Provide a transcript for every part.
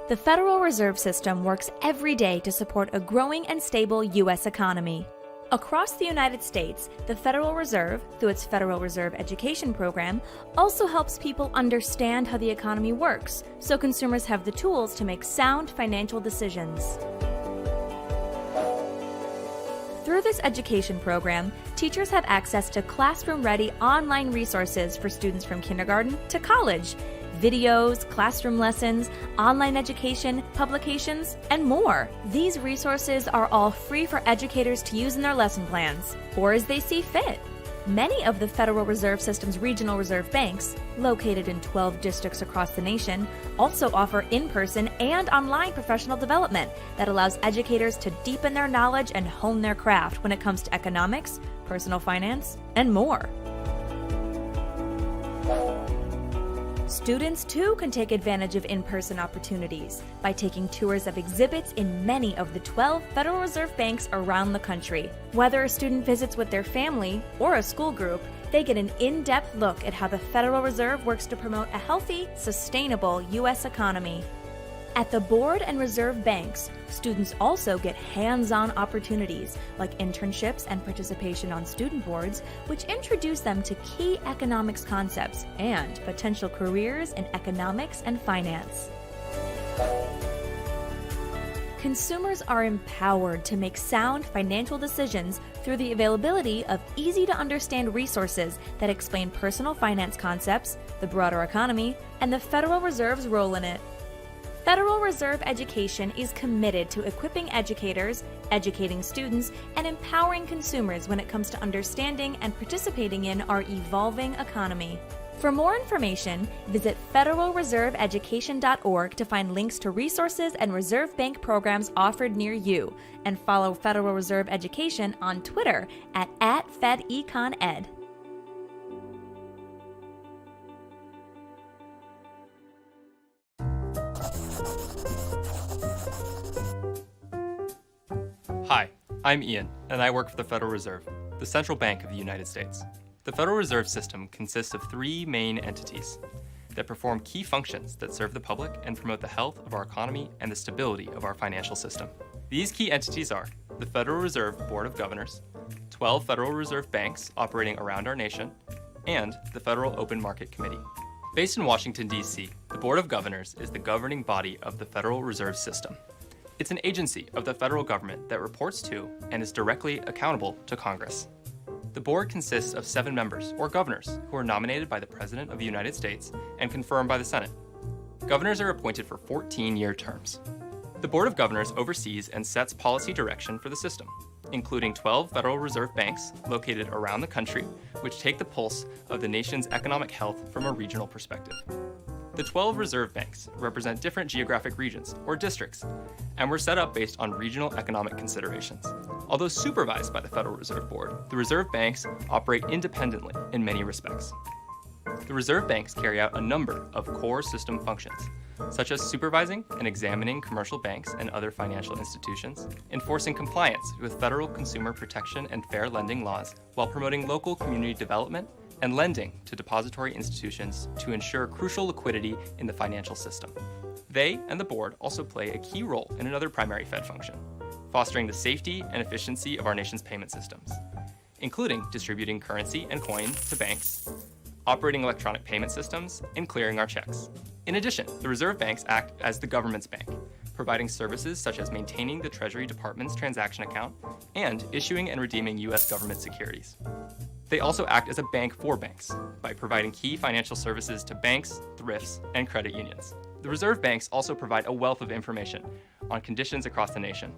The Federal Reserve System works every day to support a growing and stable U.S. economy. Across the United States, the Federal Reserve, through its Federal Reserve Education Program, also helps people understand how the economy works, so consumers have the tools to make sound financial decisions. Through this education program, teachers have access to classroom-ready online resources for students from kindergarten to college, videos, classroom lessons, online education, publications, and more. These resources are all free for educators to use in their lesson plans, or as they see fit. Many of the Federal Reserve System's regional reserve banks, located in 12 districts across the nation, also offer in-person and online professional development that allows educators to deepen their knowledge and hone their craft when it comes to economics, personal finance, and more. Students, too, can take advantage of in-person opportunities by taking tours of exhibits in many of the 12 Federal Reserve banks around the country. Whether a student visits with their family or a school group, they get an in-depth look at how the Federal Reserve works to promote a healthy, sustainable U.S. economy. At the Board and Reserve banks, students also get hands-on opportunities like internships and participation on student boards, which introduce them to key economics concepts and potential careers in economics and finance. Consumers are empowered to make sound financial decisions through the availability of easy-to-understand resources that explain personal finance concepts, the broader economy, and the Federal Reserve's role in it. Federal Reserve Education is committed to equipping educators, educating students, and empowering consumers when it comes to understanding and participating in our evolving economy. For more information, visit federalreserveeducation.org to find links to resources and Reserve Bank programs offered near you, and follow Federal Reserve Education on Twitter at @FedEconEd. Hi, I'm Ian, and I work for the Federal Reserve, the central bank of the United States. The Federal Reserve System consists of three main entities that perform key functions that serve the public and promote the health of our economy and the stability of our financial system. These key entities are the Federal Reserve Board of Governors, 12 Federal Reserve banks operating around our nation, and the Federal Open Market Committee. Based in Washington, D.C., the Board of Governors is the governing body of the Federal Reserve System. It's an agency of the federal government that reports to and is directly accountable to Congress. The board consists of 7 members, or governors, who are nominated by the President of the United States and confirmed by the Senate. Governors are appointed for 14-year terms. The Board of Governors oversees and sets policy direction for the system, including 12 Federal Reserve banks located around the country, which take the pulse of the nation's economic health from a regional perspective. The 12 reserve banks represent different geographic regions, or districts, and were set up based on regional economic considerations. Although supervised by the Federal Reserve Board, the reserve banks operate independently in many respects. The reserve banks carry out a number of core system functions, such as supervising and examining commercial banks and other financial institutions, enforcing compliance with federal consumer protection and fair lending laws, while promoting local community development and lending to depository institutions to ensure crucial liquidity in the financial system. They and the board also play a key role in another primary Fed function, fostering the safety and efficiency of our nation's payment systems, including distributing currency and coin to banks, operating electronic payment systems, and clearing our checks. In addition, the reserve banks act as the government's bank, providing services such as maintaining the Treasury Department's transaction account and issuing and redeeming U.S. government securities. They also act as a bank for banks by providing key financial services to banks, thrifts, and credit unions. The reserve banks also provide a wealth of information on conditions across the nation,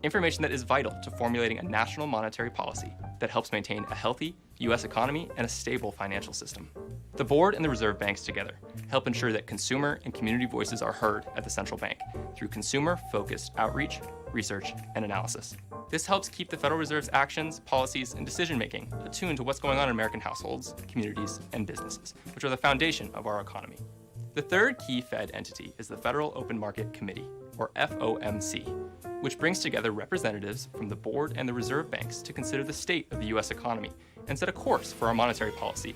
information that is vital to formulating a national monetary policy that helps maintain a healthy U.S. economy and a stable financial system. The board and the reserve banks together help ensure that consumer and community voices are heard at the central bank through consumer-focused outreach, research, and analysis. This helps keep the Federal Reserve's actions, policies, and decision-making attuned to what's going on in American households, communities, and businesses, which are the foundation of our economy. The third key Fed entity is the Federal Open Market Committee, or FOMC, which brings together representatives from the board and the reserve banks to consider the state of the U.S. economy and set a course for our monetary policy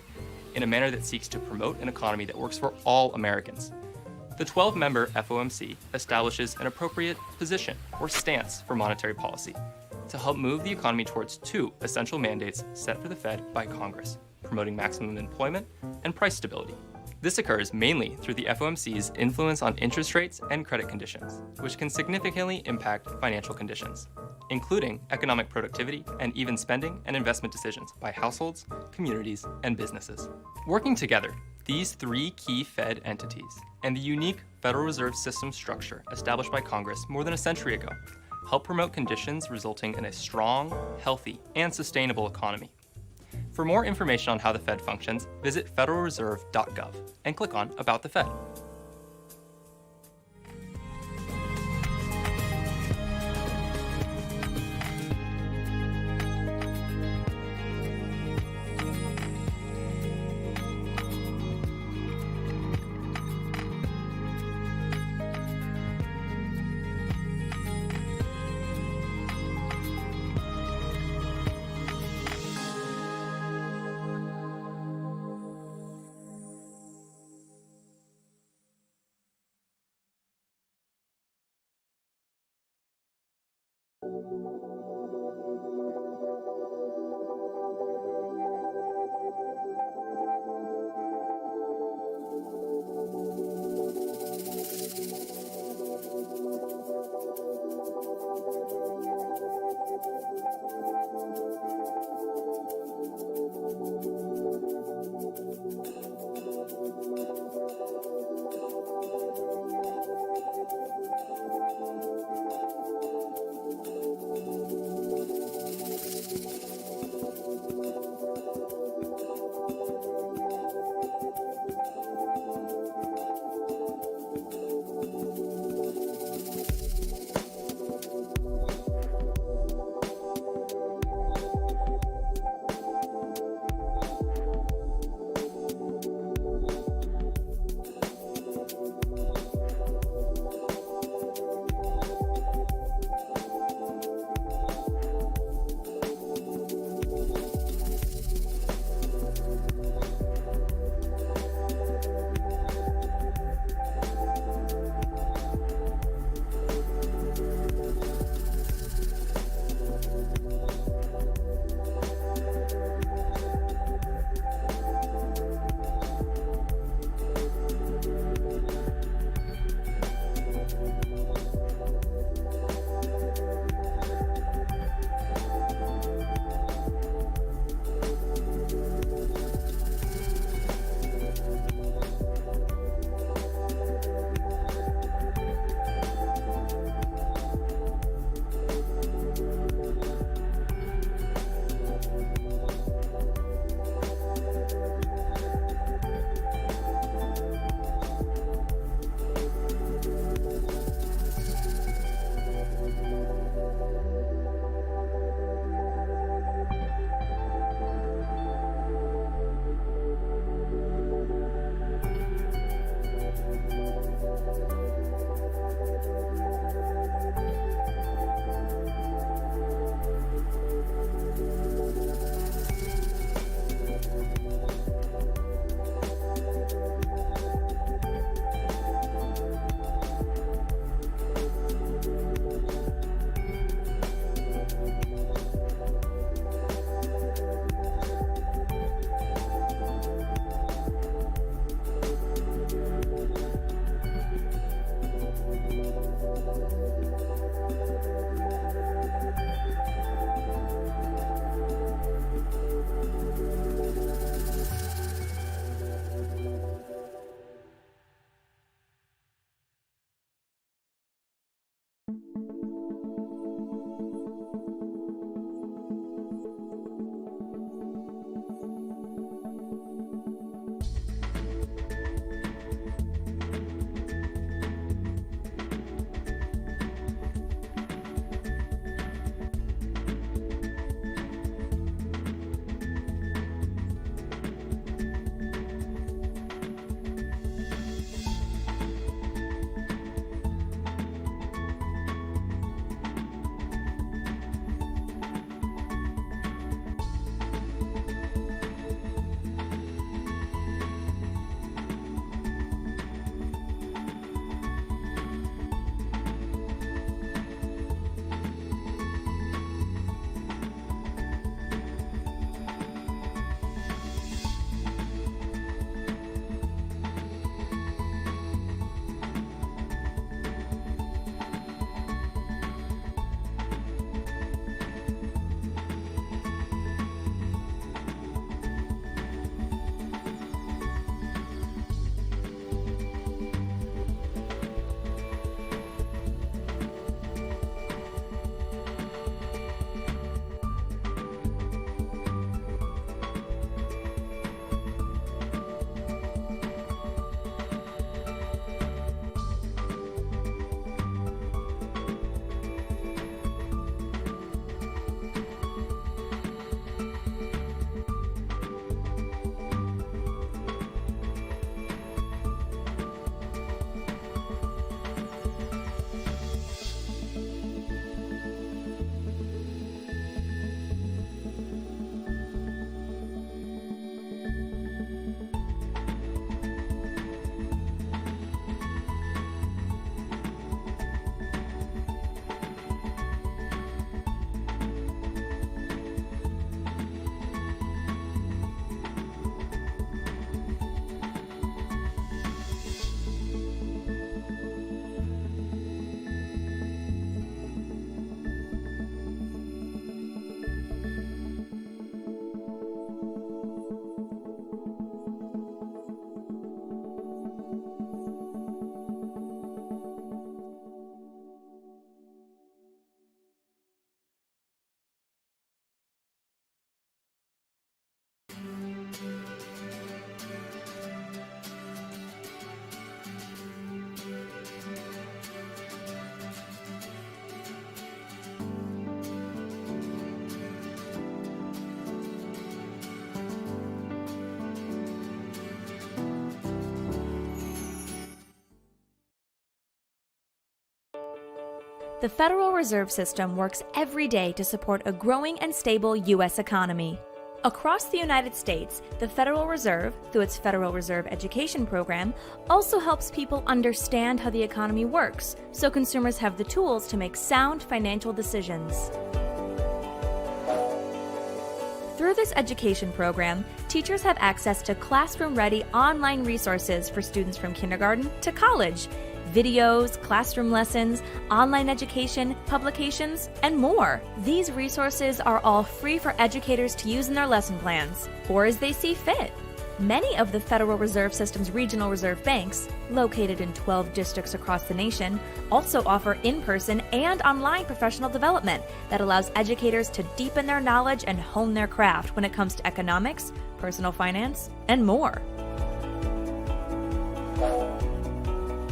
in a manner that seeks to promote an economy that works for all Americans. The 12-member FOMC establishes an appropriate position or stance for monetary policy to help move the economy towards two essential mandates set for the Fed by Congress, promoting maximum employment and price stability. This occurs mainly through the FOMC's influence on interest rates and credit conditions, which can significantly impact financial conditions, including economic productivity and even spending and investment decisions by households, communities, and businesses. Working together, these three key Fed entities and the unique Federal Reserve System structure established by Congress more than a century ago help promote conditions resulting in a strong, healthy, and sustainable economy. For more information on how the Fed functions, visit federalreserve.gov and click on About the Fed. The Federal Reserve System works every day to support a growing and stable U.S. economy. Across the United States, the Federal Reserve, through its Federal Reserve Education Program, also helps people understand how the economy works, so consumers have the tools to make sound financial decisions. Through this education program, teachers have access to classroom-ready online resources for students from kindergarten to college. Videos, classroom lessons, online education, publications, and more. These resources are all free for educators to use in their lesson plans, or as they see fit. Many of the Federal Reserve System's regional reserve banks, located in 12 districts across the nation, also offer in-person and online professional development that allows educators to deepen their knowledge and hone their craft when it comes to economics, personal finance, and more.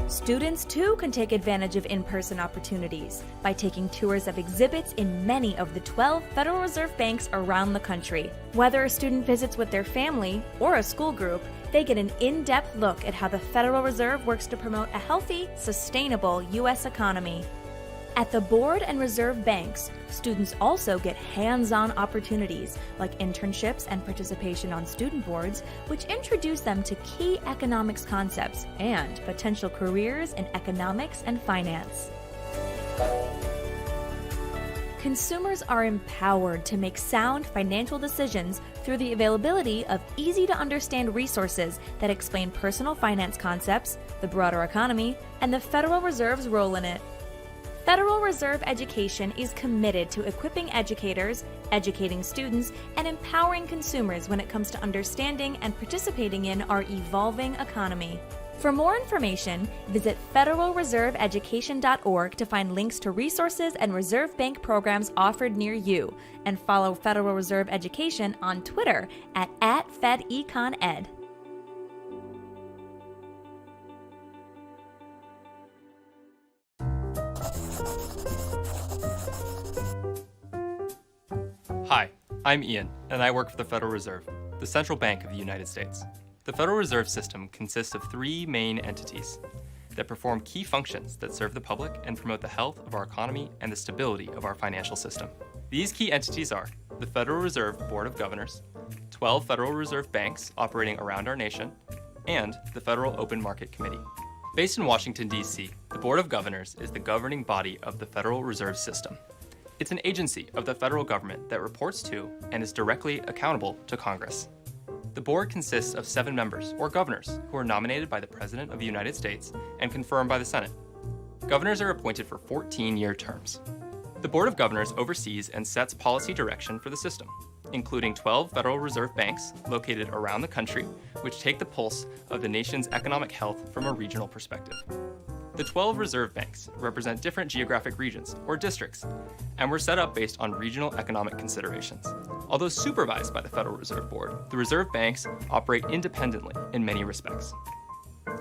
Students, too, can take advantage of in-person opportunities by taking tours of exhibits in many of the 12 Federal Reserve banks around the country. Whether a student visits with their family or a school group, they get an in-depth look at how the Federal Reserve works to promote a healthy, sustainable U.S. economy. At the Board and Reserve banks, students also get hands-on opportunities like internships and participation on student boards, which introduce them to key economics concepts and potential careers in economics and finance. Consumers are empowered to make sound financial decisions through the availability of easy-to-understand resources that explain personal finance concepts, the broader economy, and the Federal Reserve's role in it. Federal Reserve Education is committed to equipping educators, educating students, and empowering consumers when it comes to understanding and participating in our evolving economy. For more information, visit federalreserveeducation.org to find links to resources and Reserve Bank programs offered near you, and follow Federal Reserve Education on Twitter at @FedEconEd. Hi, I'm Ian, and I work for the Federal Reserve, the central bank of the United States. The Federal Reserve System consists of three main entities that perform key functions that serve the public and promote the health of our economy and the stability of our financial system. These key entities are the Federal Reserve Board of Governors, 12 Federal Reserve banks operating around our nation, and the Federal Open Market Committee. Based in Washington, D.C., the Board of Governors is the governing body of the Federal Reserve System. It's an agency of the federal government that reports to and is directly accountable to Congress. The board consists of 7 members, or governors, who are nominated by the President of the United States and confirmed by the Senate. Governors are appointed for 14-year terms. The Board of Governors oversees and sets policy direction for the system, including 12 Federal Reserve banks located around the country, which take the pulse of the nation's economic health from a regional perspective. The 12 reserve banks represent different geographic regions, or districts, and were set up based on regional economic considerations. Although supervised by the Federal Reserve Board, the reserve banks operate independently in many respects.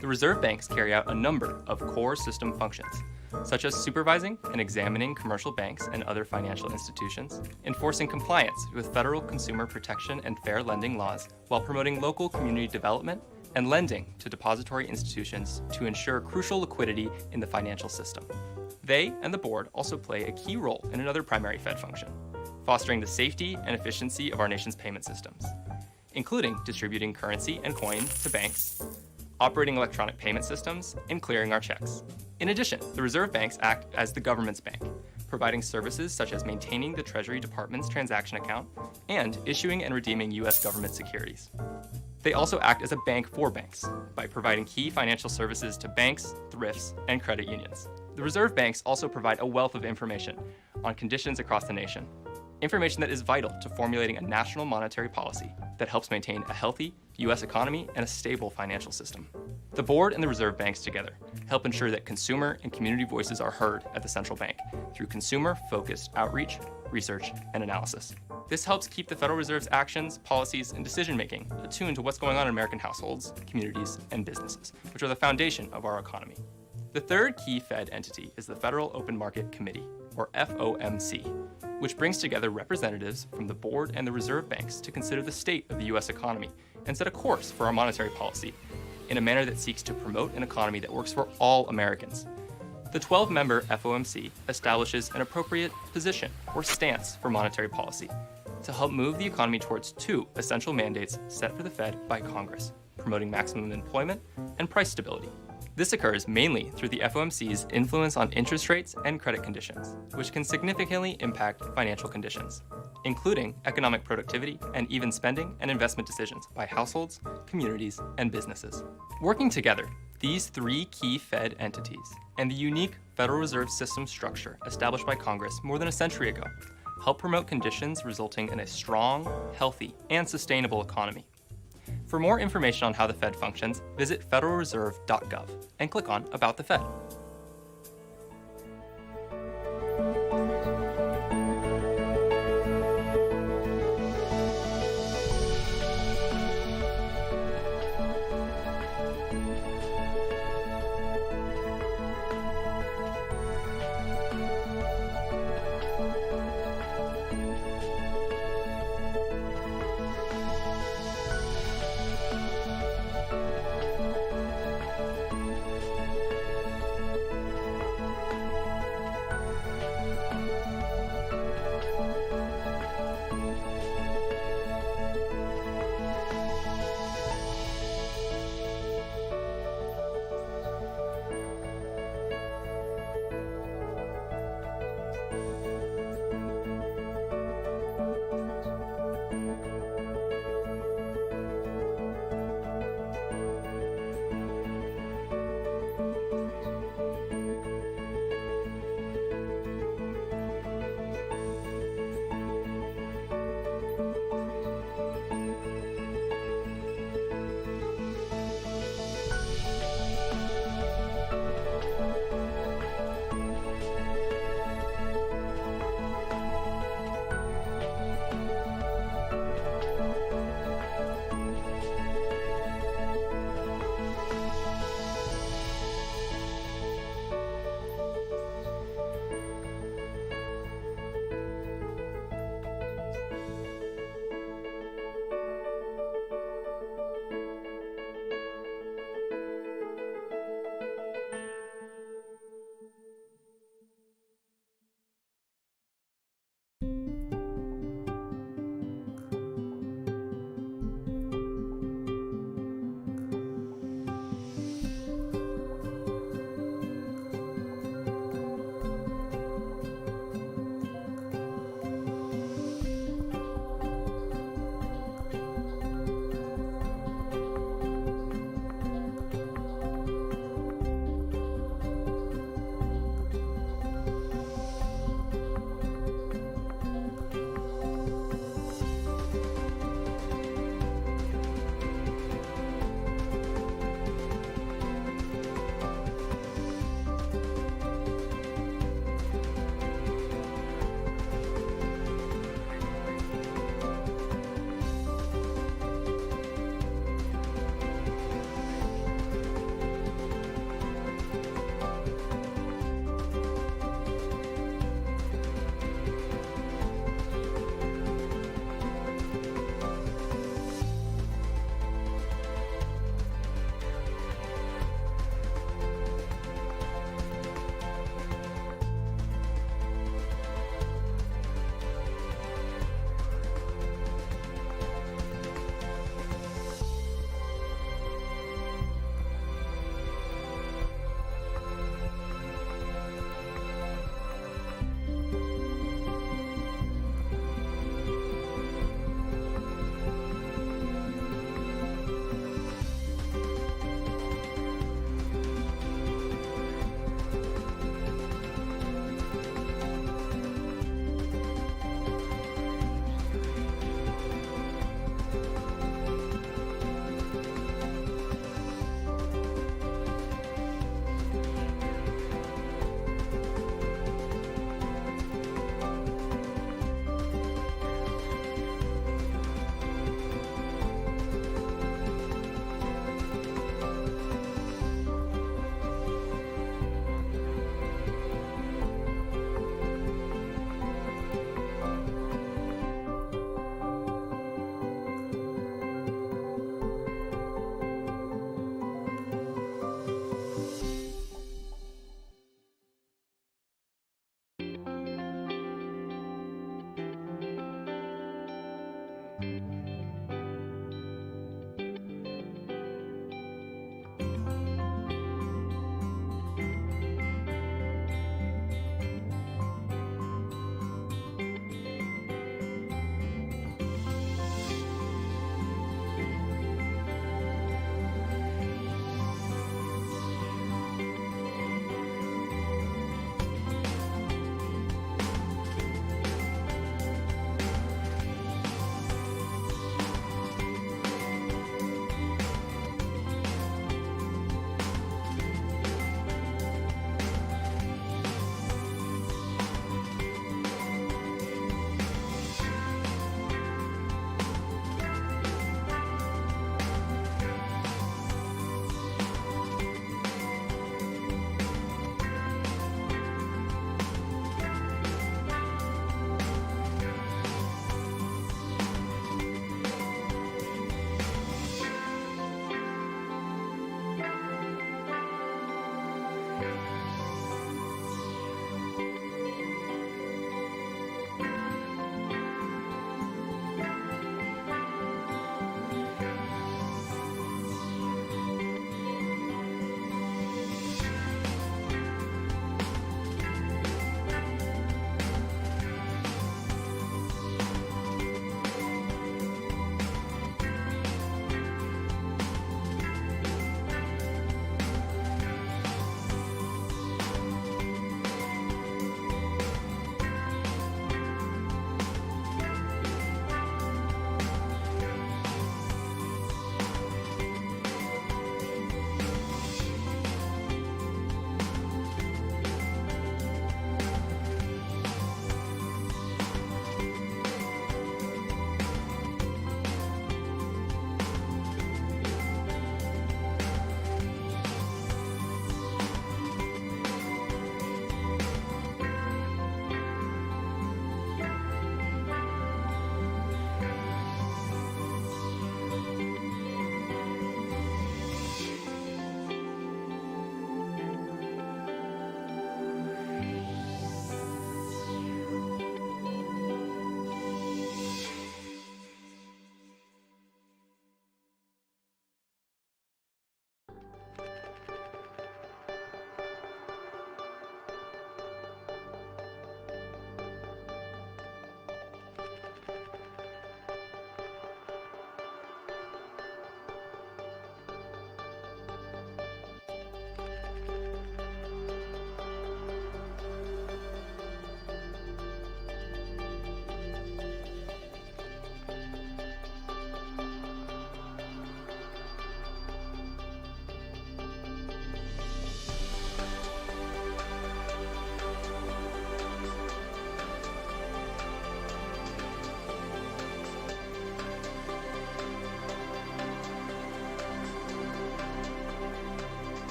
The reserve banks carry out a number of core system functions, such as supervising and examining commercial banks and other financial institutions, enforcing compliance with federal consumer protection and fair lending laws while promoting local community development, and lending to depository institutions to ensure crucial liquidity in the financial system. They and the board also play a key role in another primary Fed function, fostering the safety and efficiency of our nation's payment systems, including distributing currency and coin to banks, operating electronic payment systems, and clearing our checks. In addition, the reserve banks act as the government's bank, providing services such as maintaining the Treasury Department's transaction account and issuing and redeeming U.S. government securities. They also act as a bank for banks by providing key financial services to banks, thrifts, and credit unions. The reserve banks also provide a wealth of information on conditions across the nation, information that is vital to formulating a national monetary policy that helps maintain a healthy U.S. economy and a stable financial system. The board and the reserve banks together help ensure that consumer and community voices are heard at the central bank through consumer-focused outreach, research, and analysis. This helps keep the Federal Reserve's actions, policies, and decision-making attuned to what's going on in American households, communities, and businesses, which are the foundation of our economy. The third key Fed entity is the Federal Open Market Committee, or FOMC, which brings together representatives from the board and the reserve banks to consider the state of the U.S. economy and set a course for our monetary policy in a manner that seeks to promote an economy that works for all Americans. The 12-member FOMC establishes an appropriate position or stance for monetary policy to help move the economy towards two essential mandates set for the Fed by Congress, promoting maximum employment and price stability. This occurs mainly through the FOMC's influence on interest rates and credit conditions, which can significantly impact financial conditions, including economic productivity and even spending and investment decisions by households, communities, and businesses. Working together, these three key Fed entities and the unique Federal Reserve System structure established by Congress more than a century ago help promote conditions resulting in a strong, healthy, and sustainable economy. For more information on how the Fed functions, visit federalreserve.gov and click on About the Fed.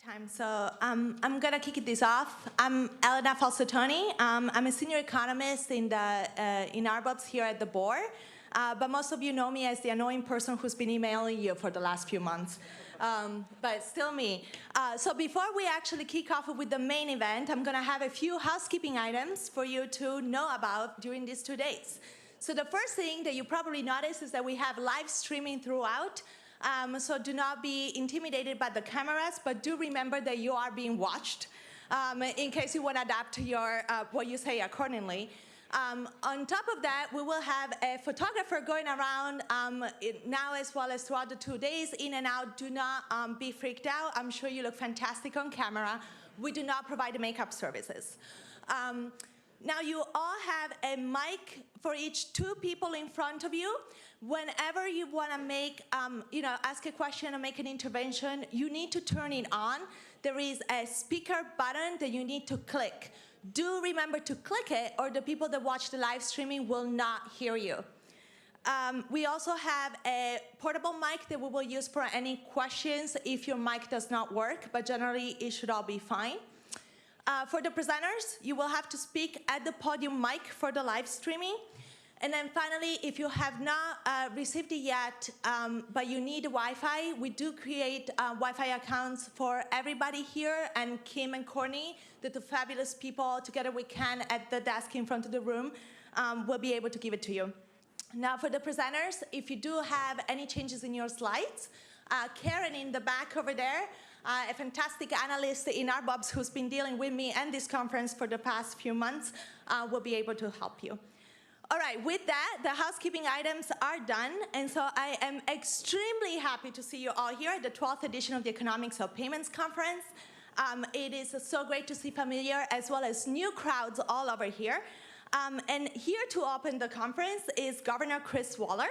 Time. So I'm going to kick this off. I'm Elena Falsatoni. I'm a senior economist in RBOBS here at the board. But most of you know me as the annoying person who's been emailing you for the last few months. But still me. So before we actually kick off with the main event, I'm going to have a few housekeeping items for you to know about during these 2 days. So the first thing that you probably noticed is that we have live streaming throughout. So do not be intimidated by the cameras, but do remember that you are being watched in case you want to adapt your what you say accordingly. On top of that, we will have a photographer going around now as well as throughout the 2 days, in and out. Do not be freaked out. I'm sure you look fantastic on camera. We do not provide the makeup services. Now you all have a mic for each 2 people in front of you. Whenever you want to make, ask a question or make an intervention, you need to turn it on. There is a speaker button that you need to click. Do remember to click it, or the people that watch the live streaming will not hear you. We also have a portable mic that we will use for any questions if your mic does not work, but generally it should all be fine. For the presenters, you will have to speak at the podium mic for the live streaming. And then finally, if you have not received it yet, but you need Wi-Fi, we do create Wi-Fi accounts for everybody here, and Kim and Courtney, the 2 fabulous people, together with Ken at the desk in front of the room, will be able to give it to you. Now for the presenters, if you do have any changes in your slides, Karen in the back over there, a fantastic analyst in RBOBS who's been dealing with me and this conference for the past few months, will be able to help you. All right, with that, the housekeeping items are done, and so I am extremely happy to see you all here at the 12th edition of the Economics of Payments Conference. It is so great to see familiar as well as new crowds all over here. And here to open the conference is Governor Chris Waller.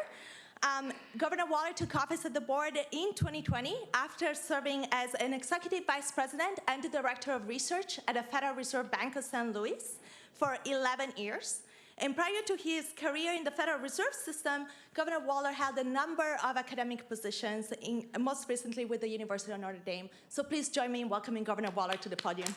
Governor Waller took office at the board in 2020 after serving as an executive vice president and the director of research at the Federal Reserve Bank of St. Louis for 11 years. And prior to his career in the Federal Reserve System, Governor Waller held a number of academic positions, most recently with the University of Notre Dame. So please join me in welcoming Governor Waller to the podium.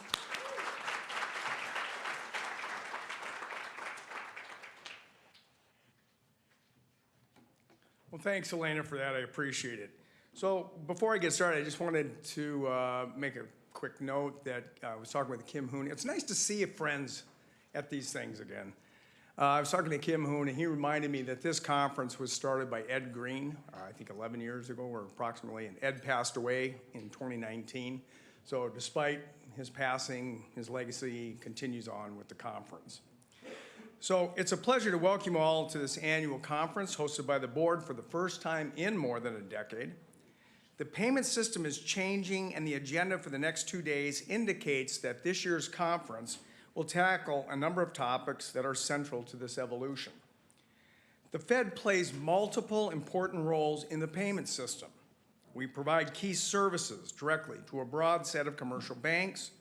Well, thanks, Elena, for that. I appreciate it. So before I get started, I just wanted to make a quick note that I was talking with Kim Hoon. It's nice to see friends at these things again. I was talking to Kim Hoon, and he reminded me that this conference was started by Ed Green, I think 11 years ago or approximately, and Ed passed away in 2019. So despite his passing, his legacy continues on with the conference. So it's a pleasure to welcome you all to this annual conference hosted by the board for the first time in more than a decade. The payment system is changing, and the agenda for the next 2 days indicates that this year's conference will tackle a number of topics that are central to this evolution. The Fed plays multiple important roles in the payment system. We provide key services directly to a broad set of commercial banks,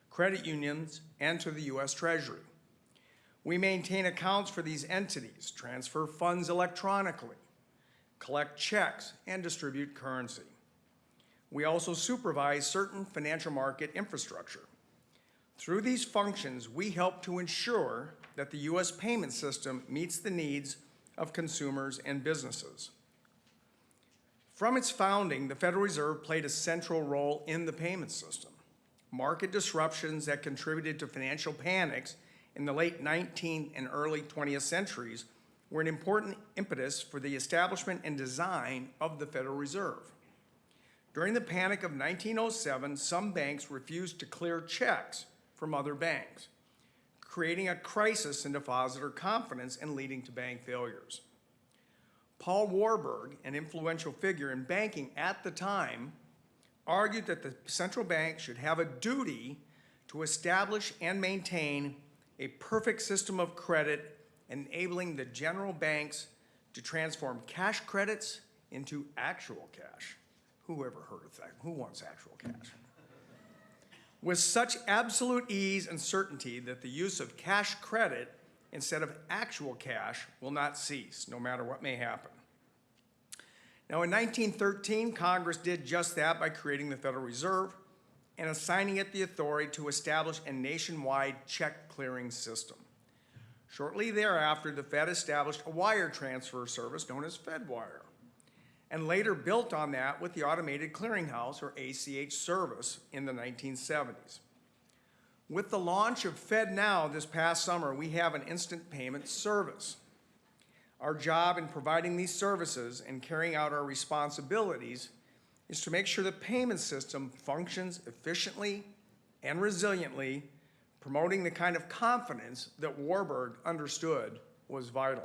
credit unions, and to the U.S. Treasury. We maintain accounts for these entities, transfer funds electronically, collect checks, and distribute currency. We also supervise certain financial market infrastructure. Through these functions, we help to ensure that the U.S. payment system meets the needs of consumers and businesses. From its founding, the Federal Reserve played a central role in the payment system. Market disruptions that contributed to financial panics in the late 19th and early 20th centuries were an important impetus for the establishment and design of the Federal Reserve. During the panic of 1907, some banks refused to clear checks from other banks, creating a crisis in depositor confidence and leading to bank failures. Paul Warburg, an influential figure in banking at the time, argued that the central bank should have a duty to establish and maintain a perfect system of credit, enabling the general banks to transform cash credits into actual cash. Who ever heard of that? Who wants actual cash? With such absolute ease and certainty that the use of cash credit instead of actual cash will not cease, no matter what may happen. Now, in 1913, Congress did just that by creating the Federal Reserve, and assigning it the authority to establish a nationwide check clearing system. Shortly thereafter, the Fed established a wire transfer service known as FedWire, and later built on that with the Automated Clearinghouse, or ACH service, in the 1970s. With the launch of FedNow this past summer, we have an instant payment service. Our job in providing these services and carrying out our responsibilities is to make sure the payment system functions efficiently and resiliently, promoting the kind of confidence that Warburg understood was vital.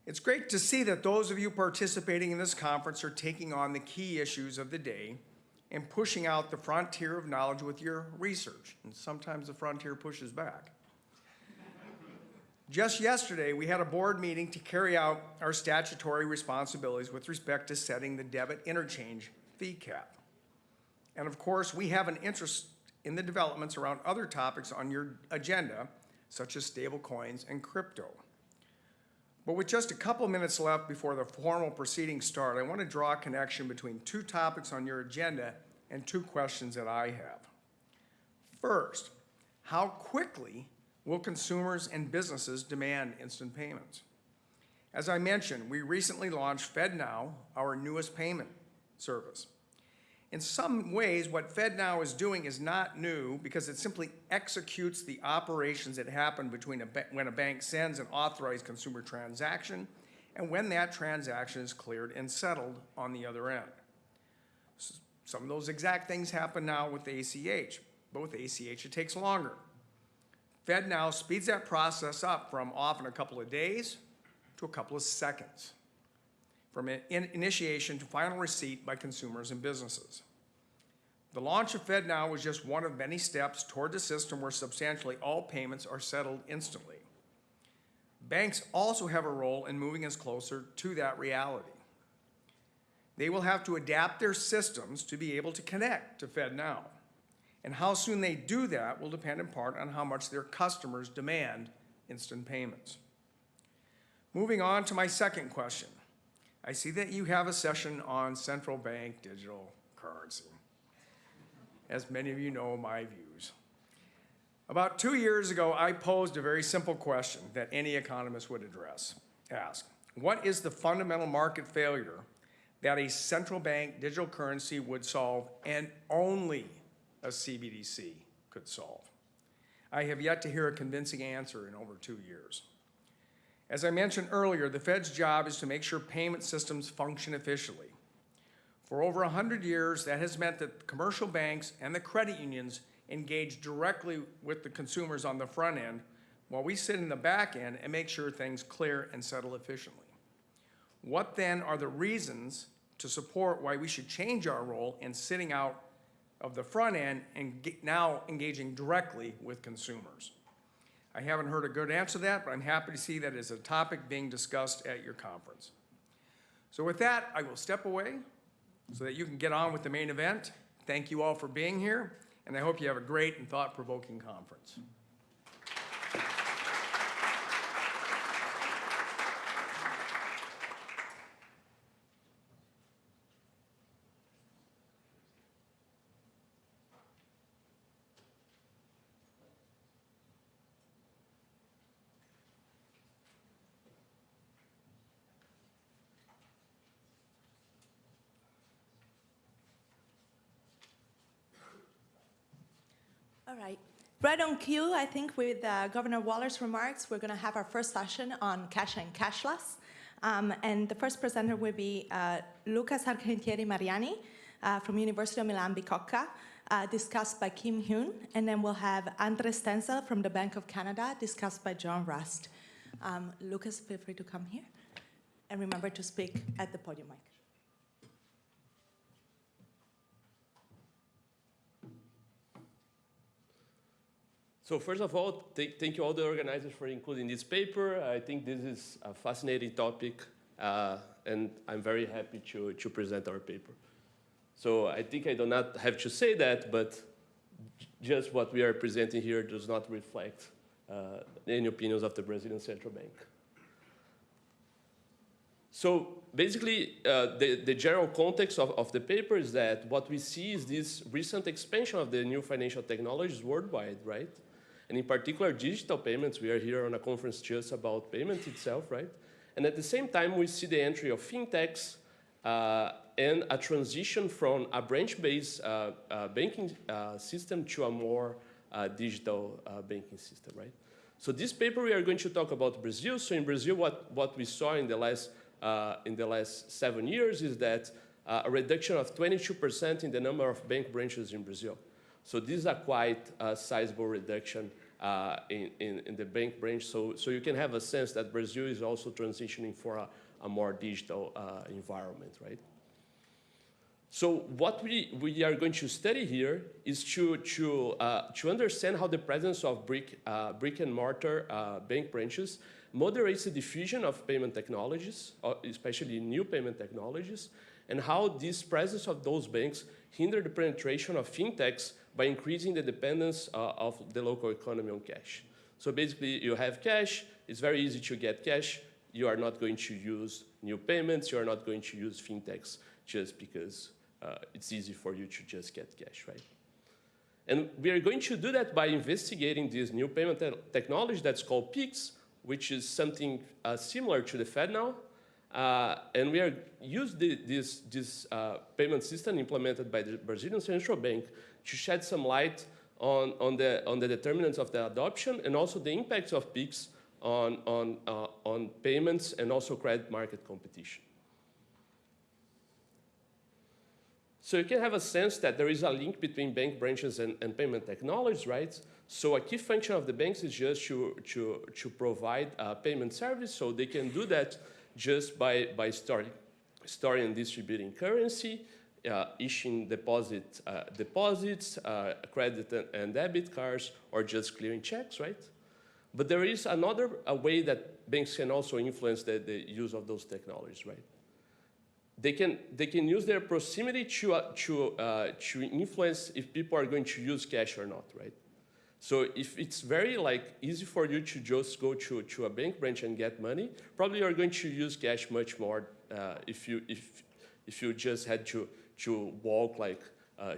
It's great to see that those of you participating in this conference are taking on the key issues of the day and pushing out the frontier of knowledge with your research. And sometimes the frontier pushes back. Just yesterday, we had a board meeting to carry out our statutory responsibilities with respect to setting the debit interchange fee cap. And of course, we have an interest in the developments around other topics on your agenda, such as stable coins and crypto. But with just a couple minutes left before the formal proceedings start, I want to draw a connection between two topics on your agenda and two questions that I have. First, how quickly will consumers and businesses demand instant payments? As I mentioned, we recently launched FedNow, our newest payment service. In some ways, what FedNow is doing is not new because it simply executes the operations that happen between when a bank sends an authorized consumer transaction and when that transaction is cleared and settled on the other end. Some of those exact things happen now with ACH, but with ACH it takes longer. FedNow speeds that process up from often a couple of days to a couple of seconds, from initiation to final receipt by consumers and businesses. The launch of FedNow was just one of many steps toward the system where substantially all payments are settled instantly. Banks also have a role in moving us closer to that reality. They will have to adapt their systems to be able to connect to FedNow. And how soon they do that will depend in part on how much their customers demand instant payments. Moving on to my second question. I see that you have a session on central bank digital currency. As many of you know my views. About 2 years ago, I posed a very simple question that any economist would ask. What is the fundamental market failure that a central bank digital currency would solve and only a CBDC could solve? I have yet to hear a convincing answer in over 2 years. As I mentioned earlier, the Fed's job is to make sure payment systems function efficiently. For over 100 years, that has meant that commercial banks and the credit unions engage directly with the consumers on the front end, while we sit in the back end and make sure things clear and settle efficiently. What then are the reasons to support why we should change our role in sitting out of the front end and now engaging directly with consumers? I haven't heard a good answer to that, but I'm happy to see that as a topic being discussed at your conference. So with that, I will step away so that you can get on with the main event. Thank you all for being here, and I hope you have a great and thought-provoking conference. All right. Right on cue, I think with Governor Waller's remarks, we're going to have our first session on cash and cashless. And the first presenter will be Lucas Argentieri Mariani from University of Milan Bicocca, discussed by Kim Hyun. And then we'll have Andre Stenzel from the Bank of Canada, discussed by John Rust. Lucas, feel free to come here. And remember to speak at the podium mic. So first of all, thank you all the organizers for including this paper. I think this is a fascinating topic, and I'm very happy to present our paper. So I think I do not have to say that, but just what we are presenting here does not reflect any opinions of the Brazilian Central Bank. So basically, the general context of the paper is that what we see is this recent expansion of the new financial technologies worldwide, right? And in particular, digital payments. We are here on a conference just about payment itself, right? And at the same time, we see the entry of fintechs and a transition from a branch-based banking system to a more digital banking system, right? So this paper, we are going to talk about Brazil. So in Brazil, what we saw in the last 7 years is that a reduction of 22% in the number of bank branches in Brazil. So this is a quite sizable reduction in the bank branch. So you can have a sense that Brazil is also transitioning for a more digital environment, right? So what we are going to study here is to understand how the presence of brick and mortar bank branches moderates the diffusion of payment technologies, especially new payment technologies, and how this presence of those banks hinder the penetration of fintechs by increasing the dependence of the local economy on cash. So basically, you have cash, it's very easy to get cash, you are not going to use new payments, you are not going to use fintechs just because it's easy for you to just get cash, right? And we are going to do that by investigating this new payment technology that's called PIX, which is something similar to the FedNow. And we are use this payment system implemented by the Brazilian Central Bank to shed some light on the determinants of the adoption and also the impacts of PIX on payments and also credit market competition. So you can have a sense that there is a link between bank branches and payment technologies, right? So a key function of the banks is just to provide a payment service. So they can do that just by storing and distributing currency, issuing deposits, credit and debit cards, or just clearing checks, right? But there is another way that banks can also influence the use of those technologies, right? They can use their proximity to influence if people are going to use cash or not, right? So if it's very easy for you to just go to a bank branch and get money, probably you're going to use cash much more if you just had to walk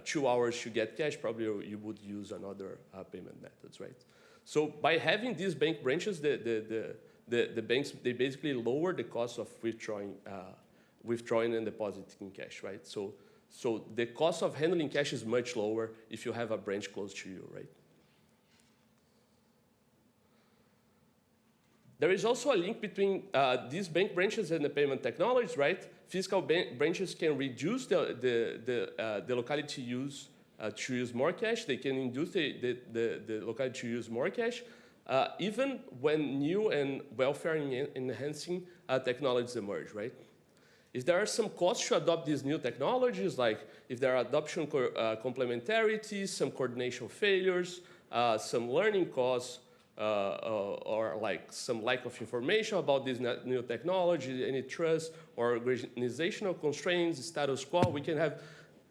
2 hours to get cash, probably you would use another payment methods, right? So by having these bank branches, the banks, they basically lower the cost of withdrawing and depositing cash, right? So the cost of handling cash is much lower if you have a branch close to you, right? There is also a link between these bank branches and the payment technologies, right? Physical branches can reduce the locality use to use more cash. They can induce the locality to use more cash, even when new and welfare-enhancing technologies emerge, right? If there are some costs to adopt these new technologies, like if there are adoption complementarities, some coordination failures, some learning costs, or some lack of information about this new technology, any trust or organizational constraints, status quo, we can have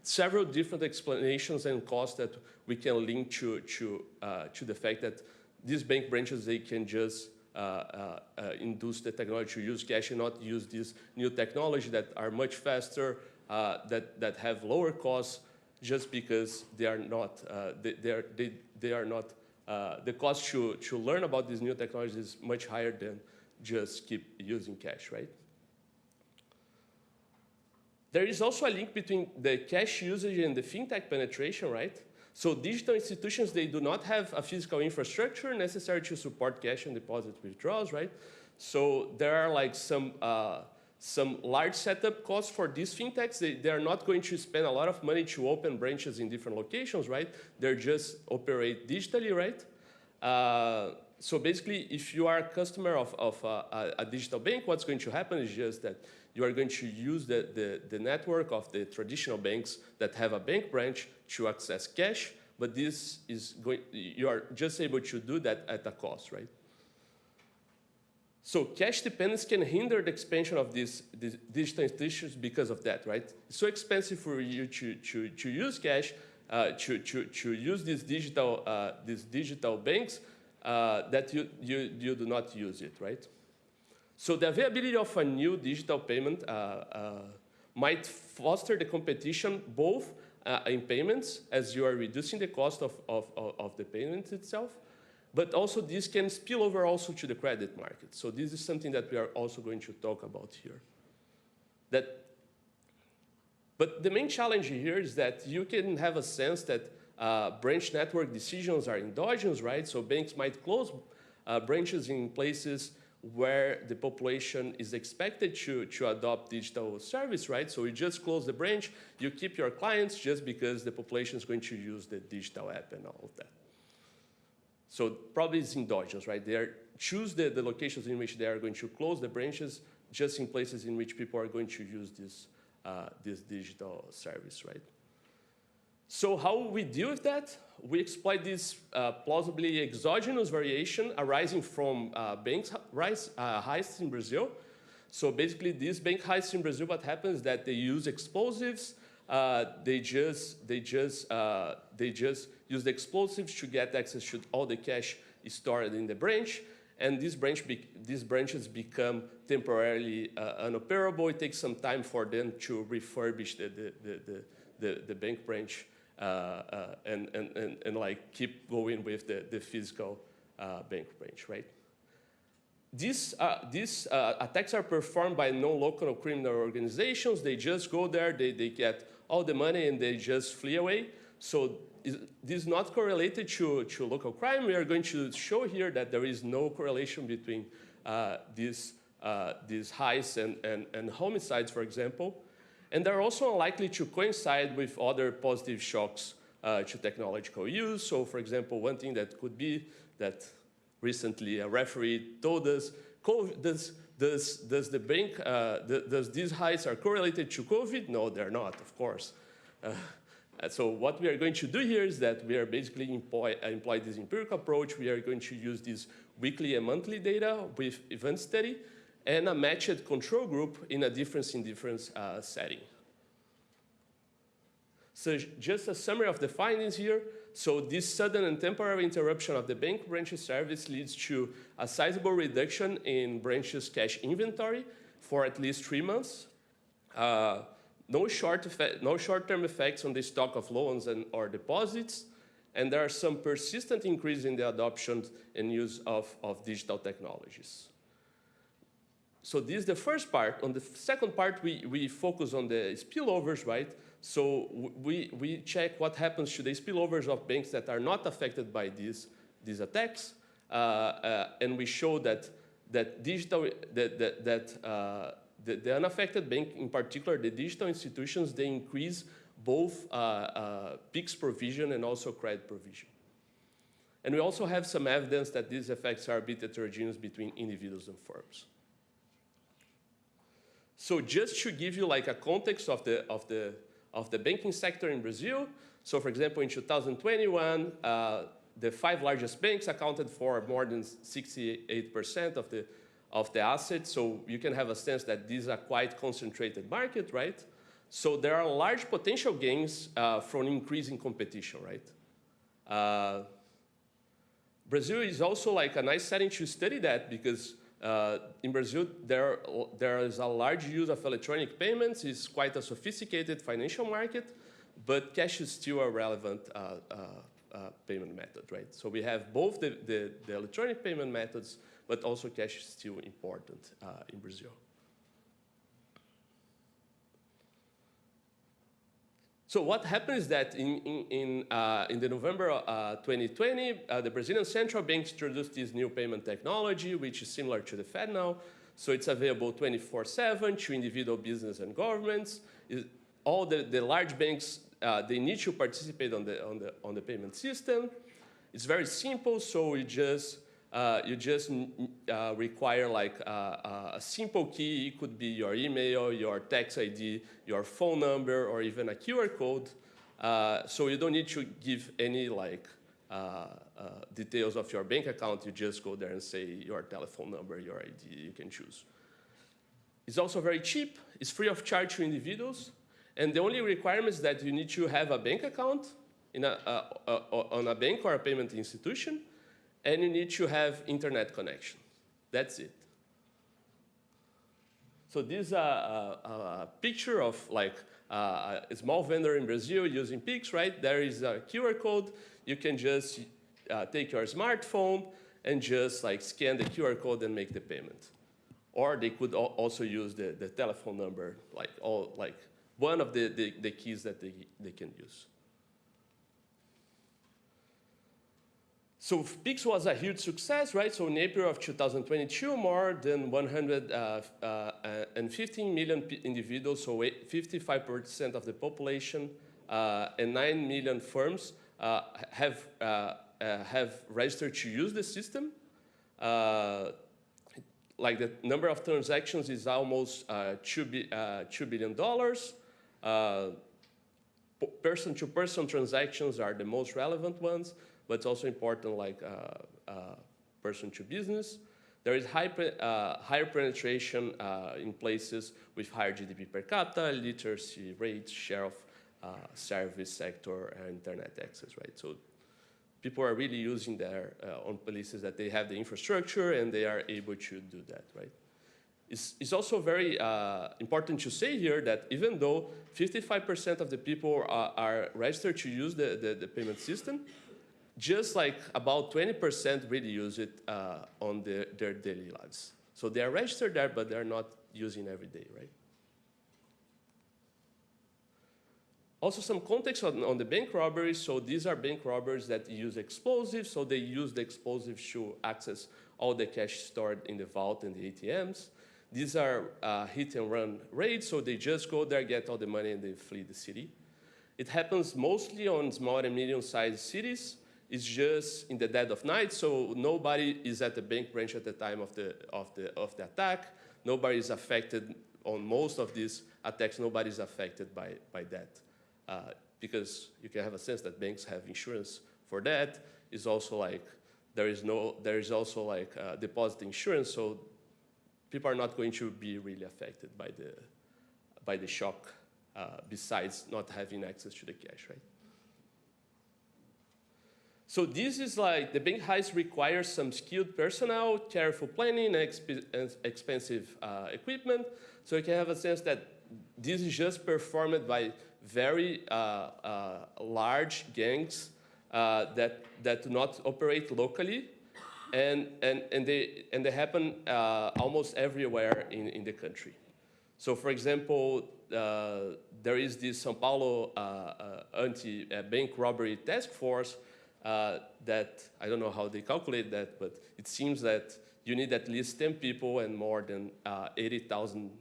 several different explanations and costs that we can link to the fact that these bank branches, they can just induce the technology to use cash and not use this new technology that are much faster, that have lower costs, just because they are not, the cost to learn about these new technologies is much higher than just keep using cash, right? There is also a link between the cash usage and the fintech penetration, right? So digital institutions, they do not have a physical infrastructure necessary to support cash and deposit withdrawals, right? So there are some large setup costs for these fintechs. They are not going to spend a lot of money to open branches in different locations, right? They're just operate digitally, right? So basically, if you are a customer of a digital bank, what's going to happen is just that you are going to use the network of the traditional banks that have a bank branch to access cash, but this is you are just able to do that at a cost, right? So cash dependence can hinder the expansion of these digital institutions because of that, right? It's so expensive for you to use cash, to use these digital banks that you do not use it, right? So the availability of a new digital payment might foster the competition both in payments, as you are reducing the cost of the payment itself, but also this can spill over also to the credit market. So this is something that we are also going to talk about here. But the main challenge here is that you can have a sense that branch network decisions are endogenous, right? So banks might close branches in places where the population is expected to adopt digital service, right? So you just close the branch, you keep your clients just because the population is going to use the digital app and all of that. So probably it's endogenous, right? They choose the locations in which they are going to close the branches just in places in which people are going to use this digital service, right? So how we deal with that? We exploit this plausibly exogenous variation arising from bank heists in Brazil. So basically, these bank heists in Brazil, what happens is that they use explosives. They just use the explosives to get access to all the cash stored in the branch. And these branches become temporarily unoperable. It takes some time for them to refurbish the bank branch and like keep going with the physical bank branch, right? These attacks are performed by non-local criminal organizations. They just go there, they get all the money, and they just flee away. So this is not correlated to local crime. We are going to show here that there is no correlation between these heists and homicides, for example. And they're also unlikely to coincide with other positive shocks to technological use. So, for example, one thing that could be that recently a referee told us, does the bank, does these heists are correlated to COVID? No, they're not, of course. So what we are going to do here is that we are basically employ this empirical approach. We are going to use this weekly and monthly data with event study and a matched control group in a difference setting. So just a summary of the findings here. So this sudden and temporary interruption of the bank branch's service leads to a sizable reduction in branches' cash inventory for at least 3 months. No short-term effects on the stock of loans or deposits, and there are some persistent increase in the adoption and use of digital technologies. So this is the first part. On the second part, we focus on the spillovers, right? So we check what happens to the spillovers of banks that are not affected by these attacks, and we show that the unaffected bank, in particular the digital institutions, they increase both PIX provision and also credit provision. And we also have some evidence that these effects are a bit heterogeneous between individuals and firms. So just to give you like a context of the banking sector in Brazil, so for example, in 2021, the 5 largest banks accounted for more than 68% of the assets. So you can have a sense that these are quite concentrated market, right? So there are large potential gains from increasing competition, right? Brazil is also like a nice setting to study that because in Brazil, there is a large use of electronic payments. It's quite a sophisticated financial market, but cash is still a relevant payment method, right? So we have both the electronic payment methods, but also cash is still important in Brazil. So what happened is that in the November 2020, the Brazilian Central Bank introduced this new payment technology, which is similar to the Fed now. So it's available 24/7 to individual business and governments. All the large banks, they need to participate on the payment system. It's very simple, so you just require like a simple key. It could be your email, your tax ID, your phone number, or even a QR code. So you don't need to give any like details of your bank account. You just go there and say your telephone number, your ID, you can choose. It's also very cheap. It's free of charge to individuals. And the only requirement is that you need to have a bank account on a bank or a payment institution, and you need to have internet connection. That's it. So this is a picture of like a small vendor in Brazil using Pix, right? There is a QR code. You can just take your smartphone and just like scan the QR code and make the payment. Or they could also use the telephone number, like one of the keys that they can use. So Pix was a huge success, right? So in April of 2022, more than 115 million individuals, so 55% of the population, and 9 million firms have registered to use the system. Like the number of transactions is almost $2 billion. Person-to-person transactions are the most relevant ones, but it's also important like person-to-business. There is higher penetration in places with higher GDP per capita, literacy rates, share of service sector, and internet access, right? So people are really using their on places that they have the infrastructure and they are able to do that, right? It's also very important to say here that even though 55% of the people are registered to use the payment system, just like about 20% really use it on their daily lives. So they are registered there, but they're not using every day, right? Also some context on the bank robberies. So these are bank robbers that use explosives. So they use the explosives to access all the cash stored in the vault and the ATMs. These are hit and run raids. So they just go there, get all the money, and they flee the city. It happens mostly on small and medium-sized cities. It's just in the dead of night, so nobody is at the bank branch at the time of the attack. Nobody is affected on most of these attacks. Nobody is affected by that, because you can have a sense that banks have insurance for that. It's also like there is also like deposit insurance, so people are not going to be really affected by the shock, besides not having access to the cash, right? So this is like, the bank heist requires some skilled personnel, careful planning, and expensive equipment. So you can have a sense that this is just performed by very large gangs that do not operate locally. And they happen almost everywhere in the country. So for example, there is this São Paulo anti-bank robbery task force that, I don't know how they calculate that, but it seems that you need at least 10 people and more than $80,000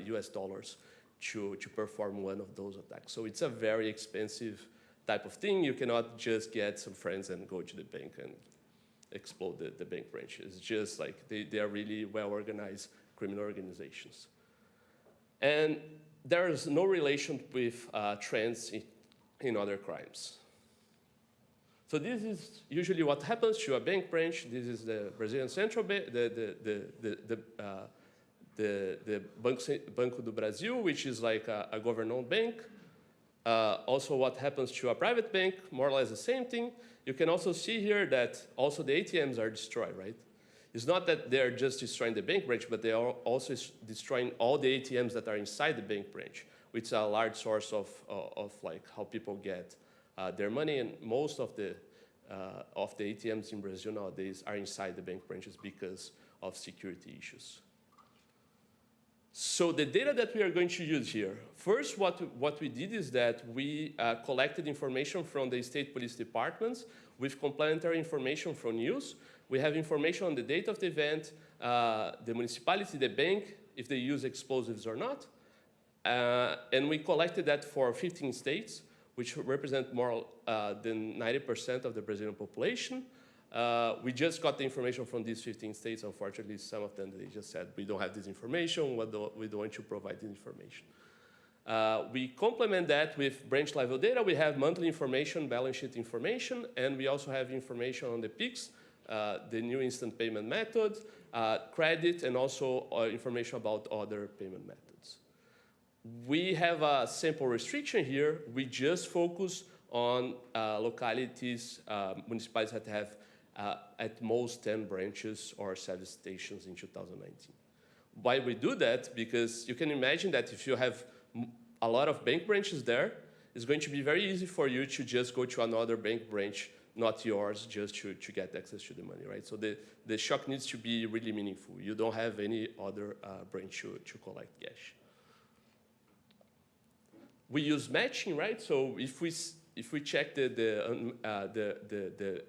US to perform one of those attacks. So it's a very expensive type of thing. You cannot just get some friends and go to the bank and explode the bank branch. It's just like they are really well-organized criminal organizations. And there is no relation with trends in other crimes. So this is usually what happens to a bank branch. This is the Brazilian Central Bank, the Banco do Brasil, which is like a government-owned bank. Also what happens to a private bank, more or less the same thing. You can also see here that also the ATMs are destroyed, right? It's not that they're just destroying the bank branch, but they are also destroying all the ATMs that are inside the bank branch, which is a large source of like how people get their money. And most of the ATMs in Brazil nowadays are inside the bank branches because of security issues. So the data that we are going to use here, first what we did is that we collected information from the state police departments with complementary information from news. We have information on the date of the event, the municipality, the bank, if they use explosives or not. And we collected that for 15 states, which represent more than 90% of the Brazilian population. We just got the information from these 15 states. Unfortunately, some of them, they just said, we don't have this information, we don't want to provide this information. We complement that with branch level data. We have monthly information, balance sheet information, and we also have information on the PIX, the new instant payment method, credit, and also information about other payment methods. We have a sample restriction here. We just focus on localities, municipalities that have at most 10 branches or service stations in 2019. Why we do that? Because you can imagine that if you have a lot of bank branches there, it's going to be very easy for you to just go to another bank branch, not yours, just to get access to the money, right? So the shock needs to be really meaningful. You don't have any other branch to collect cash. We use matching, right? So if we check the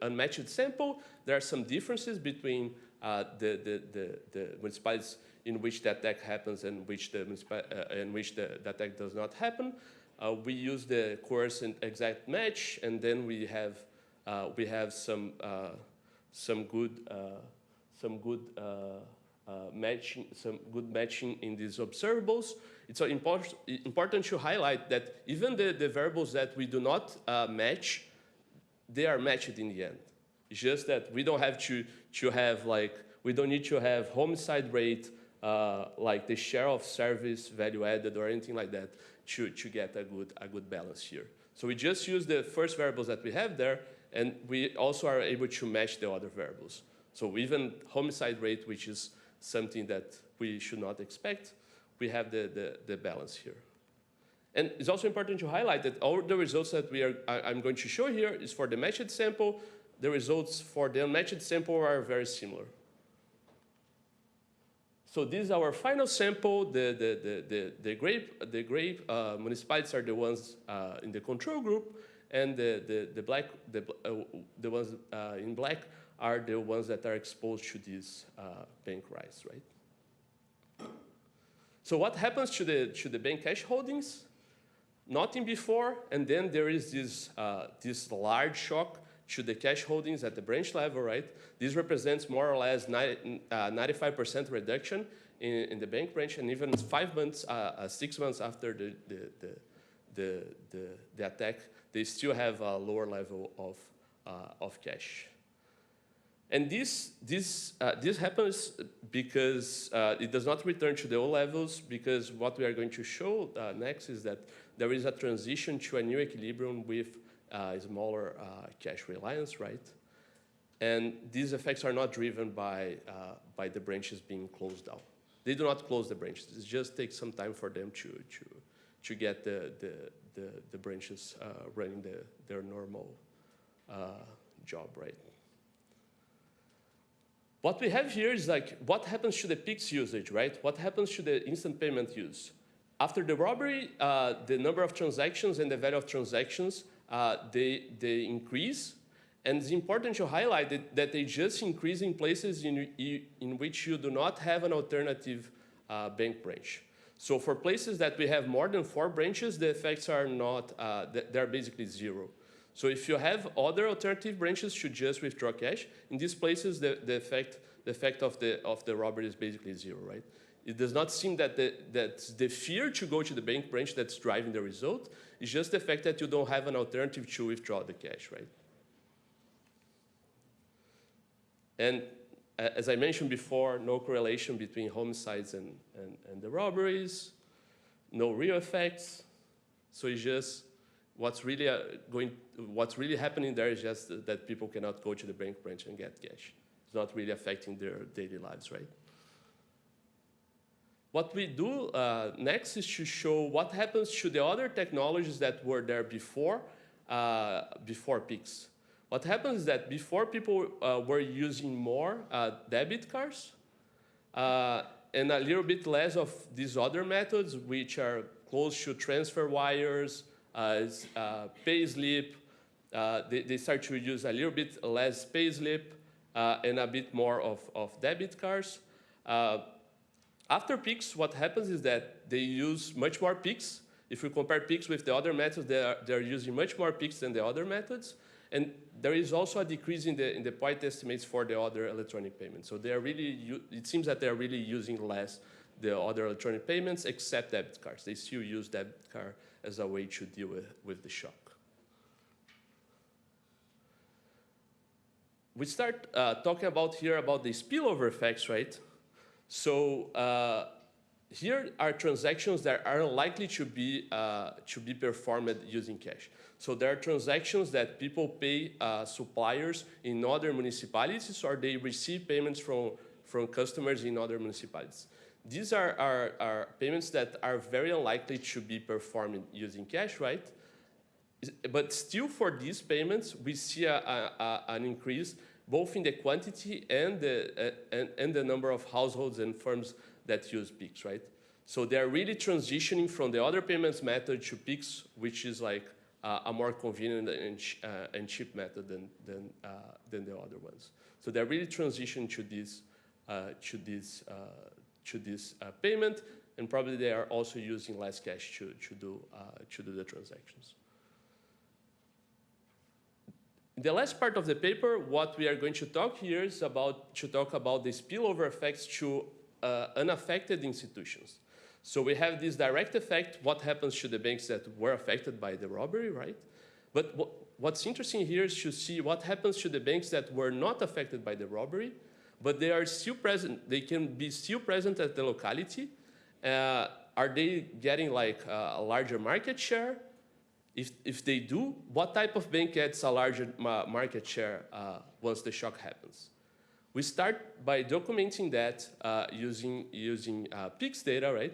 unmatched sample, there are some differences between the municipalities in which the attack happens and which the attack does not happen. We use the coarse and exact match, and then we have some good matching in these observables. It's important to highlight that even the variables that we do not match, they are matched in the end. It's just that we don't have to have we don't need to have homicide rate, like the share of service value added or anything like that to get a good balance here. So we just use the first variables that we have there, and we also are able to match the other variables. So even homicide rate, which is something that we should not expect, we have the balance here. And it's also important to highlight that all the results that I'm going to show here is for the matched sample. The results for the unmatched sample are very similar. So this is our final sample. The gray municipalities are the ones in the control group, and the ones in black are the ones that are exposed to this bank rise, right? So what happens to the bank cash holdings? Nothing before, and then there is this large shock to the cash holdings at the branch level, right? This represents more or less 95% reduction in the bank branch, and even 5 months, 6 months after the attack, they still have a lower level of cash. And this happens because it does not return to the old levels, because what we are going to show next is that there is a transition to a new equilibrium with smaller cash reliance, right? And these effects are not driven by the branches being closed down. They do not close the branches. It just takes some time for them to get the branches running their normal job, right? What we have here is what happens to the PIX usage, right? What happens to the instant payment use? After the robbery, the number of transactions and the value of transactions, they increase. And it's important to highlight that they just increase in places in which you do not have an alternative bank branch. So for places that we have more than 4 branches, the effects are not, they're basically zero. So if you have other alternative branches to just withdraw cash, in these places, the effect of the robbery is basically zero, right? It does not seem that the fear to go to the bank branch that's driving the result. It's just the fact that you don't have an alternative to withdraw the cash, right? And as I mentioned before, no correlation between homicides and the robberies, no real effects. So it's just what's really happening there is just that people cannot go to the bank branch and get cash. It's not really affecting their daily lives, right? What we do next is to show what happens to the other technologies that were there before PIX. What happens is that before people were using more debit cards and a little bit less of these other methods, which are close to transfer wires, payslip. They start to use a little bit less payslip and a bit more of debit cards. After PIX, what happens is that they use much more PIX. If we compare PIX with the other methods, they're using much more PIX than the other methods. And there is also a decrease in the point estimates for the other electronic payments. So it seems that they're really using less the other electronic payments, except debit cards. They still use debit card as a way to deal with the shock. We start talking about the spillover effects, right? So here are transactions that are unlikely to be performed using cash. So there are transactions that people pay suppliers in other municipalities, or they receive payments from customers in other municipalities. these are payments that are very unlikely to be performed using cash, right? But still for these payments, we see an increase both in the quantity and the number of households and firms that use PIX, right? So they're really transitioning from the other payments method to PIX, which is like a more convenient and cheap method than the other ones. So they're really transitioning to this payment, and probably they are also using less cash to do the transactions. In the last part of the paper, what we are going to talk here is about the spillover effects to unaffected institutions. So we have this direct effect, what happens to the banks that were affected by the robbery, right? But what's interesting here is to see what happens to the banks that were not affected by the robbery, but they are still present, they can be still present at the locality. Are they getting like a larger market share? If they do, what type of bank gets a larger market share once the shock happens? We start by documenting that using PIX data, right?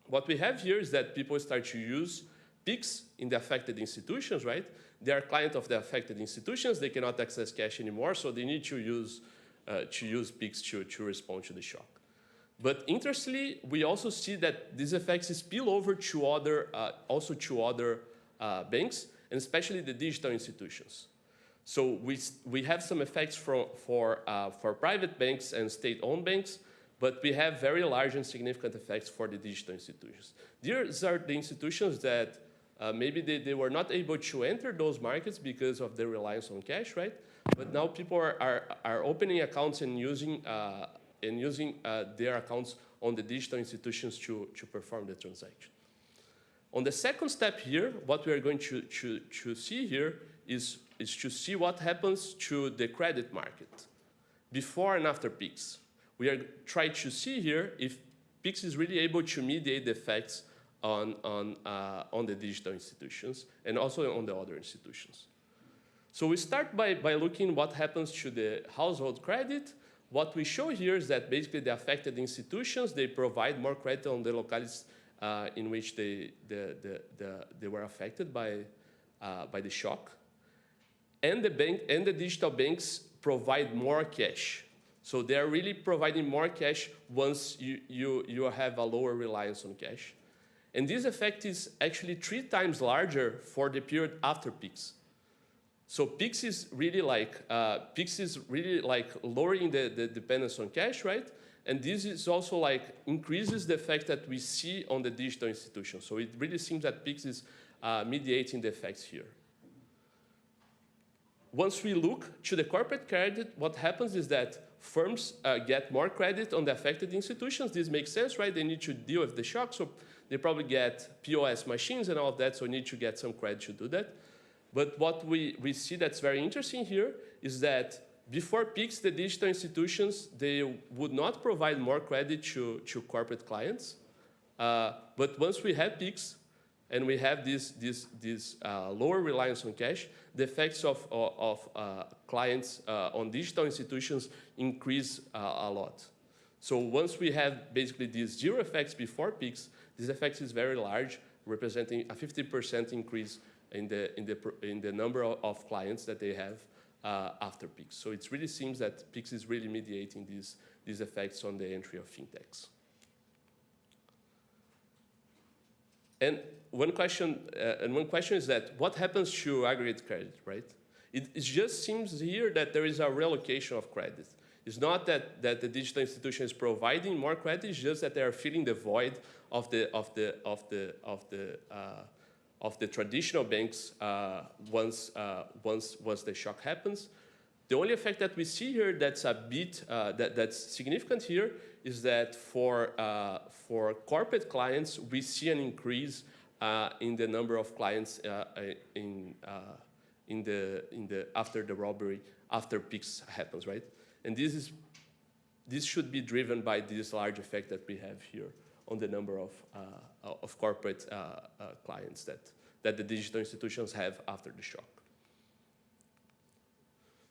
What we have here is that people start to use PIX in the affected institutions, right? They are client of the affected institutions. They cannot access cash anymore, so they need to use PIX to respond to the shock. But interestingly, we also see that these effects spill over to other banks, and especially the digital institutions. So we have some effects for private banks and state-owned banks, but we have very large and significant effects for the digital institutions. These are the institutions that maybe they were not able to enter those markets because of their reliance on cash, right? But now people are opening accounts and using their accounts on the digital institutions to perform the transaction. On the second step here, what we are going to see here is to see what happens to the credit market before and after PIX. We are trying to see here if PIX is really able to mediate the effects on the digital institutions and also on the other institutions. So we start by looking what happens to the household credit. What we show here is that basically the affected institutions, they provide more credit on the localities in which they were affected by the shock. And the digital banks provide more cash. So they're really providing more cash once you have a lower reliance on cash. And this effect is actually 3 times larger for the period after PIX. So PIX is really like lowering the dependence on cash, right? And this is also like increases the effect that we see on the digital institution. So it really seems that PIX is mediating the effects here. Once we look to the corporate credit, what happens is that firms get more credit on the affected institutions. This makes sense, right? They need to deal with the shock, so they probably get POS machines and all of that, so need to get some credit to do that. But what we see that's very interesting here is that before PIX, the digital institutions, they would not provide more credit to corporate clients. But once we have PIX, and we have this lower reliance on cash, the effects of clients on digital institutions increase a lot. So once we have basically these 0 effects before PIX, this effect is very large, representing a 50% increase in the number of clients that they have after PIX. So it really seems that PIX is really mediating these effects on the entry of fintechs. And one question is that what happens to aggregate credit, right? It just seems here that there is a reallocation of credit. It's not that the digital institution is providing more credit; it's just that they are filling the void of the traditional banks once the shock happens. The only effect that we see here that's a bit that's significant here is that for corporate clients we see an increase in the number of clients after the robbery, after PIX happens, right? And this should be driven by this large effect that we have here on the number of corporate clients that the digital institutions have after the shock.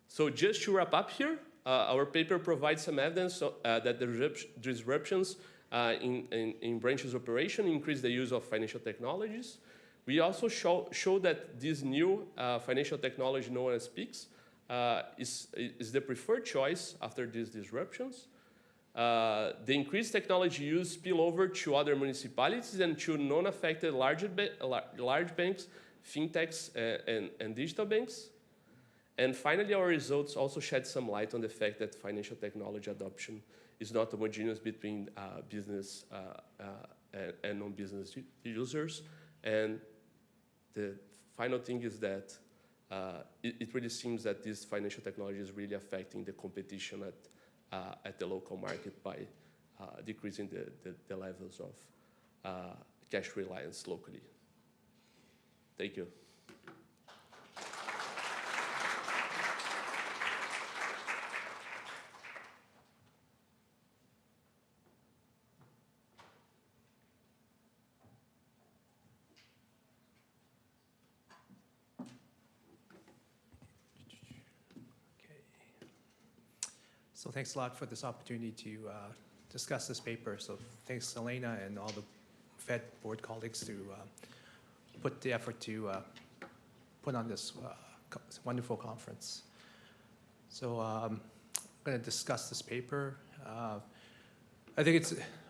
So just to wrap up here, our paper provides some evidence that the disruptions in branches operation, increase the use of financial technologies. We also show that this new financial technology known as PICs is the preferred choice after these disruptions. The increased technology use spill over to other municipalities and to non-affected large banks, fintechs, and digital banks. And finally, our results also shed some light on the fact that financial technology adoption is not homogeneous between business and non-business users. And the final thing is that it really seems that this financial technology is really affecting the competition at the local market by decreasing the levels of cash reliance locally. Thank you. So thanks a lot for this opportunity to discuss this paper. So thanks Elena and all the Fed board colleagues to put the effort to put on this wonderful conference. So I'm going to discuss this paper. I think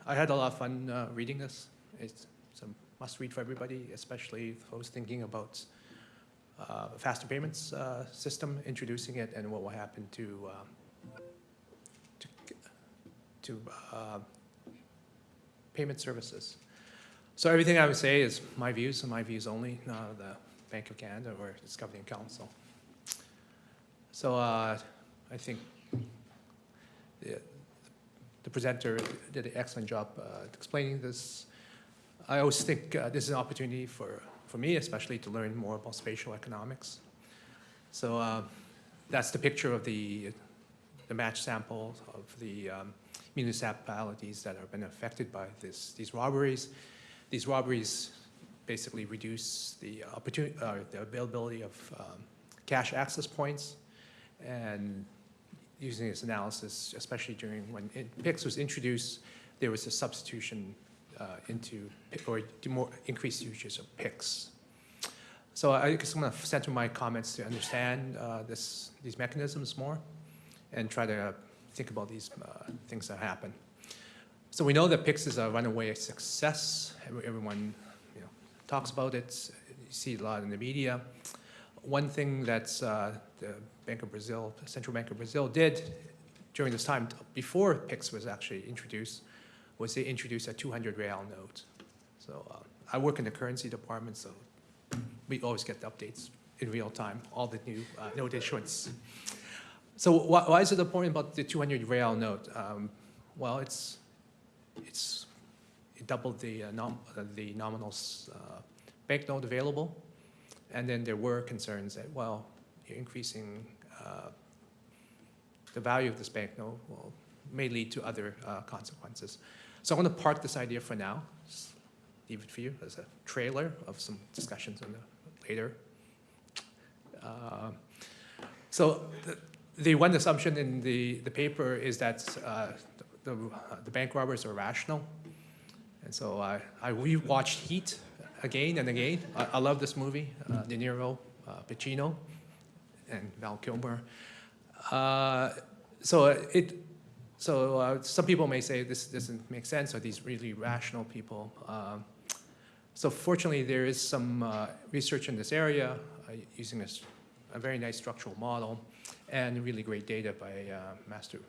I had a lot of fun reading this. It's a must read for everybody, especially those thinking about faster payments system, introducing it, and what will happen to payment services. So everything I would say is my views and my views only, not the Bank of Canada or its governing council. So I think the presenter did an excellent job explaining this. I always think this is an opportunity for me, especially to learn more about spatial economics. So that's the picture of the match sample of the municipalities that have been affected by these robberies. These robberies basically reduce the opportunity, the availability of cash access points, and using this analysis, especially during when PICs was introduced, there was a substitution into more increased usage of PICs. So I guess I'm going to center my comments to understand these mechanisms more, and try to think about these things that happen. So we know that PICs is a runaway success. Everyone talks about it. You see a lot in the media. One thing that the Bank of Brazil, the Central Bank of Brazil did during this time before PICs was actually introduced was they introduced a 200 real note. So I work in the currency department, so we always get the updates in real time, all the new note issuance. So why is it important about the 200 real note? Well, it doubled the nominal banknote available, and then there were concerns that, well, you're increasing the value of this banknote may lead to other consequences. So I'm going to park this idea for now, just leave it for you as a trailer of some discussions in the later. So the one assumption in the paper is that the bank robbers are rational. And so I rewatched Heat again and again. I love this movie, De Niro, Pacino, and Val Kilmer. So some people may say this doesn't make sense. Are these really rational people? So fortunately, there is some research in this area using a very nice structural model and really great data by Master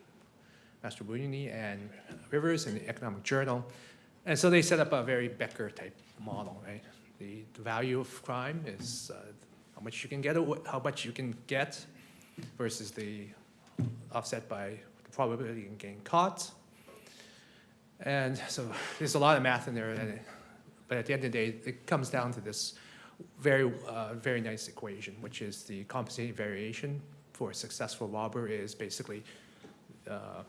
Bruni and Rivers in the Economic Journal. And so they set up a very Becker-type model, right? The value of crime is how much you can get, versus the offset by the probability of getting caught. And so there's a lot of math in there, but at the end of the day, it comes down to this very nice equation, which is the compensating variation for a successful robber is basically the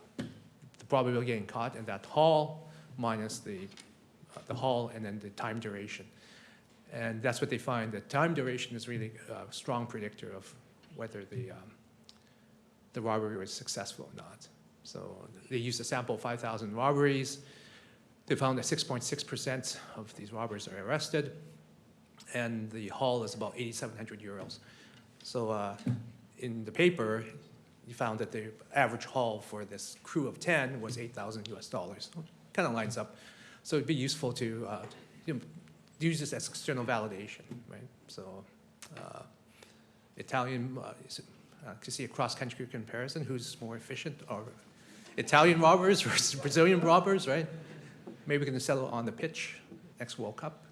probability of getting caught in that haul minus the haul and then the time duration. And that's what they find, that time duration is really a strong predictor of whether the robbery was successful or not. So they used a sample of 5,000 robberies. They found that 6.6% of these robbers are arrested, and the haul is about 8,700 euros. So in the paper, you found that the average haul for this crew of 10 was 8,000 US dollars. Kind of lines up. So it'd be useful to use this as external validation, right? So Italian, to see a cross-country comparison, who's more efficient, or Italian robbers versus Brazilian robbers, right? Maybe we can settle on the pitch next World Cup.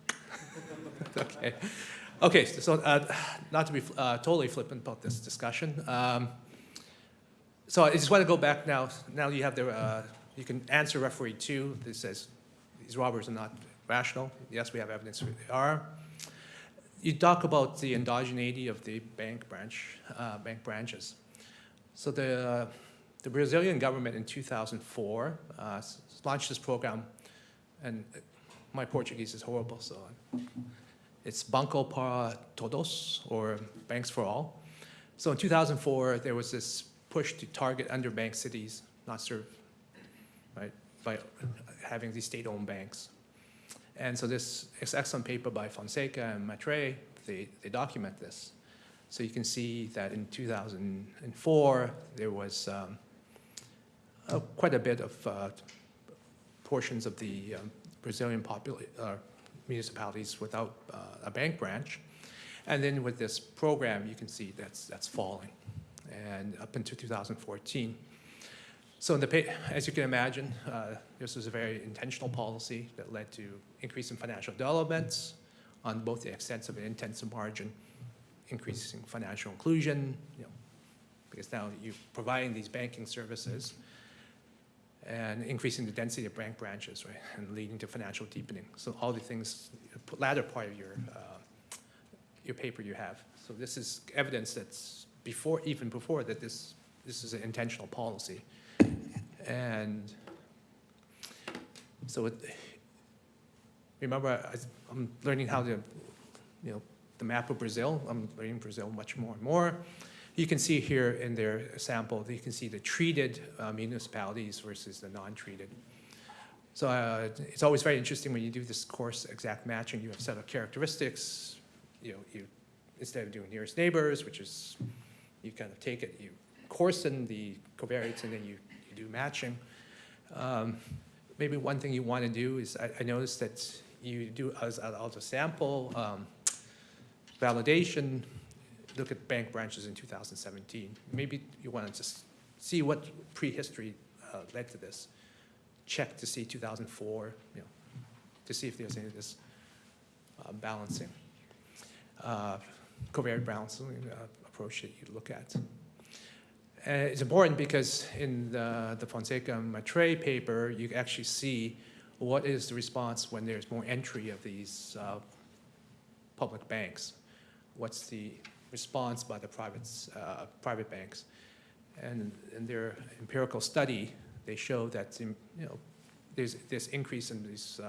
Okay. Okay, so not to be totally flippant about this discussion. So I just want to go back now. Now you have the, you can answer referee 2 that says these robbers are not rational. Yes, we have evidence they are. You talk about the endogeneity of the bank branches. So the Brazilian government in 2004 launched this program, and my Portuguese is horrible, so it's Banco para Todos, or Banks for All. So in 2004, there was this push to target underbanked cities, not served, right, by having these state-owned banks. And so this excellent paper by Fonseca and Matre, they document this. So you can see that in 2004, there was quite a bit of portions of the Brazilian municipalities without a bank branch. And then with this program, you can see that's falling, and up until 2014. So in as you can imagine, this was a very intentional policy that led to increase in financial developments on both the extensive and intensive margin, increasing financial inclusion, because now you're providing these banking services, and increasing the density of bank branches, right, and leading to financial deepening. So all the things, latter part of your paper you have. So this is evidence that's even before that this is an intentional policy. And so remember, I'm learning how to, the map of Brazil. I'm learning Brazil much more and more. You can see here in their sample, you can see the treated municipalities versus the non-treated. So it's always very interesting when you do this coarse exact matching. You have a set of characteristics. You instead of doing nearest neighbors, which is, you kind of take it, you coarsen the covariates, and then you do matching. Maybe one thing you want to do is, I noticed that you do as a sample validation, look at bank branches in 2017. Maybe you want to just see what prehistory led to this. Check to see 2004, to see if there's any of this balancing, covariate balancing approach that you look at. And it's important because in the Fonseca and Matre paper, you actually see what is the response when there's more entry of these public banks. What's the response by the private banks? And in their empirical study, they show that there's this increase in these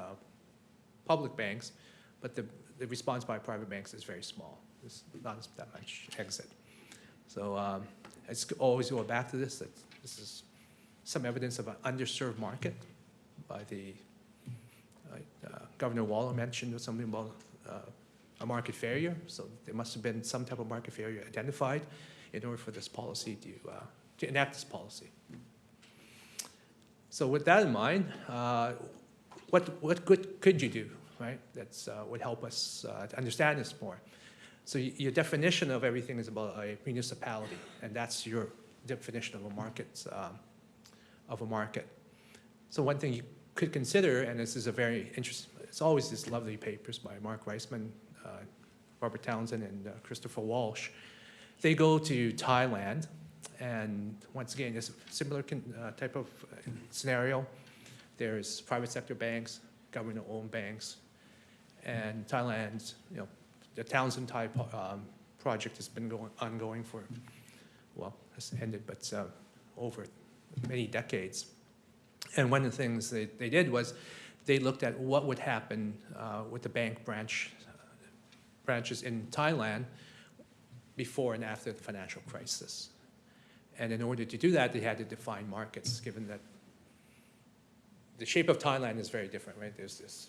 public banks, but the response by private banks is very small. There's not that much exit. So I always go back to this, that this is some evidence of an underserved market by the, Governor Waller mentioned something about a market failure. So there must have been some type of market failure identified in order for this policy to enact this policy. So with that in mind, what good could you do, right? That's would help us to understand this more. So your definition of everything is about a municipality, and that's your definition of a market. So one thing you could consider, and this is a very interesting, it's always these lovely papers by Mark Reisman, Robert Townsend, and Christopher Walsh. They go to Thailand, and once again, it's a similar type of scenario. There's private sector banks, government-owned banks, and Thailand's, the Townsend Thai project has been ongoing for, well, has ended, but over many decades. And one of the things they did was they looked at what would happen with the bank branches in Thailand before and after the financial crisis. And in order to do that, they had to define markets, given that the shape of Thailand is very different, right? There's this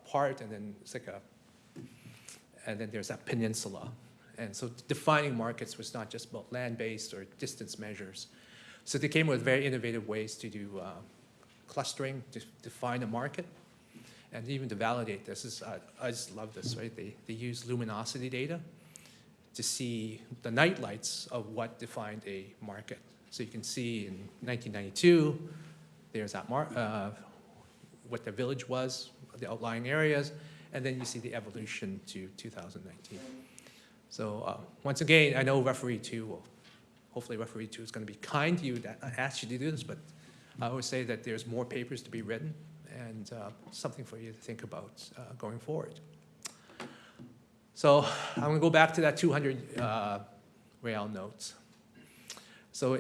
part, and then it's like and then there's that peninsula. And so defining markets was not just about land-based or distance measures. So they came with very innovative ways to do clustering, to define a market, and even to validate this. I just love this, right? They use luminosity data to see the night lights of what defined a market. So you can see in 1992, there's that what the village was, the outlying areas, and then you see the evolution to 2019. So once again, I know referee 2 will, hopefully referee 2 is going to be kind to you that I asked you to do this, but I always say that there's more papers to be written and something for you to think about going forward. So I'm going to go back to that 200 real notes. So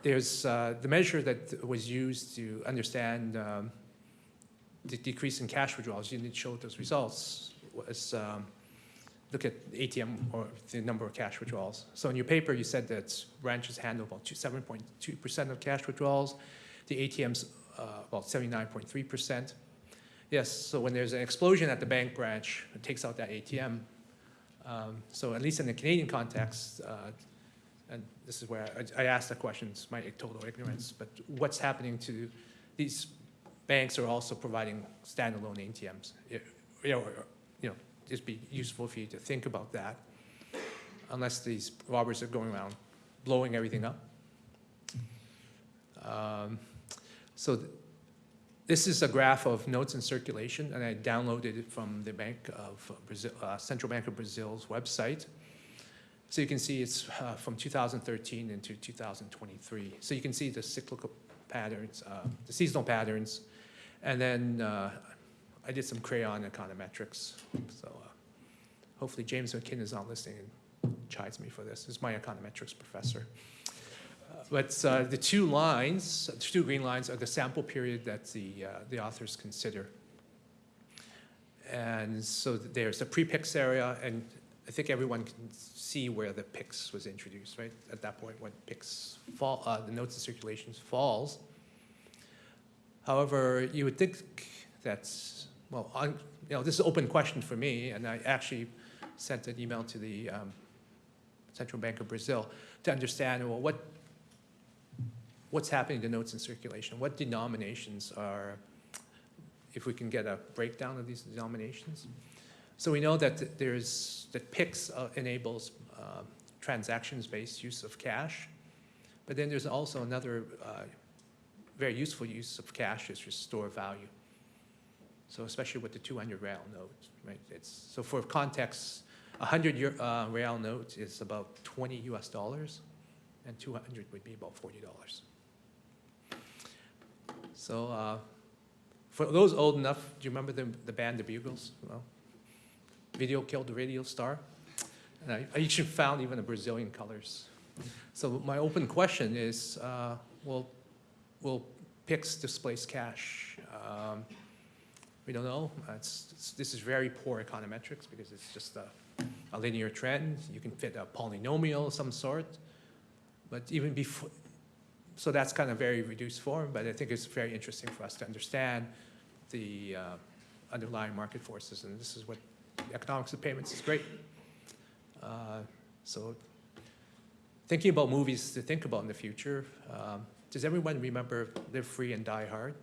there's the measure that was used to understand the decrease in cash withdrawals. You need to show those results was look at ATM or the number of cash withdrawals. So in your paper, you said that branches handle about 7.2% of cash withdrawals. The ATMs about 79.3%. Yes, so when there's an explosion at the bank branch, it takes out that ATM. So at least in the Canadian context, and this is where I asked the questions, my total ignorance, but what's happening to these banks are also providing standalone ATMs. It'd be useful for you to think about that, unless these robbers are going around blowing everything up. This is a graph of notes in circulation, and I downloaded it from the Bank of Brazil, Central Bank of Brazil's website. So you can see it's from 2013 into 2023. So you can see the cyclical patterns, the seasonal patterns, and then I did some crayon econometrics. So hopefully James McKinn is not listening and chides me for this. He's my econometrics professor. But the two green lines are the sample period that the authors consider. And so there's a pre-PIX area, and I think everyone can see where the PIX was introduced, right? At that point when PIX the notes in circulation falls. However, you would think that's, well, this is an open question for me, and I actually sent an email to the Central Bank of Brazil to understand, well, what's happening to notes in circulation? What denominations are, if we can get a breakdown of these denominations? So we know that that PIX enables transactions-based use of cash, but then there's also another very useful use of cash is to store value. So especially with the 200 real note, right? So for context, 100 real note is about $20 US, and 200 would be about $40. So for those old enough, do you remember the band The Bugles? Well, video killed the radio star. And I actually found even the Brazilian colors. So my open question is, will PIX displace cash? We don't know. This is very poor econometrics because it's just a linear trend. You can fit a polynomial of some sort. But even before, so that's kind of very reduced form, but I think it's very interesting for us to understand the underlying market forces, and this is what economics of payments is great. So thinking about movies to think about in the future, does everyone remember Live Free and Die Hard?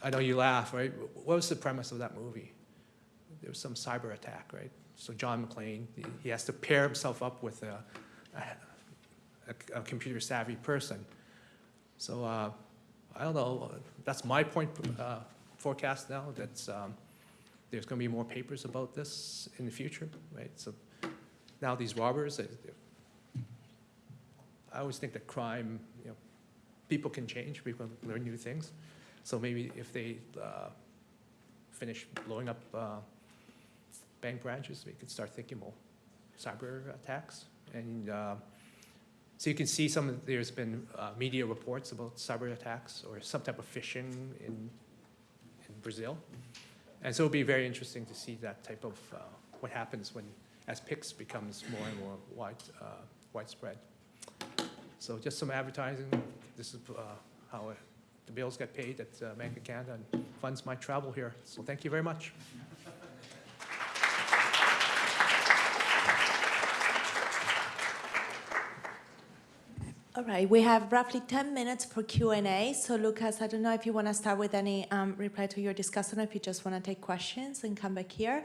I know you laugh, right? What was the premise of that movie? There was some cyber attack, right? So John McClane, he has to pair himself up with a computer savvy person. So I don't know, that's my point forecast now, that there's going to be more papers about this in the future, right? So now these robbers, I always think that crime, people can change, people learn new things. So maybe if they finish blowing up bank branches, we could start thinking more cyber attacks. And so you can see there's been media reports about cyber attacks or some type of phishing in Brazil. And so it'll be very interesting to see that type of what happens as PIX becomes more and more widespread. So just some advertising. This is how the bills get paid at Bank of Canada and funds my travel here. So thank you very much. All right, we have roughly 10 minutes for Q&A. So Lucas, I don't know if you want to start with any reply to your discussion, or if you just want to take questions and come back here.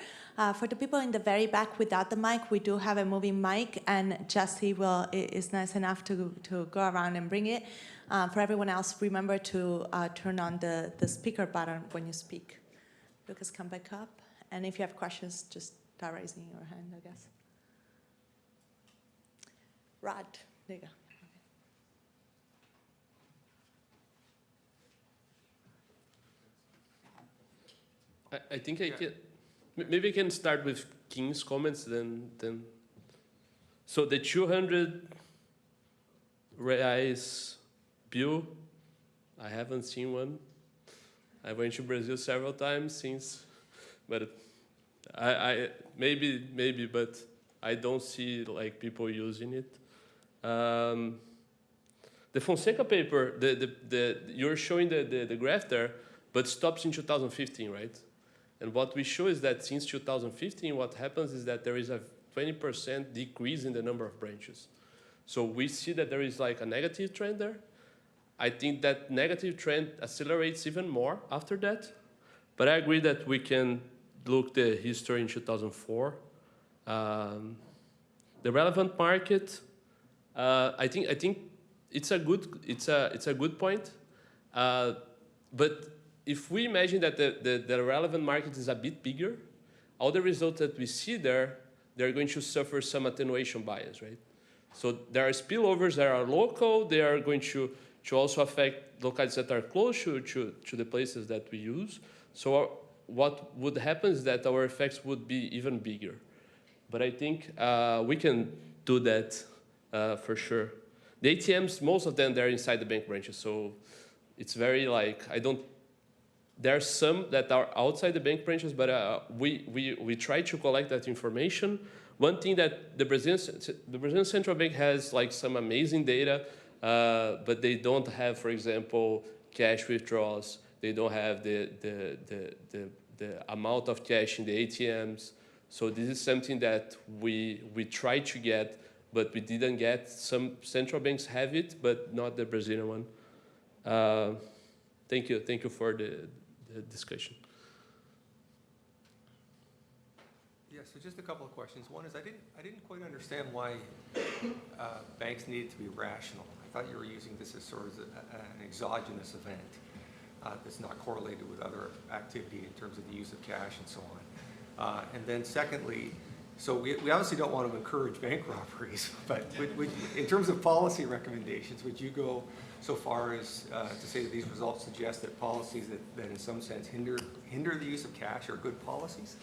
For the people in the very back without the mic, we do have a moving mic, and Jesse is nice enough to go around and bring it. For everyone else, remember to turn on the speaker button when you speak. Lucas, come back up. And if you have questions, just start raising your hand, I guess. Rod, there you go. I think I can, maybe I can start with King's comments then. So the 200 reais bill, I haven't seen one. I went to Brazil several times since, but I maybe, but I don't see like people using it. The Fonseca paper, you're showing the graph there, but stops in 2015, right? And what we show is that since 2015, what happens is that there is a 20% decrease in the number of branches. So we see that there is like a negative trend there. I think that negative trend accelerates even more after that. But I agree that we can look the history in 2004. The relevant market, I think it's a good point. But if we imagine that the relevant market is a bit bigger, all the results that we see there, they're going to suffer some attenuation bias, right? So there are spillovers that are local. They are going to also affect localities that are close to the places that we use. So what would happen is that our effects would be even bigger. But I think we can do that for sure. The ATMs, most of them, they're inside the bank branches. So it's very like, there are some that are outside the bank branches, but we try to collect that information. One thing that the Brazilian Central Bank has like some amazing data, but they don't have, for example, cash withdrawals. They don't have the amount of cash in the ATMs. So this is something that we try to get, but we didn't get. Some central banks have it, but not the Brazilian one. Thank you for the discussion. Yeah, so just a couple of questions. One is I didn't quite understand why banks needed to be rational. I thought you were using this as sort of an exogenous event that's not correlated with other activity in terms of the use of cash and so on. And then secondly, so we obviously don't want to encourage bank robberies, but in terms of policy recommendations, would you go so far as to say that these results suggest that policies that in some sense hinder the use of cash are good policies?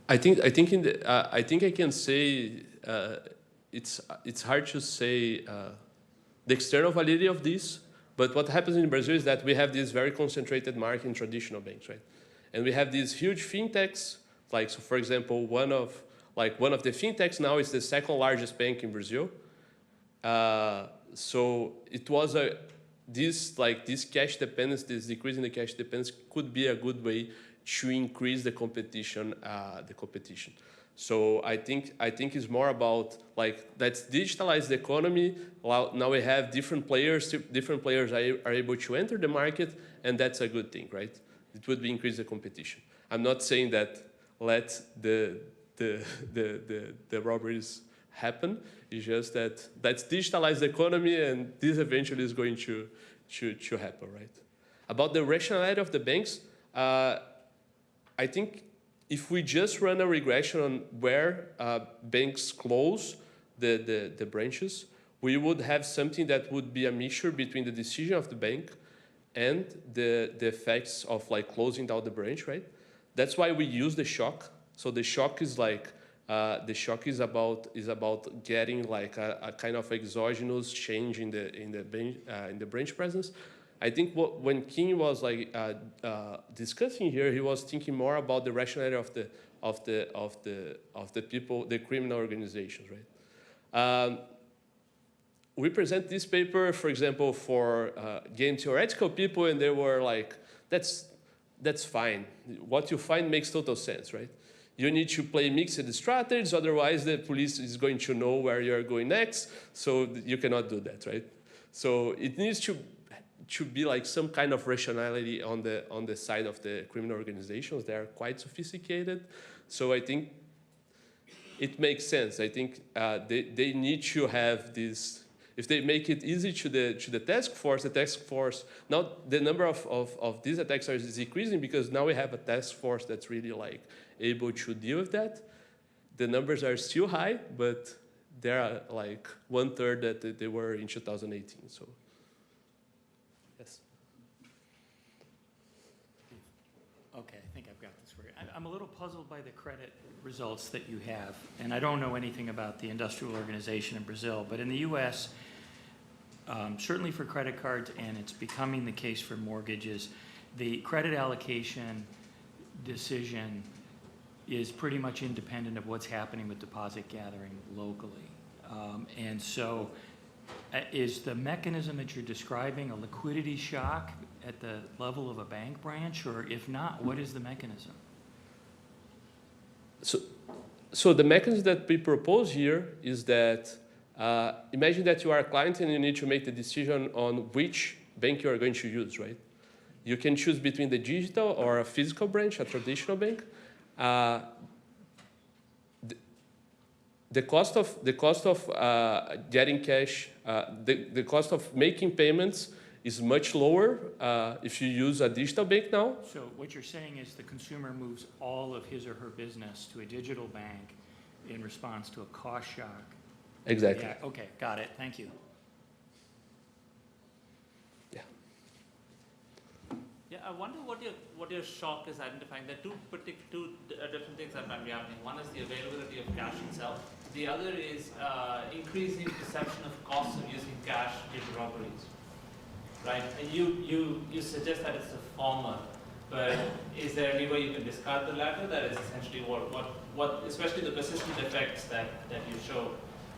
I think I can say it's hard to say the external validity of this, but what happens in Brazil is that we have this very concentrated market in traditional banks, right? And we have these huge fintechs, like so for example, one of the fintechs now is the second largest bank in Brazil. So it was this cash dependence, this decrease in the cash dependence could be a good way to increase the competition. So I think it's more about like let's digitalize the economy. Now we have different players. Different players are able to enter the market, and that's a good thing, right? It would be increase the competition. I'm not saying that let the robberies happen. It's just that let's digitalize the economy, and this eventually is going to happen, right? About the rationality of the banks, I think if we just run a regression on where banks close the branches, we would have something that would be a mixture between the decision of the bank and the effects of like closing down the branch, right? That's why we use the shock. So the shock is like the shock is about getting like a kind of exogenous change in the branch presence. I think when King was like discussing here, he was thinking more about the rationality of the people, the criminal organizations, right? we present this paper, for example, for game theoretical people, and they were like, that's fine. What you find makes total sense, right? You need to play mixed strategies, otherwise the police is going to know where you're going next, so you cannot do that, right? So it needs to be like some kind of rationality on the side of the criminal organizations. They are quite sophisticated, so I think it makes sense. I think they need to have this. If they make it easy to the task force, now the number of these attacks is decreasing because now we have a task force that's really like able to deal with that. The numbers are still high, but they are like 1/3 that they were in 2018. So, yes. Okay, I think I've got this for you. I'm a little puzzled by the credit results that you have, and I don't know anything about the industrial organization in Brazil, but in the U.S., certainly for credit cards, and it's becoming the case for mortgages, the credit allocation decision is pretty much independent of what's happening with deposit gathering locally. And so is the mechanism that you're describing a liquidity shock at the level of a bank branch, or if not, what is the mechanism? So the mechanism that we propose here is that imagine that you are a client and you need to make the decision on which bank you are going to use, right? You can choose between the digital or a physical branch, a traditional bank. The cost of getting cash, the cost of making payments is much lower if you use a digital bank now. So what you're saying is the consumer moves all of his or her business to a digital bank in response to a cost shock. Exactly. Yeah, okay, got it. Thank you. Yeah. Yeah, I wonder what your shock is identifying. There are two different things that might be happening. One is the availability of cash itself. The other is increasing perception of costs of using cash due to robberies. Right? And you suggest that it's the former, but is there any way you can discard the latter? That is essentially what especially the persistent effects that you show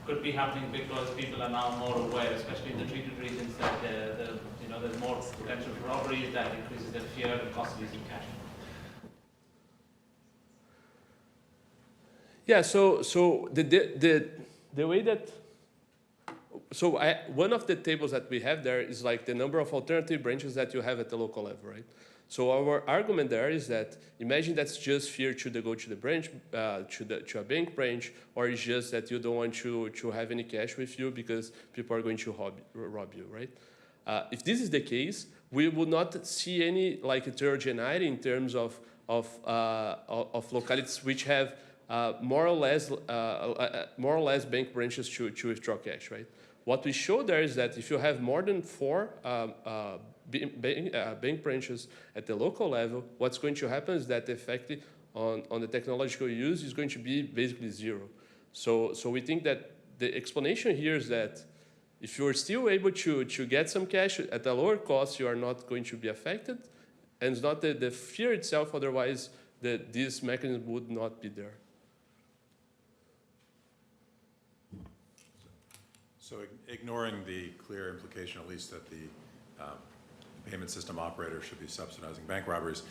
could be happening because people are now more aware, especially in the treated regions, that there's more potential for robberies, that increases the fear and cost of using cash. Yeah. So the way that one of the tables that we have there is like the number of alternative branches that you have at the local level, right? So our argument there is that imagine that's just fear to go to the branch, to a bank branch, or it's just that you don't want to have any cash with you because people are going to rob you, right? If this is the case, we would not see any like heterogeneity in terms of localities which have more or less bank branches to withdraw cash, right? What we show there is that if you have more than 4 bank branches at the local level, what's going to happen is that the effect on the technological use is going to be basically 0. So we think that the explanation here is that if you're still able to get some cash at a lower cost, you are not going to be affected. And it's not the fear itself, otherwise this mechanism would not be there. So ignoring the clear implication, at least, that the payment system operator should be subsidizing bank robberies,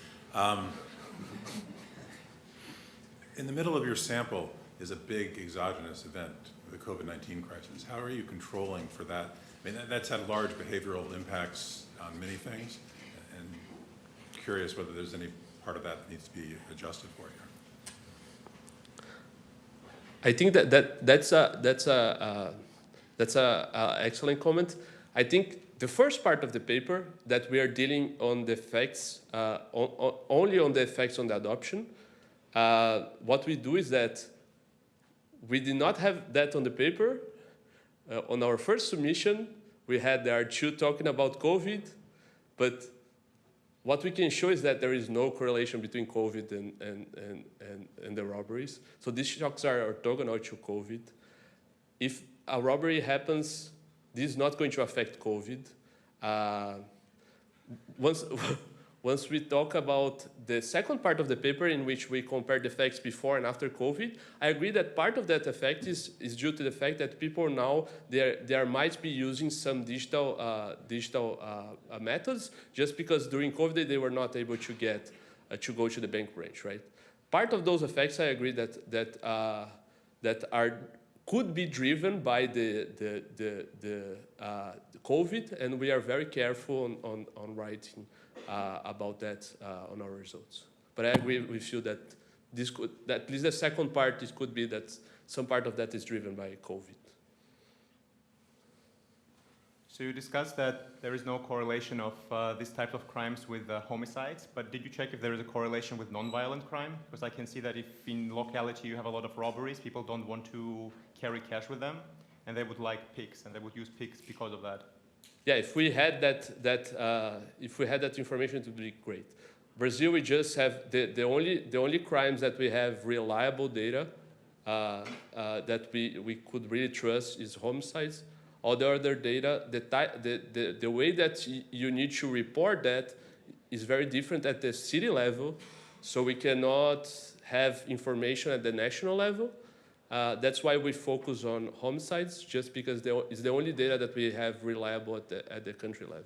in the middle of your sample is a big exogenous event, the COVID-19 crisis. How are you controlling for that? I mean, that's had large behavioral impacts on many things, and curious whether there's any part of that needs to be adjusted for here. I think that's a excellent comment. I think the first part of the paper that we are dealing on the effects, only on the effects on the adoption. What we do is that we did not have that on the paper. On our first submission, we had there are 2 talking about COVID, but what we can show is that there is no correlation between COVID and the robberies. So these shocks are orthogonal to COVID. If a robbery happens, this is not going to affect COVID. Once we talk about the second part of the paper in which we compare the effects before and after COVID, I agree that part of that effect is due to the fact that people now, they might be using some digital methods just because during COVID they were not able to get to go to the bank branch, right? Part of those effects, I agree that could be driven by the COVID, and we are very careful on writing about that on our results. But I agree with you that this could, that at least the second part, it could be that some part of that is driven by COVID. So you discussed that there is no correlation of this type of crimes with homicides, but did you check if there is a correlation with non-violent crime? Because I can see that if in locality you have a lot of robberies, people don't want to carry cash with them, and they would like pigs, and they would use pigs because of that. Yeah, if we had that information, it would be great. Brazil, we just have the only crimes that we have reliable data that we could really trust is homicides. All the other data, the way that you need to report that is very different at the city level, so we cannot have information at the national level. That's why we focus on homicides, just because it's the only data that we have reliable at the country level.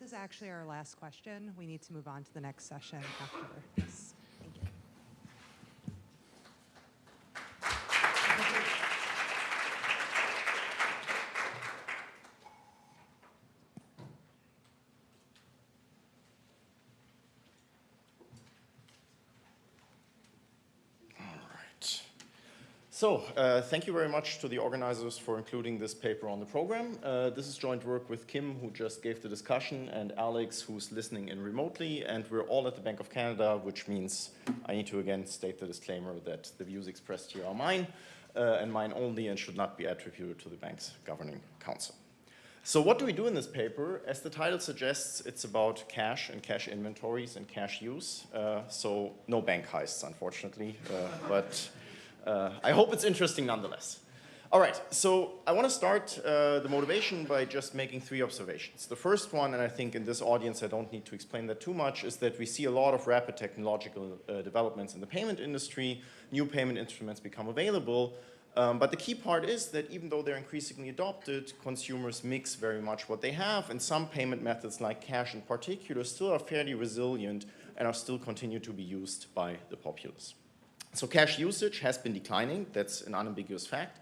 This is actually our last question. We need to move on to the next session after this. Thank you. So, thank you very much to the organizers for including this paper on the program. This is joint work with Kim, who just gave the discussion, and Alex, who's listening in remotely, and we're all at the Bank of Canada, which means I need to again state the disclaimer that the views expressed here are mine, and mine only, and should not be attributed to the bank's governing council. So what do we do in this paper? As the title suggests, it's about cash and cash inventories and cash use. So no bank heists, unfortunately, but I hope it's interesting nonetheless. All right, so I want to start the motivation by just making 3 observations. The first one, and I think in this audience I don't need to explain that too much, is that we see a lot of rapid technological developments in the payment industry. New payment instruments become available. But the key part is that even though they're increasingly adopted, consumers mix very much what they have, and some payment methods like cash in particular still are fairly resilient and are still continue to be used by the populace. So cash usage has been declining, that's an unambiguous fact,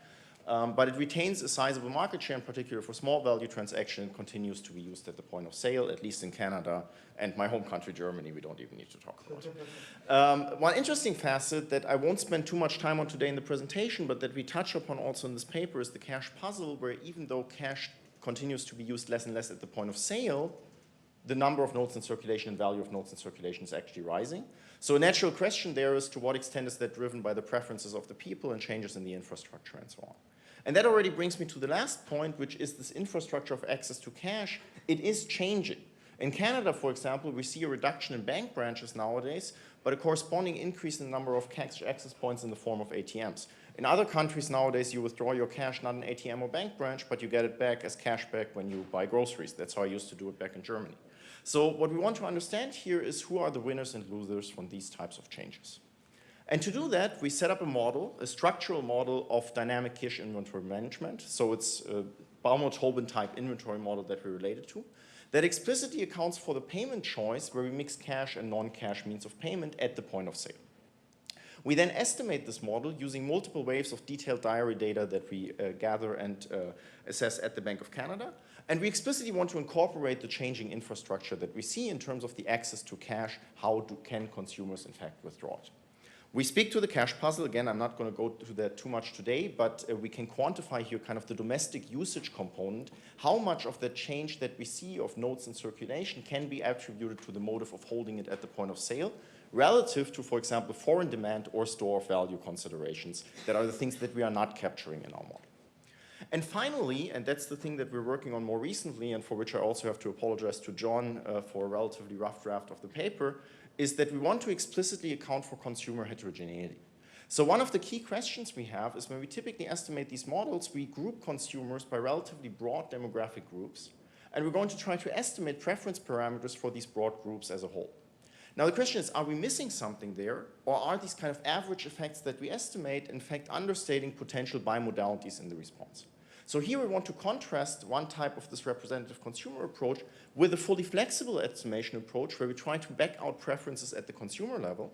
but it retains a sizable market share, in particular for small value transactions, and continues to be used at the point of sale, at least in Canada, and my home country, Germany, we don't even need to talk about. One interesting facet that I won't spend too much time on today in the presentation, but that we touch upon also in this paper is the cash puzzle, where even though cash continues to be used less and less at the point of sale, the number of notes in circulation and value of notes in circulation is actually rising. So a natural question there is, to what extent is that driven by the preferences of the people and changes in the infrastructure and so on. And that already brings me to the last point, which is this infrastructure of access to cash. It is changing. In Canada, for example, we see a reduction in bank branches nowadays, but a corresponding increase in the number of cash access points in the form of ATMs. In other countries nowadays, you withdraw your cash not in an ATM or bank branch, but you get it back as cash back when you buy groceries. That's how I used to do it back in Germany. So what we want to understand here is who are the winners and losers from these types of changes. And to do that, we set up a model, a structural model of dynamic cash inventory management. So it's a Baumol-Tobin type inventory model that we're related to, that explicitly accounts for the payment choice where we mix cash and non-cash means of payment at the point of sale. We then estimate this model using multiple waves of detailed diary data that we gather and assess at the Bank of Canada. And we explicitly want to incorporate the changing infrastructure that we see in terms of the access to cash. How can consumers, in fact, withdraw it? We speak to the cash puzzle. Again, I'm not going to go through that too much today, but we can quantify here kind of the domestic usage component. How much of the change that we see of notes in circulation can be attributed to the motive of holding it at the point of sale, relative to, for example, foreign demand or store of value considerations that are the things that we are not capturing in our model. And finally, and that's the thing that we're working on more recently, and for which I also have to apologize to John for a relatively rough draft of the paper, is that we want to explicitly account for consumer heterogeneity. So one of the key questions we have is when we typically estimate these models, we group consumers by relatively broad demographic groups, And we're going to try to estimate preference parameters for these broad groups as a whole. Now the question is, are we missing something there, or are these kind of average effects that we estimate in fact understating potential bimodalities in the response? So here we want to contrast one type of this representative consumer approach with a fully flexible estimation approach where we try to back out preferences at the consumer level.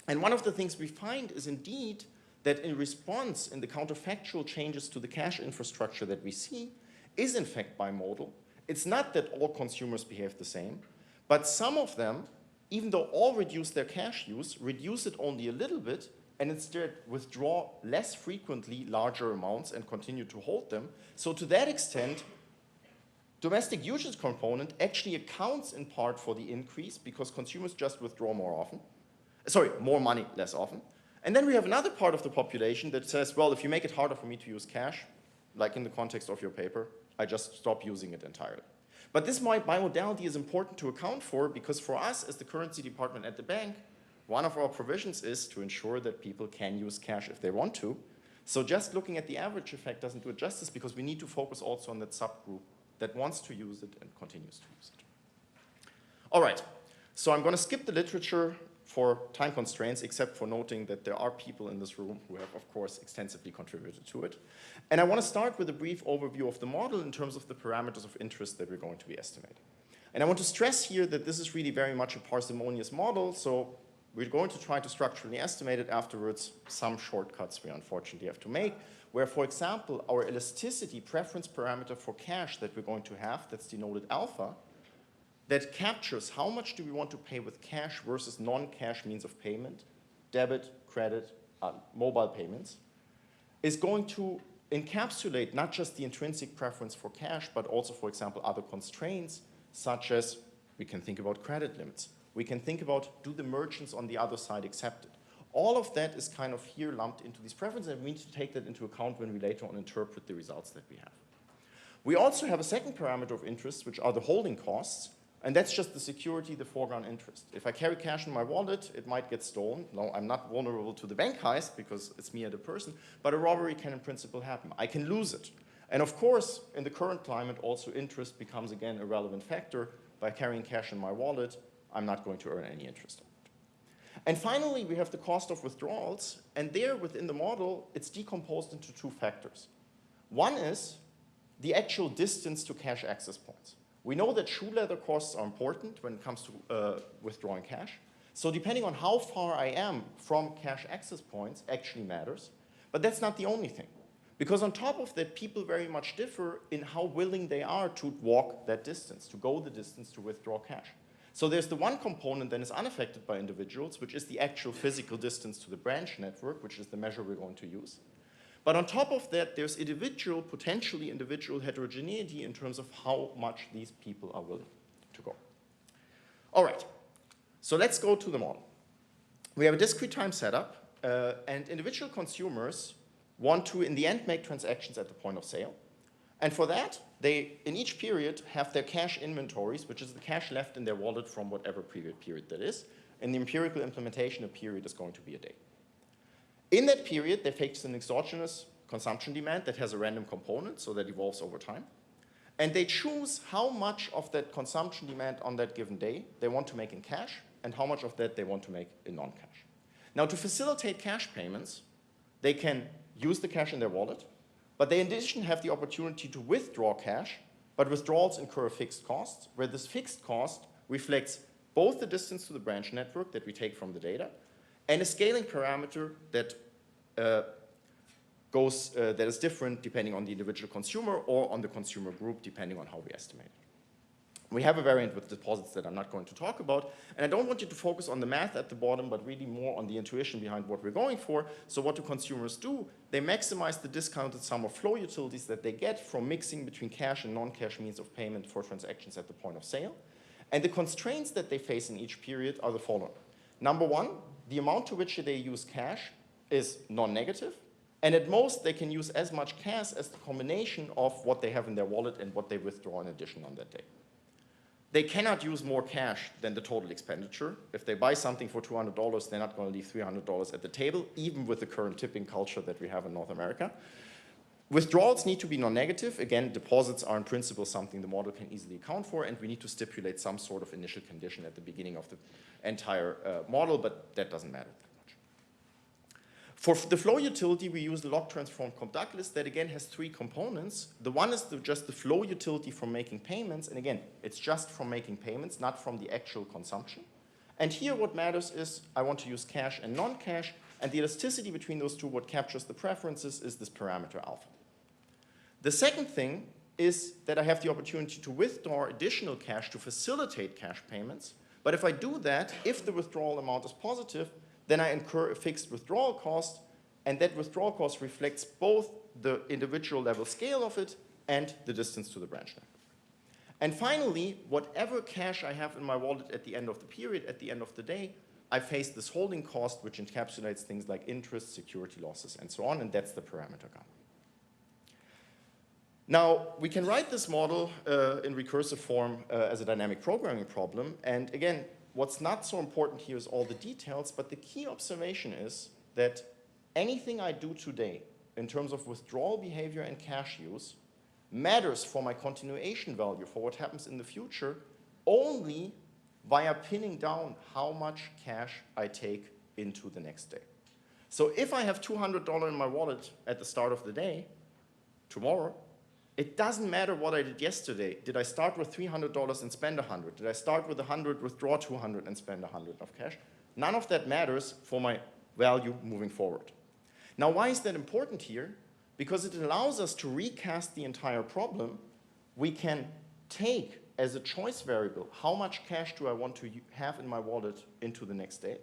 And one of the things we find is indeed that in response in the counterfactual changes to the cash infrastructure that we see is in fact bimodal. It's not that all consumers behave the same, but some of them, even though all reduce their cash use, reduce it only a little bit and instead withdraw less frequently larger amounts and continue to hold them. So to that extent, domestic usage component actually accounts in part for the increase because consumers just withdraw more often. Sorry, more money less often. And then we have another part of the population that says, well, if you make it harder for me to use cash, like in the context of your paper, I just stop using it entirely. But this bimodality is important to account for because for us as the currency department at the bank, one of our provisions is to ensure that people can use cash if they want to. So just looking at the average effect doesn't do it justice because we need to focus also on that subgroup that wants to use it and continues to use it. All right, so I'm going to skip the literature for time constraints, except for noting that there are people in this room who have, of course, extensively contributed to it. And I want to start with a brief overview of the model in terms of the parameters of interest that we're going to be estimating. And I want to stress here that this is really very much a parsimonious model, so we're going to try to structurally estimate it afterwards. Some shortcuts we unfortunately have to make, where, for example, our elasticity preference parameter for cash that we're going to have, that's denoted alpha, that captures how much do we want to pay with cash versus non-cash means of payment, debit, credit, mobile payments, is going to encapsulate not just the intrinsic preference for cash, but also, for example, other constraints, such as we can think about credit limits. We can think about, do the merchants on the other side accept it? All of that is kind of here lumped into these preferences, and we need to take that into account when we later on interpret the results that we have. We also have a second parameter of interest, which are the holding costs. And that's just the security, the foregone interest. If I carry cash in my wallet, it might get stolen. No, I'm not vulnerable to the bank heist because it's me as a person, but a robbery can in principle happen. I can lose it. And of course, in the current climate, also interest becomes again a relevant factor. By carrying cash in my wallet, I'm not going to earn any interest on it. And finally, we have the cost of withdrawals. And there within the model, it's decomposed into two factors. One is the actual distance to cash access points. We know that shoe leather costs are important when it comes to withdrawing cash. So depending on how far I am from cash access points actually matters. But that's not the only thing. Because on top of that, people very much differ in how willing they are to walk that distance, to go the distance to withdraw cash. So there's the one component that is unaffected by individuals, which is the actual physical distance to the branch network, which is the measure we're going to use. But on top of that, there's individual, potentially individual heterogeneity in terms of how much these people are willing to go. All right, so let's go to the model. We have a discrete time setup, and individual consumers want to, in the end, make transactions at the point of sale. And for that, they, in each period, have their cash inventories, which is the cash left in their wallet from whatever period that is. In the empirical implementation, a period is going to be a day. In that period, they face an exogenous consumption demand that has a random component, so that evolves over time. And they choose how much of that consumption demand on that given day they want to make in cash and how much of that they want to make in non-cash. Now, to facilitate cash payments, they can use the cash in their wallet, but they in addition have the opportunity to withdraw cash, but withdrawals incur a fixed cost, where this fixed cost reflects both the distance to the branch network that we take from the data and a scaling parameter that that is different depending on the individual consumer or on the consumer group, depending on how we estimate it. We have a variant with deposits that I'm not going to talk about, and I don't want you to focus on the math at the bottom, but really more on the intuition behind what we're going for. So what do consumers do? They maximize the discounted sum of flow utilities that they get from mixing between cash and non-cash means of payment for transactions at the point of sale. And the constraints that they face in each period are the following. Number one, the amount to which they use cash is non-negative, and at most they can use as much cash as the combination of what they have in their wallet and what they withdraw in addition on that day. They cannot use more cash than the total expenditure. If they buy something for $200, they're not going to leave $300 at the table, even with the current tipping culture that we have in North America. Withdrawals need to be non-negative. Again, deposits are in principle something the model can easily account for, and we need to stipulate some sort of initial condition at the beginning of the entire model, but that doesn't matter that much. For the flow utility, we use the log transform comp Douglas that again has three components. The one is just the flow utility from making payments, and again, it's just from making payments, not from the actual consumption. And here what matters is I want to use cash and non-cash, and the elasticity between those two, what captures the preferences, is this parameter alpha. The second thing is that I have the opportunity to withdraw additional cash to facilitate cash payments. But if I do that, if the withdrawal amount is positive, then I incur a fixed withdrawal cost, and that withdrawal cost reflects both the individual level scale of it and the distance to the branch network. And finally, whatever cash I have in my wallet at the end of the period, at the end of the day, I face this holding cost, which encapsulates things like interest, security losses, and so on, and that's the parameter gamma. Now, we can write this model in recursive form as a dynamic programming problem. And again, what's not so important here is all the details, but the key observation is that anything I do today in terms of withdrawal behavior and cash use matters for my continuation value, for what happens in the future, only via pinning down how much cash I take into the next day. So if I have $200 in my wallet at the start of the day, tomorrow, it doesn't matter what I did yesterday. Did I start with $300 and spend $100? Did I start with $100, withdraw $200 and spend $100 of cash? None of that matters for my value moving forward. Now, why is that important here? Because it allows us to recast the entire problem. We can take as a choice variable how much cash do I want to have in my wallet into the next day,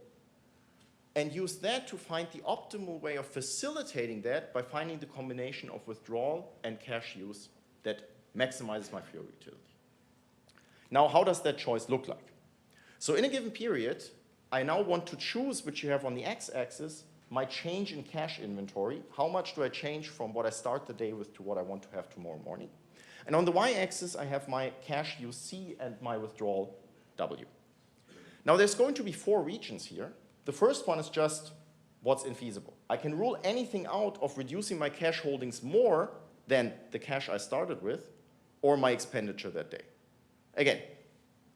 and use that to find the optimal way of facilitating that by finding the combination of withdrawal and cash use that maximizes my flow utility. Now, how does that choice look like? So in a given period, I now want to choose, which you have on the x-axis, my change in cash inventory. How much do I change from what I start the day with to what I want to have tomorrow morning? And on the y-axis, I have my cash use C and my withdrawal W. Now, there's going to be 4 regions here. The first one is just what's infeasible. I can rule anything out of reducing my cash holdings more than the cash I started with or my expenditure that day. Again,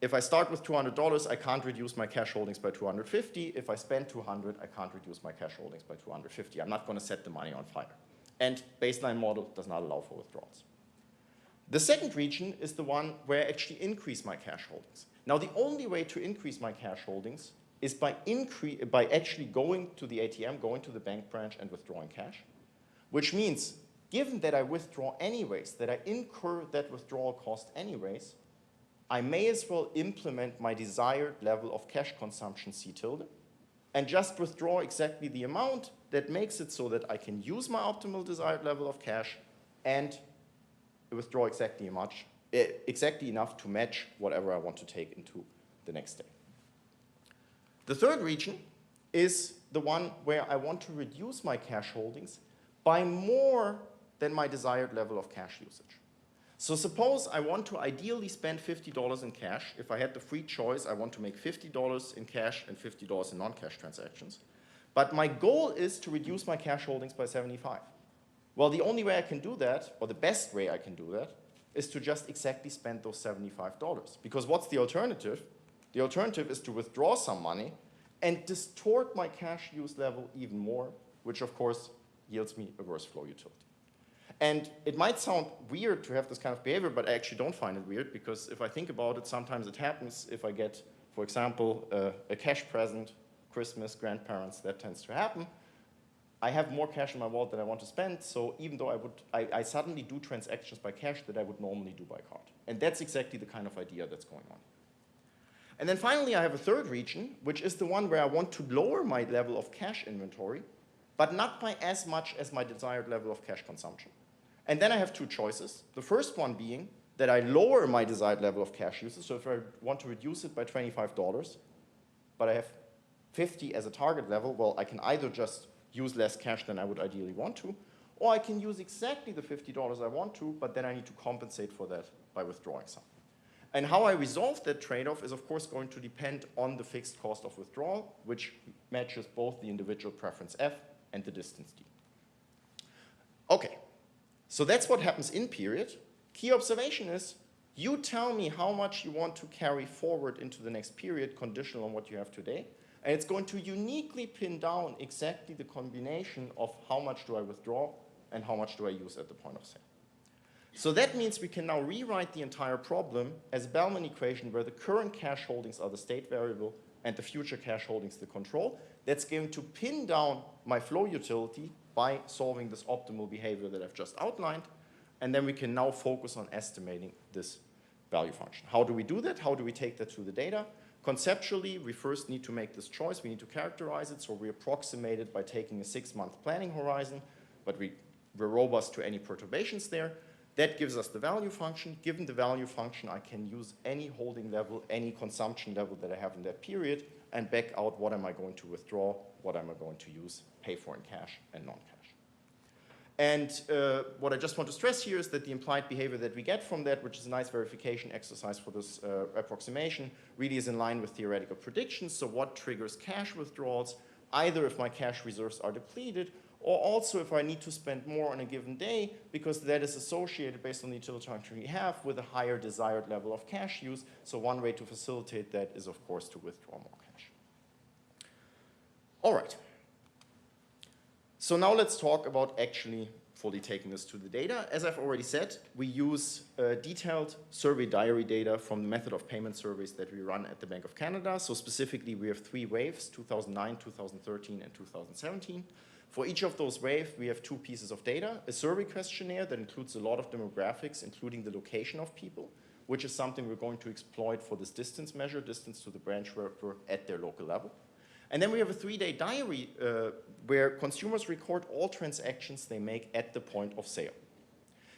if I start with $200, I can't reduce my cash holdings by $250. If I spend $200, I can't reduce my cash holdings by $250. I'm not going to set the money on fire. And baseline model does not allow for withdrawals. The second region is the one where I actually increase my cash holdings. Now, the only way to increase my cash holdings is by actually going to the ATM, going to the bank branch and withdrawing cash, which means given that I withdraw anyways, that I incur that withdrawal cost anyways, I may as well implement my desired level of cash consumption C tilde and just withdraw exactly the amount that makes it so that I can use my optimal desired level of cash and withdraw exactly enough to match whatever I want to take into the next day. The third region is the one where I want to reduce my cash holdings by more than my desired level of cash usage. So suppose I want to ideally spend $50 in cash. If I had the free choice, I want to make $50 in cash and $50 in non-cash transactions. But my goal is to reduce my cash holdings by 75. Well, the only way I can do that, or the best way I can do that, is to just exactly spend those $75. Because what's the alternative? The alternative is to withdraw some money and distort my cash use level even more, which of course yields me a worse flow utility. And it might sound weird to have this kind of behavior, but I actually don't find it weird, because if I think about it, sometimes it happens if I get, for example, a cash present, Christmas, grandparents, that tends to happen. I have more cash in my wallet than I want to spend, so even though I suddenly do transactions by cash that I would normally do by card. And that's exactly the kind of idea that's going on. And then finally, I have a third region, which is the one where I want to lower my level of cash inventory, but not by as much as my desired level of cash consumption. And then I have 2 choices. The first one being that I lower my desired level of cash usage. So if I want to reduce it by $25, but I have 50 as a target level, well, I can either just use less cash than I would ideally want to, or I can use exactly the $50 I want to, but then I need to compensate for that by withdrawing some. And how I resolve that trade-off is, of course, going to depend on the fixed cost of withdrawal, which matches both the individual preference F and the distance D. Okay, So that's what happens in period. Key observation is, you tell me how much you want to carry forward into the next period, conditional on what you have today, and it's going to uniquely pin down exactly the combination of how much do I withdraw and how much do I use at the point of sale. So that means we can now rewrite the entire problem as a Bellman equation where the current cash holdings are the state variable and the future cash holdings the control. That's going to pin down my flow utility by solving this optimal behavior that I've just outlined. And then we can now focus on estimating this value function. How do we do that? How do we take that to the data? Conceptually, we first need to make this choice. We need to characterize it. So we approximate it by taking a 6-month planning horizon, but we're robust to any perturbations there. That gives us the value function. Given the value function, I can use any holding level, any consumption level that I have in that period, and back out what am I going to withdraw, what am I going to use, pay for in cash and non-cash. And what I just want to stress here is that the implied behavior that we get from that, which is a nice verification exercise for this approximation, really is in line with theoretical predictions. So what triggers cash withdrawals, either if my cash reserves are depleted, or also if I need to spend more on a given day, because that is associated, based on the utility function we have, with a higher desired level of cash use. So one way to facilitate that is, of course, to withdraw more cash. All right. So now let's talk about actually fully taking this to the data. As I've already said, we use detailed survey diary data from the method of payment surveys that we run at the Bank of Canada. So specifically, we have 3 waves, 2009, 2013, and 2017. For each of those waves, we have 2 pieces of data, a survey questionnaire that includes a lot of demographics, including the location of people, which is something we're going to exploit for this distance measure, distance to the branch worker at their local level. And then we have a 3-day diary where consumers record all transactions they make at the point of sale.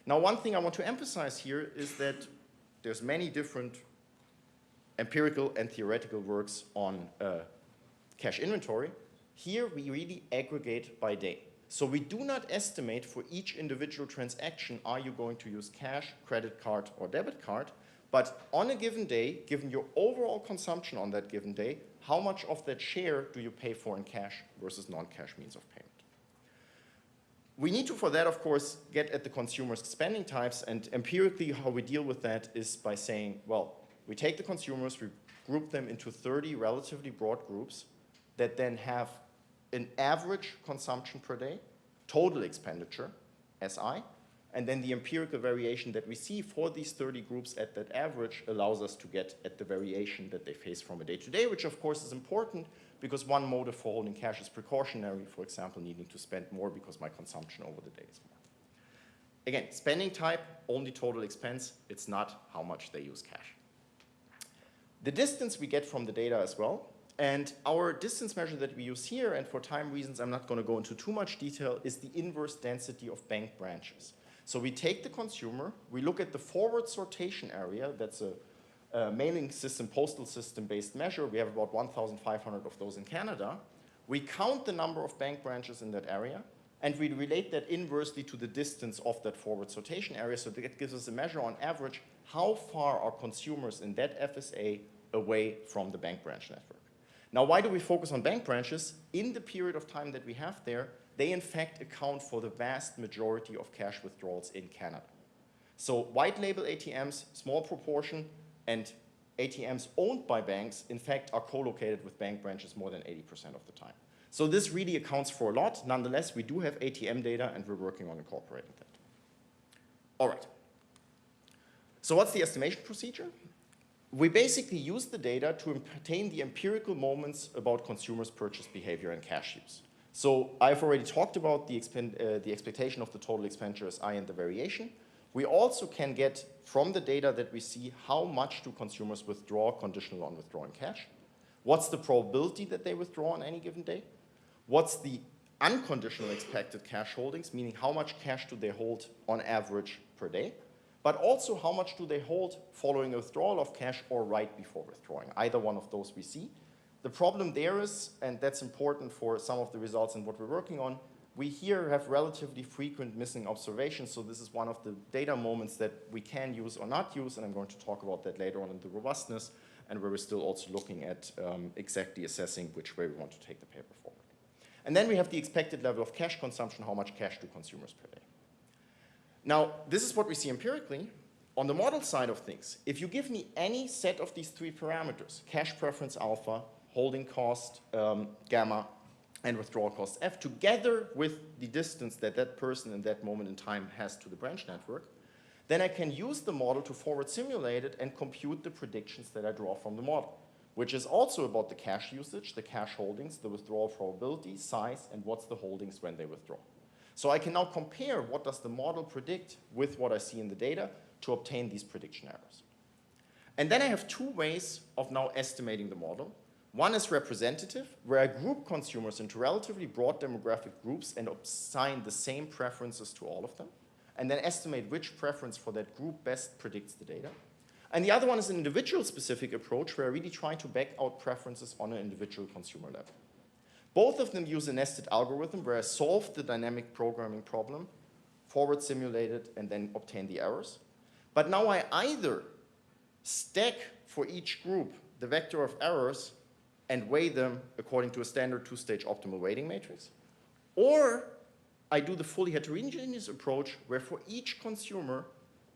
Now, one thing I want to emphasize here is that there's many different empirical and theoretical works on cash inventory. Here, we really aggregate by day. So we do not estimate for each individual transaction, are you going to use cash, credit card, or debit card? But on a given day, given your overall consumption on that given day, how much of that share do you pay for in cash versus non-cash means of payment? We need to, for that, of course, get at the consumer's spending types. And empirically, how we deal with that is by saying, well, we take the consumers, we group them into 30 relatively broad groups that then have an average consumption per day, total expenditure, SI, and then the empirical variation that we see for these 30 groups at that average allows us to get at the variation that they face from a day to day, which of course is important because one motive for holding cash is precautionary, for example, needing to spend more because my consumption over the day is more. Again, spending type, only total expense, it's not how much they use cash. The distance we get from the data as well. And our distance measure that we use here, and for time reasons I'm not going to go into too much detail, is the inverse density of bank branches. So we take the consumer, we look at the forward sortation area, that's a mailing system, postal system based measure. We have about 1,500 of those in Canada. We count the number of bank branches in that area, and we relate that inversely to the distance of that forward sortation area. So that gives us a measure on average, how far are consumers in that FSA away from the bank branch network. Now, why do we focus on bank branches? In the period of time that we have there, they in fact account for the vast majority of cash withdrawals in Canada. So white label ATMs, small proportion, and ATMs owned by banks, in fact, are co-located with bank branches more than 80% of the time. So this really accounts for a lot. Nonetheless, we do have ATM data, and we're working on incorporating that. All right. So what's the estimation procedure? We basically use the data to obtain the empirical moments about consumers' purchase behavior and cash use. So I've already talked about the expectation of the total expenditure SI and the variation. We also can get from the data that we see how much do consumers withdraw conditional on withdrawing cash. What's the probability that they withdraw on any given day? What's the unconditional expected cash holdings, meaning how much cash do they hold on average per day? But also how much do they hold following a withdrawal of cash or right before withdrawing. Either one of those we see. The problem there is, and that's important for some of the results and what we're working on, we here have relatively frequent missing observations. So this is one of the data moments that we can use or not use, and I'm going to talk about that later on in the robustness, and where we're still also looking at exactly assessing which way we want to take the paper forward. And then we have the expected level of cash consumption, how much cash do consumers per day. Now, this is what we see empirically. On the model side of things, if you give me any set of these three parameters, cash preference alpha, holding cost gamma, and withdrawal cost f, together with the distance that that person in that moment in time has to the branch network, then I can use the model to forward simulate it and compute the predictions that I draw from the model, which is also about the cash usage, the cash holdings, the withdrawal probability, size, and what's the holdings when they withdraw. So I can now compare what does the model predict with what I see in the data to obtain these prediction errors. And then I have two ways of now estimating the model. One is representative, where I group consumers into relatively broad demographic groups and assign the same preferences to all of them, and then estimate which preference for that group best predicts the data. And the other one is an individual-specific approach, where I really try to back out preferences on an individual consumer level. Both of them use a nested algorithm where I solve the dynamic programming problem, forward simulate it, and then obtain the errors. But now I either stack for each group the vector of errors and weigh them according to a standard two-stage optimal weighting matrix, or I do the fully heterogeneous approach where for each consumer,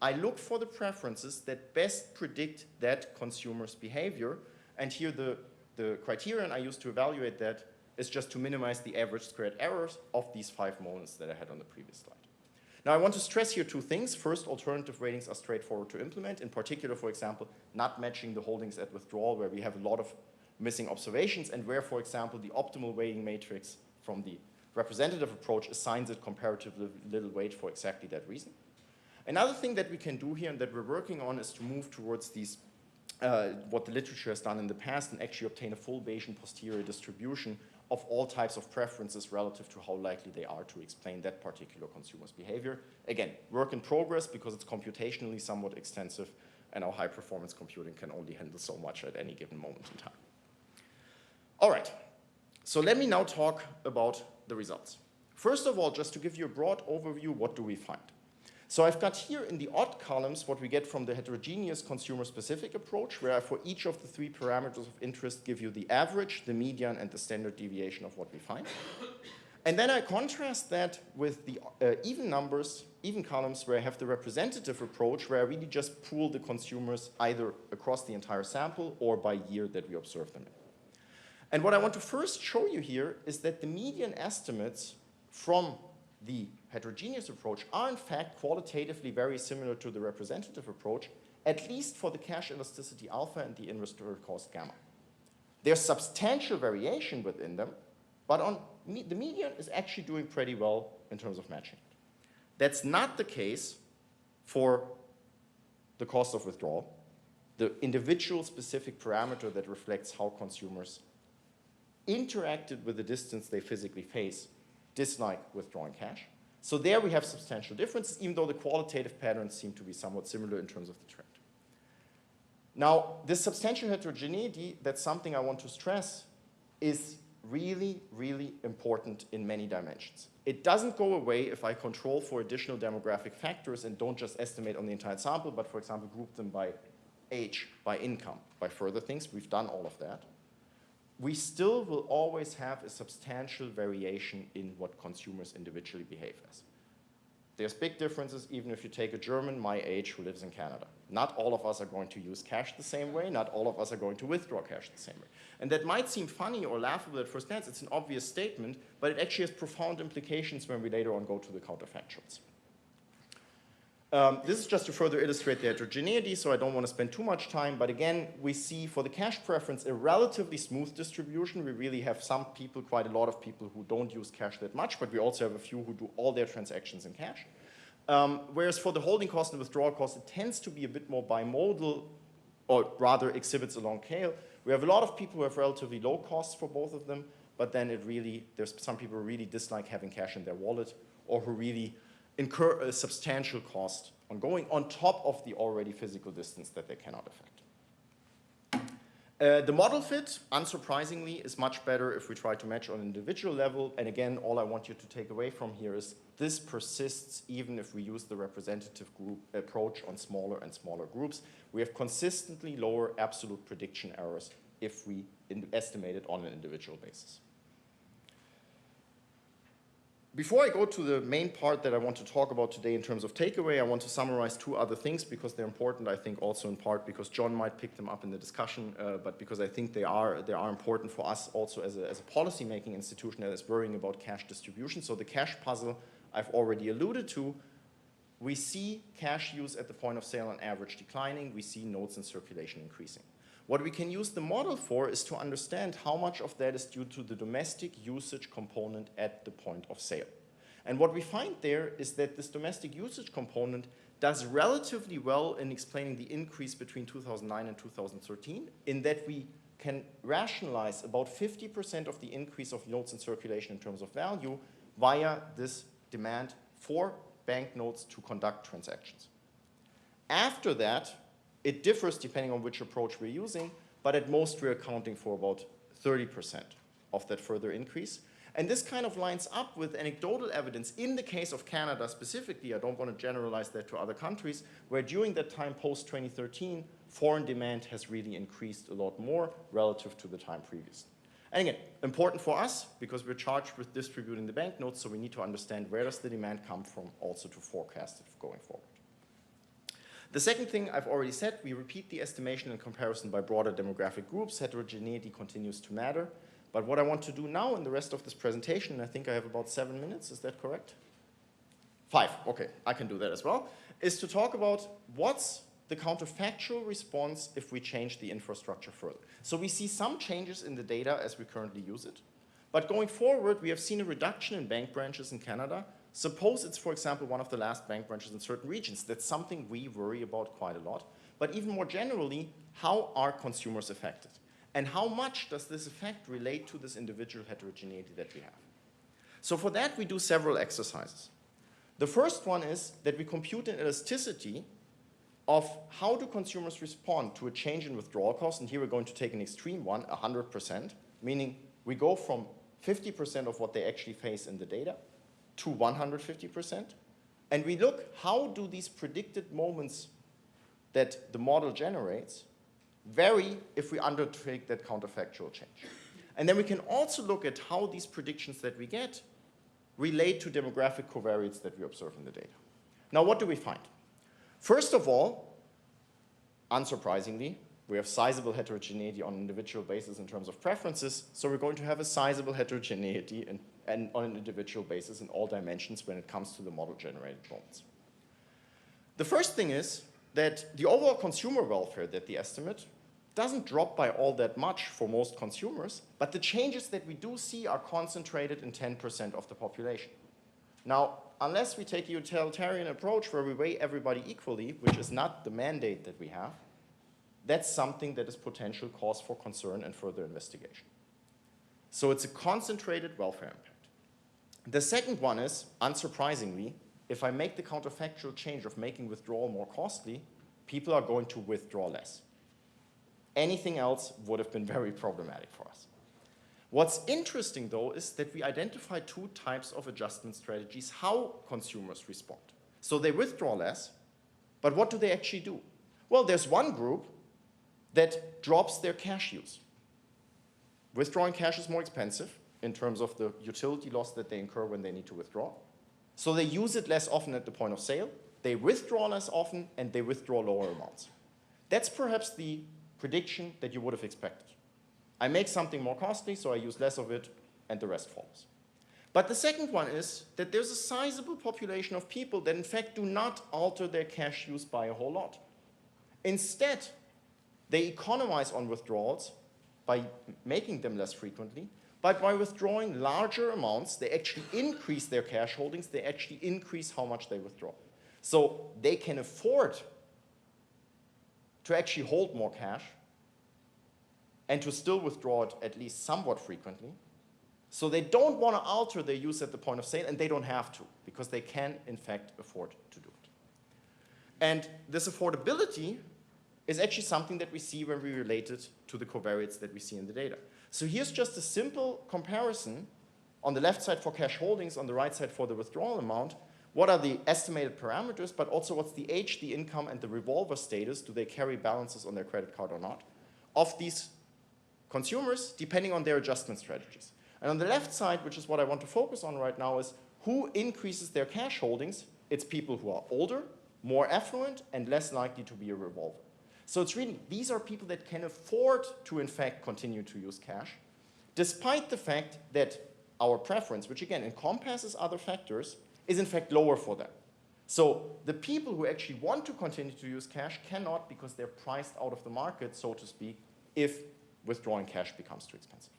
I look for the preferences that best predict that consumer's behavior. And here the criterion I use to evaluate that is just to minimize the average squared errors of these 5 moments that I had on the previous slide. Now I want to stress here 2 things. First, alternative weightings are straightforward to implement. In particular, for example, not matching the holdings at withdrawal, where we have a lot of missing observations, and where, for example, the optimal weighting matrix from the representative approach assigns it comparatively little weight for exactly that reason. Another thing that we can do here and that we're working on is to move towards these, what the literature has done in the past, and actually obtain a full Bayesian posterior distribution of all types of preferences relative to how likely they are to explain that particular consumer's behavior. Again, work in progress because it's computationally somewhat extensive, and our high-performance computing can only handle so much at any given moment in time. All right, so let me now talk about the results. First of all, just to give you a broad overview, what do we find? So I've got here in the odd columns what we get from the heterogeneous consumer-specific approach, where I, for each of the 3 parameters of interest, give you the average, the median, and the standard deviation of what we find. And then I contrast that with the even numbers, even columns, where I have the representative approach, where I really just pool the consumers either across the entire sample or by year that we observe them in. And what I want to first show you here is that the median estimates from the heterogeneous approach are in fact qualitatively very similar to the representative approach, at least for the cash elasticity alpha and the inverse cost gamma. There's substantial variation within them, but the median is actually doing pretty well in terms of matching it. That's not the case for the cost of withdrawal, the individual specific parameter that reflects how consumers interacted with the distance they physically face, dislike withdrawing cash. So there we have substantial differences, even though the qualitative patterns seem to be somewhat similar in terms of the trend. Now, this substantial heterogeneity, that's something I want to stress, is really, really important in many dimensions. It doesn't go away if I control for additional demographic factors and don't just estimate on the entire sample, but for example, group them by age, by income, by further things. We've done all of that. We still will always have a substantial variation in what consumers individually behave as. There's big differences even if you take a German my age who lives in Canada. Not all of us are going to use cash the same way. Not all of us are going to withdraw cash the same way. And that might seem funny or laughable at first glance. It's an obvious statement, but it actually has profound implications when we later on go to the counterfactuals. This is just to further illustrate the heterogeneity, so I don't want to spend too much time. But again, we see for the cash preference a relatively smooth distribution. We really have some people, quite a lot of people who don't use cash that much, but we also have a few who do all their transactions in cash. Whereas for the holding cost and withdrawal cost, it tends to be a bit more bimodal, or rather exhibits a long tail. We have a lot of people who have relatively low costs for both of them, but then there's some people who really dislike having cash in their wallet, or who really incur a substantial cost on going on top of the already physical distance that they cannot affect. The model fit, unsurprisingly, is much better if we try to match on an individual level. And again, all I want you to take away from here is this persists even if we use the representative group approach on smaller and smaller groups. We have consistently lower absolute prediction errors if we estimate it on an individual basis. Before I go to the main part that I want to talk about today in terms of takeaway, I want to summarize two other things because they're important, I think also in part because John might pick them up in the discussion, but because I think they are important for us also as a policy-making institution that is worrying about cash distribution. So the cash puzzle I've already alluded to. We see cash use at the point of sale on average declining. We see notes in circulation increasing. What we can use the model for is to understand how much of that is due to the domestic usage component at the point of sale. And what we find there is that this domestic usage component does relatively well in explaining the increase between 2009 and 2013, in that we can rationalize about 50% of the increase of notes in circulation in terms of value via this demand for banknotes to conduct transactions. After that, it differs depending on which approach we're using, but at most we're accounting for about 30% of that further increase. And this kind of lines up with anecdotal evidence in the case of Canada specifically. I don't want to generalize that to other countries, where during that time post-2013, foreign demand has really increased a lot more relative to the time previous. And again, important for us because we're charged with distributing the banknotes, so we need to understand where does the demand come from also to forecast it going forward. The second thing I've already said, we repeat the estimation and comparison by broader demographic groups. Heterogeneity continues to matter. But what I want to do now in the rest of this presentation, and I think I have about 7 minutes, is that correct? 5, okay, I can do that as well, is to talk about what's the counterfactual response if we change the infrastructure further. So we see some changes in the data as we currently use it. But going forward, we have seen a reduction in bank branches in Canada. Suppose it's, for example, one of the last bank branches in certain regions. That's something we worry about quite a lot. But even more generally, how are consumers affected? And how much does this effect relate to this individual heterogeneity that we have? So for that, we do several exercises. The first one is that we compute an elasticity of how do consumers respond to a change in withdrawal cost. And here we're going to take an extreme one, 100%, meaning we go from 50% of what they actually face in the data to 150%. And we look, how do these predicted moments that the model generates vary if we undertake that counterfactual change. And then we can also look at how these predictions that we get relate to demographic covariates that we observe in the data. Now, what do we find? First of all, unsurprisingly, we have sizable heterogeneity on an individual basis in terms of preferences, so we're going to have a sizable heterogeneity and on an individual basis in all dimensions when it comes to the model-generated moments. The first thing is that the overall consumer welfare that they estimate doesn't drop by all that much for most consumers, but the changes that we do see are concentrated in 10% of the population. Now, unless we take a utilitarian approach where we weigh everybody equally, which is not the mandate that we have, that's something that is potential cause for concern and further investigation. So it's a concentrated welfare impact. The second one is, unsurprisingly, if I make the counterfactual change of making withdrawal more costly, people are going to withdraw less. Anything else would have been very problematic for us. What's interesting, though, is that we identify two types of adjustment strategies, how consumers respond. So they withdraw less, but what do they actually do? Well, there's one group that drops their cash use. Withdrawing cash is more expensive in terms of the utility loss that they incur when they need to withdraw. So they use it less often at the point of sale, they withdraw less often, and they withdraw lower amounts. That's perhaps the prediction that you would have expected. I make something more costly, so I use less of it, and the rest follows. But the second one is that there's a sizable population of people that in fact do not alter their cash use by a whole lot. Instead, they economize on withdrawals by making them less frequently, but by withdrawing larger amounts, they actually increase their cash holdings, they actually increase how much they withdraw. So they can afford to actually hold more cash and to still withdraw it at least somewhat frequently. So they don't want to alter their use at the point of sale, and they don't have to, because they can, in fact, afford to do it. And this affordability is actually something that we see when we relate it to the covariates that we see in the data. So here's just a simple comparison on the left side for cash holdings, on the right side for the withdrawal amount. What are the estimated parameters, but also what's the age, the income, and the revolver status? Do they carry balances on their credit card or not? Of these consumers, depending on their adjustment strategies. And on the left side, which is what I want to focus on right now, is Who increases their cash holdings? It's people who are older, more affluent, and less likely to be a revolver. So it's really, these are people that can afford to, in fact, continue to use cash, despite the fact that our preference, which again encompasses other factors, is in fact lower for them. So the people who actually want to continue to use cash cannot because they're priced out of the market, so to speak, if withdrawing cash becomes too expensive.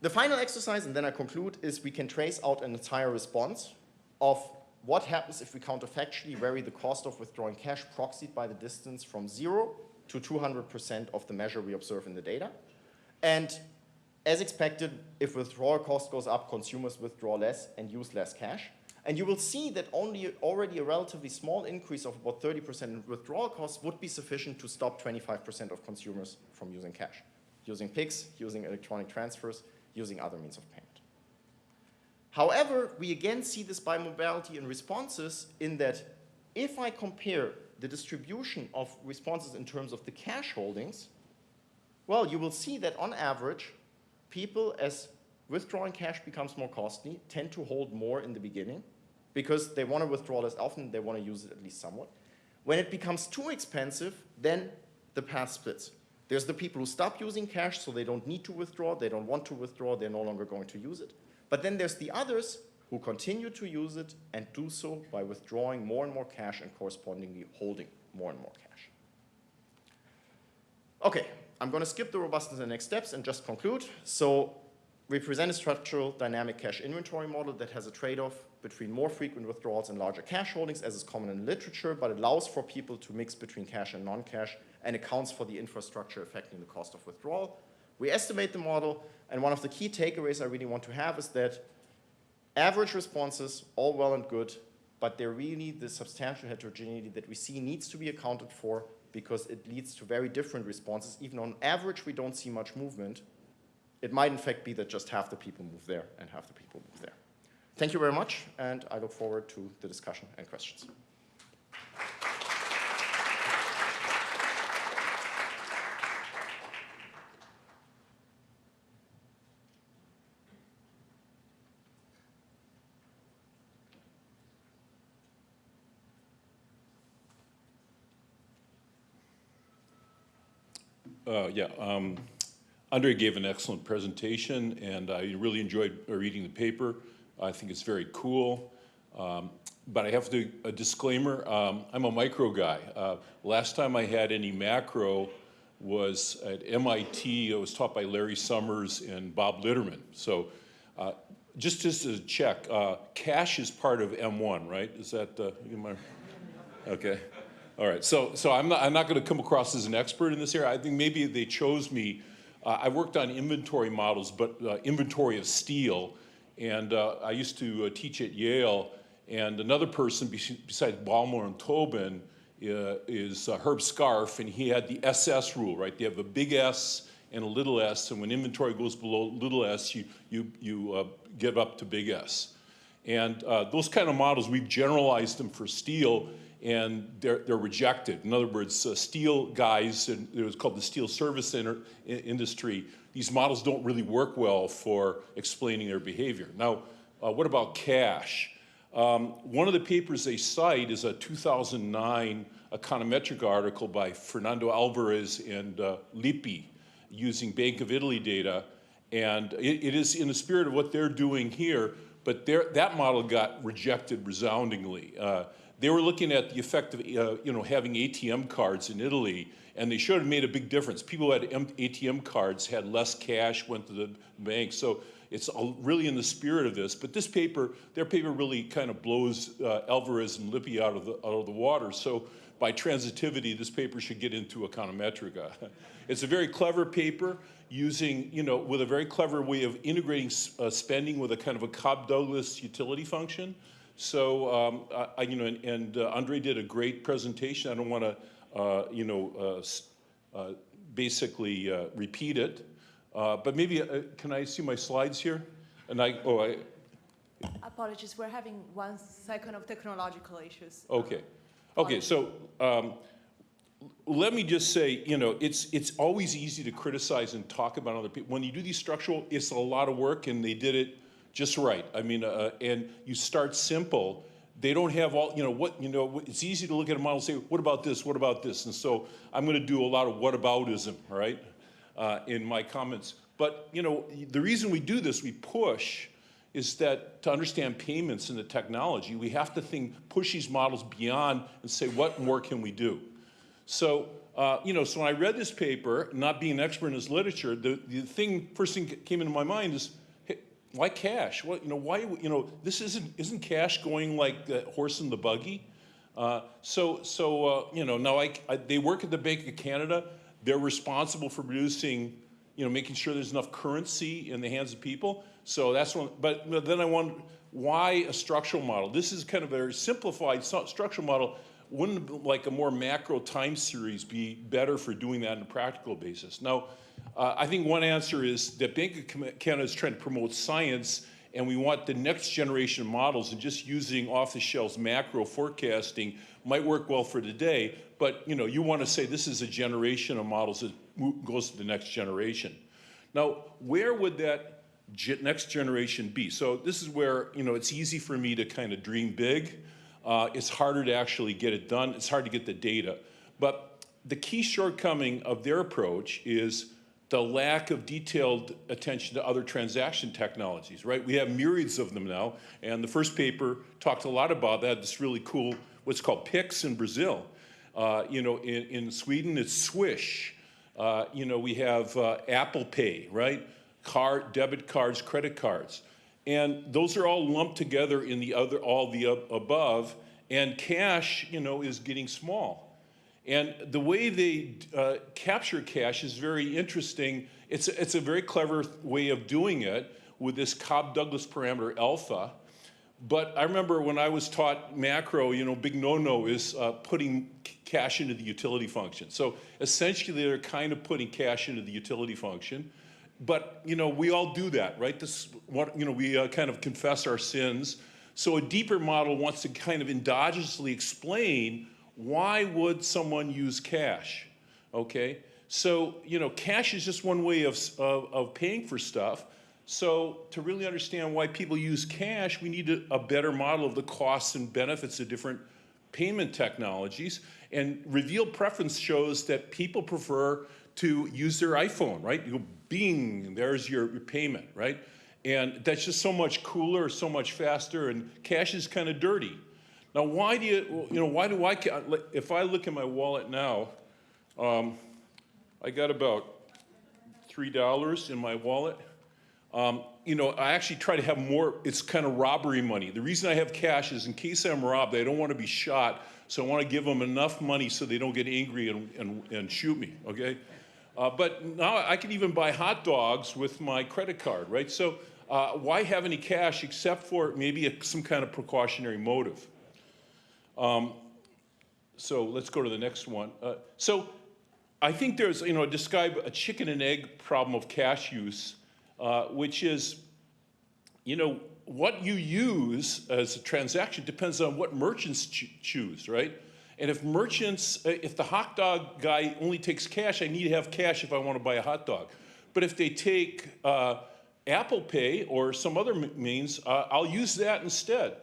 The final exercise, and then I conclude, is we can trace out an entire response of what happens if we counterfactually vary the cost of withdrawing cash proxied by the distance from 0 to 200% of the measure we observe in the data. And as expected, if withdrawal cost goes up, consumers withdraw less and use less cash. And you will see that already a relatively small increase of about 30% in withdrawal costs would be sufficient to stop 25% of consumers from using cash, using PICs, using electronic transfers, using other means of payment. However, we again see this bimodality in responses in that if I compare the distribution of responses in terms of the cash holdings, well, you will see that on average, people, as withdrawing cash becomes more costly, tend to hold more in the beginning because they want to withdraw less often, they want to use it at least somewhat. When it becomes too expensive, then the path splits. There's the people who stop using cash, so they don't need to withdraw, they don't want to withdraw, they're no longer going to use it. But then there's the others who continue to use it and do so by withdrawing more and more cash and correspondingly holding more and more cash. Okay, I'm going to skip the robustness and next steps and just conclude. So we present a structural dynamic cash inventory model that has a trade-off between more frequent withdrawals and larger cash holdings, as is common in literature, but allows for people to mix between cash and non-cash and accounts for the infrastructure affecting the cost of withdrawal. We estimate the model, and one of the key takeaways I really want to have is that average responses, all well and good, but they're really the substantial heterogeneity that we see needs to be accounted for because it leads to very different responses. Even on average, we don't see much movement. It might in fact be that just half the people move there and half the people move there. Thank you very much, and I look forward to the discussion and questions. Andre gave an excellent presentation, and I really enjoyed reading the paper. I think it's very cool. But I have to do a disclaimer. I'm a micro guy. Last time I had any macro was at MIT. It was taught by Larry Summers and Bob Litterman. So just as a check, cash is part of M1, right? Is that, okay. All right, so I'm not going to come across as an expert in this area. I think maybe they chose me. I worked on inventory models, but inventory of steel, and I used to teach at Yale. And another person besides Ballmer and Tobin is Herb Scarf, and he had the SS rule, right? They have a big S and a little s, and when inventory goes below little s, you get up to big S. And those kind of models, we've generalized them for steel, and they're rejected. In other words, steel guys, and it was called the steel service industry, these models don't really work well for explaining their behavior. Now, what about cash? One of the papers they cite is a 2009 econometric article by Fernando Alvarez and Lippi using Bank of Italy data, and it is in the spirit of what they're doing here, but that model got rejected resoundingly. They were looking at the effect of having ATM cards in Italy, and they showed it made a big difference. People who had ATM cards had less cash, went to the bank. So it's really in the spirit of this. But this paper, their paper really kind of blows Alvarez and Lippi out of the water. So by transitivity, this paper should get into econometrica. It's a very clever paper using, with a very clever way of integrating spending with a kind of a Cobb-Douglas utility function. So, Andre did a great presentation. I don't want to, basically repeat it. But maybe, can I see my slides here? And Apologies, we're having 1 second of technological issues. Okay. Okay, so let me just say, it's always easy to criticize and talk about other people. When you do these structural, it's a lot of work, and they did it just right. I mean, and you start simple. They don't have all, it's easy to look at a model and say, what about this, what about this? And so I'm going to do a lot of whataboutism, all right, in my comments. But, the reason we do this, we push, is that to understand payments and the technology, we have to push these models beyond and say, what more can we do? So, so when I read this paper, not being an expert in this literature, first thing that came into my mind is, hey, why cash? Well, this isn't cash going like the horse and the buggy? Now they work at the Bank of Canada. They're responsible for producing, making sure there's enough currency in the hands of people. So that's one, but then I wonder, why a structural model? This is kind of a very simplified structural model. Wouldn't like a more macro time series be better for doing that on a practical basis? Now, I think one answer is that Bank of Canada is trying to promote science, and we want the next generation of models, and just using off-the-shelf macro forecasting might work well for today, but you want to say this is a generation of models that goes to the next generation. Now, where would that next generation be? So this is where, it's easy for me to kind of dream big. It's harder to actually get it done. It's hard to get the data. But the key shortcoming of their approach is the lack of detailed attention to other transaction technologies, right? We have myriads of them now, and the first paper talked a lot about that. This really cool, what's called PIX in Brazil. In Sweden, it's Swish. We have Apple Pay, right? Debit cards, credit cards. And those are all lumped together in all the above, and cash, is getting small. And the way they capture cash is very interesting. It's a very clever way of doing it with this Cobb-Douglas parameter alpha. But I remember when I was taught macro, big no-no is putting cash into the utility function. So essentially, they're kind of putting cash into the utility function. But, we all do that, right? We kind of confess our sins. So a deeper model wants to kind of endogenously explain, why would someone use cash, okay? So, cash is just one way of paying for stuff. So to really understand why people use cash, we need a better model of the costs and benefits of different payment technologies. And revealed preference shows that people prefer to use their iPhone, right? You go, bing, there's your payment, right? And that's just so much cooler, so much faster, and cash is kind of dirty. Now, why do if I look at my wallet now, I got about $3 in my wallet. I actually try to have more, it's kind of robbery money. The reason I have cash is in case I'm robbed, I don't want to be shot, so I want to give them enough money so they don't get angry and shoot me, okay? But now I can even buy hot dogs with my credit card, right? So why have any cash except for maybe some kind of precautionary motive? So let's go to the next one. So I think there's, describe a chicken and egg problem of cash use, which is, what you use as a transaction depends on what merchants choose, right? And if if the hot dog guy only takes cash, I need to have cash if I want to buy a hot dog. But if they take Apple Pay or some other means, I'll use that instead.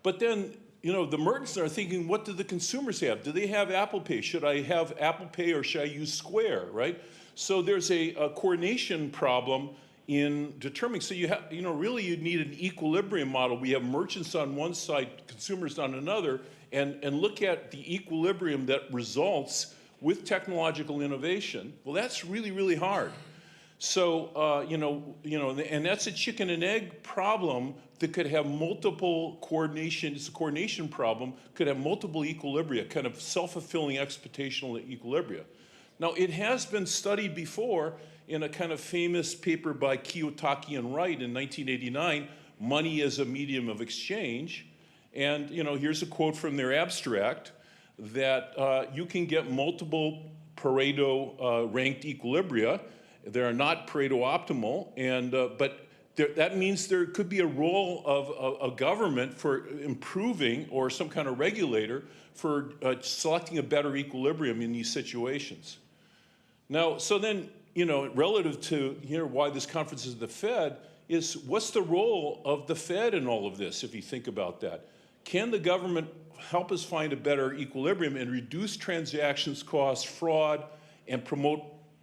But then, the merchants are thinking, what do the consumers have? Do they have Apple Pay? Should I have Apple Pay or should I use Square, right? So there's a coordination problem in determining. So you have, really you need an equilibrium model. We have merchants on one side, consumers on another, and look at the equilibrium that results with technological innovation. Well, that's really, really hard. So, and that's a chicken and egg problem that could have multiple coordination. It's a coordination problem, could have multiple equilibria, kind of self-fulfilling expectational equilibria. Now, it has been studied before in a kind of famous paper by Kiyotaki and Wright in 1989, Money as a Medium of Exchange. And, here's a quote from their abstract, that you can get multiple Pareto ranked equilibria. They are not Pareto optimal, and but that means there could be a role of a government for improving, or some kind of regulator for selecting a better equilibrium in these situations. Now, so then relative to why this conference is the Fed, is what's the role of the Fed in all of this, if you think about that? Can the government help us find a better equilibrium and reduce transactions costs, fraud, and promote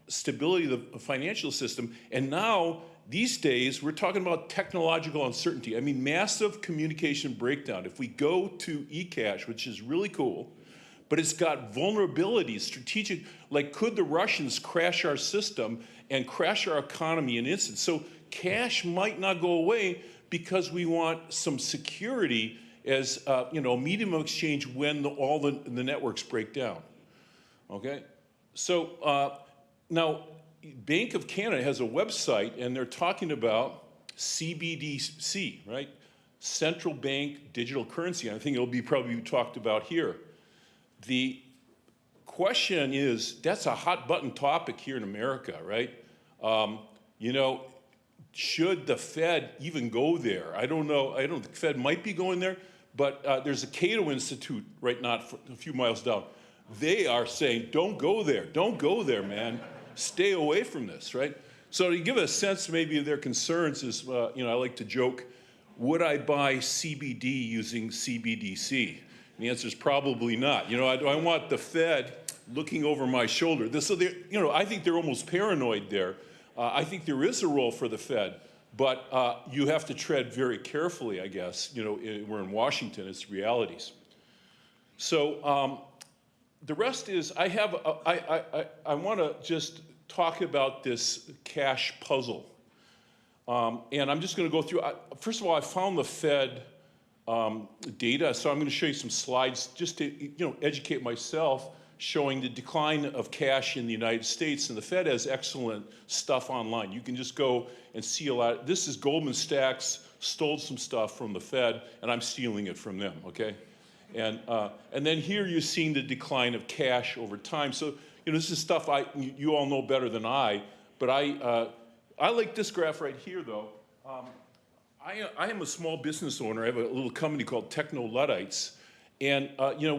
stability of the financial system? And now, these days, we're talking about technological uncertainty. I mean, massive communication breakdown. If we go to eCash, which is really cool, but it's got vulnerabilities, strategic, like could the Russians crash our system and crash our economy in an instant? So cash might not go away because we want some security as medium of exchange when all the networks break down. Okay, so now Bank of Canada has a website, and they're talking about CBDC, right? Central bank digital currency. I think it'll be probably talked about here. The question is, that's a hot button topic here in America, right? Should the Fed even go there? I don't know. I don't think the Fed might be going there, but there's a Cato Institute right not a few miles down. They are saying, don't go there. Don't go there, man. Stay away from this, right? So to give a sense maybe of their concerns is, I like to joke, would I buy CBD using CBDC? And the answer is probably not. Do I want the Fed looking over my shoulder? So I think they're almost paranoid there. I think there is a role for the Fed, but you have to tread very carefully, I guess. We're in Washington, it's realities. So the rest is, I want to just talk about this cash puzzle. And I'm just going to go through, first of all, I found the Fed data, so I'm going to show you some slides just to educate myself, showing the decline of cash in the United States. And the Fed has excellent stuff online. You can just go and see a lot. This is Goldman Sachs stole some stuff from the Fed, and I'm stealing it from them, okay? And then here you're seeing the decline of cash over time. So this is stuff you all know better than I, but I like this graph right here, though. I am a small business owner. I have a little company called Techno-Luddites, and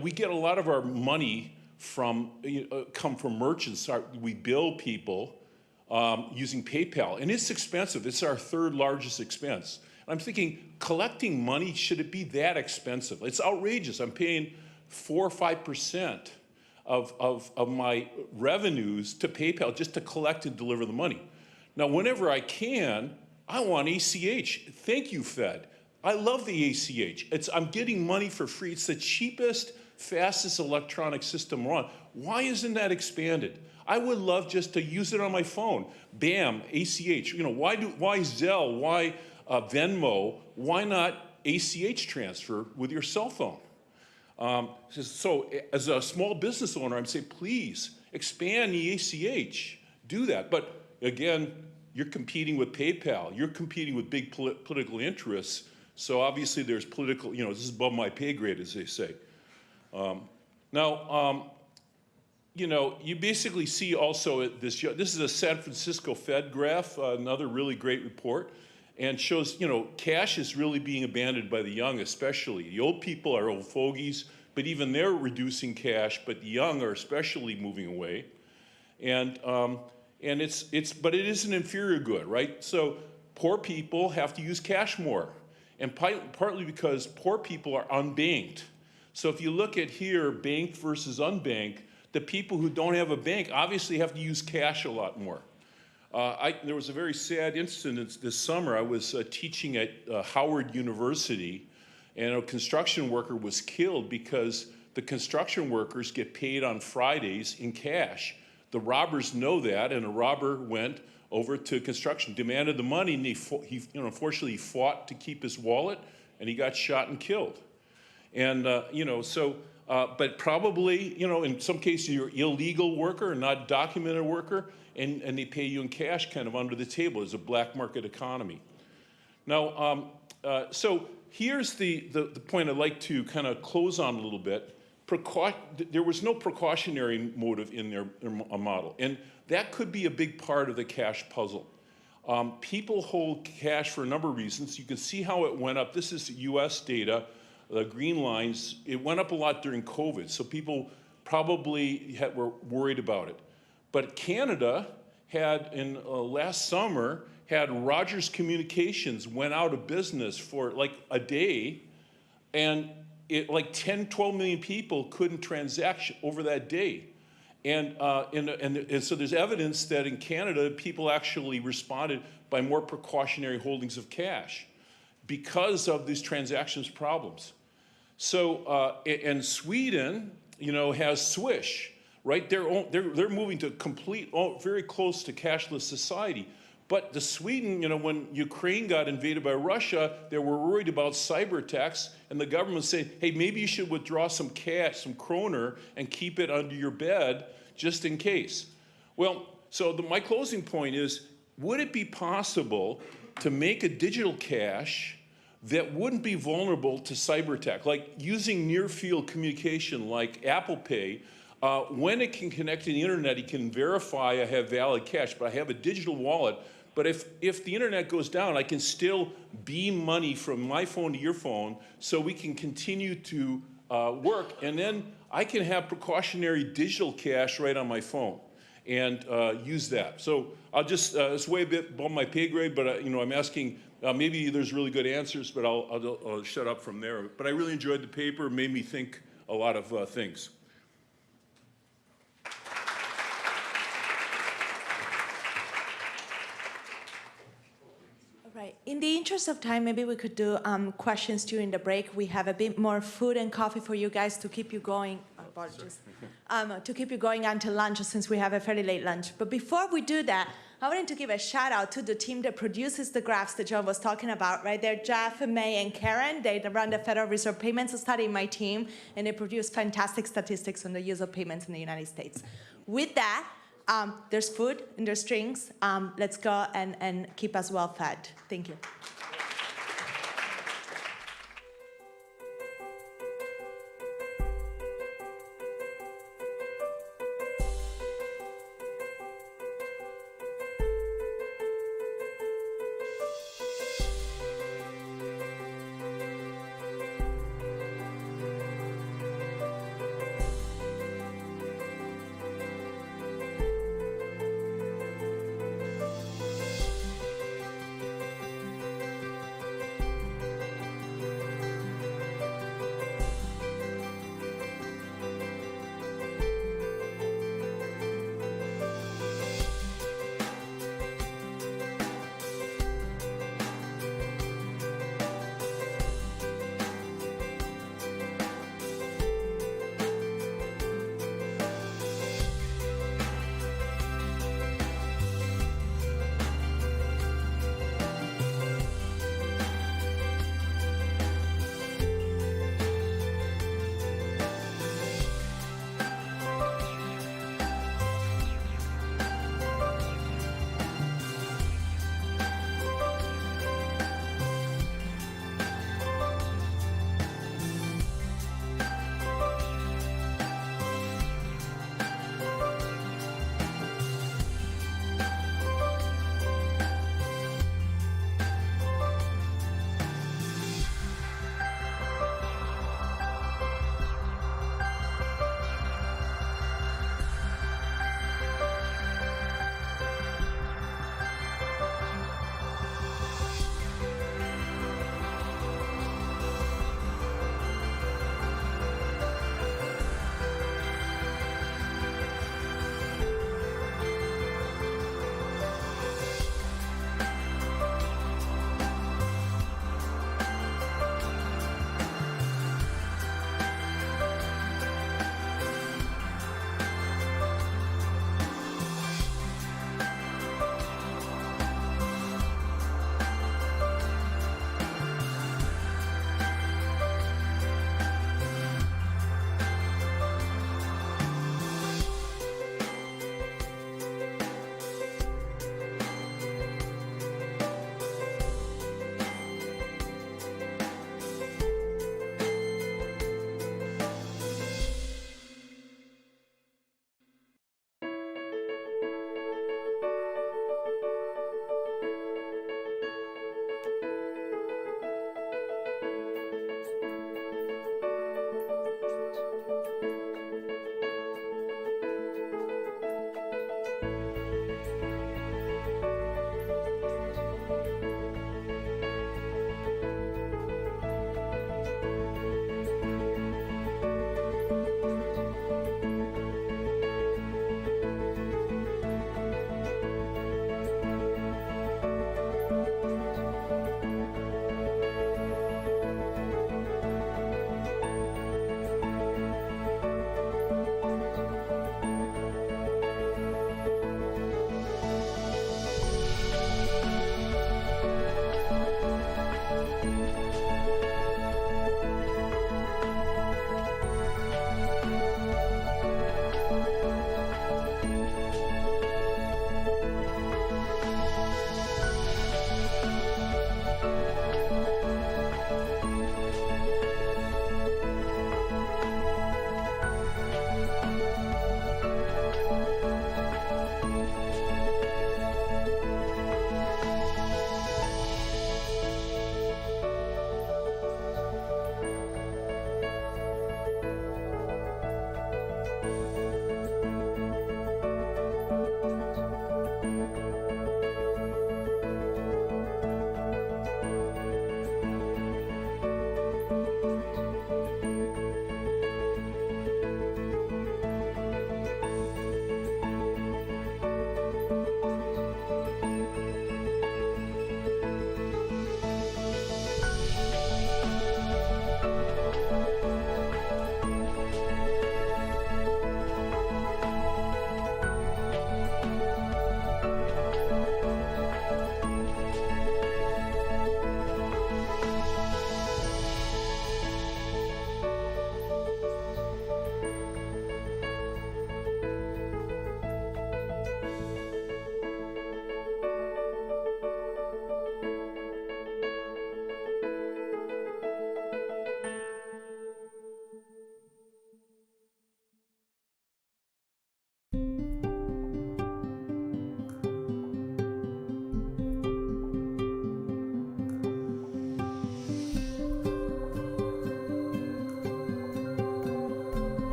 we get a lot of our money come from merchants. We bill people using PayPal, and it's expensive. It's our third largest expense. I'm thinking, collecting money, should it be that expensive? It's outrageous. I'm paying 4 or 5% of my revenues to PayPal just to collect and deliver the money. Now, whenever I can, I want ACH. Thank you, Fed. I love the ACH. I'm getting money for free. It's the cheapest, fastest electronic system we're on. Why isn't that expanded? I would love just to use it on my phone. Bam, ACH. Why Zelle? Why Venmo? Why not ACH transfer with your cell phone? So as a small business owner, I'd say, please expand the ACH. Do that. But again, you're competing with PayPal. You're competing with big political interests. So obviously there's political, this is above my pay grade, as they say. You basically see also this is a San Francisco Fed graph, another really great report, and shows, cash is really being abandoned by the young, especially. The old people are old fogies, but even they're reducing cash, but the young are especially moving away. But it is an inferior good, right? So poor people have to use cash more, and partly because poor people are unbanked. So if you look at here, banked versus unbanked, the people who don't have a bank obviously have to use cash a lot more. There was a very sad incident this summer. I was teaching at Howard University, and a construction worker was killed because the construction workers get paid on Fridays in cash. The robbers know that, and a robber went over to construction, demanded the money, and he unfortunately fought to keep his wallet, and he got shot and killed. And but probably, in some cases, you're an illegal worker, not a documented worker, and they pay you in cash kind of under the table. It's a black market economy. Now, so here's the point I'd like to kind of close on a little bit. There was no precautionary motive in their model, and that could be a big part of the cash puzzle. People hold cash for a number of reasons. You can see how it went up. This is US data. The green lines, it went up a lot during COVID, so people probably were worried about it. But Canada had in last summer had Rogers Communications went out of business for like a day, and like 10, 12 million people couldn't transact over that day. And so there's evidence that in Canada, people actually responded by more precautionary holdings of cash because of these transactions problems. So, and Sweden, has Swish, right? They're moving to very close to cashless society. But the Sweden, when Ukraine got invaded by Russia, they were worried about cyber attacks, and the government said, hey, maybe you should withdraw some cash, some kroner, and keep it under your bed just in case. Well, so my closing point is, would it be possible to make a digital cash that wouldn't be vulnerable to cyber attack, like using near-field communication like Apple Pay? When it can connect to the internet, it can verify I have valid cash, but I have a digital wallet. But if the internet goes down, I can still beam money from my phone to your phone so we can continue to work. And then I can have precautionary digital cash right on my phone and use that. So I'll just, it's way a bit above my pay grade, but I'm asking, maybe there's really good answers, but I'll shut up from there. But I really enjoyed the paper. It made me think a lot of things. Right. In the interest of time, maybe we could do questions during the break. We have a bit more food and coffee for you guys to keep you going. Apologies. To keep you going until lunch, since we have a fairly late lunch. But before we do that, I wanted to give a shout out to the team that produces the graphs that John was talking about, right? They're Jeff, May, and Karen. They run the Federal Reserve Payments Study in my team, and they produce fantastic statistics on the use of payments in the United States. With that, there's food and there's drinks. Let's go and keep us well fed. Thank you.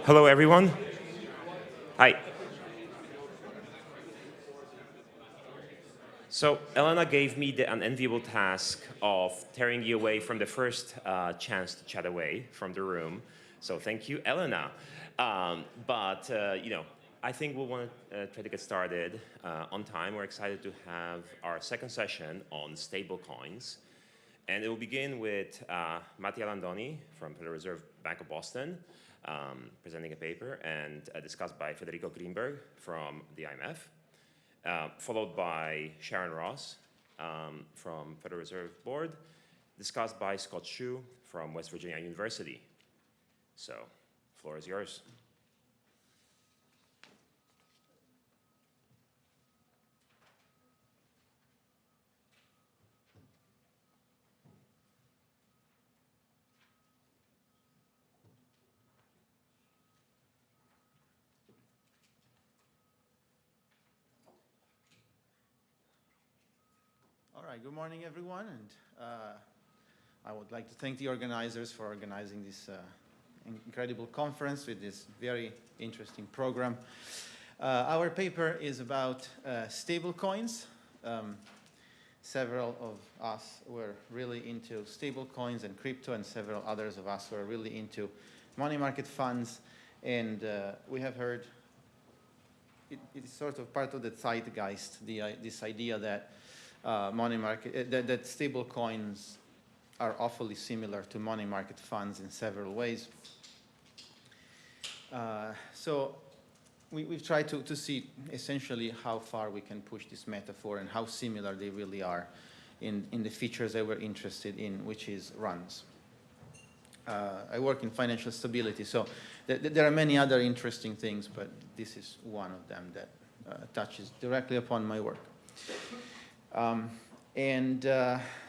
Hello, everyone. Hi. So Elena gave me the unenviable task of tearing you away from the first chance to chat away from the room. So thank you, Elena. I think we'll want to try to get started on time. We're excited to have our second session on stablecoins. And it will begin with Mattia Landoni from Federal Reserve Bank of Boston, presenting a paper, and discussed by Federico Greenberg from the IMF. Followed by Sharon Ross from Federal Reserve Board, discussed by Scott Shue from West Virginia University. So, floor is yours. All right, good morning, everyone. And I would like to thank the organizers for organizing this incredible conference with this very interesting program. Our paper is about stable coins. Several of us were really into stable coins and crypto, and several others of us were really into money market funds. And we have heard it's sort of part of the zeitgeist, this idea that money market, that stable coins are awfully similar to money market funds in several ways. So we've tried to see essentially how far we can push this metaphor and how similar they really are in the features that we're interested in, which is runs. I work in financial stability, so there are many other interesting things, but this is one of them that touches directly upon my work.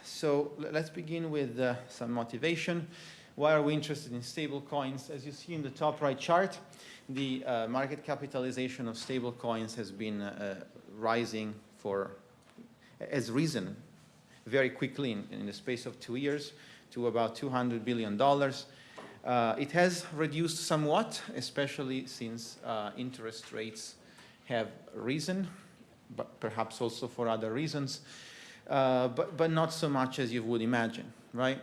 So let's begin with some motivation. Why are we interested in stable coins? As you see in the top right chart, the market capitalization of stable coins has been rising has risen very quickly in the space of 2 years to about $200 billion. It has reduced somewhat, especially since interest rates have risen, but perhaps also for other reasons. But not so much as you would imagine, right?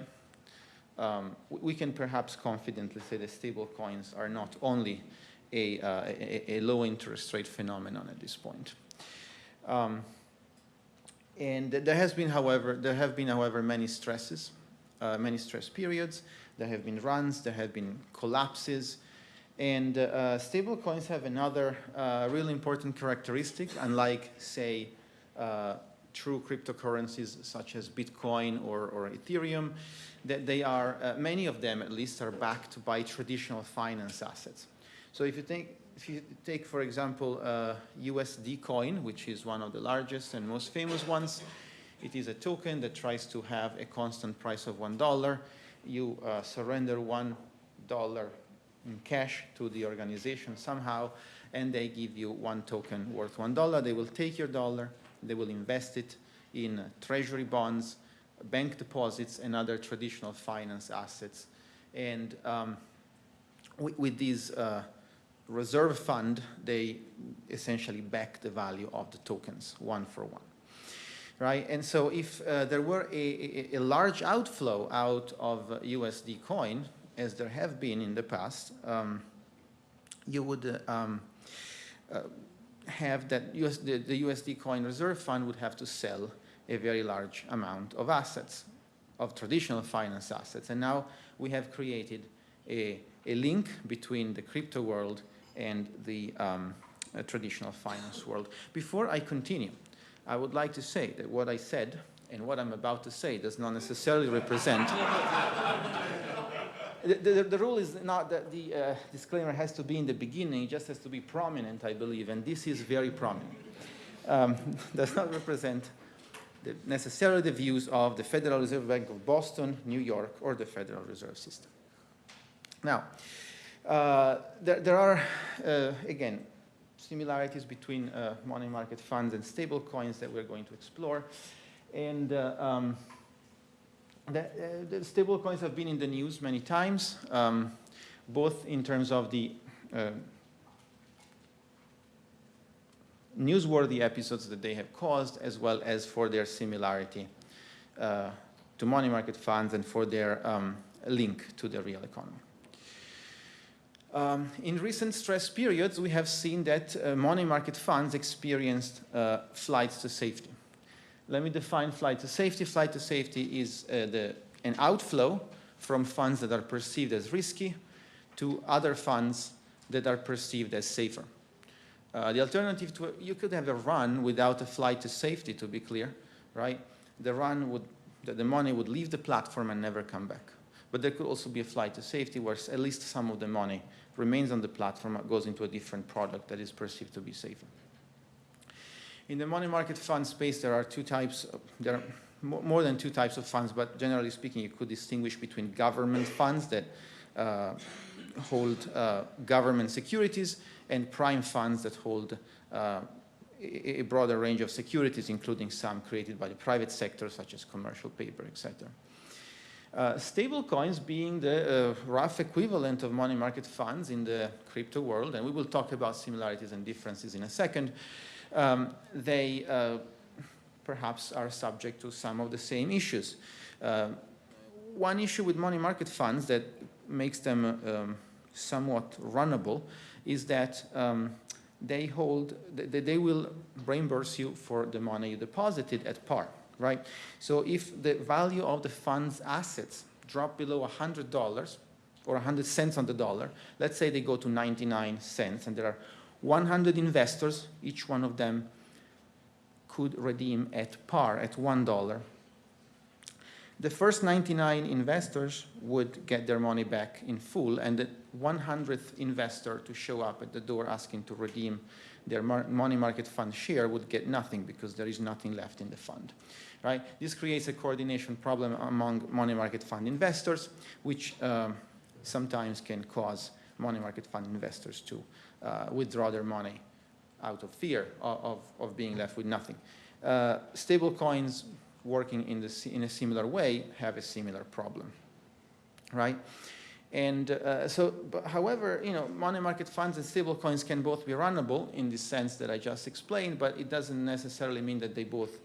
We can perhaps confidently say that stable coins are not only a low interest rate phenomenon at this point. And there have been, however, many stresses, many stress periods. There have been runs, there have been collapses, and stable coins have another really important characteristic, unlike, say, true cryptocurrencies such as Bitcoin or Ethereum, that they are, many of them at least, are backed by traditional finance assets. So if you take, for example, USD coin, which is one of the largest and most famous ones, it is a token that tries to have a constant price of $1. You surrender $1 in cash to the organization somehow, and they give you one token worth $1. They will take your dollar, they will invest it in treasury bonds, bank deposits, and other traditional finance assets. And with these reserve fund, they essentially back the value of the tokens one for one, right? And so if there were a large outflow out of USD coin, as there have been in the past, you would have that the USD coin reserve fund would have to sell a very large amount of assets, of traditional finance assets. And now we have created a link between the crypto world and the traditional finance world. Before I continue, I would like to say that what I said and what I'm about to say does not necessarily represent The rule is not that the disclaimer has to be in the beginning, it just has to be prominent, I believe, and this is very prominent. Does not represent necessarily the views of the Federal Reserve Bank of Boston, New York, or the Federal Reserve System. Now, there are, again, similarities between money market funds and stable coins that we're going to explore. And The stable coins have been in the news many times, both in terms of the newsworthy episodes that they have caused, as well as for their similarity to money market funds and for their link to the real economy. In recent stress periods, we have seen that money market funds experienced flights to safety. Let me define flight to safety. Flight to safety is an outflow from funds that are perceived as risky to other funds that are perceived as safer. The alternative to you could have a run without a flight to safety, to be clear, right? The money would leave the platform and never come back. But there could also be a flight to safety where at least some of the money remains on the platform, goes into a different product that is perceived to be safer. In the money market fund space, there are two types. There are more than two types of funds, but generally speaking, you could distinguish between government funds that hold government securities and prime funds that hold a broader range of securities, including some created by the private sector, such as commercial paper, etc. Stable coins being the rough equivalent of money market funds in the crypto world, and we will talk about similarities and differences in a second, they perhaps are subject to some of the same issues. One issue with money market funds that makes them somewhat runnable is that they will reimburse you for the money you deposited at par, right? So if the value of the fund's assets drop below $100 or 100 cents on the dollar, let's say they go to 99 cents and there are 100 investors, each one of them could redeem at par, at $1. The first 99 investors would get their money back in full, and the 100th investor to show up at the door asking to redeem their money market fund share would get nothing because there is nothing left in the fund, right? This creates a coordination problem among money market fund investors, which sometimes can cause money market fund investors to withdraw their money out of fear of being left with nothing. Stable coins working in a similar way have a similar problem, right? And however, money market funds and stable coins can both be runnable in the sense that I just explained, but it doesn't necessarily mean that they both,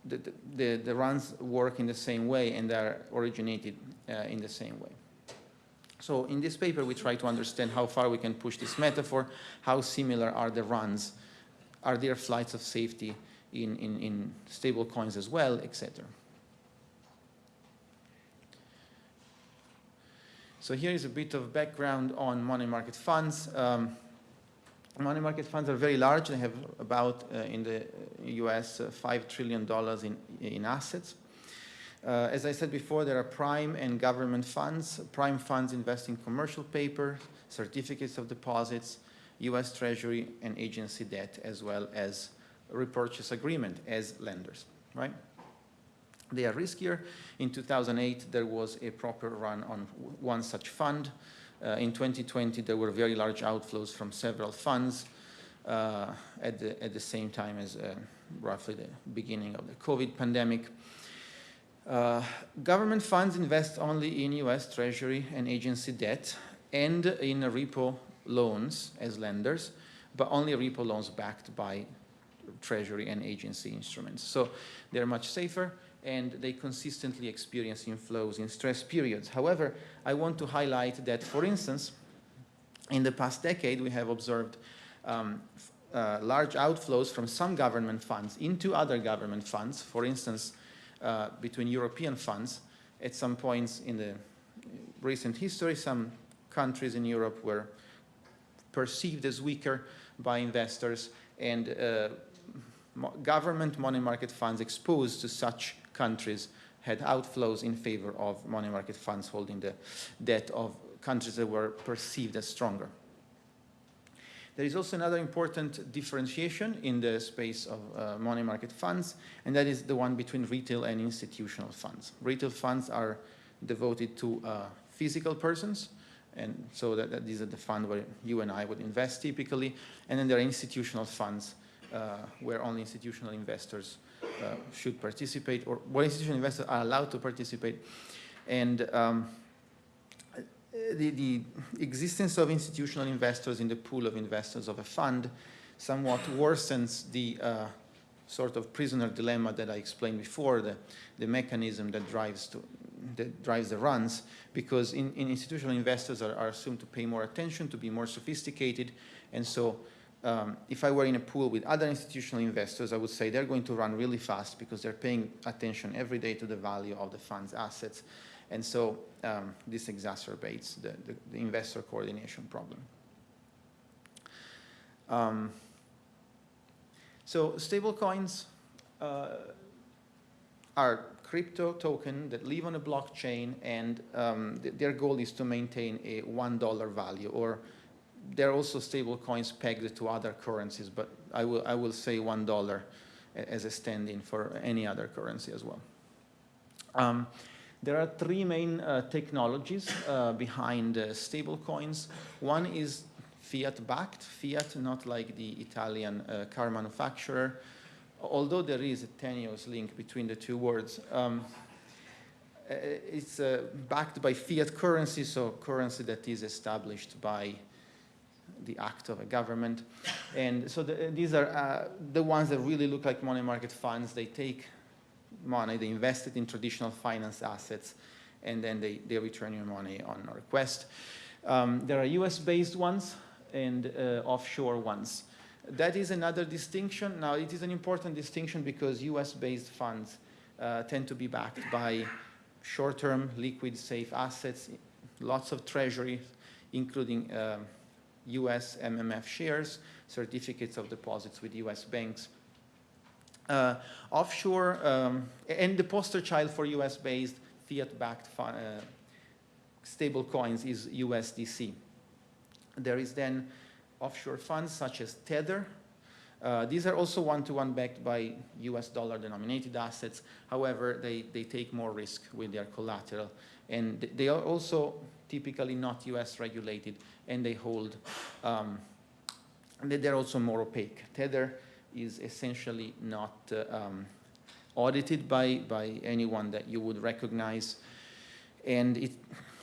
the runs work in the same way and are originated in the same way. So in this paper, we try to understand how far we can push this metaphor, how similar are the runs, are there flights of safety in stable coins as well, etc. So here is a bit of background on money market funds. Money market funds are very large. They have about, in the US, $5 trillion in assets. As I said before, there are prime and government funds. Prime funds invest in commercial paper, certificates of deposits, US Treasury and agency debt, as well as repurchase agreement as lenders, right? They are riskier. In 2008, there was a proper run on one such fund. In 2020, there were very large outflows from several funds at the same time as roughly the beginning of the COVID pandemic. Government funds invest only in US Treasury and agency debt and in repo loans as lenders, but only repo loans backed by Treasury and agency instruments. So they're much safer and they consistently experience inflows in stress periods. However, I want to highlight that, for instance, in the past decade, we have observed large outflows from some government funds into other government funds. For instance, between European funds, at some points in the recent history, some countries in Europe were perceived as weaker by investors, and government money market funds exposed to such countries had outflows in favor of money market funds holding the debt of countries that were perceived as stronger. There is also another important differentiation in the space of money market funds, and that is the one between retail and institutional funds. Retail funds are devoted to physical persons, and so that these are the funds where you and I would invest typically, and then there are institutional funds where only institutional investors should participate, or what institutional investors are allowed to participate. And the existence of institutional investors in the pool of investors of a fund somewhat worsens the sort of prisoner dilemma that I explained before, the mechanism that drives the runs, because institutional investors are assumed to pay more attention, to be more sophisticated, and so if I were in a pool with other institutional investors, I would say they're going to run really fast because they're paying attention every day to the value of the fund's assets, and so this exacerbates the investor coordination problem. So stablecoins are crypto tokens that live on a blockchain, and their goal is to maintain a $1 value, or there are also stablecoins pegged to other currencies, but I will say $1 as a stand-in for any other currency as well. There are three main technologies behind stablecoins. One is fiat-backed, fiat, not like the Italian car manufacturer, although there is a tenuous link between the two words. It's backed by fiat currency, so currency that is established by the act of a government. And so these are the ones that really look like money market funds. They take money, they invest it in traditional finance assets, and then they return your money on request. There are US-based ones and offshore ones. That is another distinction. Now, it is an important distinction because US-based funds tend to be backed by short-term, liquid, safe assets, lots of treasuries, including US MMF shares, certificates of deposits with US banks. Offshore, and the poster child for US-based fiat-backed stable coins is USDC. There is then offshore funds such as Tether. These are also one-to-one backed by US dollar-denominated assets. However, they take more risk with their collateral. And they are also typically not US regulated, and they hold, they're also more opaque. Tether is essentially not audited by anyone that you would recognize, and it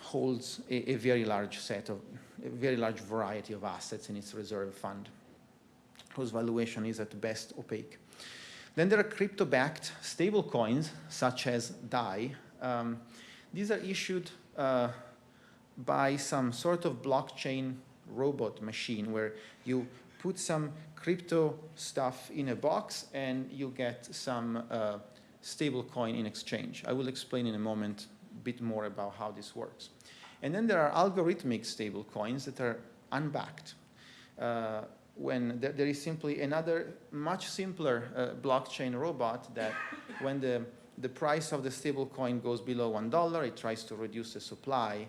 holds a very large variety of assets in its reserve fund, whose valuation is at best opaque. Then there are crypto-backed stable coins, such as DAI. These are issued by some sort of blockchain robot machine where you put some crypto stuff in a box and you get some stable coin in exchange. I will explain in a moment a bit more about how this works. And then there are algorithmic stable coins that are unbacked. When there is simply another much simpler blockchain robot that when the price of the stable coin goes below $1, it tries to reduce the supply,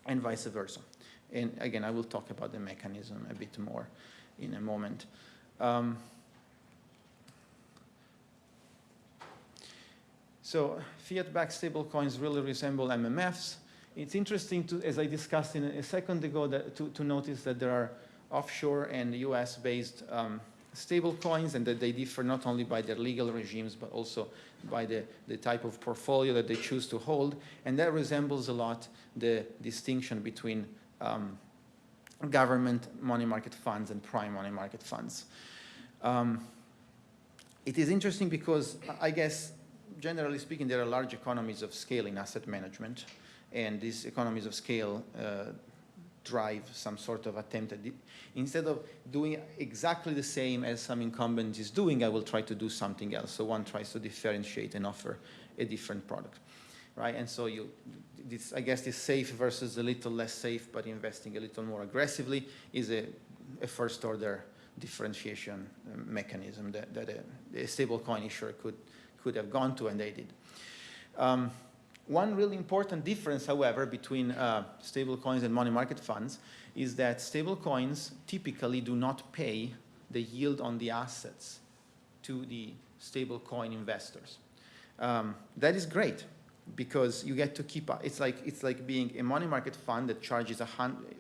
and vice versa. And again, I will talk about the mechanism a bit more in a moment. So fiat-backed stablecoins really resemble MMFs. It's interesting to, as I discussed in a second ago, to notice that there are offshore and US-based stablecoins, and that they differ not only by their legal regimes, but also by the type of portfolio that they choose to hold. And that resembles a lot the distinction between government money market funds and prime money market funds. It is interesting because I guess, generally speaking, there are large economies of scale in asset management, and these economies of scale drive some sort of attempt at instead of doing exactly the same as some incumbent is doing, I will try to do something else. So one tries to differentiate and offer a different product, right? And so I guess this safe versus a little less safe, but investing a little more aggressively is a first order differentiation mechanism that a stable coin issuer could have gone to, and they did. One really important difference, however, between stable coins and money market funds is that stable coins typically do not pay the yield on the assets to the stable coin investors. That is great because you get to keep up. It's like being a money market fund that charges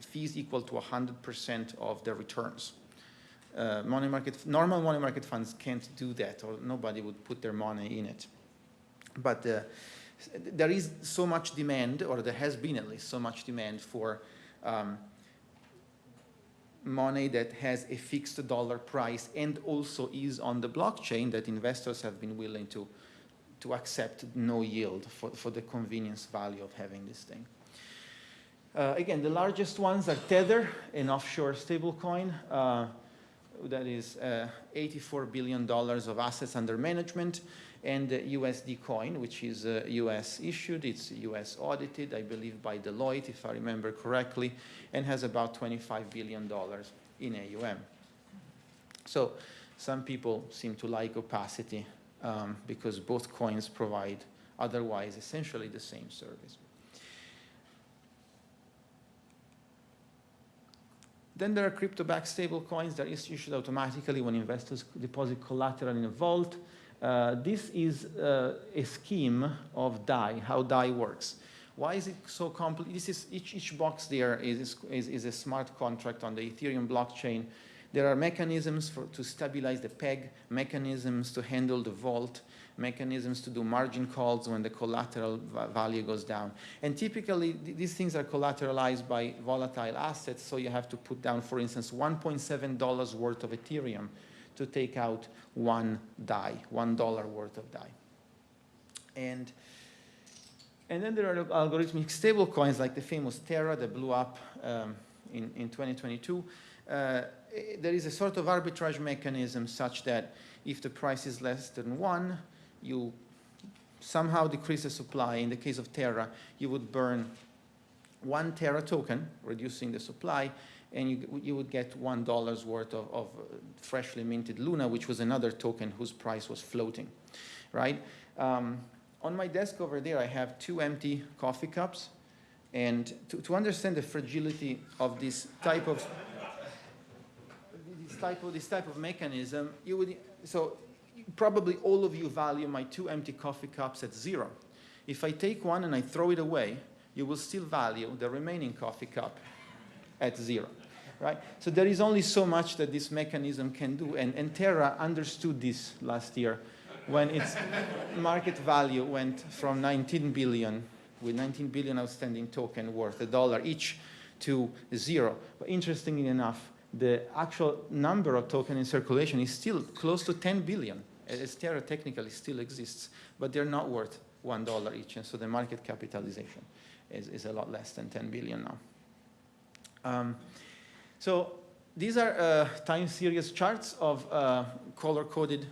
fees equal to 100% of the returns. Normal money market funds can't do that, or nobody would put their money in it. But there is so much demand, or there has been at least so much demand for money that has a fixed dollar price and also is on the blockchain, that investors have been willing to accept no yield for the convenience value of having this thing. Again, the largest ones are Tether, an offshore stablecoin. That is $84 billion of assets under management, and USD coin, which is US issued. It's US audited, I believe, by Deloitte, if I remember correctly, and has about $25 billion in AUM. So some people seem to like opacity because both coins provide otherwise essentially the same service. Then there are crypto-backed stable coins that are issued automatically when investors deposit collateral in a vault. This is a scheme of DAI, how DAI works. Why is it so complex? This is each box there is a smart contract on the Ethereum blockchain. There are mechanisms to stabilize the peg, mechanisms to handle the vault, mechanisms to do margin calls when the collateral value goes down. And typically, these things are collateralized by volatile assets, so you have to put down, for instance, $1.7 worth of Ethereum to take out one DAI, $1 worth of DAI. And then there are algorithmic stable coins like the famous Terra that blew up in 2022. There is a sort of arbitrage mechanism such that if the price is less than 1, you somehow decrease the supply. In the case of Terra, you would burn 1 Terra token, reducing the supply, and you would get $1 worth of freshly minted Luna, which was another token whose price was floating, right? On my desk over there, I have 2 empty coffee cups. And to understand the fragility of this type of mechanism, probably all of you value my 2 empty coffee cups at 0. If I take one and I throw it away, you will still value the remaining coffee cup at 0, right? So there is only so much that this mechanism can do, and Terra understood this last year when its market value went from 19 billion, with 19 billion outstanding token worth $1 each, to 0. But interestingly enough, the actual number of tokens in circulation is still close to 10 billion, as Terra technically still exists, but they're not worth $1 each, and so the market capitalization is a lot less than 10 billion now. So these are time series charts of color-coded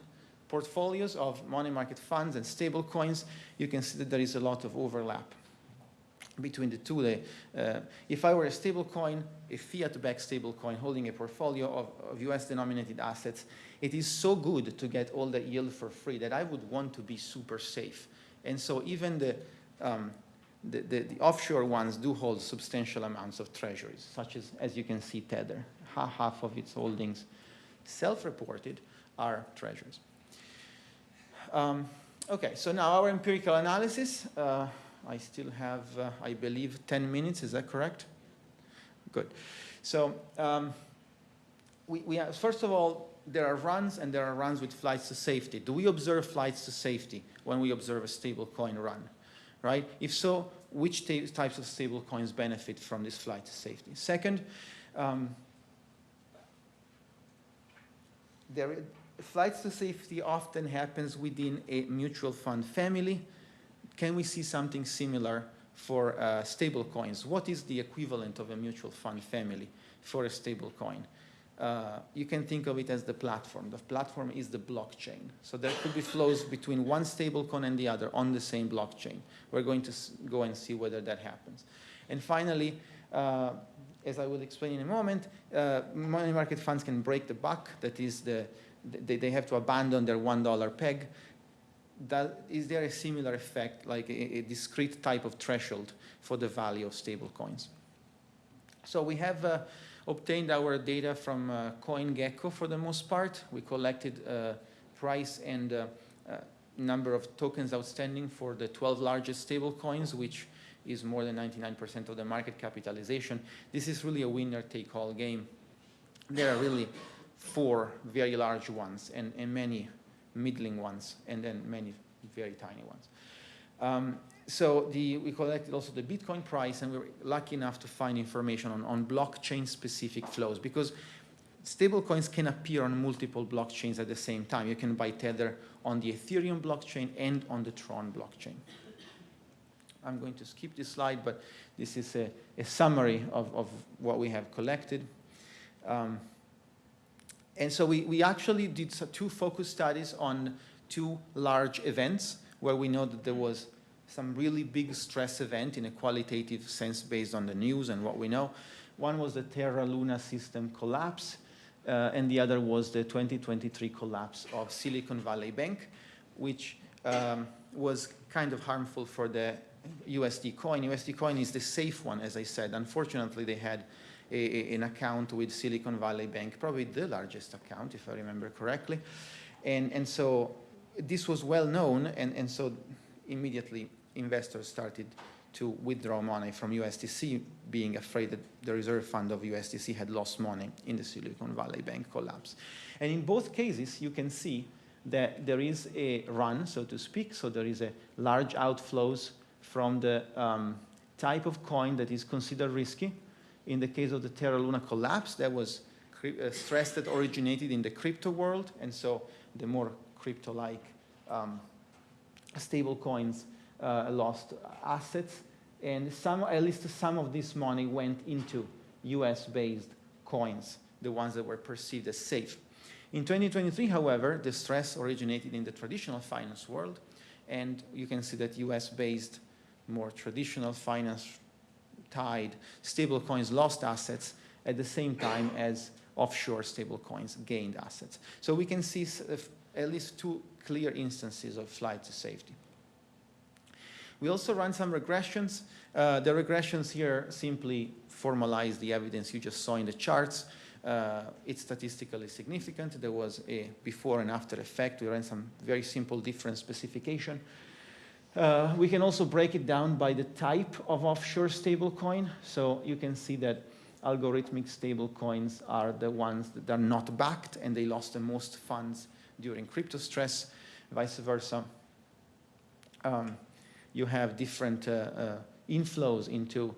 portfolios of money market funds and stable coins. You can see that there is a lot of overlap between the two. If I were a stable coin, a fiat-backed stable coin holding a portfolio of US-denominated assets, it is so good to get all the yield for free that I would want to be super safe. And so even the offshore ones do hold substantial amounts of treasuries, such as you can see Tether. Half of its holdings, self-reported, are treasuries. Okay, so now our empirical analysis. I still have, I believe, 10 minutes. Is that correct? Good. So we have, first of all, there are runs and there are runs with flights to safety. Do we observe flights to safety when we observe a stable coin run? Right? If so, which types of stable coins benefit from this flight to safety? Second, flights to safety often happens within a mutual fund family. Can we see something similar for stable coins? What is the equivalent of a mutual fund family for a stable coin? You can think of it as the platform. The platform is the blockchain. So there could be flows between one stable coin and the other on the same blockchain. We're going to go and see whether that happens. And finally, as I will explain in a moment, money market funds can break the buck. That is, they have to abandon their $1 peg. Is there a similar effect, like a discrete type of threshold for the value of stable coins? So we have obtained our data from CoinGecko for the most part. We collected price and number of tokens outstanding for the 12 largest stable coins, which is more than 99% of the market capitalization. This is really a winner-take-all game. There are really 4 very large ones and many middling ones, and then many very tiny ones. So we collected also the Bitcoin price, and we were lucky enough to find information on blockchain-specific flows, because stablecoins can appear on multiple blockchains at the same time. You can buy Tether on the Ethereum blockchain and on the Tron blockchain. I'm going to skip this slide, but this is a summary of what we have collected. And so we actually did 2 focus studies on 2 large events where we know that there was some really big stress event in a qualitative sense based on the news and what we know. One was the Terra Luna system collapse, and the other was the 2023 collapse of Silicon Valley Bank, which was kind of harmful for the USD coin. USD coin is the safe one, as I said. Unfortunately, they had an account with Silicon Valley Bank, probably the largest account, if I remember correctly. And so this was well known, and so immediately investors started to withdraw money from USDC, being afraid that the reserve fund of USDC had lost money in the Silicon Valley Bank collapse. And in both cases, you can see that there is a run, so to speak. So there is a large outflows from the type of coin that is considered risky. In the case of the Terra Luna collapse, there was stress that originated in the crypto world, and so the more crypto-like stable coins lost assets, and at least some of this money went into US-based coins, the ones that were perceived as safe. In 2023, however, the stress originated in the traditional finance world, and you can see that US-based, more traditional finance-tied stablecoins lost assets at the same time as offshore stablecoins gained assets. So we can see at least 2 clear instances of flight to safety. We also ran some regressions. The regressions here simply formalize the evidence you just saw in the charts. It's statistically significant. There was a before and after effect. We ran some very simple difference specification. We can also break it down by the type of offshore stablecoin. So you can see that algorithmic stablecoins are the ones that are not backed, and they lost the most funds during crypto stress, vice versa. You have different inflows into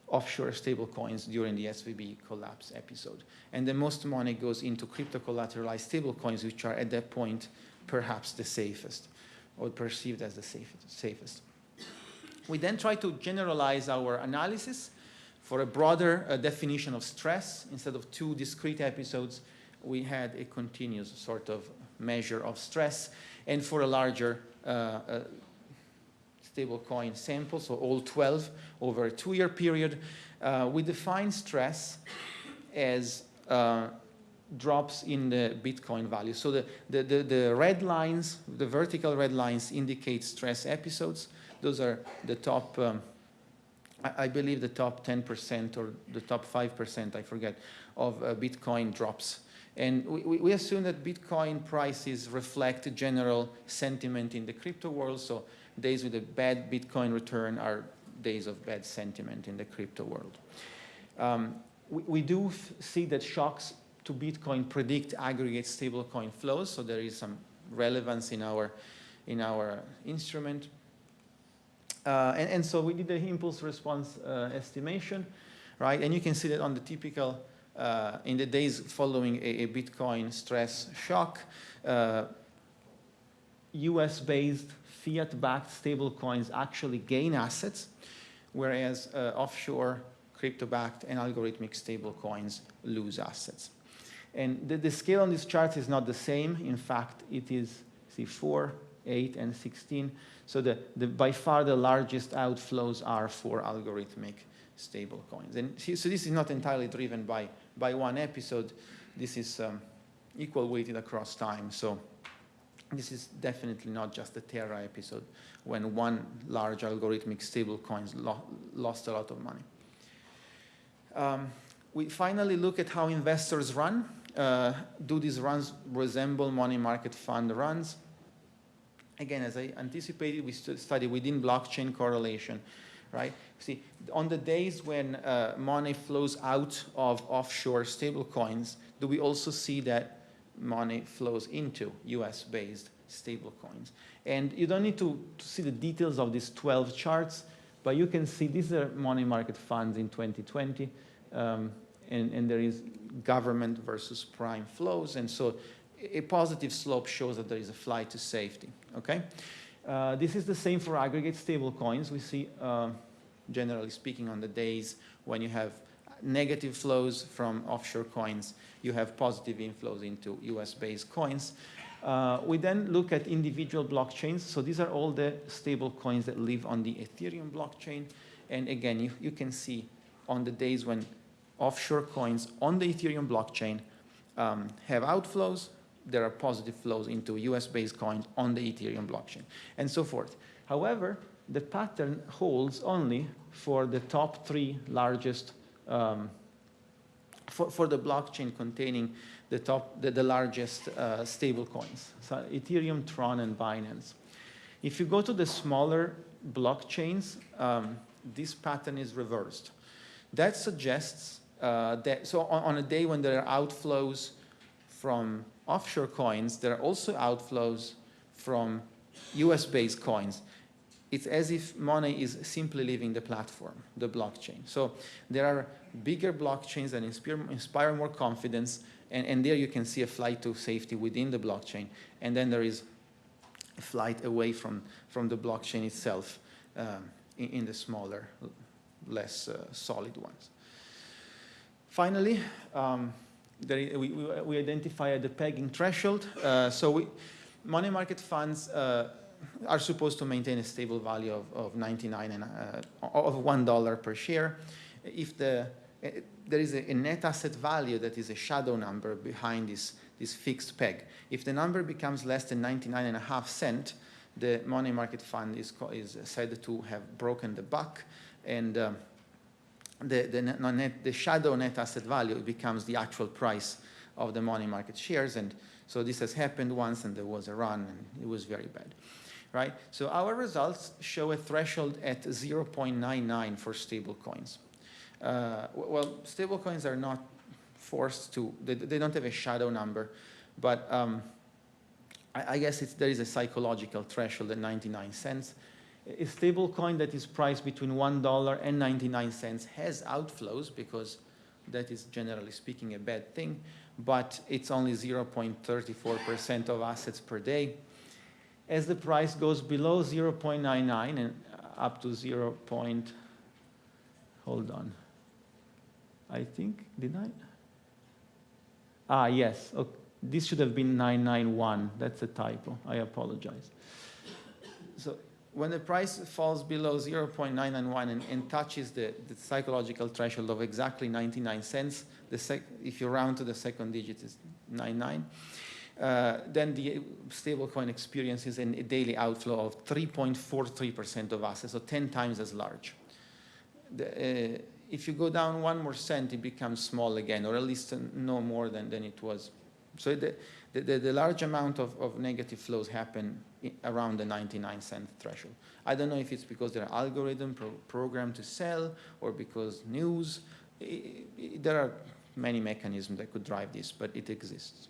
offshore stablecoins during the SVB collapse episode. And the most money goes into crypto collateralized stablecoins, which are at that point perhaps the safest, or perceived as the safest. We then try to generalize our analysis for a broader definition of stress. Instead of 2 discrete episodes, we had a continuous sort of measure of stress. And for a larger stablecoin sample, so all 12 over a 2-year period, we define stress as drops in the Bitcoin value. So the red lines, the vertical red lines indicate stress episodes. Those are the top, I believe the top 10% or the top 5%, I forget, of Bitcoin drops. And we assume that Bitcoin prices reflect general sentiment in the crypto world. So days with a bad Bitcoin return are days of bad sentiment in the crypto world. We do see that shocks to Bitcoin predict aggregate stablecoin flows. So there is some relevance in our instrument. And so we did the impulse response estimation, right? And you can see that on the typical in the days following a Bitcoin stress shock, US-based fiat-backed stablecoins actually gain assets, whereas offshore crypto-backed and algorithmic stablecoins lose assets. And the scale on this chart is not the same. In fact, it is, see, 4, 8, and 16. So by far the largest outflows are for algorithmic stablecoins. And so this is not entirely driven by one episode. This is equal weighted across time. So this is definitely not just the Terra episode when one large algorithmic stablecoin lost a lot of money. We finally look at how investors run. Do these runs resemble money market fund runs? Again, as I anticipated, we studied within blockchain correlation. right? See, on the days when money flows out of offshore stable coins, do we also see that money flows into US-based stable coins? And you don't need to see the details of these 12 charts, but you can see these are money market funds in 2020, and there is government versus prime flows, and so a positive slope shows that there is a flight to safety, okay? This is the same for aggregate stable coins. We see, generally speaking, on the days when you have negative flows from offshore coins, you have positive inflows into US-based coins. We then look at individual blockchains. So these are all the stable coins that live on the Ethereum blockchain. And again, you can see on the days when offshore coins on the Ethereum blockchain have outflows, there are positive flows into US-based coins on the Ethereum blockchain, and so forth. However, the pattern holds only for the top 3 largest, for the blockchain containing the largest stable coins, so Ethereum, Tron, and Binance. If you go to the smaller blockchains, this pattern is reversed. That suggests that, so on a day when there are outflows from offshore coins, there are also outflows from US-based coins. It's as if money is simply leaving the platform, the blockchain. So there are bigger blockchains that inspire more confidence, and there you can see a flight to safety within the blockchain, and then there is a flight away from the blockchain itself in the smaller, less solid ones. Finally, we identify the pegging threshold. Money market funds are supposed to maintain a stable value of $1 per share. If there is a net asset value that is a shadow number behind this fixed peg. If the number becomes less than 99.5 cents, the money market fund is said to have broken the buck, and the shadow net asset value becomes the actual price of the money market shares. And so this has happened once, and there was a run, and it was very bad, right? So our results show a threshold at 0.99 for stable coins. Well, stable coins are not forced to, they don't have a shadow number, but I guess there is a psychological threshold at 99 cents. A stable coin that is priced between $1 and 99 cents has outflows, because that is, generally speaking, a bad thing, but it's only 0.34% of assets per day. As the price goes below 0.99 and up to hold on, I think, did I? Yes, okay. This should have been 991, that's a typo, I apologize. So when the price falls below 0.991 and touches the psychological threshold of exactly 99 cents, if you round to the second digit is 99, then the stablecoin experiences a daily outflow of 3.43% of assets, so 10 times as large. If you go down 1 more cent, it becomes small again, or at least no more than it was. So the large amount of negative flows happen around the 99 cent threshold. I don't know if it's because there are algorithms programmed to sell, or because news. There are many mechanisms that could drive this, but it exists.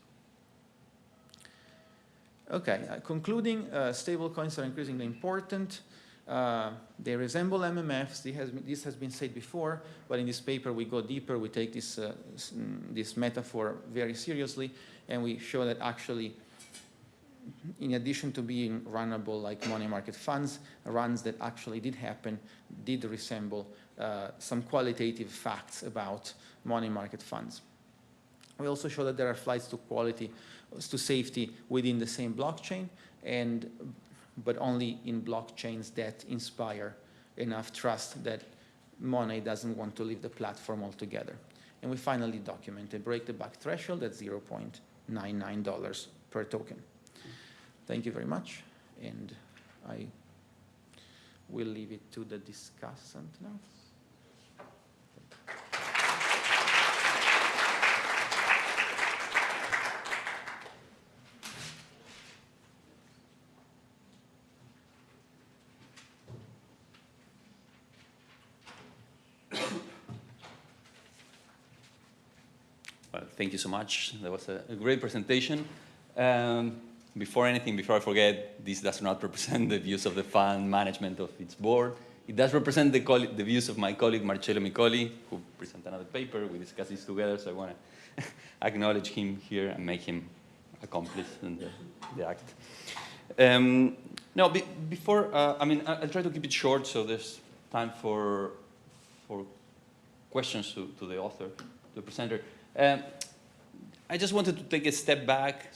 Okay, concluding, stable coins are increasingly important. They resemble MMFs. This has been said before, but in this paper we go deeper. We take this metaphor very seriously, and we show that actually, in addition to being runnable like money market funds, runs that actually did happen did resemble some qualitative facts about money market funds. We also show that there are flights to safety within the same blockchain, but only in blockchains that inspire enough trust that money doesn't want to leave the platform altogether. And we finally document a break-the-buck threshold at $0.99 per token. Thank you very much, and I will leave it to the discussant now. thank you so much. That was a great presentation. Before I forget, this does not represent the views of the fund management of its board. It does represent the views of my colleague, Marcello Micoli, who presented another paper. We discussed this together, so I want to acknowledge him here and make him accomplice in the act. Now, before, I'll try to keep it short, so there's time for questions to the author, to the presenter. I just wanted to take a step back,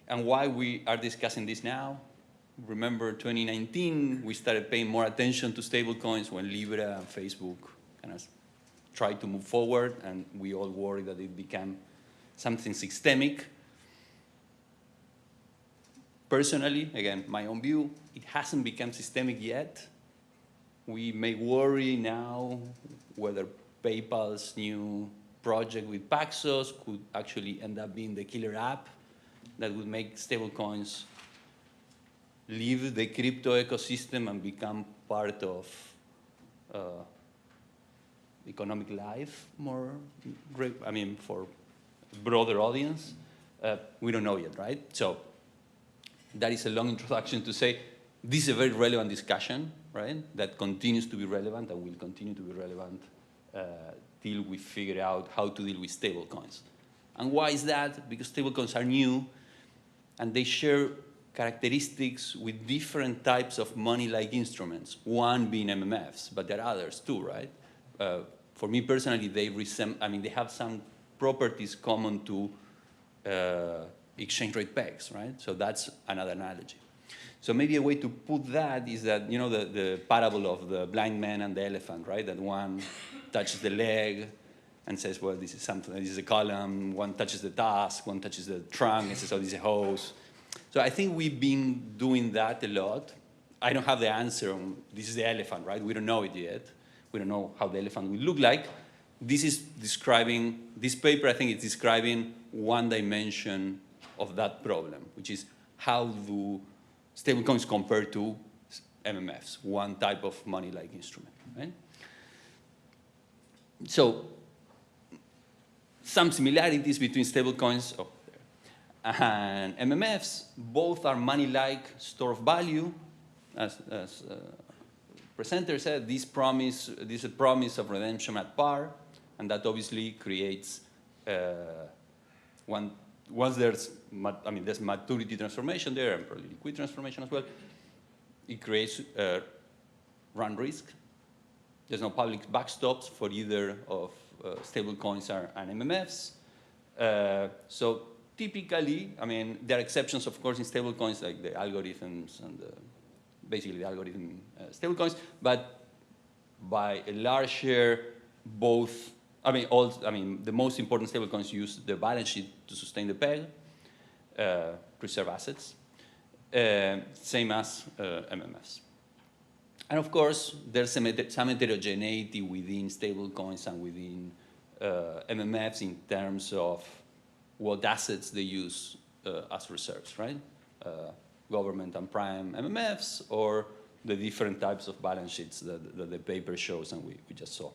and why we are discussing this now. Remember 2019, we started paying more attention to stablecoins when Libra and Facebook kind of tried to move forward, and we all worried that it became something systemic. Personally, again, my own view, it hasn't become systemic yet. We may worry now whether PayPal's new project with Paxos could actually end up being the killer app that would make stablecoins leave the crypto ecosystem and become part of economic life more, for a broader audience. We don't know yet, right? So that is a long introduction to say this is a very relevant discussion, right? That continues to be relevant and will continue to be relevant till we figure out how to deal with stablecoins. And why is that? Because stablecoins are new and they share characteristics with different types of money-like instruments, one being MMFs, but there are others too, right? For me personally, they have some properties common to exchange rate pegs, right? So that's another analogy. So maybe a way to put that is that, you know, the parable of the blind man and the elephant, right? That one touches the leg and says, well, this is something, this is a column. One touches the tusk, one touches the trunk and says, oh, this is a hose. So I think we've been doing that a lot. I don't have the answer on, this is the elephant, right? We don't know it yet. We don't know how the elephant will look like. This paper, I think, is describing one dimension of that problem, which is how do stablecoins compare to MMFs, one type of money-like instrument, right? So some similarities between stablecoins and MMFs. Both are money-like store of value. As presenter said, this is a promise of redemption at par, and that obviously creates once there's maturity transformation there and probably liquid transformation as well, it creates run risk. There's no public backstops for either of stablecoins and MMFs. So typically, there are exceptions, of course, in stablecoins like the algorithms and basically the algorithm stablecoins, but by a large share, both. The most important stablecoins use the balance sheet to sustain the peg, preserve assets, same as MMFs. And of course, there's some heterogeneity within stablecoins and within MMFs in terms of what assets they use as reserves, right? Government and prime MMFs, or the different types of balance sheets that the paper shows and we just saw.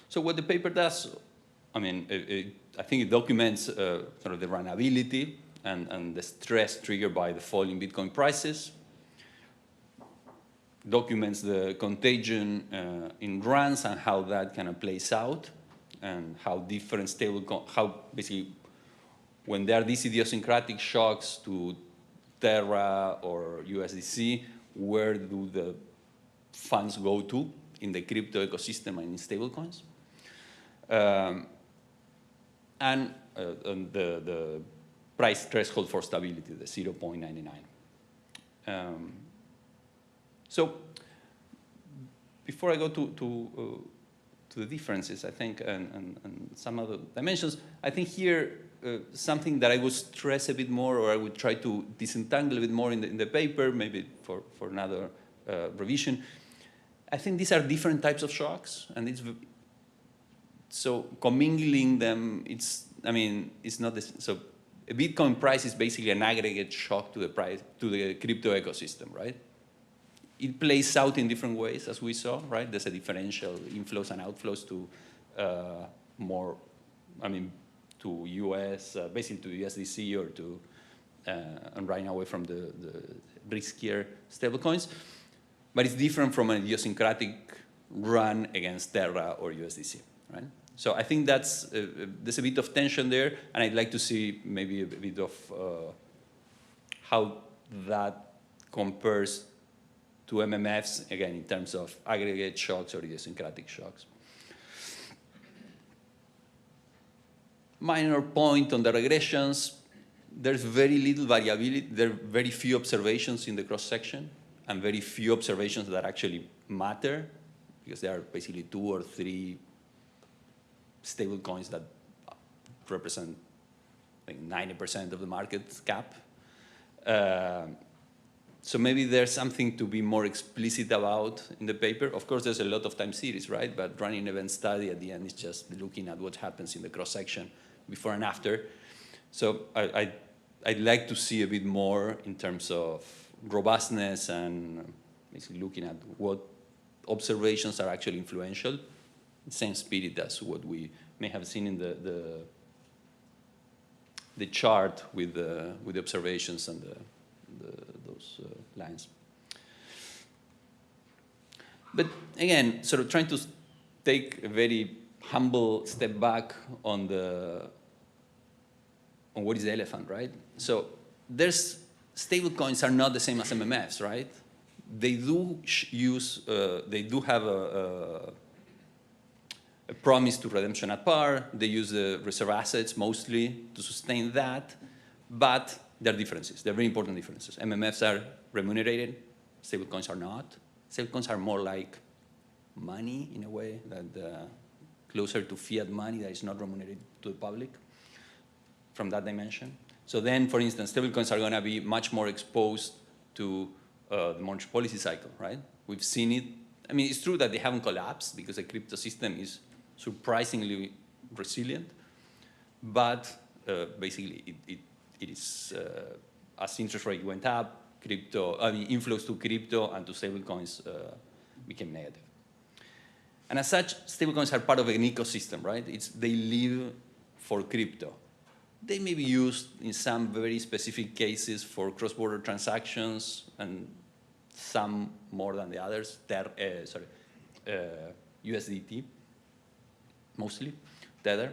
So what the paper does, I think it documents sort of the runnability and the stress triggered by the fall in Bitcoin prices, documents the contagion in runs and how that kind of plays out, and how different how basically when there are these idiosyncratic shocks to Terra or USDC, where do the funds go to in the crypto ecosystem and in stablecoins? And the price threshold for stability, the 0.99. So before I go to the differences, I think, and some other dimensions, I think here something that I would stress a bit more, or I would try to disentangle a bit more in the paper, maybe for another revision. I think these are different types of shocks, and so commingling them, it's not this. So a Bitcoin price is basically an aggregate shock to the crypto ecosystem, right? it plays out in different ways, as we saw, right? There's a differential inflows and outflows to to US, basically to USDC or to, and running away from the riskier stablecoins. But it's different from an idiosyncratic run against Terra or USDC, right? So I think that's, there's a bit of tension there, and I'd like to see maybe a bit of how that compares to MMFs, again, in terms of aggregate shocks or idiosyncratic shocks. Minor point on the regressions, there's very little variability. There are very few observations in the cross-section and very few observations that actually matter, because there are basically 2 or 3 stable coins that represent like 90% of the market cap. So maybe there's something to be more explicit about in the paper. Of course, there's a lot of time series, right? But running an event study at the end is just looking at what happens in the cross-section before and after. So I'd like to see a bit more in terms of robustness and basically looking at what observations are actually influential. Same spirit as what we may have seen in the chart with the observations and those lines. But again, sort of trying to take a very humble step back on what is the elephant, right? So stablecoins are not the same as MMFs, right? They do have a promise to redemption at par. They use the reserve assets mostly to sustain that, but there are differences. There are very important differences. MMFs are remunerated, stablecoins are not. Stablecoins are more like money in a way, that closer to fiat money that is not remunerated to the public from that dimension. So then, for instance, stablecoins are going to be much more exposed to the monetary policy cycle, right? We've seen it. I mean, it's true that they haven't collapsed because the crypto system is surprisingly resilient, but basically it is, as interest rate went up, inflows to crypto and to stablecoins became negative. And as such, stablecoins are part of an ecosystem, right? They live for crypto. They may be used in some very specific cases for cross-border transactions, and some more than the others. USDT, mostly, Tether.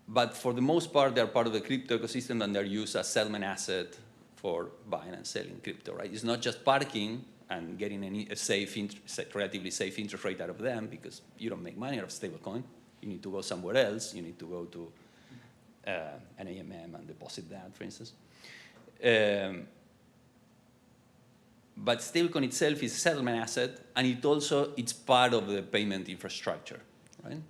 But for the most part, they're part of the crypto ecosystem, and they're used as settlement asset for buying and selling crypto, right? It's not just parking and getting a relatively safe interest rate out of them, because you don't make money out of stablecoin. You need to go somewhere else. You need to go to an AMM and deposit that, for instance. But stablecoin itself is a settlement asset, and it's part of the payment infrastructure, right?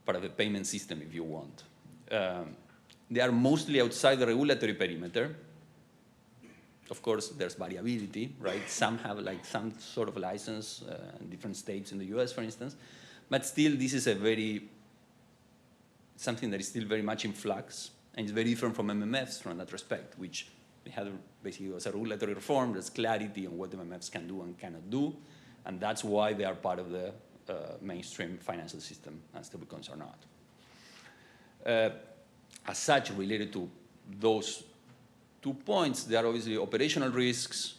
Part of the payment system, if you want. They are mostly outside the regulatory perimeter. Of course, there's variability, right? Some have like some sort of license in different states in the US, for instance. But still, this is something that is still very much in flux, and it's very different from MMFs from that respect, which we had basically was a regulatory reform. There's clarity on what the MMFs can do and cannot do, and that's why they are part of the mainstream financial system, and stablecoins are not. As such, related to those 2 points, there are obviously operational risks.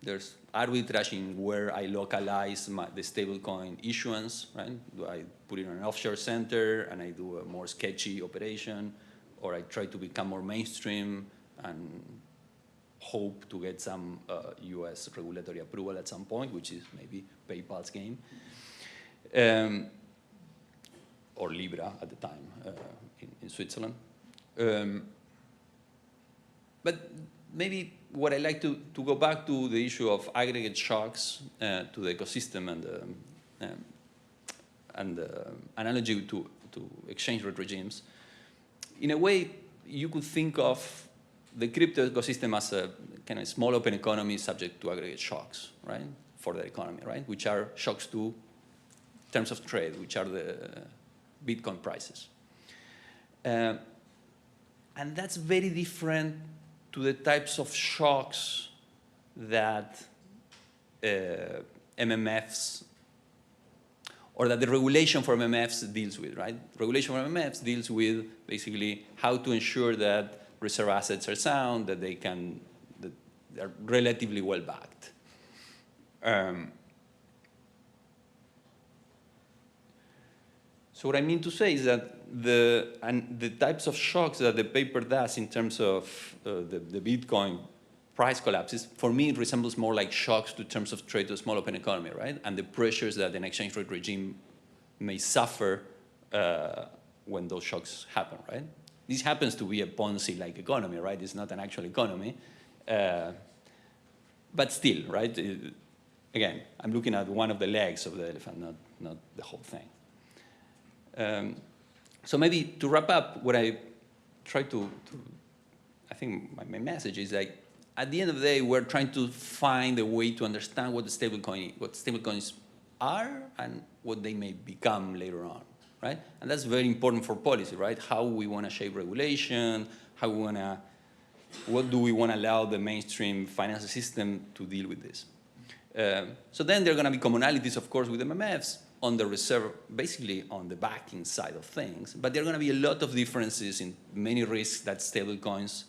There's arbitrage in where I localize the stablecoin issuance, right? Do I put it on an offshore center and I do a more sketchy operation, or I try to become more mainstream and hope to get some US regulatory approval at some point, which is maybe PayPal's game, or Libra at the time in Switzerland. But maybe what I like to go back to the issue of aggregate shocks to the ecosystem and the analogy to exchange rate regimes. In a way, you could think of the crypto ecosystem as a kind of small open economy subject to aggregate shocks, right, for the economy, right, which are shocks to terms of trade, which are the Bitcoin prices. And that's very different to the types of shocks that MMFs, or that the regulation for MMFs deals with, right? Regulation for MMFs deals with basically how to ensure that reserve assets are sound, that they're relatively well backed. So what I mean to say is that the types of shocks that the paper does in terms of the Bitcoin price collapses, for me, it resembles more like shocks to terms of trade to a small open economy, right? And the pressures that an exchange rate regime may suffer when those shocks happen, right? This happens to be a Ponzi-like economy, right? It's not an actual economy. But still, right? Again, I'm looking at one of the legs of the elephant, not the whole thing. So maybe to wrap up, what I try to I think my message is like, at the end of the day, we're trying to find a way to understand what stablecoins are and what they may become later on, right? And that's very important for policy, right? How we want to shape regulation, what do we want to allow the mainstream financial system to deal with this? So then there are going to be commonalities, of course, with MMFs on the reserve, basically on the backing side of things, but there are going to be a lot of differences in many risks that stablecoins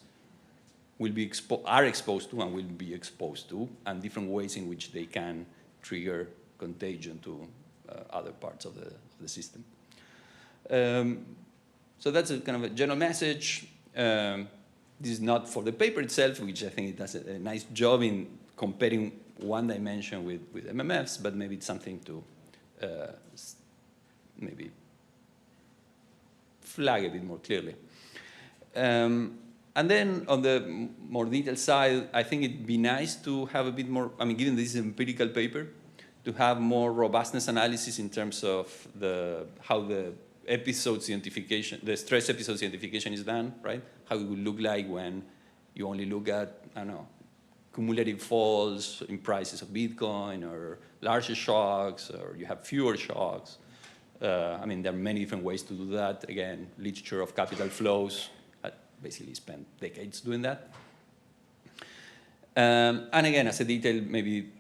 are exposed to and will be exposed to, and different ways in which they can trigger contagion to other parts of the system. So that's a kind of a general message. This is not for the paper itself, which I think it does a nice job in comparing one dimension with MMFs, but maybe it's something to maybe flag a bit more clearly. And then on the more detailed side, I think it'd be nice to have a bit more, I mean, given this is an empirical paper, to have more robustness analysis in terms of how the episodes identification, the stress episodes identification is done, right? How it would look like when you only look at, I don't know, cumulative falls in prices of Bitcoin, or larger shocks, or you have fewer shocks. I mean, there are many different ways to do that. Again, literature of capital flows. Basically spent decades doing that. And again, as a detail, maybe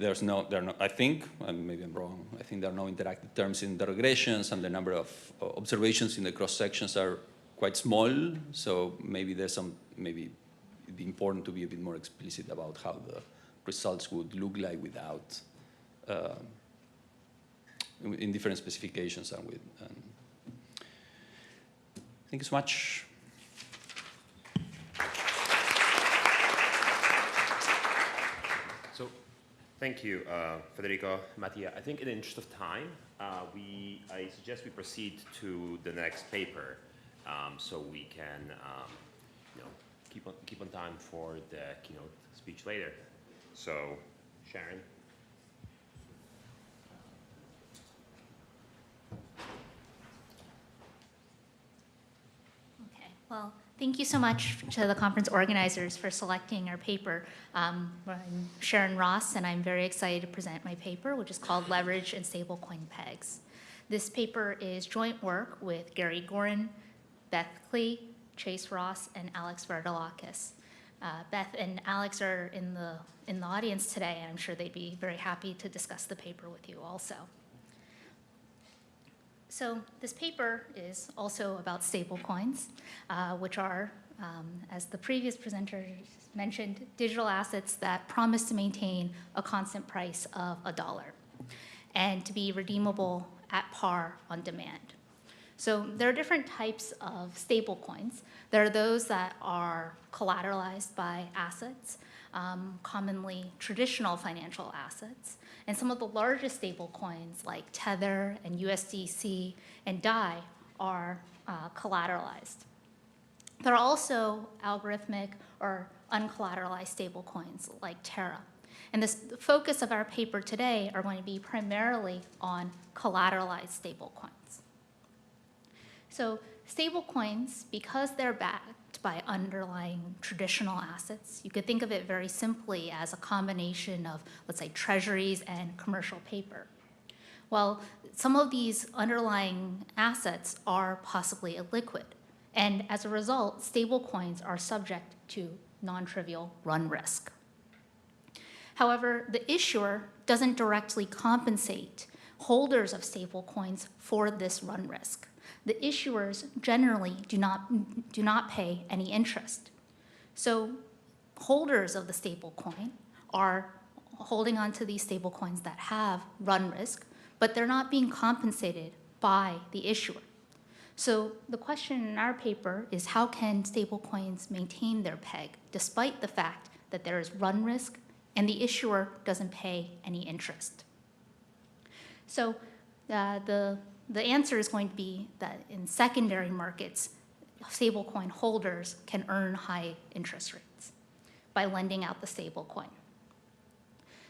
I think, and maybe I'm wrong, I think there are no interactive terms in the regressions, and the number of observations in the cross-sections are quite small, so maybe maybe it'd be important to be a bit more explicit about how the results would look like without, in different specifications and with. Thank you so much. So, thank you, Federico, Mattia. I think in the interest of time, I suggest we proceed to the next paper, so we can, keep on time for the keynote speech later. So, Sharon. Okay. Well, thank you so much to the conference organizers for selecting our paper. I'm Sharon Ross, and I'm very excited to present my paper, which is called Leverage and Stablecoin Pegs. This paper is joint work with Gary Gorin, Beth Klee, Chase Ross, and Alex Vardalakis. Beth and Alex are in the audience today, and I'm sure they'd be very happy to discuss the paper with you also. So this paper is also about stablecoins, which are, as the previous presenters mentioned, digital assets that promise to maintain a constant price of $1 and to be redeemable at par on demand. So there are different types of stablecoins. There are those that are collateralized by assets, commonly traditional financial assets. And some of the largest stablecoins like Tether and USDC and DAI are collateralized. There are also algorithmic or uncollateralized stablecoins like Terra. And the focus of our paper today are going to be primarily on collateralized stablecoins. So stablecoins, because they're backed by underlying traditional assets, you could think of it very simply as a combination of, let's say, treasuries and commercial paper. Well, some of these underlying assets are possibly illiquid, and as a result, stablecoins are subject to non-trivial run risk. However, the issuer doesn't directly compensate holders of stablecoins for this run risk. The issuers generally do not pay any interest. So holders of the stablecoin are holding on to these stablecoins that have run risk, but they're not being compensated by the issuer. So the question in our paper is, how can stablecoins maintain their peg despite the fact that there is run risk and the issuer doesn't pay any interest? So the answer is going to be that in secondary markets, stablecoin holders can earn high interest rates by lending out the stablecoin.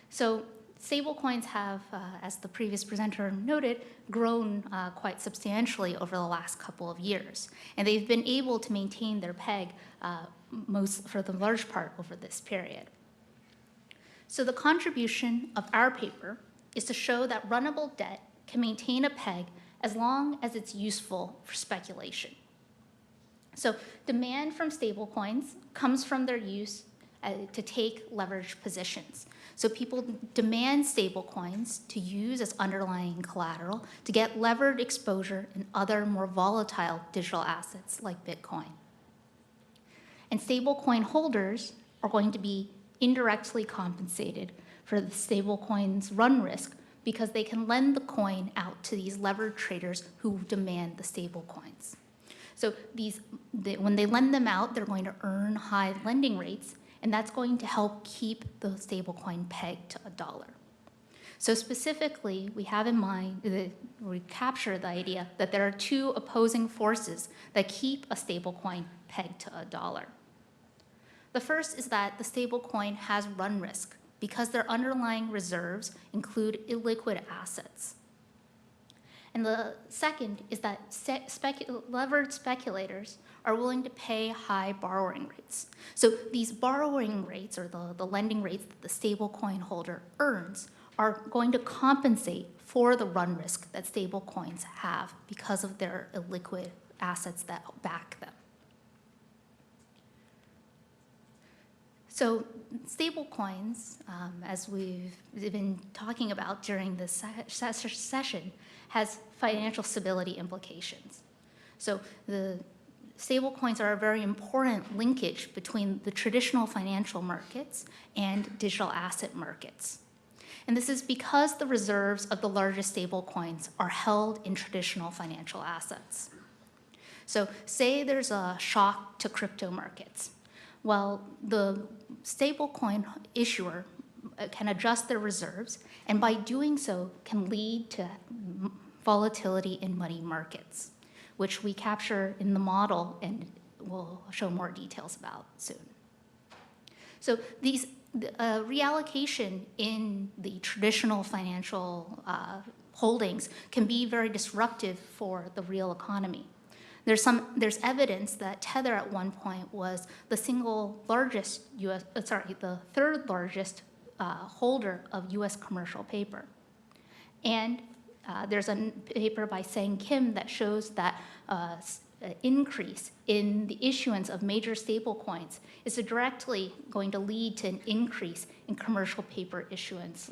So stablecoins have, as the previous presenter noted, grown quite substantially over the last couple of years. And they've been able to maintain their peg for the large part over this period. So the contribution of our paper is to show that runnable debt can maintain a peg as long as it's useful for speculation. So demand from stablecoins comes from their use to take leveraged positions. So people demand stablecoins to use as underlying collateral to get levered exposure in other more volatile digital assets like Bitcoin. And stablecoin holders are going to be indirectly compensated for the stablecoin's run risk because they can lend the coin out to these levered traders who demand the stablecoins. So when they lend them out, they're going to earn high lending rates, and that's going to help keep the stablecoin pegged to $1. So specifically, we have in mind that we capture the idea that there are two opposing forces that keep a stablecoin pegged to $1. The first is that the stablecoin has run risk because their underlying reserves include illiquid assets. And the second is that levered speculators are willing to pay high borrowing rates. So these borrowing rates, or the lending rates that the stablecoin holder earns, are going to compensate for the run risk that stablecoins have because of their illiquid assets that back them. So stablecoins, as we've been talking about during this session, has financial stability implications. So the stablecoins are a very important linkage between the traditional financial markets and digital asset markets. And this is because the reserves of the largest stablecoins are held in traditional financial assets. So say there's a shock to crypto markets. Well, the stablecoin issuer can adjust their reserves, and by doing so can lead to volatility in money markets, which we capture in the model and we'll show more details about soon. So these reallocation in the traditional financial holdings can be very disruptive for the real economy. There's evidence that Tether at one point was the the third largest holder of U.S. commercial paper. And there's a paper by Sang Kim that shows that increase in the issuance of major stablecoins is directly going to lead to an increase in commercial paper issuance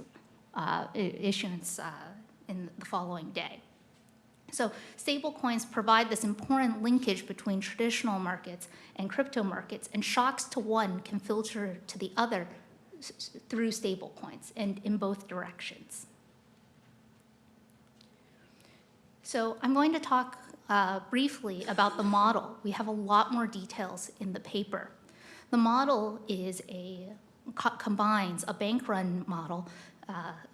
in the following day. So stablecoins provide this important linkage between traditional markets and crypto markets, and shocks to one can filter to the other through stablecoins and in both directions. So I'm going to talk briefly about the model. We have a lot more details in the paper. The model is combines a bank-run model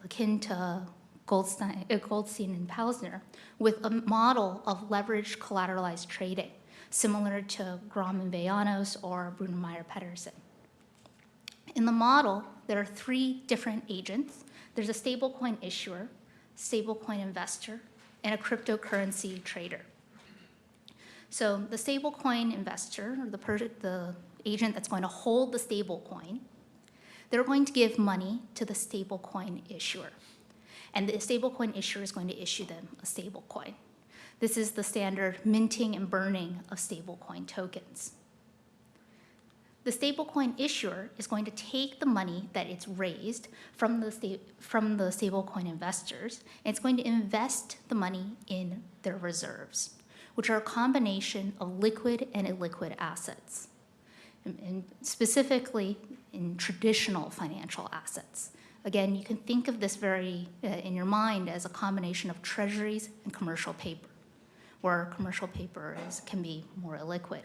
akin to Goldstein and Pausner with a model of leveraged collateralized trading, similar to Grom and Vallanos or Brunemeyer Pedersen. In the model, there are three different agents. There's a stablecoin issuer, stablecoin investor, and a cryptocurrency trader. So the stablecoin investor, or the agent that's going to hold the stablecoin, they're going to give money to the stablecoin issuer. And the stablecoin issuer is going to issue them a stablecoin. This is the standard minting and burning of stablecoin tokens. The stablecoin issuer is going to take the money that it's raised from the stablecoin investors, and it's going to invest the money in their reserves, which are a combination of liquid and illiquid assets, and specifically in traditional financial assets. Again, you can think of this very in your mind as a combination of treasuries and commercial paper, where commercial paper can be more illiquid.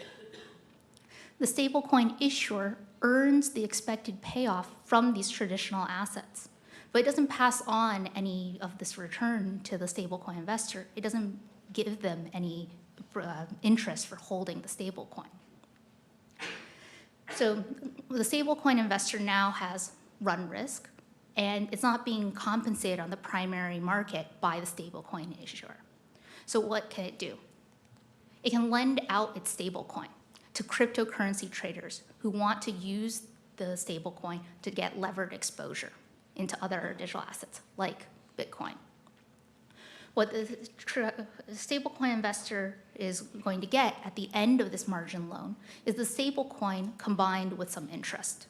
The stablecoin issuer earns the expected payoff from these traditional assets, but it doesn't pass on any of this return to the stablecoin investor. It doesn't give them any interest for holding the stablecoin. So the stablecoin investor now has run risk, and it's not being compensated on the primary market by the stablecoin issuer. So what can it do? It can lend out its stablecoin to cryptocurrency traders who want to use the stablecoin to get levered exposure into other digital assets like Bitcoin. What the stablecoin investor is going to get at the end of this margin loan is the stablecoin combined with some interest.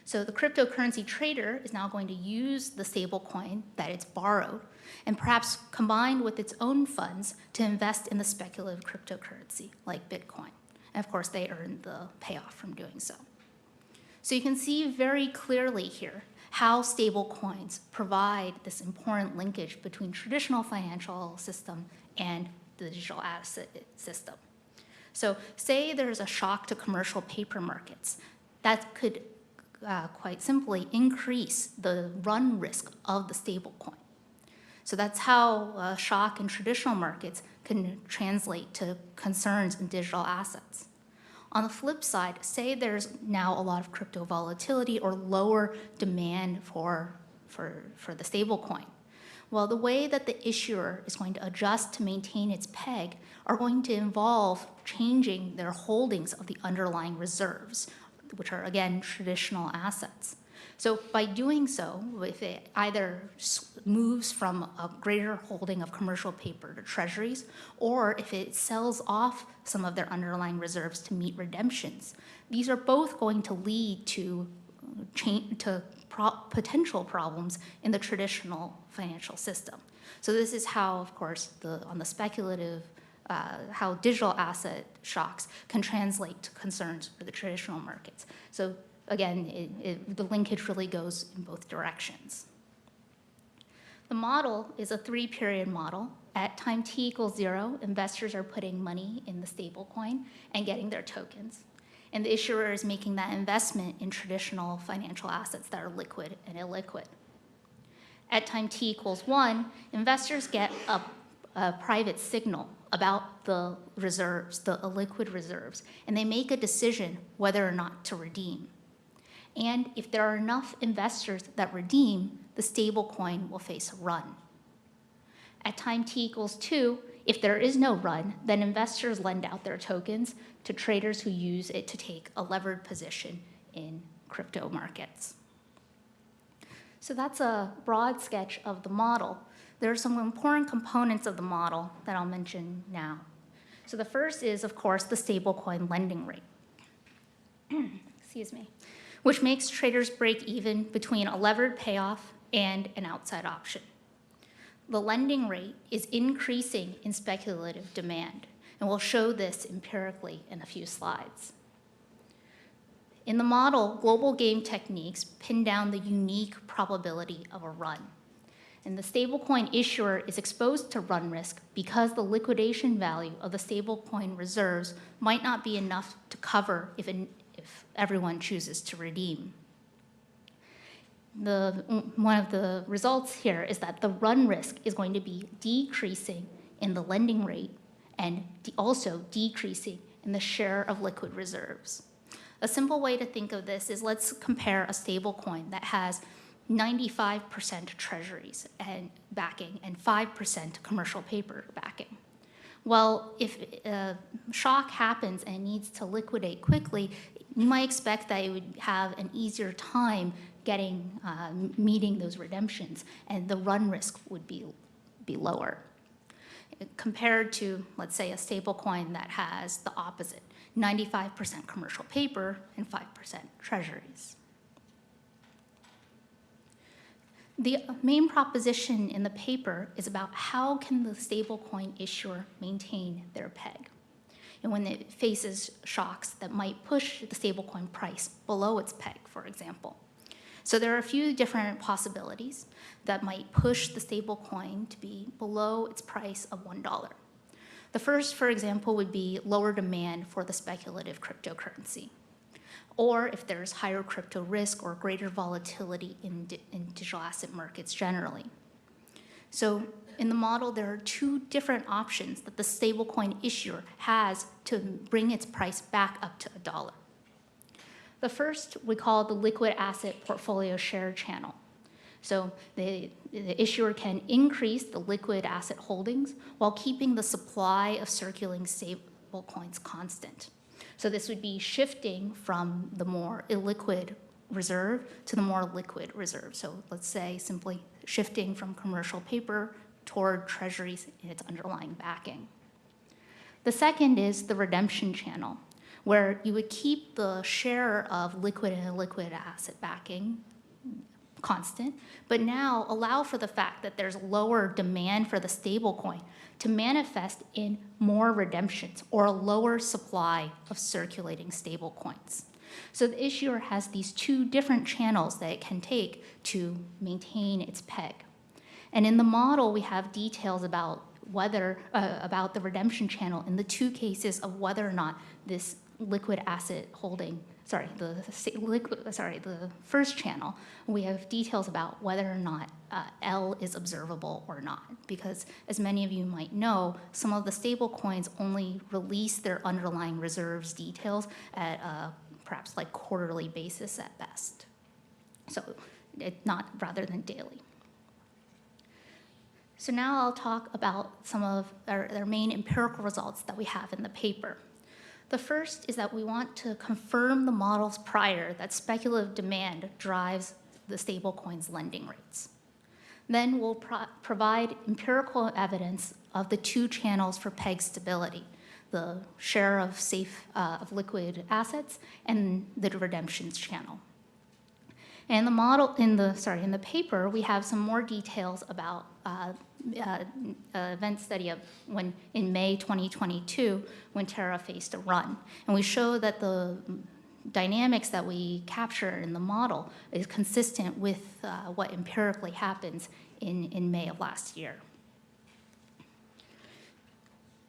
So the cryptocurrency trader is now going to use the stablecoin that it's borrowed and perhaps combined with its own funds to invest in the speculative cryptocurrency like Bitcoin. And of course, they earn the payoff from doing so. So you can see very clearly here how stablecoins provide this important linkage between traditional financial system and the digital asset system. So say there's a shock to commercial paper markets. That could quite simply increase the run risk of the stablecoin. So that's how a shock in traditional markets can translate to concerns in digital assets. On the flip side, say there's now a lot of crypto volatility or lower demand for the stablecoin. Well, the way that the issuer is going to adjust to maintain its peg are going to involve changing their holdings of the underlying reserves, which are, again, traditional assets. So by doing so, if it either moves from a greater holding of commercial paper to treasuries, or if it sells off some of their underlying reserves to meet redemptions, these are both going to lead to potential problems in the traditional financial system. So this is how, of course, on the speculative, how digital asset shocks can translate to concerns for the traditional markets. So again, the linkage really goes in both directions. The model is a 3-period model. At time t equals 0, investors are putting money in the stablecoin and getting their tokens. And the issuer is making that investment in traditional financial assets that are liquid and illiquid. At time t equals 1, investors get a private signal about the reserves, the illiquid reserves, and they make a decision whether or not to redeem. And if there are enough investors that redeem, the stablecoin will face a run. At time t equals 2, if there is no run, then investors lend out their tokens to traders who use it to take a levered position in crypto markets. So that's a broad sketch of the model. There are some important components of the model that I'll mention now. So the first is, of course, the stablecoin lending rate. Excuse me. Which makes traders break even between a levered payoff and an outside option. The lending rate is increasing in speculative demand, and we'll show this empirically in a few slides. In the model, global game techniques pin down the unique probability of a run. And the stablecoin issuer is exposed to run risk because the liquidation value of the stablecoin reserves might not be enough to cover if everyone chooses to redeem. One of the results here is that the run risk is going to be decreasing in the lending rate and also decreasing in the share of liquid reserves. A simple way to think of this is let's compare a stablecoin that has 95% treasuries and backing and 5% commercial paper backing. Well, if a shock happens and needs to liquidate quickly, you might expect that it would have an easier time meeting those redemptions, and the run risk would be lower. Compared to, let's say, a stablecoin that has the opposite, 95% commercial paper, and 5% treasuries. The main proposition in the paper is about how can the stablecoin issuer maintain their peg, and when it faces shocks that might push the stablecoin price below its peg, for example. So there are a few different possibilities that might push the stablecoin to be below its price of $1. The first, for example, would be lower demand for the speculative cryptocurrency, or if there's higher crypto risk or greater volatility in digital asset markets generally. So in the model, there are two different options that the stablecoin issuer has to bring its price back up to $1. The first we call the liquid asset portfolio share channel. So the issuer can increase the liquid asset holdings while keeping the supply of circulating stablecoins constant. So this would be shifting from the more illiquid reserve to the more liquid reserve. So let's say simply shifting from commercial paper toward treasuries in its underlying backing. The second is the redemption channel, where you would keep the share of liquid and illiquid asset backing constant, but now allow for the fact that there's lower demand for the stablecoin to manifest in more redemptions or a lower supply of circulating stablecoins. So the issuer has these two different channels that it can take to maintain its peg. And in the model, we have details about whether about the redemption channel in the two cases of whether or not this liquid asset holding, the first channel, we have details about whether or not L is observable or not. Because as many of you might know, some of the stable coins only release their underlying reserves details at perhaps like quarterly basis at best. So not rather than daily. So now I'll talk about some of their main empirical results that we have in the paper. The first is that we want to confirm the models prior that speculative demand drives the stablecoin's lending rates. Then we'll provide empirical evidence of the two channels for peg stability, the share of of liquid assets and the redemptions channel. And the model in the paper, we have some more details about event study of when in May 2022 when Terra faced a run, and we show that the dynamics that we capture in the model is consistent with what empirically happens in May of last year.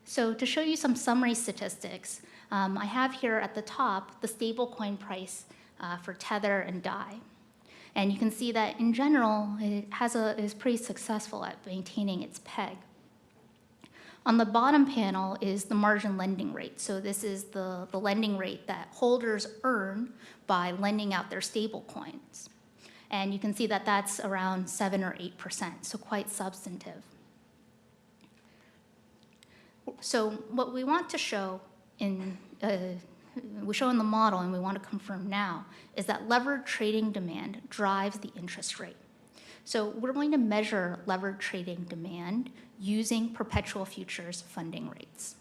So to show you some summary statistics, I have here at the top the stablecoin price for Tether and DAI. And you can see that in general, it is pretty successful at maintaining its peg. On the bottom panel is the margin lending rate. So this is the lending rate that holders earn by lending out their stable coins. And you can see that that's around 7 or 8%, so quite substantive. So what we want to show we show in the model and we want to confirm now is that levered trading demand drives the interest rate. So we're going to measure levered trading demand using perpetual futures funding rates.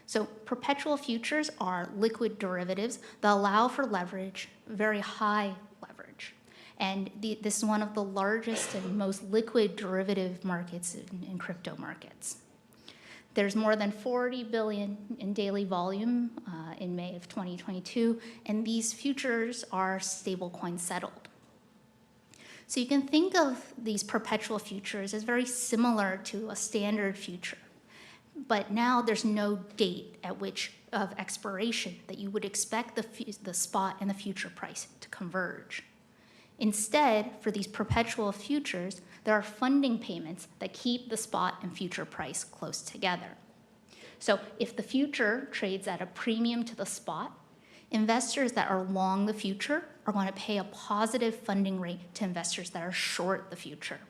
So perpetual futures are liquid derivatives that allow for leverage, very high leverage. And this is one of the largest and most liquid derivative markets in crypto markets. There's more than 40 billion in daily volume in May of 2022, and these futures are stablecoin settled. So you can think of these perpetual futures as very similar to a standard future, but now there's no date at which of expiration that you would expect the spot and the future price to converge. Instead, for these perpetual futures, there are funding payments that keep the spot and future price close together. So if the future trades at a premium to the spot, investors that are long the future are going to pay a positive funding rate to investors that are short the future.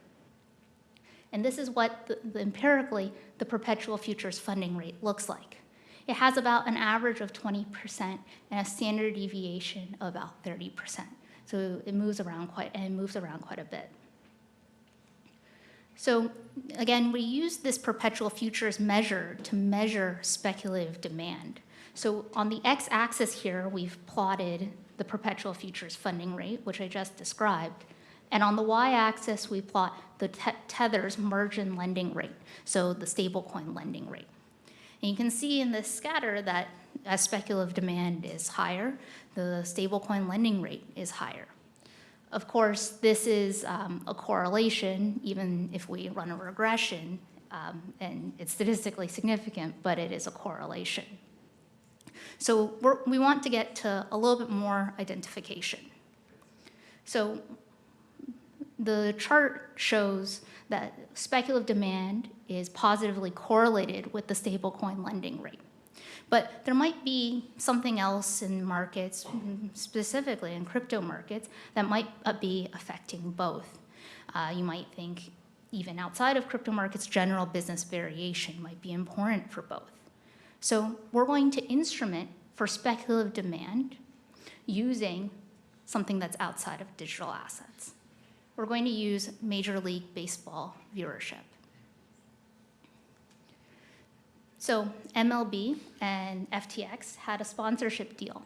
And this is what empirically the perpetual futures funding rate looks like. It has about an average of 20% and a standard deviation of about 30%. So it moves around quite a bit. So again, we use this perpetual futures measure to measure speculative demand. So on the x-axis here, we've plotted the perpetual futures funding rate, which I just described. And on the y-axis, we plot the Tether's margin lending rate, so the stablecoin lending rate. And you can see in this scatter that as speculative demand is higher, the stablecoin lending rate is higher. Of course, this is a correlation, even if we run a regression, and it's statistically significant, but it is a correlation. So we want to get to a little bit more identification. So the chart shows that speculative demand is positively correlated with the stablecoin lending rate. But there might be something else in markets, specifically in crypto markets, that might be affecting both. You might think even outside of crypto markets, general business variation might be important for both. So we're going to instrument for speculative demand using something that's outside of digital assets. We're going to use Major League Baseball viewership. So MLB and FTX had a sponsorship deal,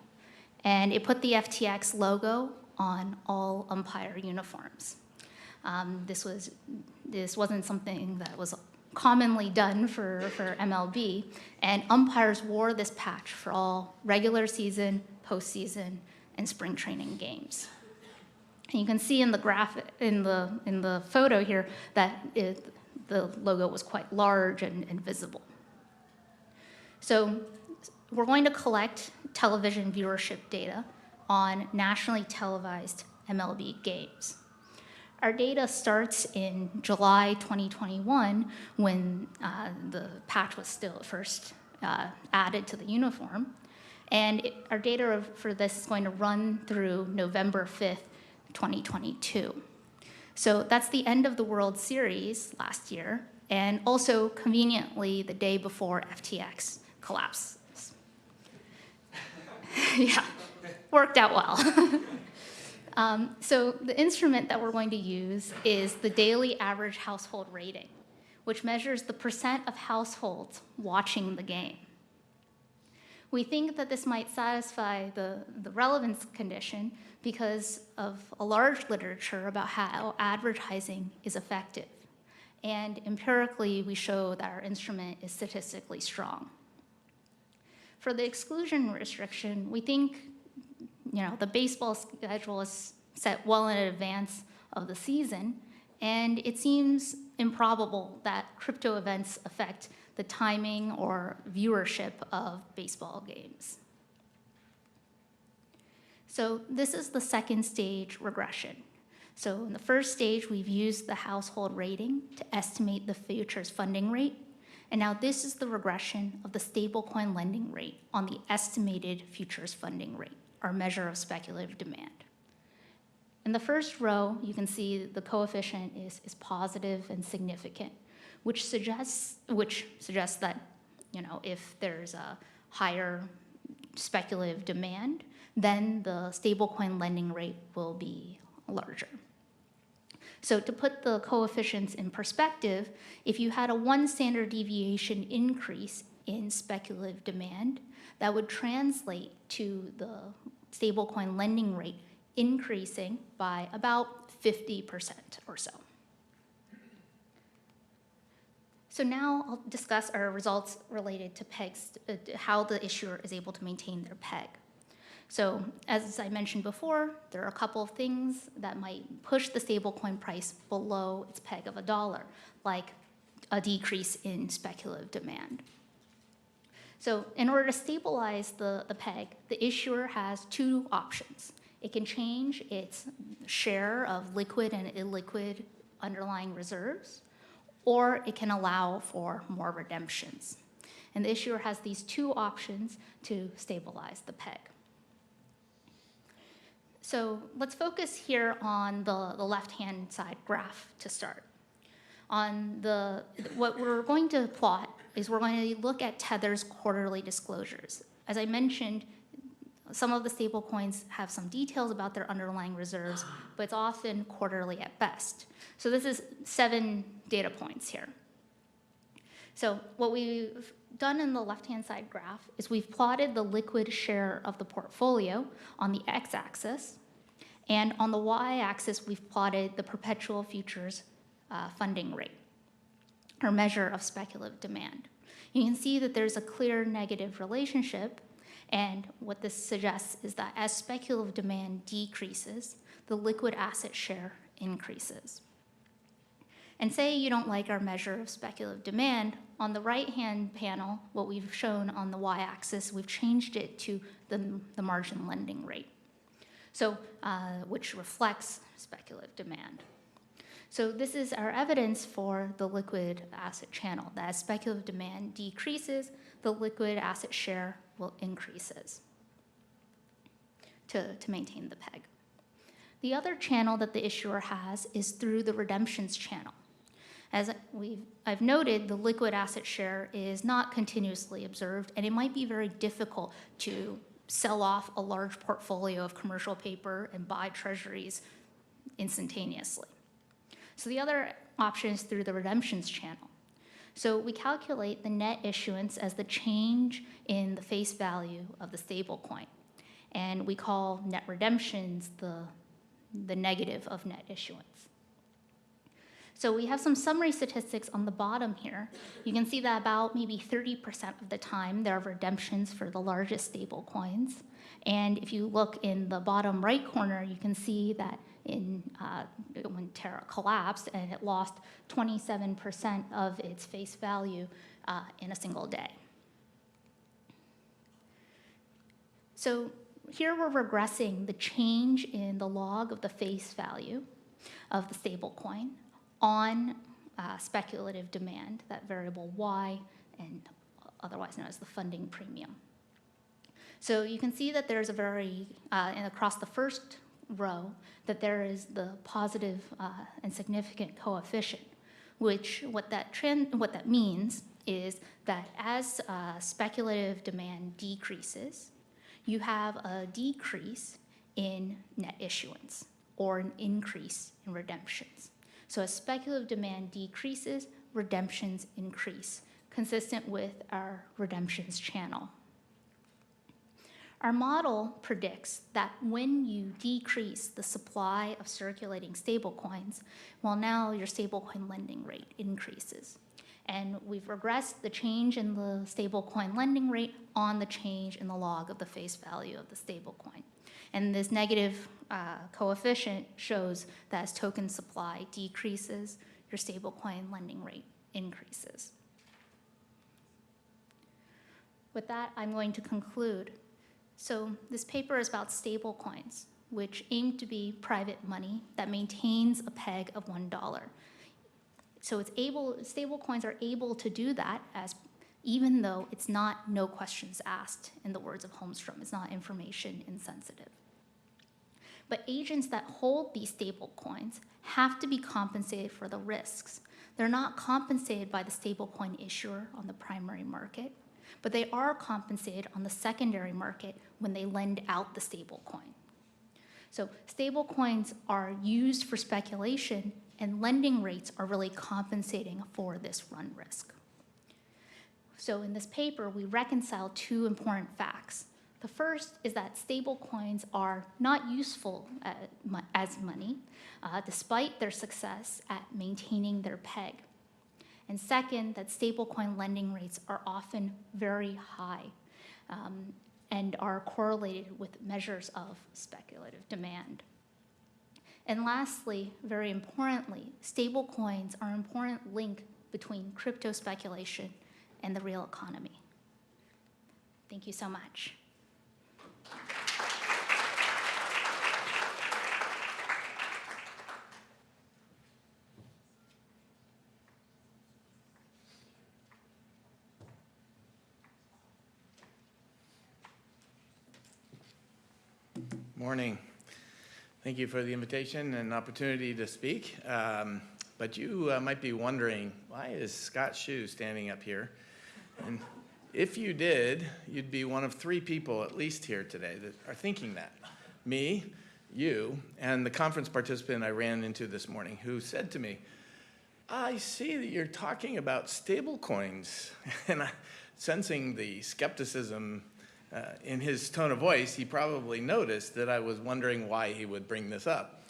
and it put the FTX logo on all umpire uniforms. This wasn't something that was commonly done for MLB, and umpires wore this patch for all regular season, postseason, and spring training games. And you can see in the graphic, in the photo here, that the logo was quite large and visible. So we're going to collect television viewership data on nationally televised MLB games. Our data starts in July 2021, when the patch was still first added to the uniform. And our data for this is going to run through November 5th, 2022. So that's the end of the World Series last year, and also conveniently the day before FTX collapses. Yeah, worked out well. So the instrument that we're going to use is the daily average household rating, which measures the percent of households watching the game. We think that this might satisfy the relevance condition because of a large literature about how advertising is effective. And empirically, we show that our instrument is statistically strong. For the exclusion restriction, we think the baseball schedule is set well in advance of the season, and it seems improbable that crypto events affect the timing or viewership of baseball games. So this is the second stage regression. So in the first stage, we've used the household rating to estimate the futures funding rate. And now this is the regression of the stablecoin lending rate on the estimated futures funding rate, our measure of speculative demand. In the first row, you can see the coefficient is positive and significant, which suggests that if there's a higher speculative demand, then the stablecoin lending rate will be larger. So to put the coefficients in perspective, if you had a 1 standard deviation increase in speculative demand, that would translate to the stablecoin lending rate increasing by about 50% or so. So now I'll discuss our results related to pegs, how the issuer is able to maintain their peg. So as I mentioned before, there are a couple of things that might push the stablecoin price below its peg of $1, like a decrease in speculative demand. So in order to stabilize the peg, the issuer has two options. It can change its share of liquid and illiquid underlying reserves, or it can allow for more redemptions. And the issuer has these two options to stabilize the peg. So let's focus here on the left-hand side graph to start. What we're going to plot is we're going to look at Tether's quarterly disclosures. As I mentioned, some of the stable coins have some details about their underlying reserves, but it's often quarterly at best. So this is 7 data points here. So what we've done in the left-hand side graph is we've plotted the liquid share of the portfolio on the x-axis, and on the y-axis we've plotted the perpetual futures funding rate, or measure of speculative demand. You can see that there's a clear negative relationship, and what this suggests is that as speculative demand decreases, the liquid asset share increases. And say you don't like our measure of speculative demand, on the right-hand panel, what we've shown on the y-axis, we've changed it to the margin lending rate, so which reflects speculative demand. So this is our evidence for the liquid asset channel, that as speculative demand decreases, the liquid asset share will increases to maintain the peg. The other channel that the issuer has is through the redemptions channel. As I've noted, the liquid asset share is not continuously observed, and it might be very difficult to sell off a large portfolio of commercial paper and buy treasuries instantaneously. So the other option is through the redemptions channel. So we calculate the net issuance as the change in the face value of the stablecoin, and we call net redemptions the negative of net issuance. So we have some summary statistics on the bottom here. You can see that about maybe 30% of the time there are redemptions for the largest stable coins. And if you look in the bottom right corner, you can see that when Terra collapsed and it lost 27% of its face value in a single day. So here we're regressing the change in the log of the face value of the stable coin on speculative demand, that variable Y, and otherwise known as the funding premium. So you can see that there's a and across the first row, that there is the positive and significant coefficient, which what that means is that as speculative demand decreases, you have a decrease in net issuance or an increase in redemptions. So as speculative demand decreases, redemptions increase, consistent with our redemptions channel. Our model predicts that when you decrease the supply of circulating stablecoins, well, now your stablecoin lending rate increases. And we've regressed the change in the stablecoin lending rate on the change in the log of the face value of the stablecoin. And this negative coefficient shows that as token supply decreases, your stablecoin lending rate increases. With that, I'm going to conclude. So this paper is about stablecoins, which aim to be private money that maintains a peg of $1. So stablecoins are able to do that even though it's not no questions asked, in the words of Holmstrom. It's not information insensitive. But agents that hold these stablecoins have to be compensated for the risks. They're not compensated by the stablecoin issuer on the primary market, but they are compensated on the secondary market when they lend out the stablecoin. So stablecoins are used for speculation, and lending rates are really compensating for this run risk. So in this paper, we reconcile two important facts. The first is that stablecoins are not useful as money, despite their success at maintaining their peg. And second, that stablecoin lending rates are often very high and are correlated with measures of speculative demand. And lastly, very importantly, stablecoins are an important link between crypto speculation and the real economy. Thank you so much. Morning. Thank you for the invitation and opportunity to speak. But you might be wondering, why is Scott Shue standing up here? And if you did, you'd be one of three people at least here today that are thinking that. Me, you, and the conference participant I ran into this morning who said to me, I see that you're talking about stable coins. And sensing the skepticism in his tone of voice, he probably noticed that I was wondering why he would bring this up.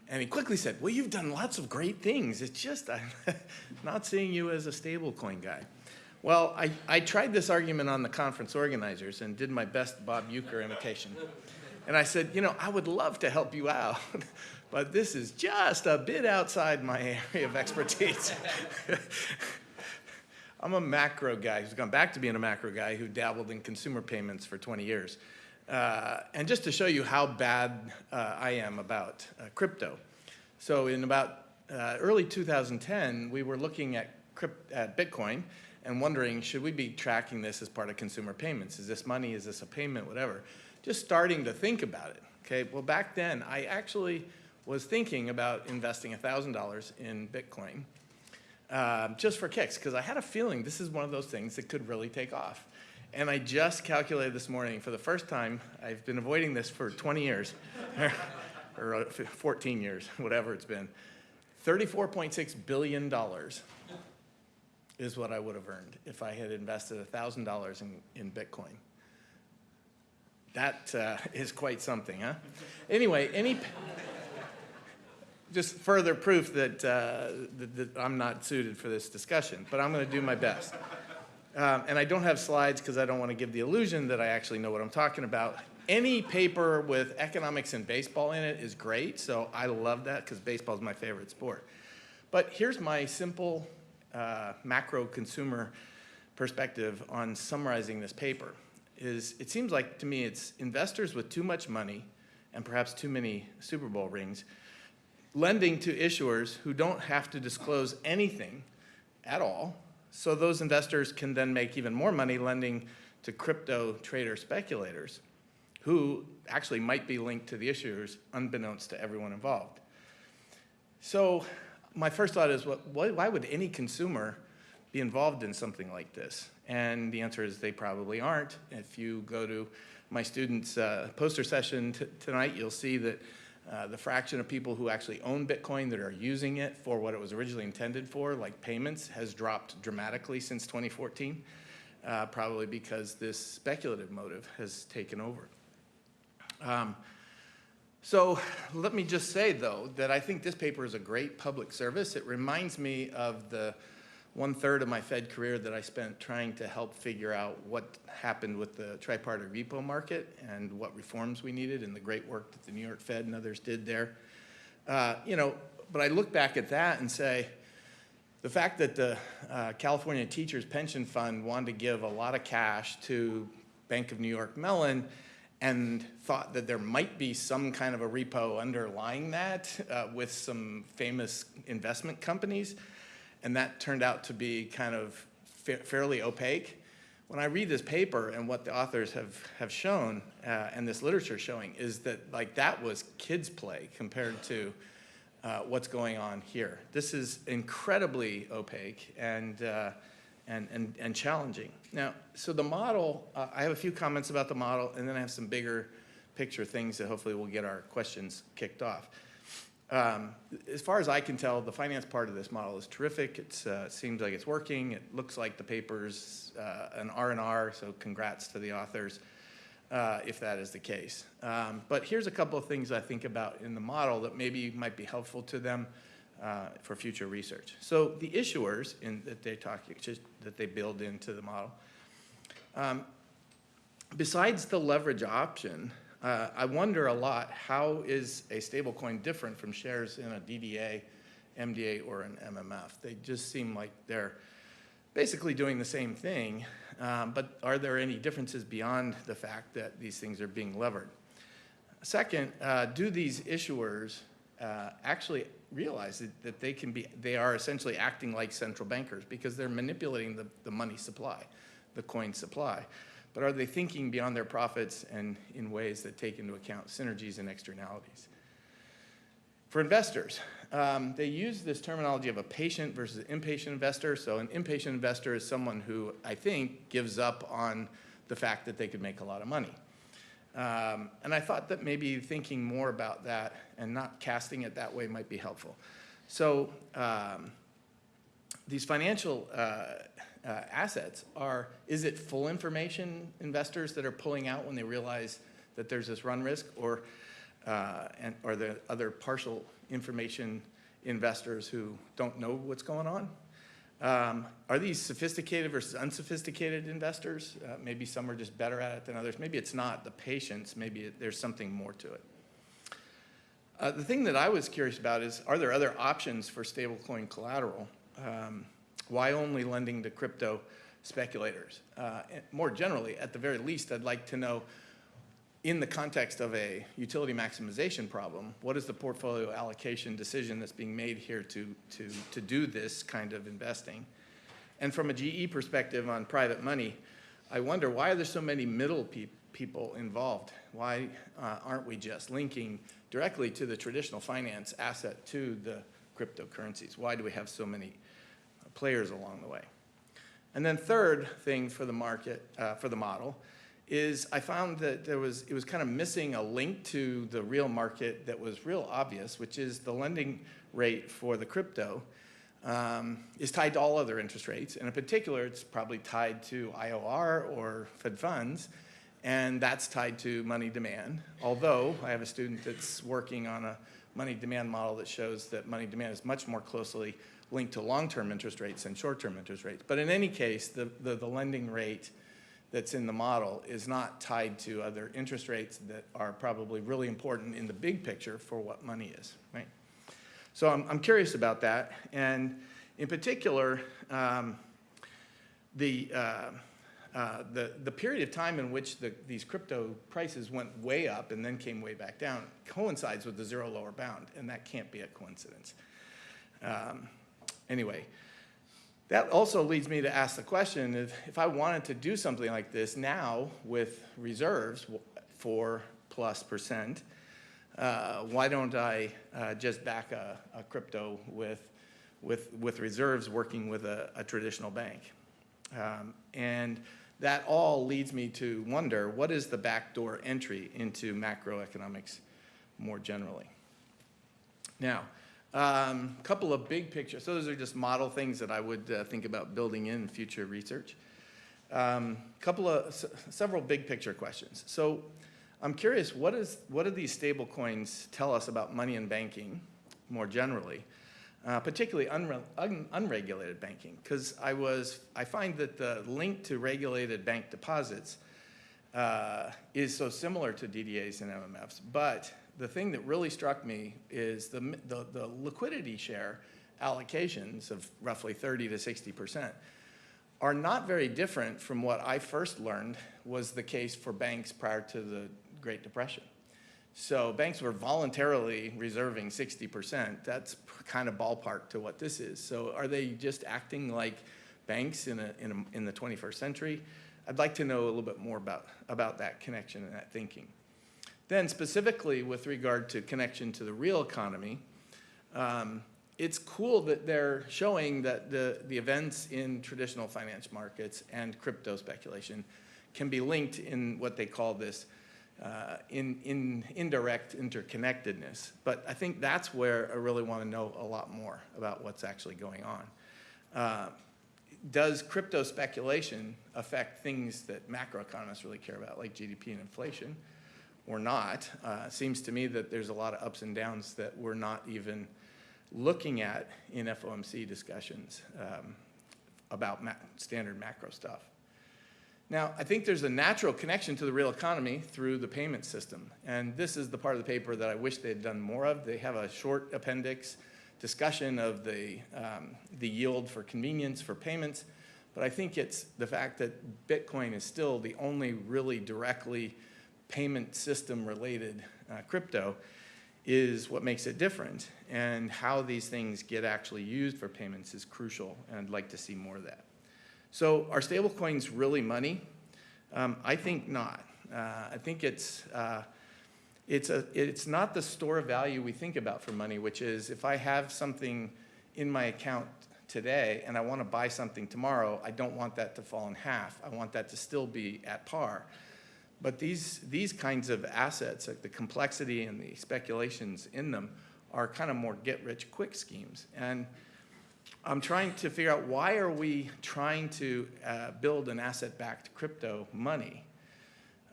And he quickly said, well, you've done lots of great things. It's just I'm not seeing you as a stablecoin guy. Well, I tried this argument on the conference organizers and did my best Bob Euchre imitation. And I said, you know, I would love to help you out, but this is just a bit outside my area of expertise. I'm a macro guy who's gone back to being a macro guy who dabbled in consumer payments for 20 years. And just to show you how bad I am about crypto. So in about early 2010, we were looking at Bitcoin and wondering, should we be tracking this as part of consumer payments? Is this money? Is this a payment? Whatever. Just starting to think about it. Okay. Well, back then, I actually was thinking about investing $1,000 in Bitcoin just for kicks, because I had a feeling this is one of those things that could really take off. And I just calculated this morning for the first time. I've been avoiding this for 20 years, or 14 years, whatever it's been. $34.6 billion is what I would have earned if I had invested $1,000 in Bitcoin. That is quite something, huh? Anyway, just further proof that, that I'm not suited for this discussion, but I'm going to do my best. And I don't have slides because I don't want to give the illusion that I actually know what I'm talking about. Any paper with economics and baseball in it is great, so I love that because baseball is my favorite sport. But here's my simple macro consumer perspective on summarizing this paper. It seems like to me it's investors with too much money and perhaps too many Super Bowl rings lending to issuers who don't have to disclose anything at all. So those investors can then make even more money lending to crypto trader speculators who actually might be linked to the issuers unbeknownst to everyone involved. So my first thought is, why would any consumer be involved in something like this? And the answer is they probably aren't. If you go to my students' poster session tonight, you'll see that the fraction of people who actually own Bitcoin that are using it for what it was originally intended for, like payments, has dropped dramatically since 2014, probably because this speculative motive has taken over. So let me just say, though, that I think this paper is a great public service. It reminds me of the 1/3 of my Fed career that I spent trying to help figure out what happened with the tripartite repo market and what reforms we needed and the great work that the New York Fed and others did there. You know, but I look back at that and say, the fact that the California Teachers Pension Fund wanted to give a lot of cash to Bank of New York Mellon and thought that there might be some kind of a repo underlying that with some famous investment companies, and that turned out to be kind of fairly opaque. When I read this paper and what the authors have shown, and this literature showing, is that like that was kids' play compared to what's going on here. This is incredibly opaque and challenging. Now, so the model, I have a few comments about the model, and then I have some bigger picture things that hopefully will get our questions kicked off. As far as I can tell, the finance part of this model is terrific. It seems like it's working. It looks like the paper's an R&R, so congrats to the authors if that is the case. But here's a couple of things I think about in the model that maybe might be helpful to them for future research. So the issuers that they build into the model, besides the leverage option, I wonder a lot, how is a stablecoin different from shares in a DDA, MDA, or an MMF? They just seem like they're basically doing the same thing, but are there any differences beyond the fact that these things are being levered? Second, do these issuers actually realize that they are essentially acting like central bankers because they're manipulating the money supply, the coin supply? But are they thinking beyond their profits and in ways that take into account synergies and externalities? For investors, they use this terminology of a patient versus impatient investor. So an impatient investor is someone who, I think, gives up on the fact that they could make a lot of money. And I thought that maybe thinking more about that and not casting it that way might be helpful. So these financial assets is it full information investors that are pulling out when they realize that there's this run risk, or are there other partial information investors who don't know what's going on? Are these sophisticated versus unsophisticated investors? Maybe some are just better at it than others. Maybe it's not the patience. Maybe there's something more to it. The thing that I was curious about is, are there other options for stablecoin collateral? Why only lending to crypto speculators? And more generally, at the very least, I'd like to know, in the context of a utility maximization problem, what is the portfolio allocation decision that's being made here to do this kind of investing? And from a GE perspective on private money, I wonder, why are there so many middle people involved? Why aren't we just linking directly to the traditional finance asset to the cryptocurrencies? Why do we have so many players along the way? And then third thing for the market, for the model, is I found that it was kind of missing a link to the real market that was real obvious, which is the lending rate for the crypto is tied to all other interest rates. And in particular, it's probably tied to IOR or Fed funds, and that's tied to money demand. Although I have a student that's working on a money demand model that shows that money demand is much more closely linked to long-term interest rates than short-term interest rates. But in any case, the lending rate that's in the model is not tied to other interest rates that are probably really important in the big picture for what money is, right? So I'm curious about that. And in particular, the period of time in which these crypto prices went way up and then came way back down coincides with the zero lower bound, and that can't be a coincidence. Anyway. That also leads me to ask the question, if I wanted to do something like this now with reserves, 4+%, why don't I just back a crypto with reserves working with a traditional bank? And that all leads me to wonder, what is the backdoor entry into macroeconomics more generally? Now, a couple of big pictures. So those are just model things that I would think about building in future research. Several big picture questions. So I'm curious, what do these stable coins tell us about money and banking more generally, particularly unregulated banking? Because I find that the link to regulated bank deposits is so similar to DDAs and MMFs, but the thing that really struck me is the liquidity share allocations of roughly 30 to 60% are not very different from what I first learned was the case for banks prior to the Great Depression. So banks were voluntarily reserving 60%. That's kind of ballpark to what this is. So are they just acting like banks in the 21st century? I'd like to know a little bit more about that connection and that thinking. Then specifically with regard to connection to the real economy, it's cool that they're showing that the events in traditional finance markets and crypto speculation can be linked in what they call this in indirect interconnectedness. But I think that's where I really want to know a lot more about what's actually going on. Does crypto speculation affect things that macroeconomists really care about, like GDP and inflation, or not? It seems to me that there's a lot of ups and downs that we're not even looking at in FOMC discussions about standard macro stuff. Now, I think there's a natural connection to the real economy through the payment system. And this is the part of the paper that I wish they had done more of. They have a short appendix discussion of the yield for convenience for payments. But I think it's the fact that Bitcoin is still the only really directly payment system related crypto is what makes it different. And how these things get actually used for payments is crucial, and I'd like to see more of that. So are stablecoins really money? I think not. I think it's not the store of value we think about for money, which is if I have something in my account today and I want to buy something tomorrow, I don't want that to fall in half. I want that to still be at par. But these kinds of assets, like the complexity and the speculations in them, are kind of more get-rich-quick schemes. And I'm trying to figure out why are we trying to build an asset-backed crypto money.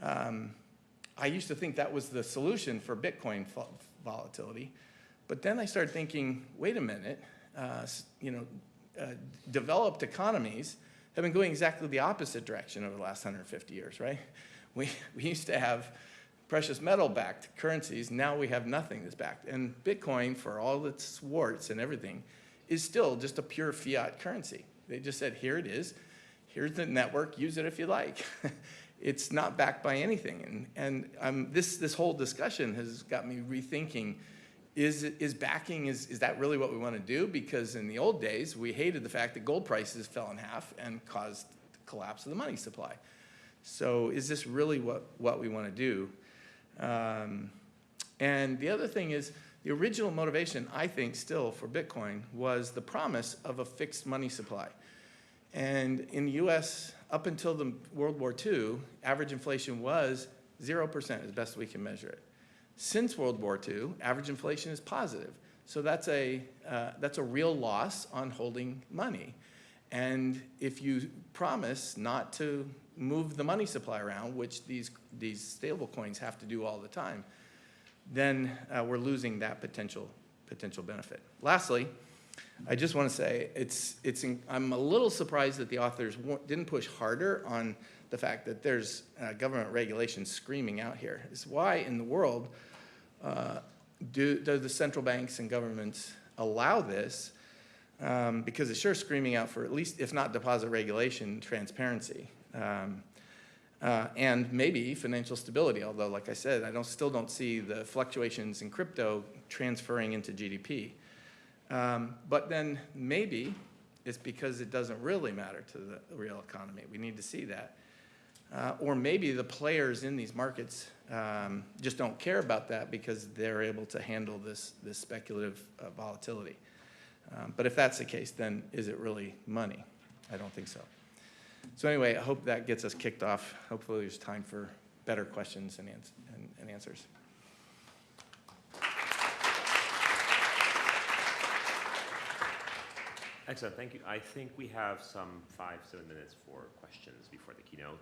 I used to think that was the solution for Bitcoin volatility, but then I started thinking, wait a minute, developed economies have been going exactly the opposite direction over the last 150 years, right? We used to have precious metal-backed currencies. Now we have nothing that's backed. And Bitcoin, for all its warts and everything, is still just a pure fiat currency. They just said, here it is. Here's the network. Use it if you like. It's not backed by anything. And this whole discussion has got me rethinking, is that really what we want to do? Because in the old days, we hated the fact that gold prices fell in half and caused the collapse of the money supply. So is this really what we want to do? And the other thing is, the original motivation, I think, still for Bitcoin was the promise of a fixed money supply. And in the US, up until the World War II, average inflation was 0% as best we can measure it. Since World War II, average inflation is positive. So that's a real loss on holding money. And if you promise not to move the money supply around, which these stable coins have to do all the time, then we're losing that potential benefit. Lastly, I just want to say I'm a little surprised that the authors didn't push harder on the fact that there's government regulations screaming out here. It's why in the world do the central banks and governments allow this? Because it's sure screaming out for at least, if not deposit regulation, transparency. And maybe financial stability, although, like I said, I still don't see the fluctuations in crypto transferring into GDP. But then maybe it's because it doesn't really matter to the real economy. We need to see that. Or maybe the players in these markets just don't care about that because they're able to handle this speculative volatility. But if that's the case, then is it really money? I don't think so. So anyway, I hope that gets us kicked off. Hopefully there's time for better questions and answers. Excellent, thank you. I think we have some 5-7 minutes for questions before the keynote.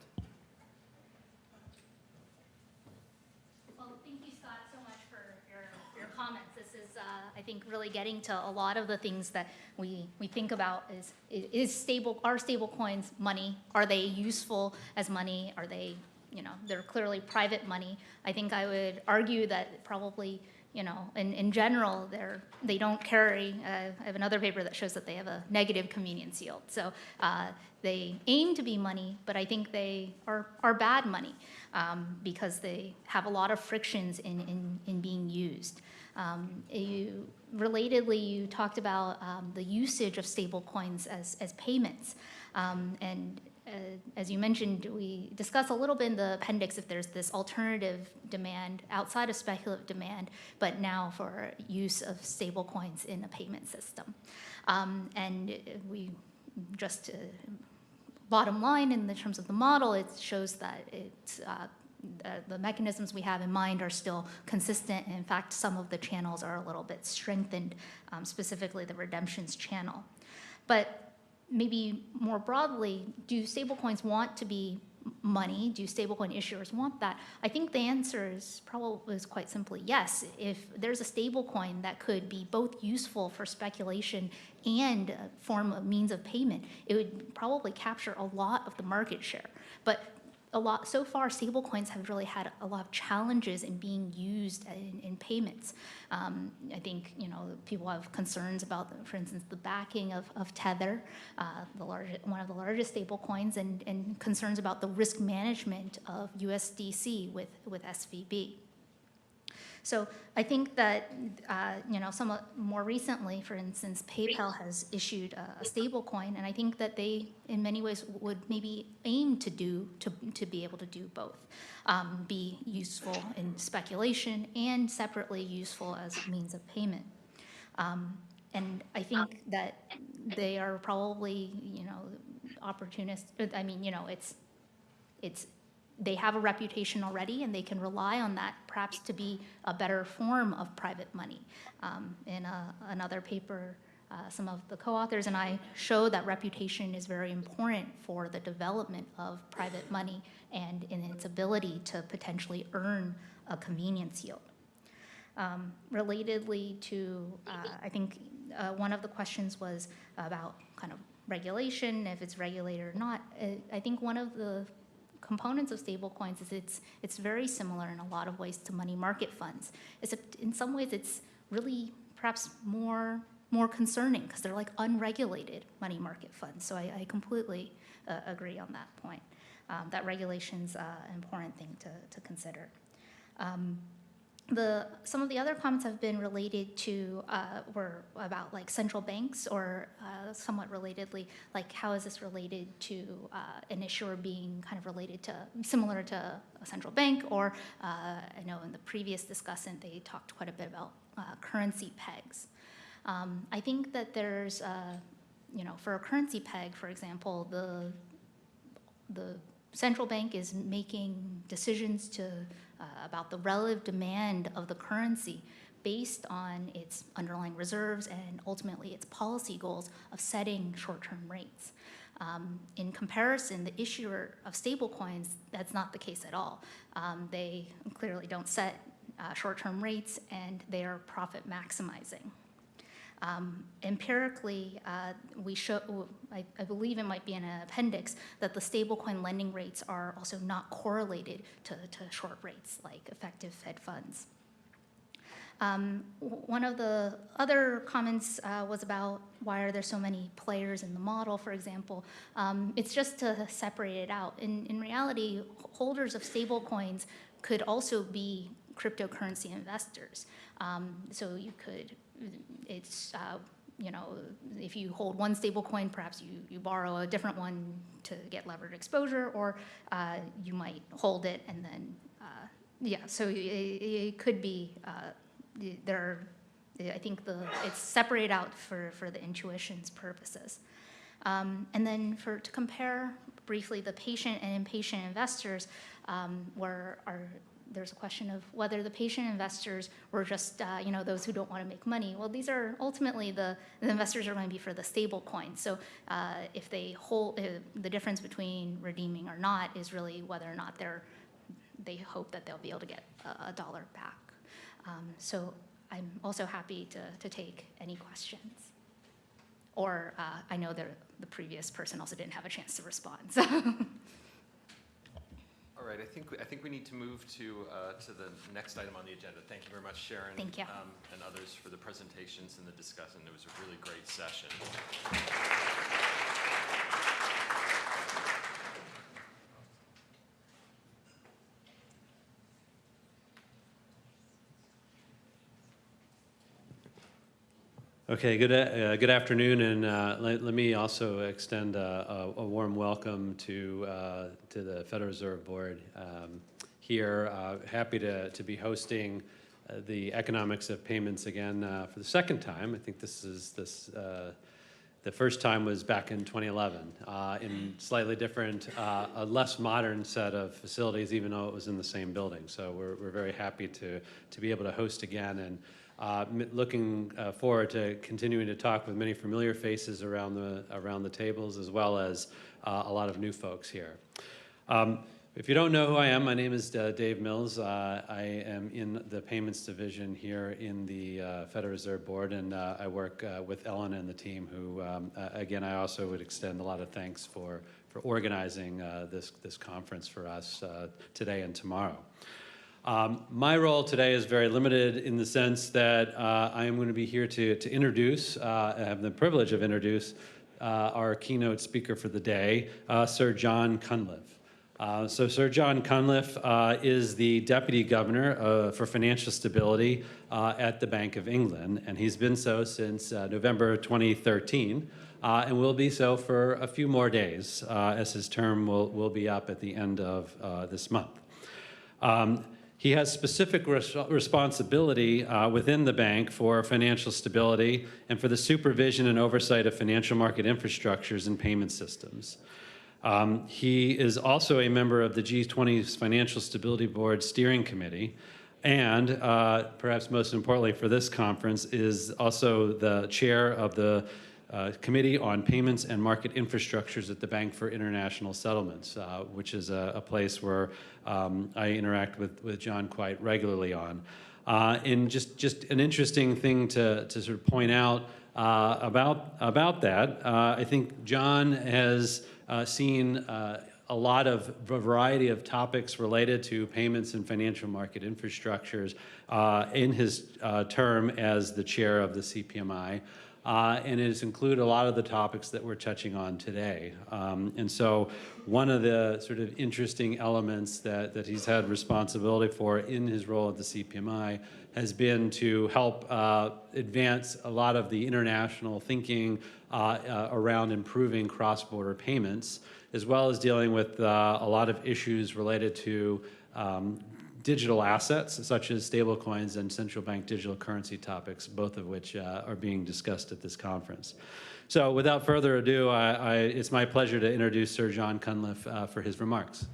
Well, thank you, Scott, so much for your comments. This is, I think, really getting to a lot of the things that we think about are stable coins money? Are they useful as money? Are they, they're clearly private money. I think I would argue that probably, in general, they don't carry, I have another paper that shows that they have a negative convenience yield. So they aim to be money, but I think they are bad money because they have a lot of frictions in being used. Relatedly, you talked about the usage of stable coins as payments. And as you mentioned, we discussed a little bit in the appendix if there's this alternative demand outside of speculative demand, but now for use of stable coins in a payment system. And we just, bottom line in the terms of the model, it shows that it's the mechanisms we have in mind are still consistent. In fact, some of the channels are a little bit strengthened, specifically the redemptions channel. But maybe more broadly, do stablecoins want to be money? Do stablecoin issuers want that? I think the answer is probably quite simply yes. If there's a stablecoin that could be both useful for speculation and a form of means of payment, it would probably capture a lot of the market share. But so far, stablecoins have really had a lot of challenges in being used in payments. I think people have concerns about, for instance, the backing of Tether, one of the largest stablecoins, and concerns about the risk management of USDC with SVB. So I think that somewhat more recently, for instance, PayPal has issued a stable coin, and I think that they, in many ways, would maybe aim to be able to do both, be useful in speculation and separately useful as a means of payment. And I think that they are probably, opportunist. I mean, they have a reputation already, and they can rely on that perhaps to be a better form of private money. In another paper some of the co-authors and I show that reputation is very important for the development of private money and in its ability to potentially earn a convenience yield. Relatedly to, I think one of the questions was about kind of regulation, if it's regulated or not. I think one of the components of stablecoins is it's very similar in a lot of ways to money market funds. Except in some ways it's really perhaps more concerning because they're like unregulated money market funds. So I completely agree on that point. That regulation's an important thing to consider. Some of the other comments have been related to, were about like central banks or somewhat relatedly, like how is this related to an issuer being kind of related to, similar to a central bank, or I know in the previous discussant they talked quite a bit about currency pegs. I think that there's, for a currency peg, for example, the central bank is making decisions about the relative demand of the currency based on its underlying reserves and ultimately its policy goals of setting short-term rates. In comparison, the issuer of stablecoins, that's not the case at all. They clearly don't set short-term rates and they are profit maximizing. Empirically, we show, I believe it might be in an appendix, that the stablecoin lending rates are also not correlated to short rates like effective Fed funds. One of the other comments was about why are there so many players in the model, for example. It's just to separate it out. In reality, holders of stablecoins could also be cryptocurrency investors. So you could, it's, if you hold one stable coin, perhaps you borrow a different one to get levered exposure, or you might hold it and then, so it could be, I think it's separated out for the intuition's purposes. And then to compare briefly the patient and impatient investors, there's a question of whether the patient investors were just, those who don't want to make money. Well, these are ultimately the investors are going to be for the stable coin. So if they hold, the difference between redeeming or not is really whether or not they hope that they'll be able to get a dollar back. So I'm also happy to take any questions. Or I know the previous person also didn't have a chance to respond. So. All right, I think we need to move to the next item on the agenda. Thank you very much, Sharon. Thank you. And others for the presentations and the discussion. It was a really great session. Okay, good afternoon, and let me also extend a warm welcome to the Federal Reserve Board here. Happy to be hosting the economics of payments again for the second time. I think the first time was back in 2011 in slightly different, a less modern set of facilities, even though it was in the same building. So we're very happy to be able to host again, and looking forward to continuing to talk with many familiar faces around the tables, as well as a lot of new folks here. If you don't know who I am, my name is Dave Mills. I am in the payments division here in the Federal Reserve Board, and I work with Ellen and the team who, again, I also would extend a lot of thanks for organizing this conference for us today and tomorrow. My role today is very limited in the sense that I am going to be here to introduce, I have the privilege of introduce our keynote speaker for the day, Sir John Cunliffe. So Sir John Cunliffe is the Deputy Governor for Financial Stability at the Bank of England, and he's been so since November 2013, and will be so for a few more days as his term will be up at the end of this month. He has specific responsibility within the bank for financial stability and for the supervision and oversight of financial market infrastructures and payment systems. He is also a member of the G20's Financial Stability Board Steering Committee, And perhaps most importantly for this conference is also the chair of the Committee on Payments and Market Infrastructures at the Bank for International Settlements, which is a place where I interact with John quite regularly on. And just an interesting thing to sort of point out about that, I think John has seen a lot of variety of topics related to payments and financial market infrastructures in his term as the chair of the CPMI. And it has included a lot of the topics that we're touching on today. And so one of the sort of interesting elements that he's had responsibility for in his role at the CPMI has been to help advance a lot of the international thinking around improving cross-border payments, as well as dealing with a lot of issues related to digital assets, such as stablecoins and central bank digital currency topics, both of which are being discussed at this conference. So without further ado, it's my pleasure to introduce Sir John Cunliffe for his remarks.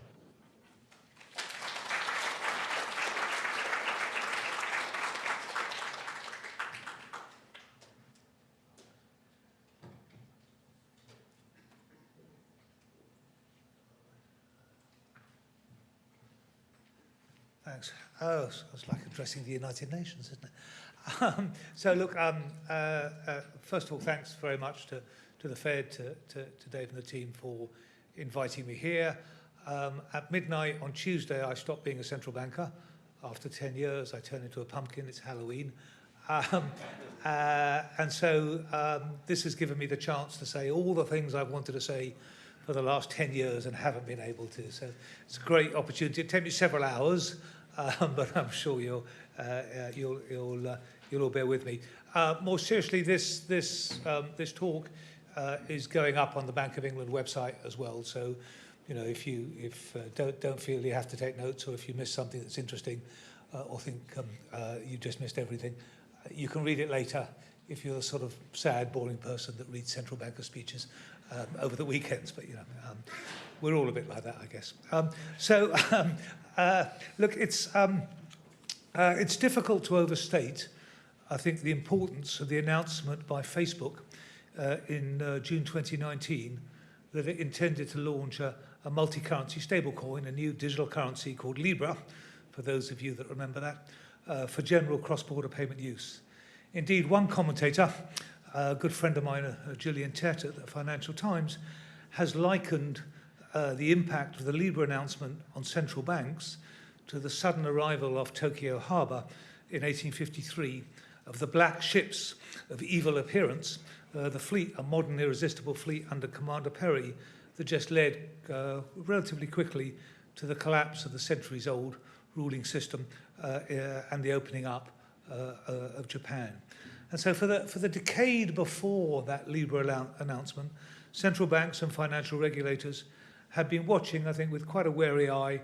Thanks. Oh, it's like addressing the United Nations, isn't it? So look, first of all, thanks very much to the Fed, to Dave and the team for inviting me here. At midnight on Tuesday, I stopped being a central banker. After 10 years, I turned into a pumpkin. It's Halloween. And so this has given me the chance to say all the things I've wanted to say for the last 10 years and haven't been able to. So it's a great opportunity. It took me several hours, but I'm sure you'll all bear with me. More seriously, this talk is going up on the Bank of England website as well. So, you know, if don't feel you have to take notes, or if you miss something that's interesting, or think you just missed everything, you can read it later. If you're the sort of sad, boring person that reads central banker speeches over the weekends, but you know, we're all a bit like that, I guess. Look, it's difficult to overstate, I think, the importance of the announcement by Facebook in June 2019 that it intended to launch a multi-currency stablecoin, a new digital currency called Libra, for those of you that remember that, for general cross-border payment use. Indeed, one commentator, a good friend of mine, Gillian Tett at the Financial Times, has likened the impact of the Libra announcement on central banks to the sudden arrival off Tokyo Harbour in 1853 of the black ships of evil appearance, the fleet, a modern irresistible fleet under Commander Perry, that just led relatively quickly to the collapse of the centuries-old ruling system and the opening up of Japan. And so for the decade before that Libra announcement, central banks and financial regulators have been watching, I think, with quite a wary eye,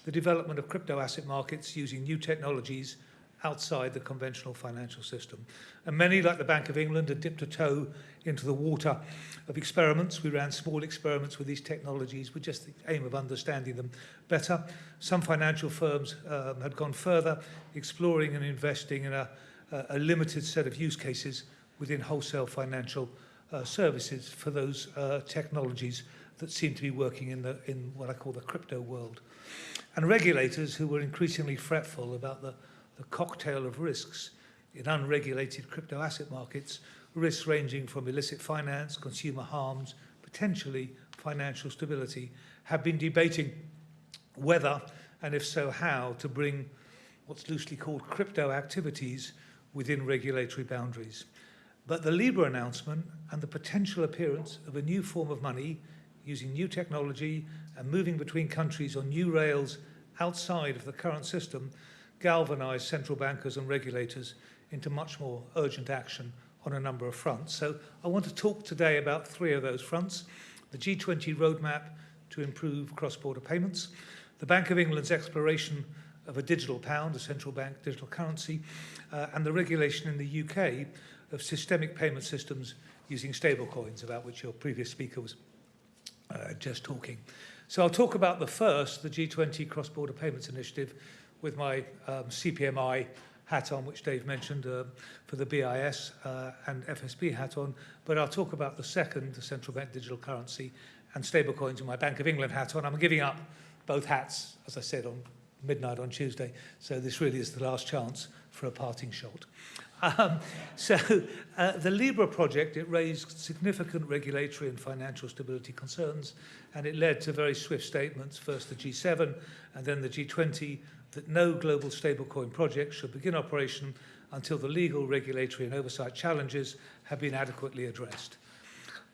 the development of crypto asset markets using new technologies outside the conventional financial system. And many, like the Bank of England, had dipped a toe into the water of experiments. We ran small experiments with these technologies with just the aim of understanding them better. Some financial firms had gone further, exploring and investing in a limited set of use cases within wholesale financial services for those technologies that seem to be working in what I call the crypto world. And regulators who were increasingly fretful about the cocktail of risks in unregulated crypto asset markets, risks ranging from illicit finance, consumer harms, potentially financial stability, have been debating whether, and if so how, to bring what's loosely called crypto activities within regulatory boundaries. But the Libra announcement and the potential appearance of a new form of money using new technology and moving between countries on new rails outside of the current system galvanized central bankers and regulators into much more urgent action on a number of fronts. So I want to talk today about three of those fronts: the G20 roadmap to improve cross-border payments, the Bank of England's exploration of a digital pound, a central bank digital currency, and the regulation in the UK of systemic payment systems using stablecoins, about which your previous speaker was just talking. So I'll talk about the first, the G20 Cross-Border Payments Initiative, with my CPMI hat on, which Dave mentioned, for the BIS and FSB hat on, but I'll talk about the second, the central bank digital currency, and stablecoins with my Bank of England hat on. I'm giving up both hats, as I said, on midnight on Tuesday, so this really is the last chance for a parting shot. The Libra project, it raised significant regulatory and financial stability concerns, and it led to very swift statements, first the G7 and then the G20, that no global stablecoin project should begin operation until the legal, regulatory and oversight challenges have been adequately addressed.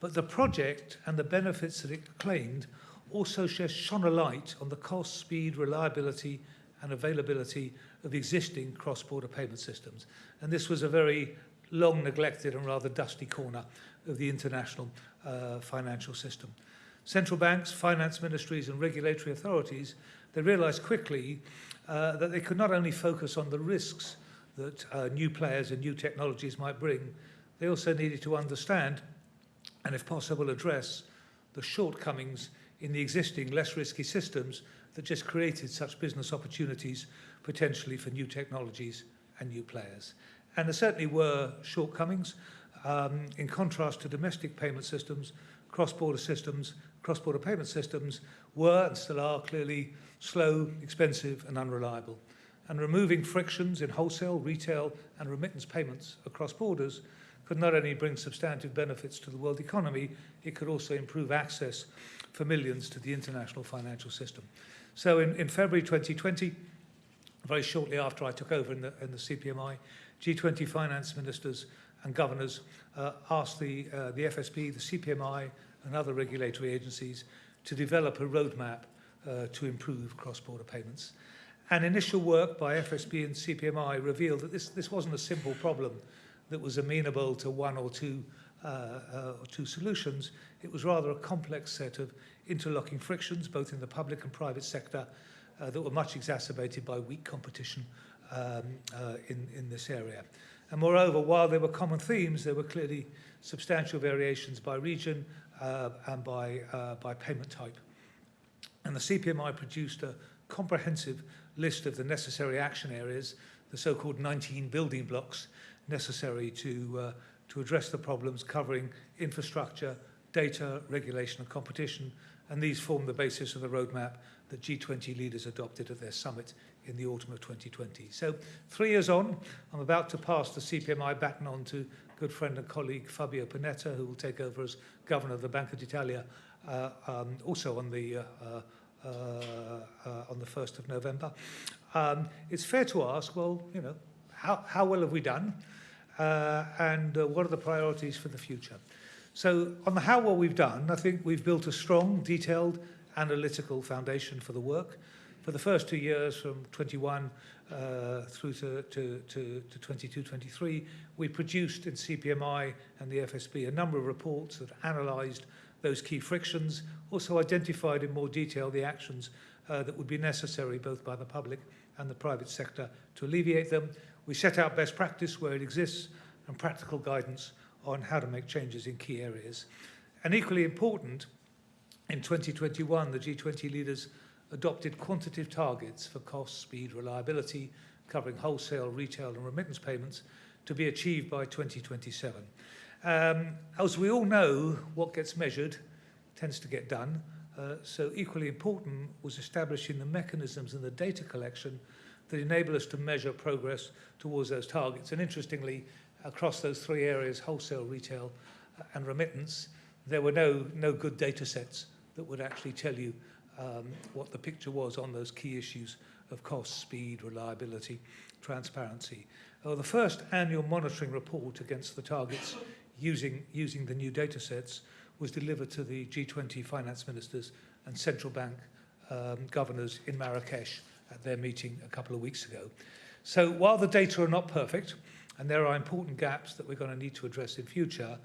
But the project and the benefits that it claimed also shone a light on the cost, speed, reliability and availability of existing cross-border payment systems. And this was a very long neglected and rather dusty corner of the international financial system. Central banks, finance ministries and regulatory authorities, they realized quickly that they could not only focus on the risks that new players and new technologies might bring, they also needed to understand and, if possible, address the shortcomings in the existing less risky systems that just created such business opportunities potentially for new technologies and new players. And there certainly were shortcomings. In contrast to domestic payment systems, cross-border payment systems were and still are clearly slow, expensive and unreliable. And removing frictions in wholesale, retail and remittance payments across borders could not only bring substantive benefits to the world economy, it could also improve access for millions to the international financial system. So in February 2020, very shortly after I took over in the CPMI, G20 finance ministers and governors asked the FSB, the CPMI and other regulatory agencies to develop a roadmap to improve cross-border payments. And initial work by FSB and CPMI revealed that this wasn't a simple problem that was amenable to one or two solutions. It was rather a complex set of interlocking frictions, both in the public and private sector, that were much exacerbated by weak competition in this area. And moreover, while there were common themes, there were clearly substantial variations by region and by payment type. And the CPMI produced a comprehensive list of the necessary action areas, the so-called 19 building blocks necessary to address the problems, covering infrastructure, data, regulation and competition. And these form the basis of the roadmap that G20 leaders adopted at their summit in the autumn of 2020. So 3 years on, I'm about to pass the CPMI baton on to good friend and colleague Fabio Panetta, who will take over as governor of the Banca d'Italia also on the 1st of November. It's fair to ask, well, you know, how well have we done? And what are the priorities for the future? So on the how well we've done, I think we've built a strong, detailed, analytical foundation for the work. For the first 2 years, from 21 through to 22, 23, we produced in CPMI and the FSB a number of reports that analysed those key frictions, also identified in more detail the actions that would be necessary both by the public and the private sector to alleviate them. We set out best practice where it exists and practical guidance on how to make changes in key areas. And equally important, in 2021, the G20 leaders adopted quantitative targets for cost, speed, reliability, covering wholesale, retail and remittance payments to be achieved by 2027. As we all know, what gets measured tends to get done. So equally important was establishing the mechanisms and the data collection that enable us to measure progress towards those targets. And interestingly, across those three areas, wholesale, retail and remittance, there were no good data sets that would actually tell you what the picture was on those key issues of cost, speed, reliability, transparency. The first annual monitoring report against the targets using the new data sets was delivered to the G20 finance ministers and central bank governors in Marrakesh at their meeting a couple of weeks ago. So while the data are not perfect, and there are important gaps that we're going to need to address in future,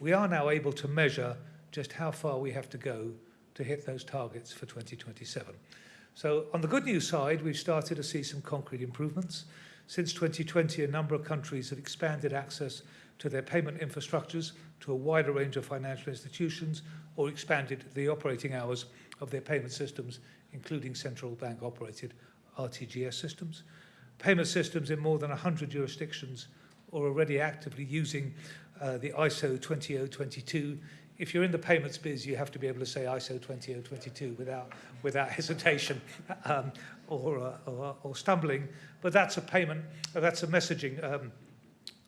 we are now able to measure just how far we have to go to hit those targets for 2027. So on the good news side, we've started to see some concrete improvements. Since 2020, a number of countries have expanded access to their payment infrastructures to a wider range of financial institutions, or expanded the operating hours of their payment systems, including central bank operated RTGS systems. Payment systems in more than 100 jurisdictions are already actively using the ISO 20022. If you're in the payments biz, you have to be able to say ISO 20022 without hesitation or stumbling. But that's a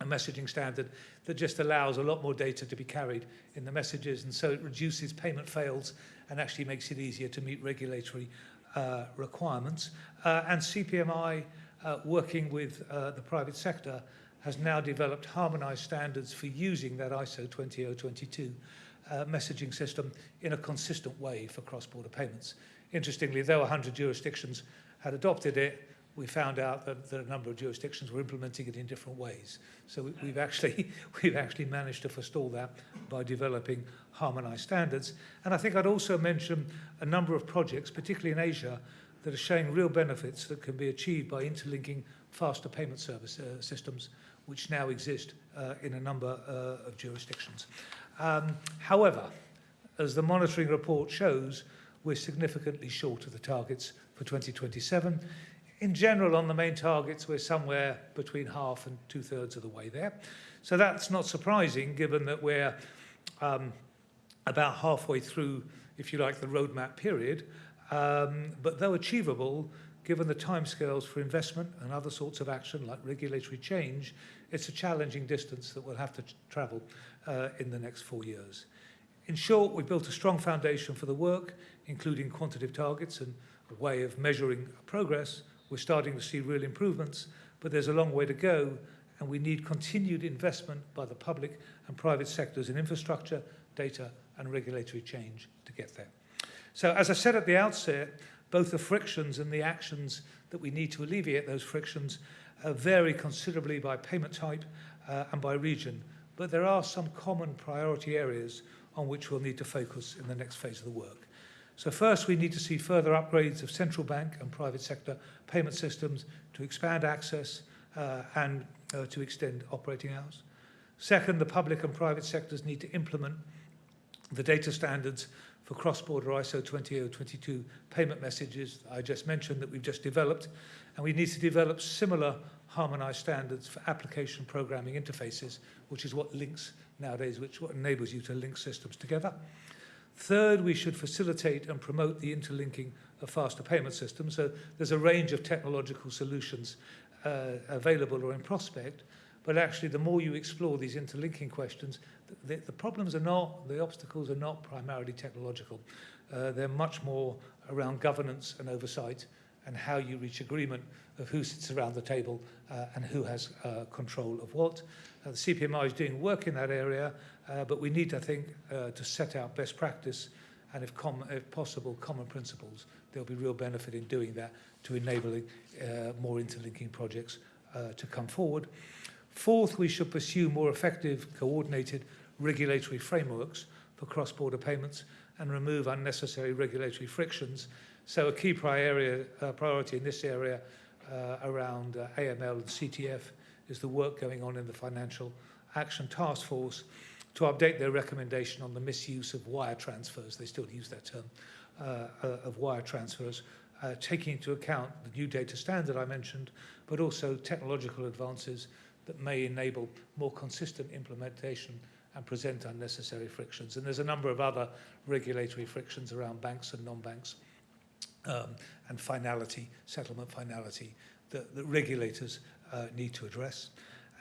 messaging standard that just allows a lot more data to be carried in the messages, and so it reduces payment fails and actually makes it easier to meet regulatory requirements. And CPMI, working with the private sector, has now developed harmonized standards for using that ISO 20022 messaging system in a consistent way for cross-border payments. Interestingly, though 100 jurisdictions had adopted it, we found out that a number of jurisdictions were implementing it in different ways. So we've actually managed to forestall that by developing harmonized standards. And I think I'd also mention a number of projects, particularly in Asia, that are showing real benefits that can be achieved by interlinking faster payment service systems, which now exist in a number of jurisdictions. However, as the monitoring report shows, we're significantly short of the targets for 2027. In general, on the main targets, we're somewhere between half and 2/3 of the way there. So that's not surprising, given that we're about halfway through, if you like, the roadmap period. But though achievable, given the timescales for investment and other sorts of action like regulatory change, it's a challenging distance that we'll have to travel in the next 4 years. In short, we've built a strong foundation for the work, including quantitative targets and a way of measuring progress. We're starting to see real improvements, but there's a long way to go, and we need continued investment by the public and private sectors in infrastructure, data, and regulatory change to get there. So, as I said at the outset, both the frictions and the actions that we need to alleviate those frictions vary considerably by payment type and by region, but there are some common priority areas on which we'll need to focus in the next phase of the work. So first, we need to see further upgrades of central bank and private sector payment systems to expand access and to extend operating hours. Second, the public and private sectors need to implement the data standards for cross-border ISO 20022 payment messages I just mentioned that we've just developed, and we need to develop similar harmonized standards for application programming interfaces, which is what links nowadays, which what enables you to link systems together. Third, we should facilitate and promote the interlinking of faster payment systems. So there's a range of technological solutions available or in prospect, but actually the more you explore these interlinking questions, the problems are not, the obstacles are not primarily technological. They're much more around governance and oversight and how you reach agreement of who sits around the table and who has control of what. The CPMI is doing work in that area, but we need, I think, to set out best practice and, if possible, common principles. There'll be real benefit in doing that to enabling more interlinking projects to come forward. Fourth, we should pursue more effective, coordinated regulatory frameworks for cross-border payments and remove unnecessary regulatory frictions. So a key priority in this area around AML and CTF is the work going on in the Financial Action Task Force to update their recommendation on the misuse of wire transfers. They still use that term, of wire transfers, taking into account the new data standard I mentioned, but also technological advances that may enable more consistent implementation and present unnecessary frictions. And there's a number of other regulatory frictions around banks and non-banks and finality, settlement finality, that regulators need to address.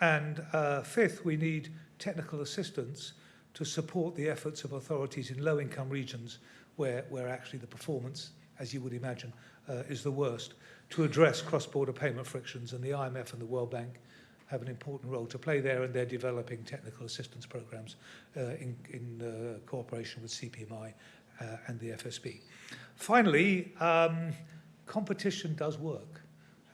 And fifth, we need technical assistance to support the efforts of authorities in low-income regions where actually the performance, as you would imagine, is the worst, to address cross-border payment frictions. And the IMF and the World Bank have an important role to play there, and they're developing technical assistance programs in cooperation with CPMI and the FSB. Finally, competition does work,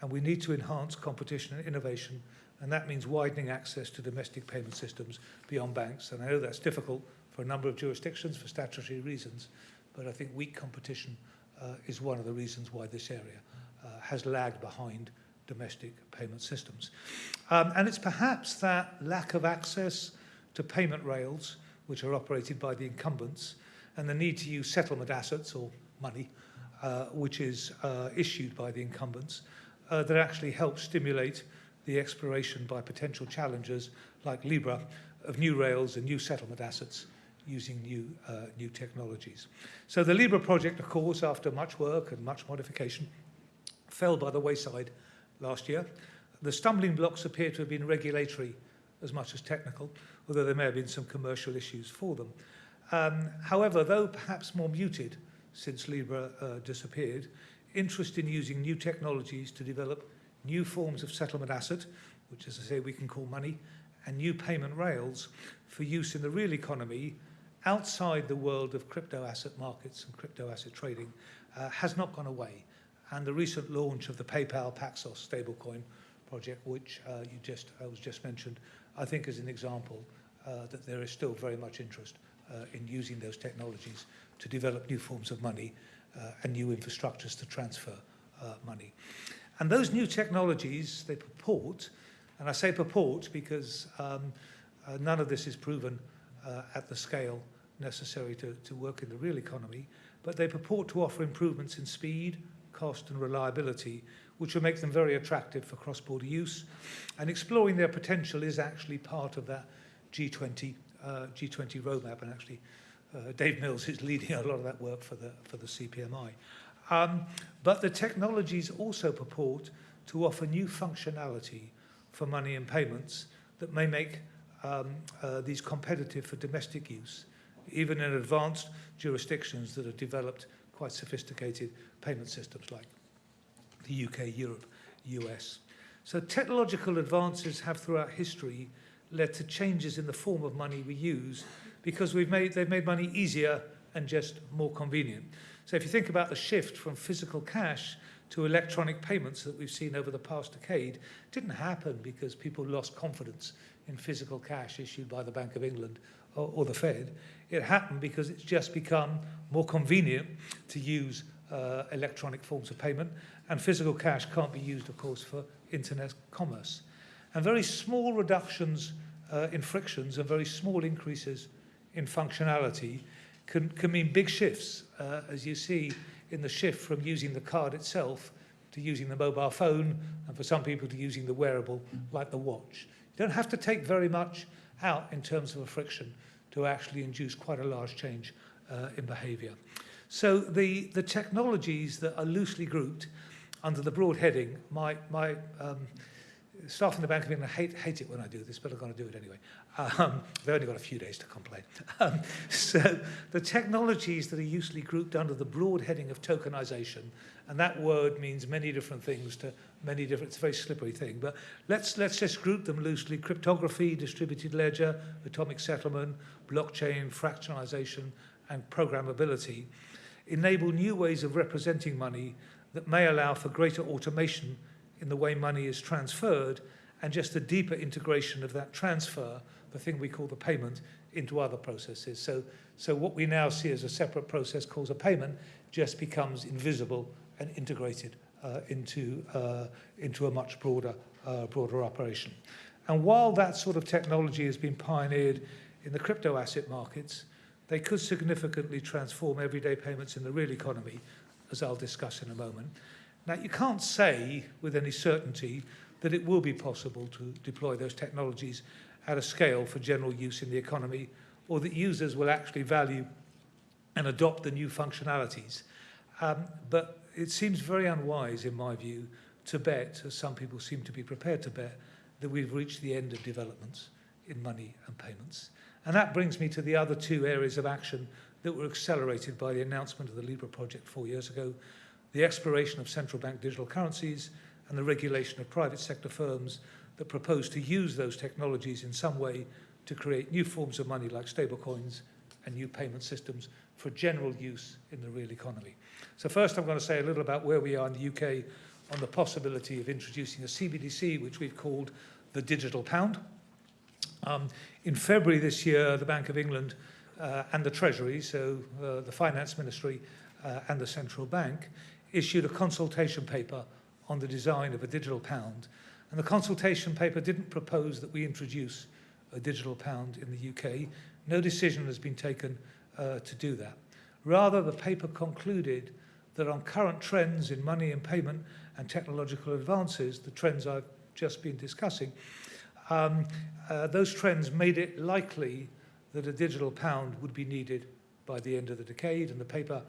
and we need to enhance competition and innovation, and that means widening access to domestic payment systems beyond banks. And I know that's difficult for a number of jurisdictions for statutory reasons, but I think weak competition is one of the reasons why this area has lagged behind domestic payment systems. And it's perhaps that lack of access to payment rails, which are operated by the incumbents, and the need to use settlement assets or money which is issued by the incumbents, that actually helps stimulate the exploration by potential challengers like Libra of new rails and new settlement assets using new technologies. So the Libra project, of course, after much work and much modification, fell by the wayside last year. The stumbling blocks appear to have been regulatory as much as technical, although there may have been some commercial issues for them. However, though perhaps more muted since Libra disappeared, interest in using new technologies to develop new forms of settlement asset, which, as I say, we can call money, and new payment rails for use in the real economy outside the world of crypto asset markets and crypto asset trading has not gone away. And the recent launch of the PayPal Paxos stablecoin project, which was just mentioned, I think is an example that there is still very much interest in using those technologies to develop new forms of money and new infrastructures to transfer money. And those new technologies, they purport, and I say purport because none of this is proven at the scale necessary to work in the real economy, but they purport to offer improvements in speed, cost and reliability, which will make them very attractive for cross-border use. And exploring their potential is actually part of that G20 roadmap, and actually Dave Mills is leading a lot of that work for the CPMI. But the technologies also purport to offer new functionality for money and payments that may make these competitive for domestic use, even in advanced jurisdictions that have developed quite sophisticated payment systems like the UK, Europe, US. So technological advances have throughout history led to changes in the form of money we use because they've made money easier and just more convenient. So if you think about the shift from physical cash to electronic payments that we've seen over the past decade, it didn't happen because people lost confidence in physical cash issued by the Bank of England or the Fed. It happened because it's just become more convenient to use electronic forms of payment, and physical cash can't be used, of course, for internet commerce. And very small reductions in frictions and very small increases in functionality can mean big shifts, as you see in the shift from using the card itself to using the mobile phone, and for some people to using the wearable like the watch. You don't have to take very much out in terms of a friction to actually induce quite a large change in behavior. So the technologies that are loosely grouped under the broad heading, my staff in the Bank of England hate it when I do this, but I'm going to do it anyway. They've only got a few days to complain. So the technologies that are usually grouped under the broad heading of tokenization, and that word means many different things to many different, it's a very slippery thing, but let's just group them loosely: cryptography, distributed ledger, atomic settlement, blockchain, fractionalization, and programmability, enable new ways of representing money that may allow for greater automation in the way money is transferred, and just a deeper integration of that transfer, the thing we call the payment, into other processes. So what we now see as a separate process called a payment just becomes invisible and integrated into a much broader operation. And while that sort of technology has been pioneered in the crypto asset markets, they could significantly transform everyday payments in the real economy, as I'll discuss in a moment. Now, you can't say with any certainty that it will be possible to deploy those technologies at a scale for general use in the economy, or that users will actually value and adopt the new functionalities. But it seems very unwise, in my view, to bet, as some people seem to be prepared to bet, that we've reached the end of developments in money and payments. And that brings me to the other two areas of action that were accelerated by the announcement of the Libra project 4 years ago: the exploration of central bank digital currencies and the regulation of private sector firms that propose to use those technologies in some way to create new forms of money like stablecoins and new payment systems for general use in the real economy. So first I'm going to say a little about where we are in the UK on the possibility of introducing a CBDC, which we've called the digital pound. In February this year, the Bank of England and the Treasury, so the Finance Ministry and the Central Bank, issued a consultation paper on the design of a digital pound. And the consultation paper didn't propose that we introduce a digital pound in the UK. No decision has been taken to do that. Rather, the paper concluded that on current trends in money and payment and technological advances, the trends I've just been discussing, those trends made it likely that a digital pound would be needed by the end of the decade, and the paper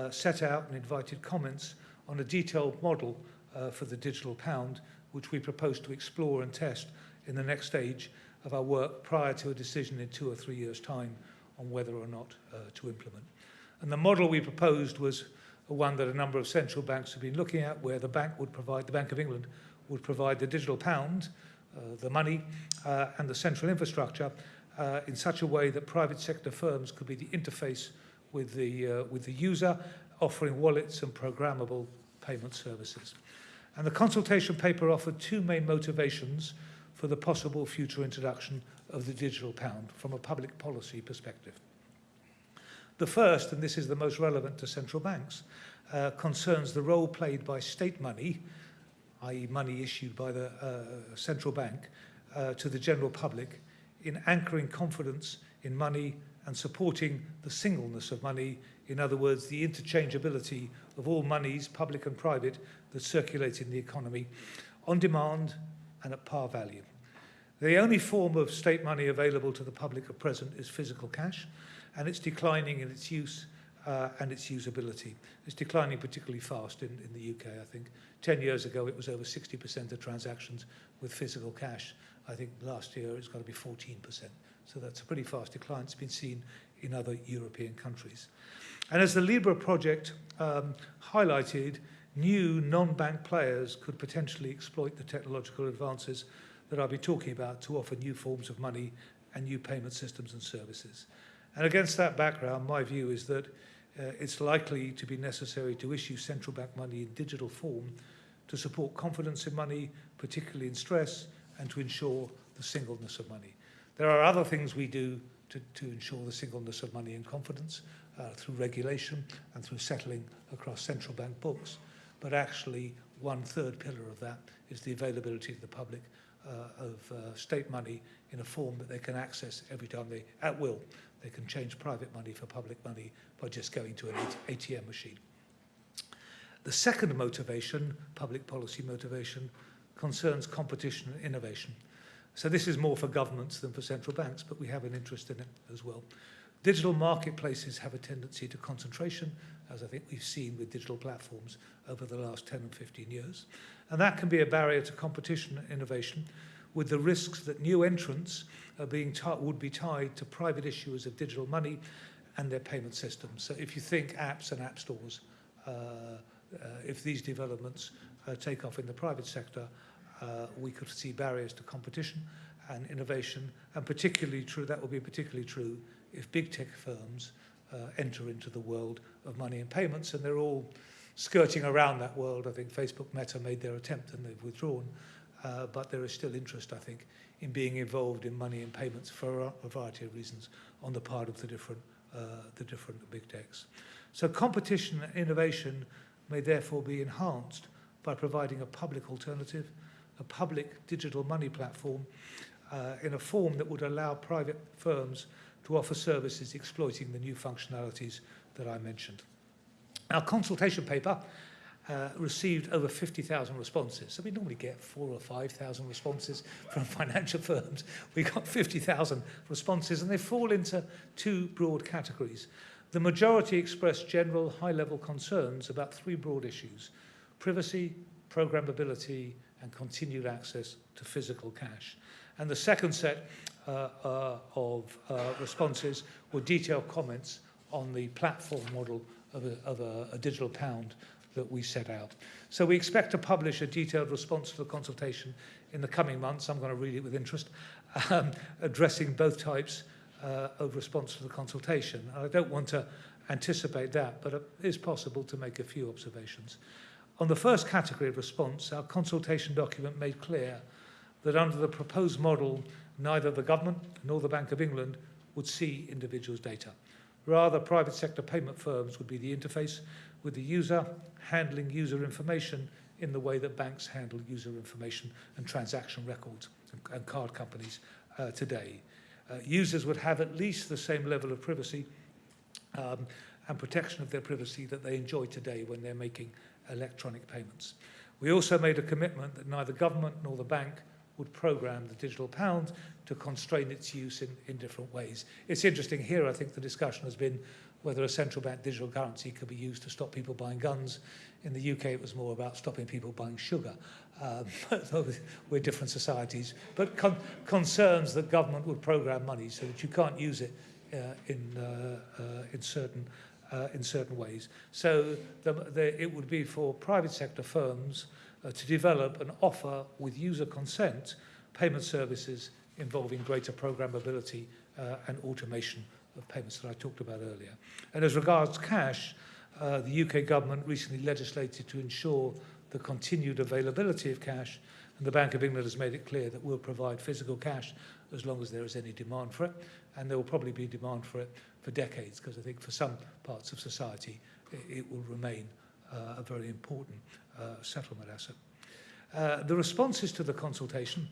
set out and invited comments on a detailed model for the digital pound, which we propose to explore and test in the next stage of our work prior to a decision in 2 or 3 years' time on whether or not to implement. And the model we proposed was one that a number of central banks have been looking at, where the Bank of England would provide the digital pound, the money, and the central infrastructure in such a way that private sector firms could be the interface with the user, offering wallets and programmable payment services. And the consultation paper offered 2 main motivations for the possible future introduction of the digital pound from a public policy perspective. The first, and this is the most relevant to central banks, concerns the role played by state money, i.e. money issued by the central bank to the general public, in anchoring confidence in money and supporting the singleness of money, in other words, the interchangeability of all monies, public and private, that circulate in the economy, on demand and at par value. The only form of state money available to the public at present is physical cash, and it's declining in its use and its usability. It's declining particularly fast in the UK, I think. 10 years ago, it was over 60% of transactions with physical cash. I think last year it's got to be 14%. So that's a pretty fast decline. It's been seen in other European countries. And as the Libra project highlighted, new non-bank players could potentially exploit the technological advances that I'll be talking about to offer new forms of money and new payment systems and services. And against that background, my view is that it's likely to be necessary to issue central bank money in digital form to support confidence in money, particularly in stress, and to ensure the singleness of money. There are other things we do to ensure the singleness of money and confidence through regulation and through settling across central bank books. But actually, 1/3 pillar of that is the availability to the public of state money in a form that they can access every time they, at will. They can change private money for public money by just going to an ATM machine. The second motivation, public policy motivation, concerns competition and innovation. So this is more for governments than for central banks, but we have an interest in it as well. Digital marketplaces have a tendency to concentration, as I think we've seen with digital platforms over the last 10 and 15 years. And that can be a barrier to competition and innovation, with the risks that new entrants would be tied to private issuers of digital money and their payment systems. So if you think apps and app stores, if these developments take off in the private sector, we could see barriers to competition and innovation, and particularly true, that will be particularly true if big tech firms enter into the world of money and payments, and they're all skirting around that world. I think Facebook, Meta made their attempt and they've withdrawn, but there is still interest, I think, in being involved in money and payments for a variety of reasons on the part of the different big techs. So competition and innovation may therefore be enhanced by providing a public alternative, a public digital money platform in a form that would allow private firms to offer services exploiting the new functionalities that I mentioned. Our consultation paper received over 50,000 responses. So we normally get 4,000 or 5,000 responses from financial firms. We got 50,000 responses, and they fall into 2 broad categories. The majority expressed general high-level concerns about 3 broad issues: privacy, programmability, and continued access to physical cash. And the second set of responses were detailed comments on the platform model of a digital pound that we set out. So we expect to publish a detailed response to the consultation in the coming months. I'm going to read it with interest, addressing both types of response to the consultation. I don't want to anticipate that, but it is possible to make a few observations. On the first category of response, our consultation document made clear that under the proposed model, neither the government nor the Bank of England would see individuals' data. Rather, private sector payment firms would be the interface with the user, handling user information in the way that banks handle user information and transaction records and card companies today. Users would have at least the same level of privacy and protection of their privacy that they enjoy today when they're making electronic payments. We also made a commitment that neither government nor the bank would program the digital pound to constrain its use in different ways. It's interesting here, I think the discussion has been whether a central bank digital currency could be used to stop people buying guns. In the UK, it was more about stopping people buying sugar. We're different societies. But concerns that government would program money so that you can't use it in certain ways. So it would be for private sector firms to develop and offer, with user consent, payment services involving greater programmability and automation of payments that I talked about earlier. And as regards cash, the UK government recently legislated to ensure the continued availability of cash, and the Bank of England has made it clear that we'll provide physical cash as long as there is any demand for it, and there will probably be demand for it for decades, because I think for some parts of society it will remain a very important settlement asset. The responses to the consultation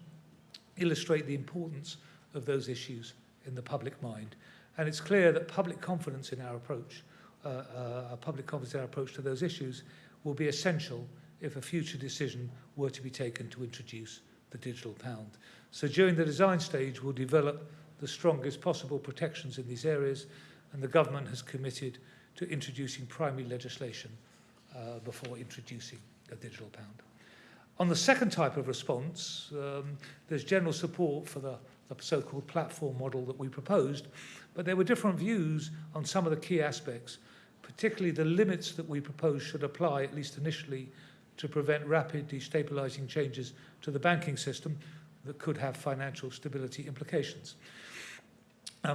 illustrate the importance of those issues in the public mind, and it's clear that public confidence in our approach to those issues will be essential if a future decision were to be taken to introduce the digital pound. So during the design stage, we'll develop the strongest possible protections in these areas, and the government has committed to introducing primary legislation before introducing a digital pound. On the second type of response, there's general support for the so-called platform model that we proposed, but there were different views on some of the key aspects, particularly the limits that we propose should apply, at least initially, to prevent rapid destabilizing changes to the banking system that could have financial stability implications.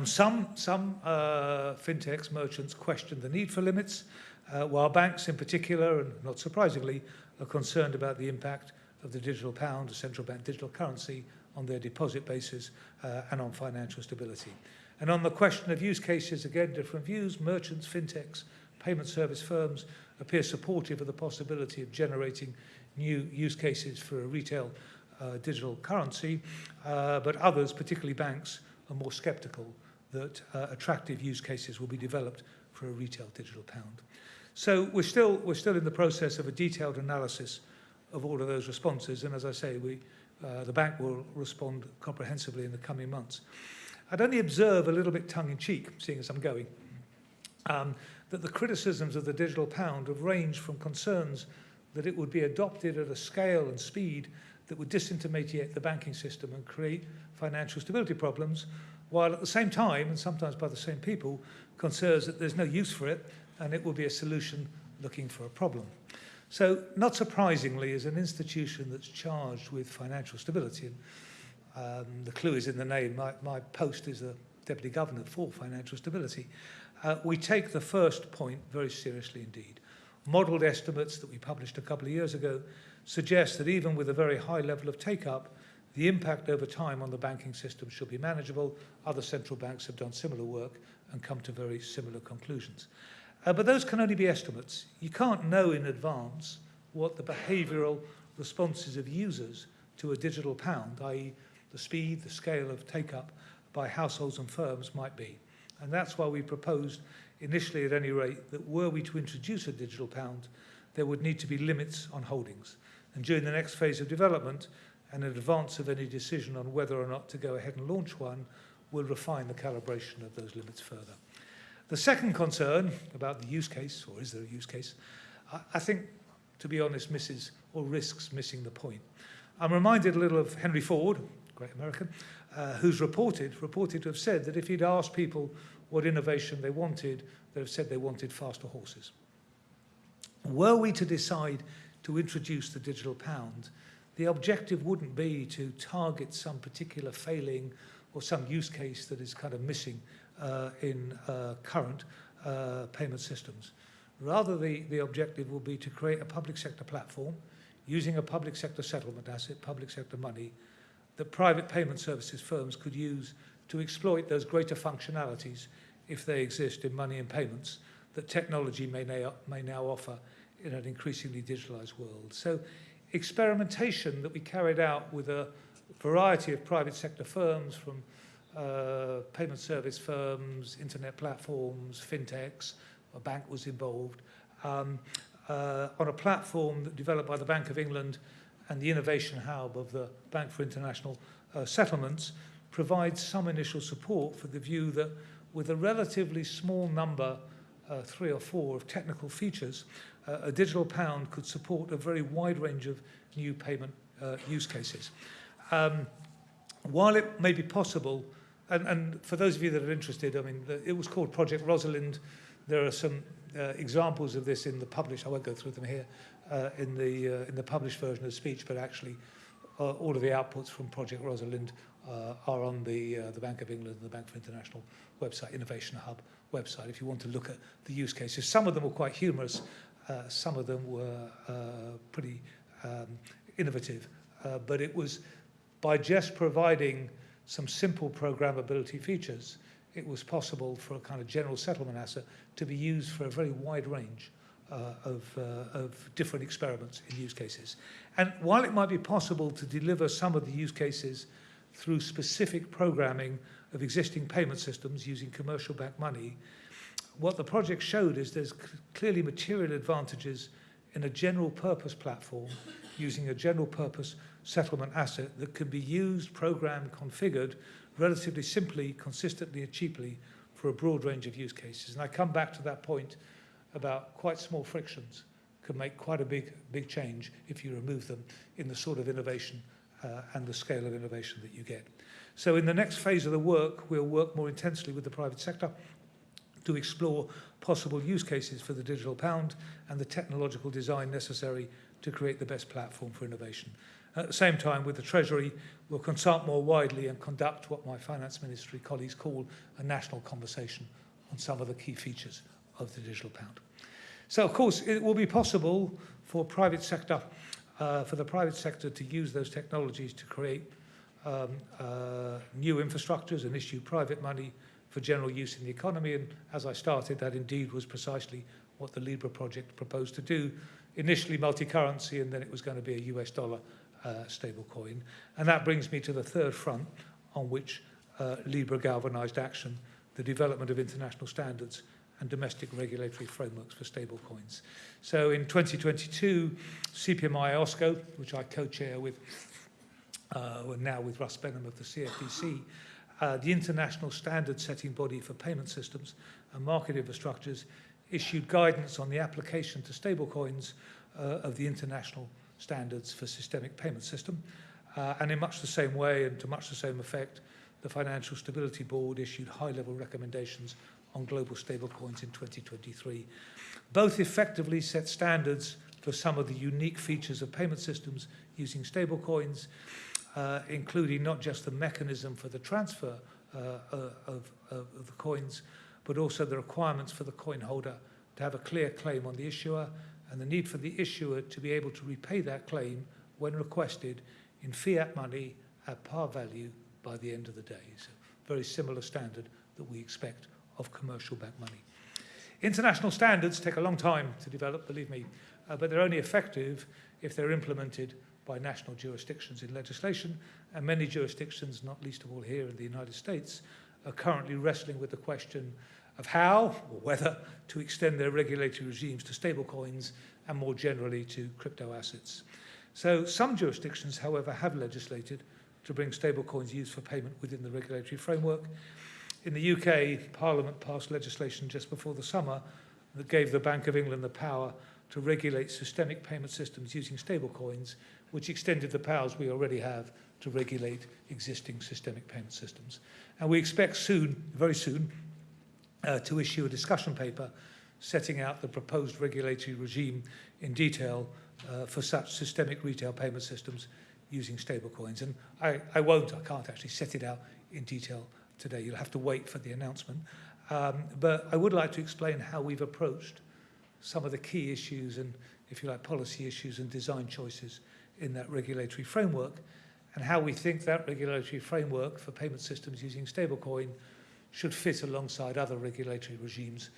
Some fintechs, merchants, question the need for limits, while banks in particular, and not surprisingly, are concerned about the impact of the digital pound, the central bank digital currency, on their deposit bases and on financial stability. And on the question of use cases, again, different views. Merchants, fintechs, payment service firms appear supportive of the possibility of generating new use cases for a retail digital currency, but others, particularly banks, are more skeptical that attractive use cases will be developed for a retail digital pound. So we're still in the process of a detailed analysis of all of those responses, and as I say, the bank will respond comprehensively in the coming months. I'd only observe a little bit tongue-in-cheek, seeing as I'm going, that the criticisms of the digital pound have ranged from concerns that it would be adopted at a scale and speed that would disintermediate the banking system and create financial stability problems, while at the same time, and sometimes by the same people, concerns that there's no use for it and it will be a solution looking for a problem. So, not surprisingly, as an institution that's charged with financial stability, and the clue is in the name, my post is the Deputy Governor for Financial Stability, we take the first point very seriously indeed. Modelled estimates that we published a couple of years ago suggest that even with a very high level of take-up, the impact over time on the banking system should be manageable. Other central banks have done similar work and come to very similar conclusions. But those can only be estimates. You can't know in advance what the behavioural responses of users to a digital pound, i.e. the speed, the scale of take-up by households and firms might be. And that's why we proposed, initially at any rate, that were we to introduce a digital pound, there would need to be limits on holdings. And during the next phase of development, and in advance of any decision on whether or not to go ahead and launch one, we'll refine the calibration of those limits further. The second concern about the use case, or is there a use case, I think, to be honest, misses or risks missing the point. I'm reminded a little of Henry Ford, great American, who's reported to have said that if he'd asked people what innovation they wanted, they'd have said they wanted faster horses. Were we to decide to introduce the digital pound, the objective wouldn't be to target some particular failing or some use case that is kind of missing in current payment systems. Rather, the objective will be to create a public sector platform using a public sector settlement asset, public sector money, that private payment services firms could use to exploit those greater functionalities, if they exist in money and payments, that technology may now offer in an increasingly digitalized world. So experimentation that we carried out with a variety of private sector firms, from payment service firms, internet platforms, fintechs, a bank was involved, on a platform developed by the Bank of England and the Innovation Hub of the Bank for International Settlements, provides some initial support for the view that with a relatively small number, 3 or 4, of technical features, a digital pound could support a very wide range of new payment use cases. While it may be possible, and for those of you that are interested, I mean, it was called Project Rosalind. There are some examples of this in the published, I won't go through them here, in the published version of the speech, but actually all of the outputs from Project Rosalind are on the Bank of England and the Bank for International website, Innovation Hub website, if you want to look at the use cases. Some of them were quite humorous, some of them were pretty innovative, but it was by just providing some simple programmability features, it was possible for a kind of general settlement asset to be used for a very wide range of different experiments in use cases. And while it might be possible to deliver some of the use cases through specific programming of existing payment systems using commercial bank money, what the project showed is there's clearly material advantages in a general purpose platform using a general purpose settlement asset that can be used, programmed, configured relatively simply, consistently and cheaply for a broad range of use cases. And I come back to that point about quite small frictions can make quite a big change if you remove them in the sort of innovation and the scale of innovation that you get. So in the next phase of the work, we'll work more intensely with the private sector to explore possible use cases for the digital pound and the technological design necessary to create the best platform for innovation. At the same time, with the Treasury, we'll consult more widely and conduct what my finance ministry colleagues call a national conversation on some of the key features of the digital pound. So, of course, it will be possible for private sector, for the private sector to use those technologies to create new infrastructures and issue private money for general use in the economy. And as I started, that indeed was precisely what the Libra project proposed to do. Initially multi-currency, and then it was going to be a US dollar stable coin. And that brings me to the third front on which Libra galvanized action, the development of international standards and domestic regulatory frameworks for stable coins. So in 2022, CPMI OSCO, which I co-chair with, now with Russ Benham of the CFTC, the international standard setting body for payment systems and market infrastructures, issued guidance on the application to stablecoins of the international standards for systemic payment system. And in much the same way and to much the same effect, the Financial Stability Board issued high-level recommendations on global stablecoins in 2023. Both effectively set standards for some of the unique features of payment systems using stablecoins, including not just the mechanism for the transfer of the coins, but also the requirements for the coin holder to have a clear claim on the issuer and the need for the issuer to be able to repay that claim when requested in fiat money at par value by the end of the day. So very similar standard that we expect of commercial bank money. International standards take a long time to develop, believe me, but they're only effective if they're implemented by national jurisdictions in legislation, and many jurisdictions, not least of all here in the United States, are currently wrestling with the question of how or whether to extend their regulatory regimes to stablecoins and more generally to crypto assets. So some jurisdictions, however, have legislated to bring stablecoins used for payment within the regulatory framework. In the UK, Parliament passed legislation just before the summer that gave the Bank of England the power to regulate systemic payment systems using stablecoins, which extended the powers we already have to regulate existing systemic payment systems. And we expect soon, very soon, to issue a discussion paper setting out the proposed regulatory regime in detail for such systemic retail payment systems using stablecoins. And I can't actually set it out in detail today. You'll have to wait for the announcement. But I would like to explain how we've approached some of the key issues and, if you like, policy issues and design choices in that regulatory framework, and how we think that regulatory framework for payment systems using stablecoin should fit alongside other regulatory regimes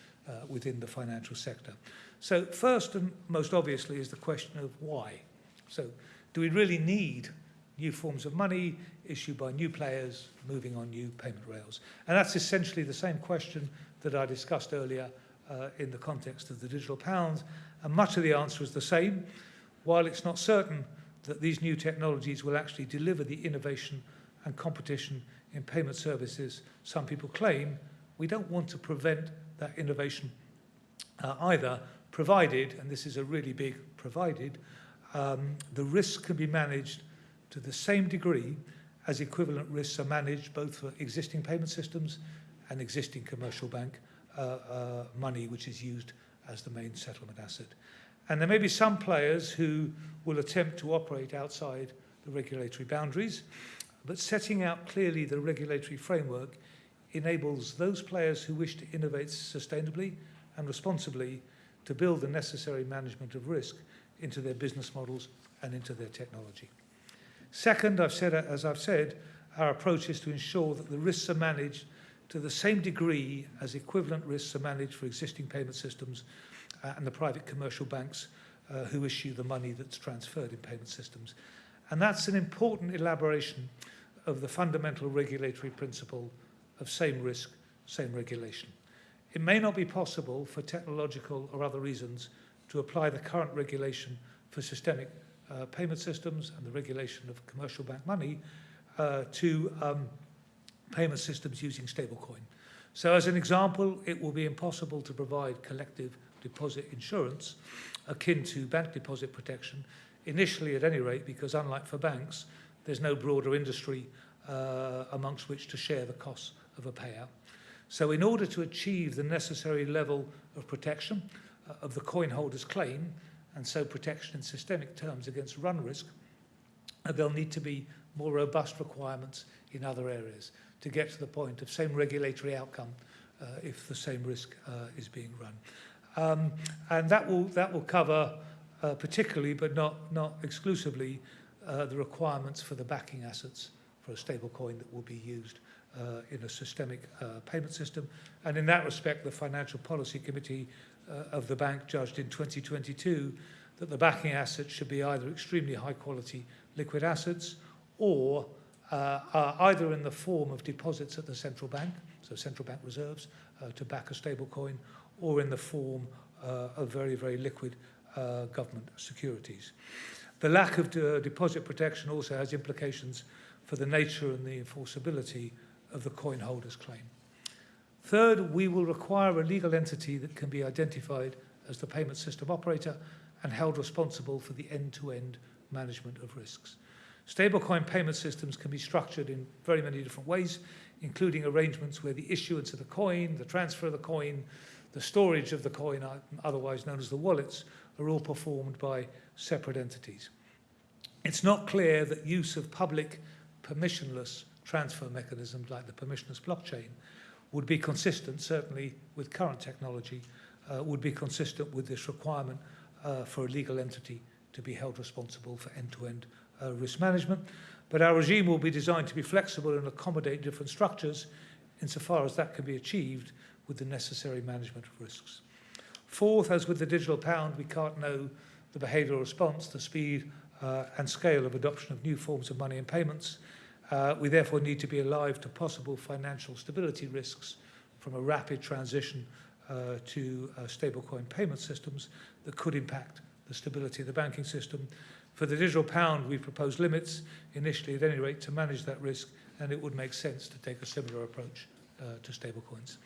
within the financial sector. So first and most obviously is the question of why. So do we really need new forms of money issued by new players moving on new payment rails? And that's essentially the same question that I discussed earlier in the context of the digital pound? And much of the answer is the same. While it's not certain that these new technologies will actually deliver the innovation and competition in payment services some people claim, we don't want to prevent that innovation either, provided, and this is a really big provided, the risks can be managed to the same degree as equivalent risks are managed both for existing payment systems and existing commercial bank money, which is used as the main settlement asset. And there may be some players who will attempt to operate outside the regulatory boundaries, but setting out clearly the regulatory framework enables those players who wish to innovate sustainably and responsibly to build the necessary management of risk into their business models and into their technology. Second, as I've said, our approach is to ensure that the risks are managed to the same degree as equivalent risks are managed for existing payment systems and the private commercial banks who issue the money that's transferred in payment systems. And that's an important elaboration of the fundamental regulatory principle of same risk, same regulation. It may not be possible for technological or other reasons to apply the current regulation for systemic payment systems and the regulation of commercial bank money to payment systems using stablecoin. So as an example, it will be impossible to provide collective deposit insurance akin to bank deposit protection, initially at any rate, because unlike for banks, there's no broader industry amongst which to share the costs of a payout. So in order to achieve the necessary level of protection of the coin holder's claim, and so protection in systemic terms against run risk, there'll need to be more robust requirements in other areas to get to the point of same regulatory outcome if the same risk is being run. And that will cover particularly, but not exclusively, the requirements for the backing assets for a stable coin that will be used in a systemic payment system. And in that respect, the Financial Policy Committee of the bank judged in 2022 that the backing assets should be either extremely high quality liquid assets or either in the form of deposits at the central bank, so central bank reserves to back a stable coin, or in the form of very, very liquid government securities. The lack of deposit protection also has implications for the nature and the enforceability of the coin holder's claim. Third, we will require a legal entity that can be identified as the payment system operator and held responsible for the end-to-end management of risks. Stablecoin payment systems can be structured in very many different ways, including arrangements where the issuance of the coin, the transfer of the coin, the storage of the coin, otherwise known as the wallets, are all performed by separate entities. It's not clear that use of public permissionless transfer mechanisms like the permissionless blockchain would be consistent, certainly with current technology, would be consistent with this requirement for a legal entity to be held responsible for end-to-end risk management. But our regime will be designed to be flexible and accommodate different structures insofar as that can be achieved with the necessary management of risks. Fourth, as with the digital pound, we can't know the behavioural response, the speed and scale of adoption of new forms of money and payments. We therefore need to be alive to possible financial stability risks from a rapid transition to stablecoin payment systems that could impact the stability of the banking system. For the digital pound, we propose limits, initially at any rate, to manage that risk, and it would make sense to take a similar approach to stablecoins.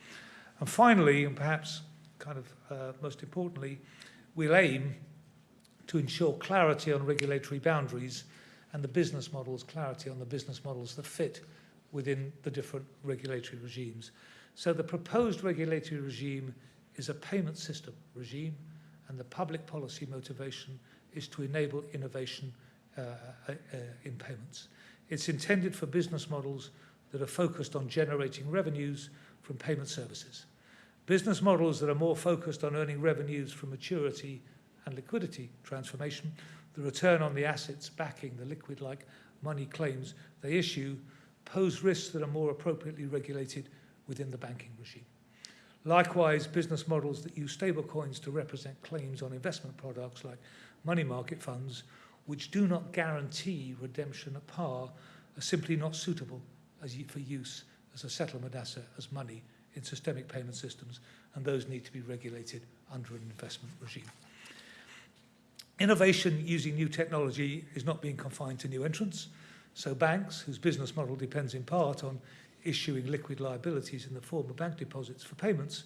And finally, and perhaps kind of most importantly, we'll aim to ensure clarity on regulatory boundaries and the business models, clarity on the business models that fit within the different regulatory regimes. So the proposed regulatory regime is a payment system regime, and the public policy motivation is to enable innovation in payments. It's intended for business models that are focused on generating revenues from payment services. Business models that are more focused on earning revenues from maturity and liquidity transformation, the return on the assets backing the liquid-like money claims they issue, pose risks that are more appropriately regulated within the banking regime. Likewise, business models that use stablecoins to represent claims on investment products like money market funds, which do not guarantee redemption at par, are simply not suitable for use as a settlement asset, as money in systemic payment systems, and those need to be regulated under an investment regime. Innovation using new technology is not being confined to new entrants, so banks, whose business model depends in part on issuing liquid liabilities in the form of bank deposits for payments,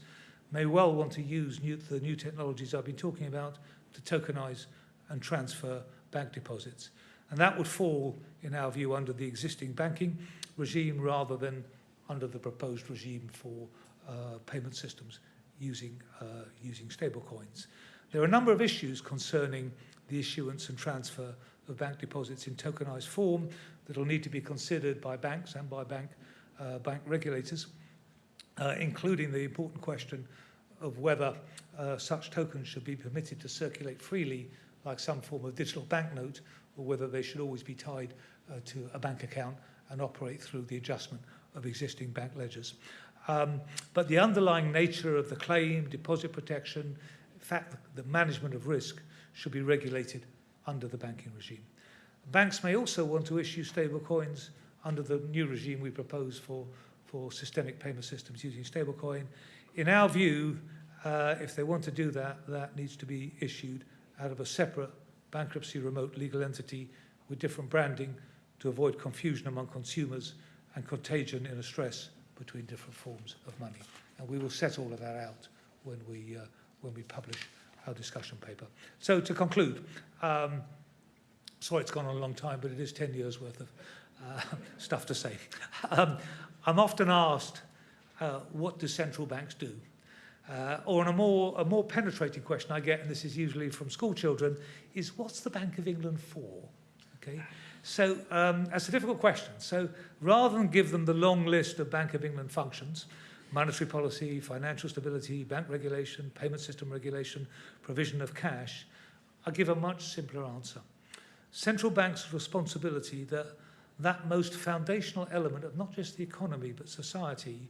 may well want to use the new technologies I've been talking about to tokenize and transfer bank deposits. And that would fall, in our view, under the existing banking regime rather than under the proposed regime for payment systems using stablecoins. There are a number of issues concerning the issuance and transfer of bank deposits in tokenized form that will need to be considered by banks and by bank regulators, including the important question of whether such tokens should be permitted to circulate freely like some form of digital banknote, or whether they should always be tied to a bank account and operate through the adjustment of existing bank ledgers. But the underlying nature of the claim, deposit protection, in fact, the management of risk should be regulated under the banking regime. Banks may also want to issue stablecoins under the new regime we propose for systemic payment systems using stablecoin. In our view, if they want to do that, that needs to be issued out of a separate bankruptcy remote legal entity with different branding to avoid confusion among consumers and contagion in a stress between different forms of money. And we will set all of that out when we publish our discussion paper. So to conclude, sorry it's gone on a long time, but it is 10 years worth of stuff to say. I'm often asked, what do central banks do? Or a more penetrating question I get, and this is usually from school children, is what's the Bank of England for? Okay, so that's a difficult question. So rather than give them the long list of Bank of England functions, monetary policy, financial stability, bank regulation, payment system regulation, provision of cash, I'll give a much simpler answer. Central banks' responsibility, that most foundational element of not just the economy but society,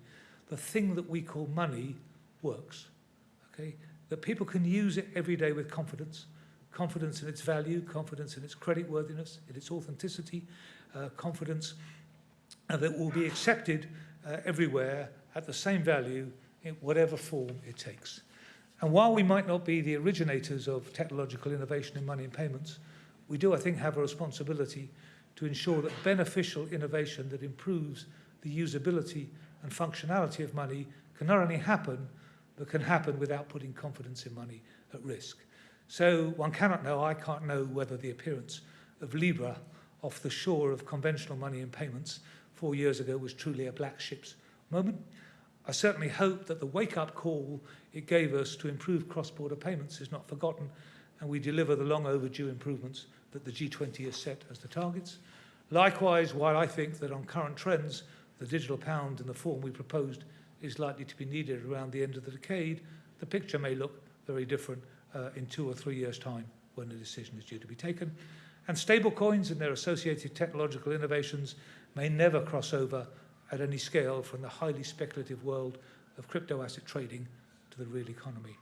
the thing that we call money, works, okay? That people can use it every day with confidence, confidence in its value, confidence in its creditworthiness, in its authenticity, confidence that it will be accepted everywhere at the same value in whatever form it takes. And while we might not be the originators of technological innovation in money and payments, we do, I think, have a responsibility to ensure that beneficial innovation that improves the usability and functionality of money can not only happen, but can happen without putting confidence in money at risk. So one cannot know, I can't know whether the appearance of Libra off the shore of conventional money and payments 4 years ago was truly a black ship's moment. I certainly hope that the wake-up call it gave us to improve cross-border payments is not forgotten, and we deliver the long overdue improvements that the G20 has set as the targets. Likewise, while I think that on current trends, the digital pound in the form we proposed is likely to be needed around the end of the decade, the picture may look very different in 2 or 3 years' time when the decision is due to be taken. And stablecoins and their associated technological innovations may never cross over at any scale from the highly speculative world of crypto asset trading to the real economy.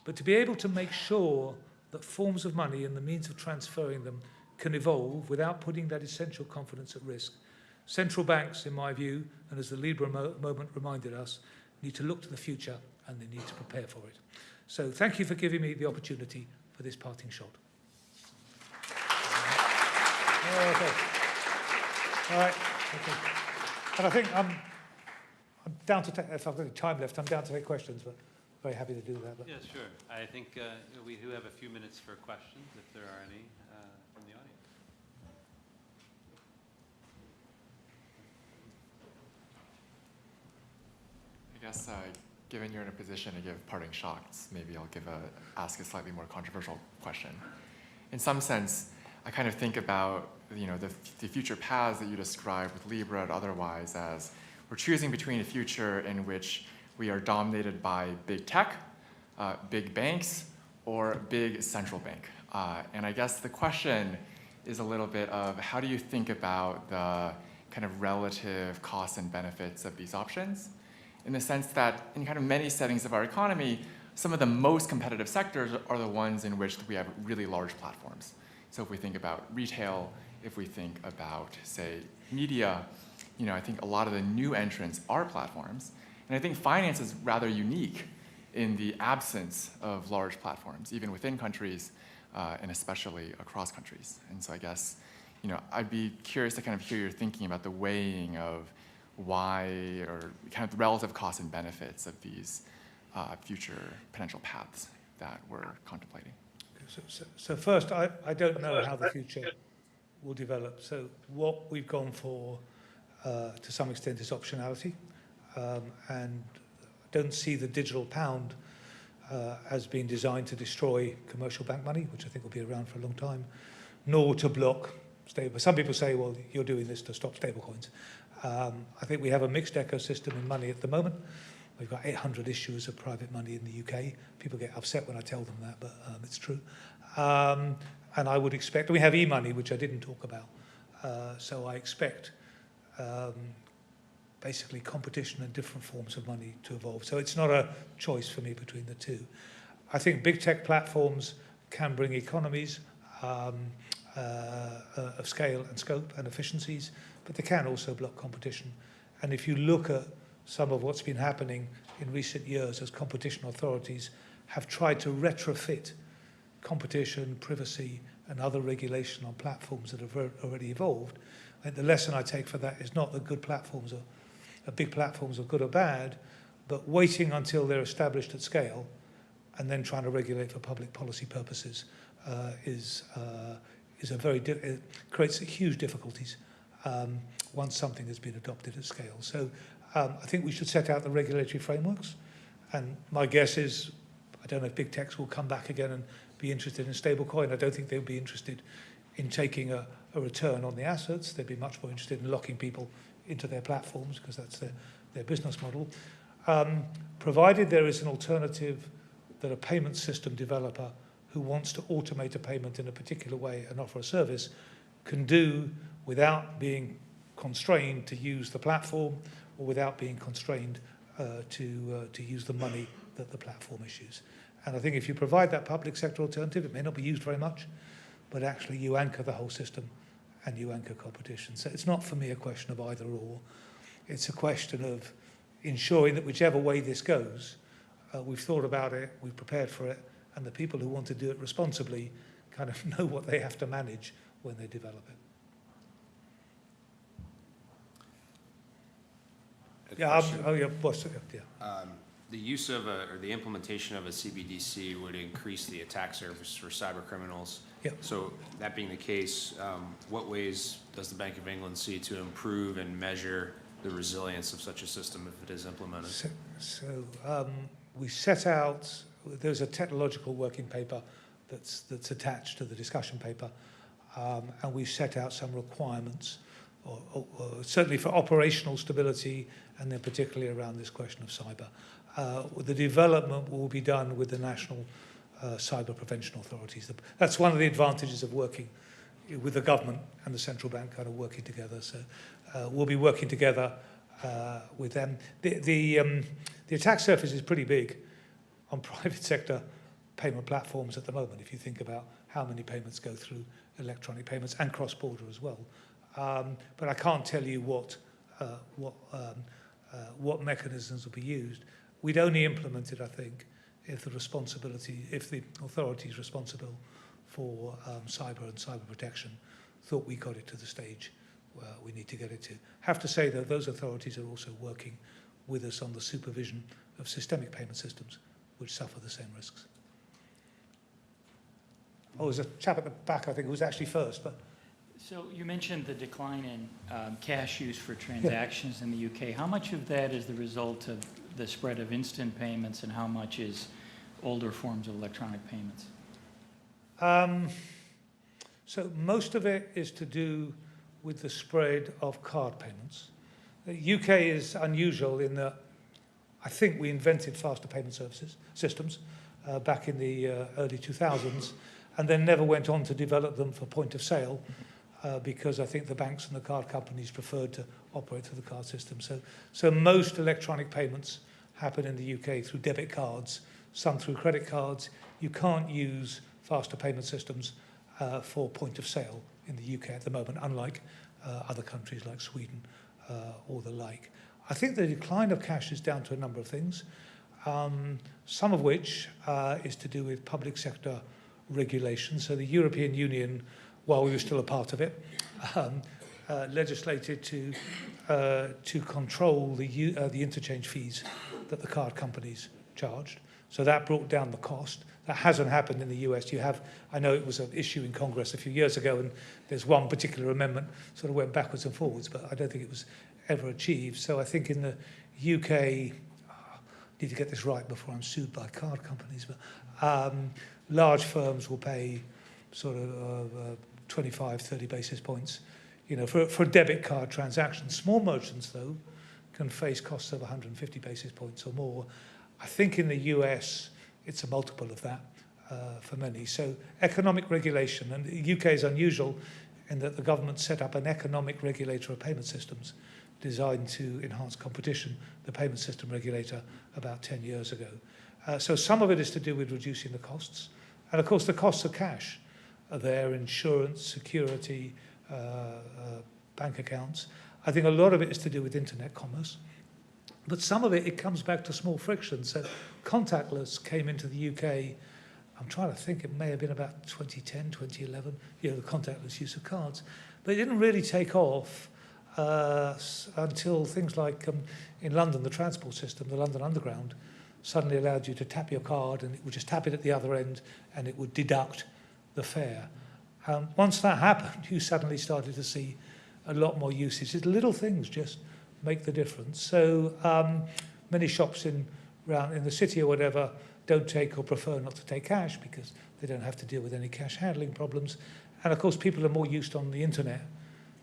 But to be able to make sure that forms of money and the means of transferring them can evolve without putting that essential confidence at risk, central banks, in my view, and as the Libra moment reminded us, need to look to the future and they need to prepare for it. So thank you for giving me the opportunity for this parting shot. Okay. All right. Okay. And I think I'm down to, if I've got any time left, I'm down to take questions, but very happy to do that. But. Yeah, sure. I think we do have a few minutes for questions, if there are any from the audience. I guess given you're in a position to give parting shots, maybe I'll ask a slightly more controversial question. In some sense, I kind of think about the future paths that you describe with Libra and otherwise as we're choosing between a future in which we are dominated by big tech, big banks, or big central bank. And I guess the question is a little bit of how do you think about the kind of relative costs and benefits of these options? In the sense that in kind of many settings of our economy, some of the most competitive sectors are the ones in which we have really large platforms. So if we think about retail, if we think about, say, media, I think a lot of the new entrants are platforms. And I think finance is rather unique in the absence of large platforms, even within countries, and especially across countries. And so I guess, I'd be curious to kind of hear your thinking about the weighing of why, or kind of the relative costs and benefits of these future potential paths that we're contemplating. So first, I don't know how the future will develop. So what we've gone for, to some extent, is optionality. And I don't see the digital pound as being designed to destroy commercial bank money, which I think will be around for a long time, nor to block stable. Some people say, well, you're doing this to stop stablecoins. I think we have a mixed ecosystem in money at the moment. We've got 800 issuers of private money in the UK. People get upset when I tell them that, but it's true. And I would expect, we have e-money, which I didn't talk about. So I expect basically competition and different forms of money to evolve. So it's not a choice for me between the two. I think big tech platforms can bring economies of scale and scope and efficiencies, but they can also block competition. And if you look at some of what's been happening in recent years as competition authorities have tried to retrofit competition, privacy, and other regulation on platforms that have already evolved, I think the lesson I take for that is not that good platforms big platforms are good or bad, but waiting until they're established at scale and then trying to regulate for public policy purposes it creates huge difficulties once something has been adopted at scale. So I think we should set out the regulatory frameworks, and my guess is, I don't know if big techs will come back again and be interested in stablecoin. I don't think they'll be interested in taking a return on the assets. They'd be much more interested in locking people into their platforms because that's their business model. Provided there is an alternative that a payment system developer who wants to automate a payment in a particular way and offer a service can do without being constrained to use the platform or without being constrained to use the money that the platform issues. And I think if you provide that public sector alternative, it may not be used very much, but actually you anchor the whole system and you anchor competition. So it's not for me a question of either or. It's a question of ensuring that whichever way this goes, we've thought about it, we've prepared for it, and the people who want to do it responsibly kind of know what they have to manage when they develop it. The use of or the implementation of a CBDC would increase the attack surface for cyber criminals. Yep. So that being the case, what ways does the Bank of England see to improve and measure the resilience of such a system if it is implemented? So we set out, there's a technological working paper that's attached to the discussion paper, and we set out some requirements, or certainly for operational stability, and then particularly around this question of cyber. The development will be done with the national cyber prevention authorities. That's one of the advantages of working with the government and the central bank kind of working together. So we'll be working together with them. The attack surface is pretty big on private sector payment platforms at the moment, if you think about how many payments go through electronic payments and cross-border as well. But I can't tell you what mechanisms will be used. We'd only implement it, I think, if the authorities responsible for cyber and cyber protection thought we got it to the stage where we need to get it to. Have to say, though, those authorities are also working with us on the supervision of systemic payment systems, which suffer the same risks. Oh, there's a chap at the back, I think, who was actually first, but... So you mentioned the decline in cash use for transactions in the UK. How much of that is the result of the spread of instant payments, and how much is older forms of electronic payments? So most of it is to do with the spread of card payments. The UK is unusual in that I think we invented faster payment systems back in the early 2000s, and then never went on to develop them for point of sale because I think the banks and the card companies preferred to operate through the card system. So most electronic payments happen in the UK through debit cards, some through credit cards. You can't use faster payment systems for point of sale in the UK at the moment, unlike other countries like Sweden or the like. I think the decline of cash is down to a number of things, some of which is to do with public sector regulation. So the European Union, while we were still a part of it, legislated to control the interchange fees that the card companies charged. So that brought down the cost. That hasn't happened in the US. I know it was an issue in Congress a few years ago, and there's one particular amendment sort of went backwards and forwards, but I don't think it was ever achieved. So I think in the UK, I need to get this right before I'm sued by card companies, but large firms will pay sort of 25, 30 basis points, for a debit card transaction. Small merchants, though, can face costs of 150 basis points or more. I think in the US, it's a multiple of that for many. So economic regulation, and the UK is unusual in that the government set up an economic regulator of payment systems designed to enhance competition, the payment system regulator, about 10 years ago. So some of it is to do with reducing the costs. And of course, the costs of cash are there: insurance, security, bank accounts. I think a lot of it is to do with internet commerce. But some of it comes back to small frictions. So contactless came into the UK, I'm trying to think, it may have been about 2010, 2011, the contactless use of cards. But it didn't really take off until things like in London, the transport system, the London Underground, suddenly allowed you to tap your card, and it would just tap it at the other end and it would deduct the fare. Once that happened, you suddenly started to see a lot more usage. It's little things just make the difference. So many shops in the city or whatever don't take or prefer not to take cash because they don't have to deal with any cash handling problems. And of course, people are more used on the internet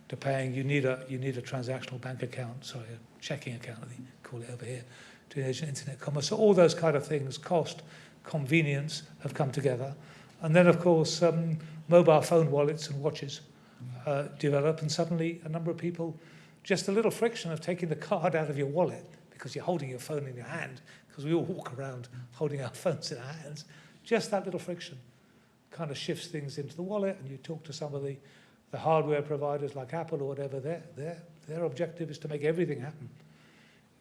to paying. You need a transactional bank account, a checking account, they call it over here, to engage in internet commerce. So all those kind of things, cost, convenience, have come together. And then, of course, mobile phone wallets and watches develop, and suddenly a number of people, just a little friction of taking the card out of your wallet because you're holding your phone in your hand, because we all walk around holding our phones in our hands, just that little friction kind of shifts things into the wallet. And you talk to some of the hardware providers like Apple or whatever, their objective is to make everything happen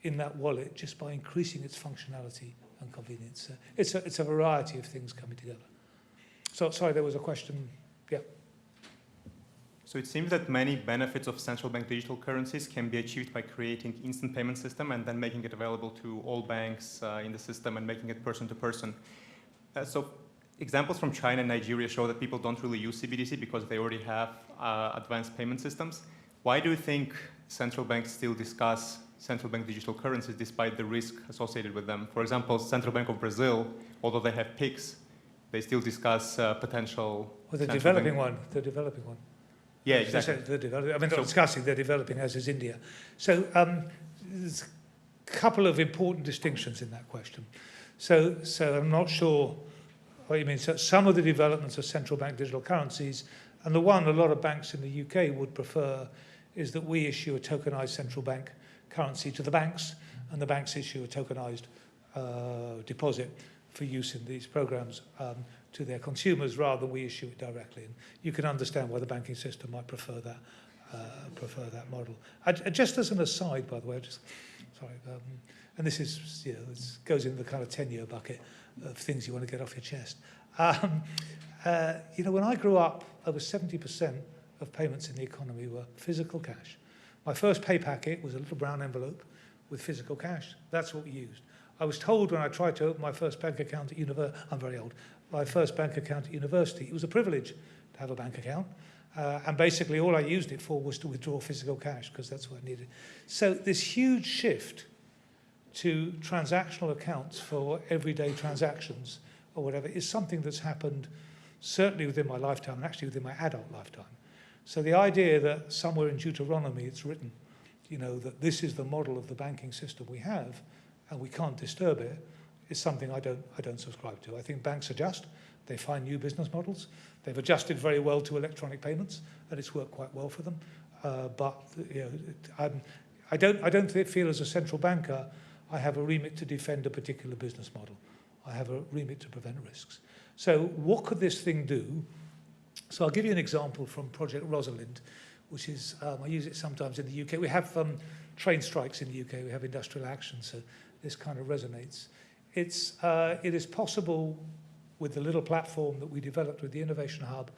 in that wallet just by increasing its functionality and convenience. It's a variety of things coming together. So, sorry, there was a question. Yeah. So it seems that many benefits of central bank digital currencies can be achieved by creating instant payment system and then making it available to all banks in the system and making it person to person. So examples from China and Nigeria show that people don't really use CBDC because they already have advanced payment systems. Why do you think central banks still discuss central bank digital currencies despite the risk associated with them? For example, Central Bank of Brazil, although they have PIX, they still discuss potential... Well, the developing one. Yeah, exactly. They're not discussing, they're developing, as is India. So there's a couple of important distinctions in that question. So I'm not sure what you mean. So some of the developments of central bank digital currencies, and the one a lot of banks in the UK would prefer, is that we issue a tokenized central bank currency to the banks, and the banks issue a tokenized deposit for use in these programs to their consumers, rather than we issue it directly. And you can understand why the banking system might prefer that model. Just as an aside, by the way, and this is, it goes in the kind of 10-year bucket of things you want to get off your chest. When I grew up, over 70% of payments in the economy were physical cash. My first pay packet was a little brown envelope with physical cash. That's what we used. I was told when I tried to open my first bank account at university, I'm very old, my first bank account at university, it was a privilege to have a bank account. And basically all I used it for was to withdraw physical cash because that's what I needed. So this huge shift to transactional accounts for everyday transactions or whatever is something that's happened certainly within my lifetime and actually within my adult lifetime. So the idea that somewhere in Deuteronomy it's written, that this is the model of the banking system we have and we can't disturb it, is something I don't subscribe to. I think banks adjust, they find new business models, they've adjusted very well to electronic payments, and it's worked quite well for them. But I don't feel as a central banker I have a remit to defend a particular business model. I have a remit to prevent risks. So what could this thing do? So I'll give you an example from Project Rosalind, which is, I use it sometimes in the UK. We have train strikes in the UK, we have industrial action, so this kind of resonates. It is possible with the little platform that we developed with the Innovation Hub,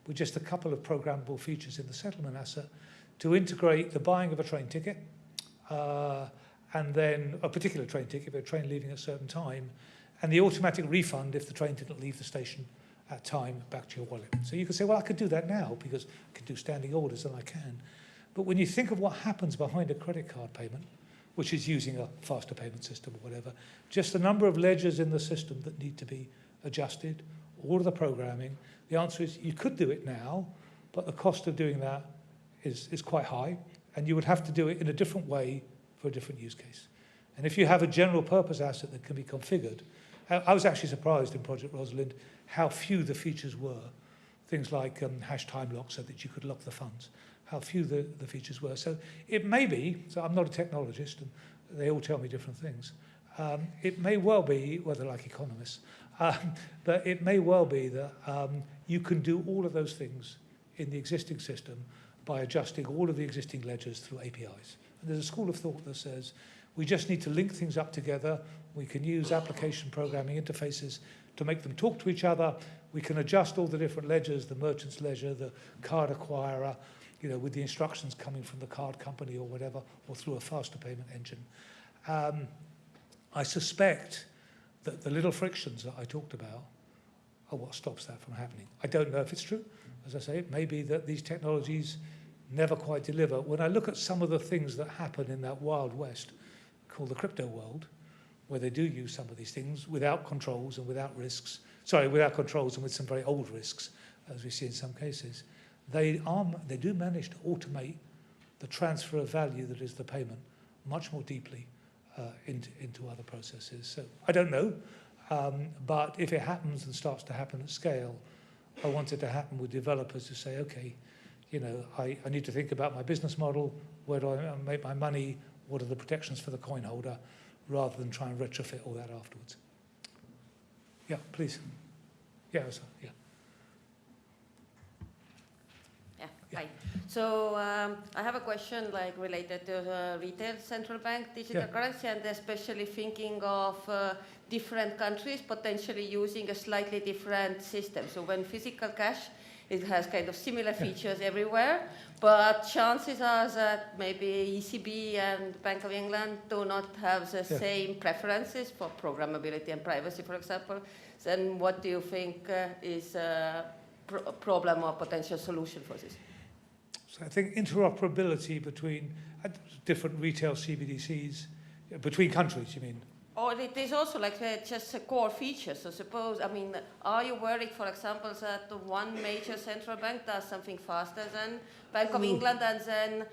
with just a couple of programmable features in the settlement asset, to integrate the buying of a train ticket, and then a particular train ticket, but a train leaving at a certain time, and the automatic refund if the train didn't leave the station at time back to your wallet. So you could say, well, I could do that now because I can do standing orders, and I can. But when you think of what happens behind a credit card payment, which is using a faster payment system or whatever, just the number of ledgers in the system that need to be adjusted, all of the programming, the answer is you could do it now, but the cost of doing that is quite high, and you would have to do it in a different way for a different use case. And if you have a general purpose asset that can be configured, I was actually surprised in Project Rosalind how few the features were. Things like hash time lock so that you could lock the funds, how few the features were. So it may be, so I'm not a technologist, and they all tell me different things. It may well be, well, they're like economists, but it may well be that you can do all of those things in the existing system by adjusting all of the existing ledgers through APIs. And there's a school of thought that says we just need to link things up together. We can use application programming interfaces to make them talk to each other. We can adjust all the different ledgers, the merchant's ledger, the card acquirer, you know, with the instructions coming from the card company or whatever, or through a faster payment engine. I suspect that the little frictions that I talked about are what stops that from happening. I don't know if it's true. As I say, it may be that these technologies never quite deliver. When I look at some of the things that happen in that Wild West called the crypto world, where they do use some of these things without controls and without risks, without controls and with some very old risks, as we see in some cases, they do manage to automate the transfer of value that is the payment much more deeply into other processes. So I don't know, but if it happens and starts to happen at scale, I want it to happen with developers who say, okay, you know, I need to think about my business model, where do I make my money, what are the protections for the coin holder, rather than try and retrofit all that afterwards. Yeah, please. Yeah, yeah. Hi. So I have a question like related to the retail central bank digital currency, and especially thinking of different countries potentially using a slightly different system. So when physical cash, it has kind of similar features everywhere, but chances are that maybe ECB and Bank of England do not have the same preferences for programmability and privacy, for example. Then what do you think is a problem or potential solution for this? So I think interoperability between different retail CBDCs, between countries, you mean? Or it is also like just a core feature. So suppose, I mean, are you worried, for example, that one major central bank does something faster than Bank of England, and then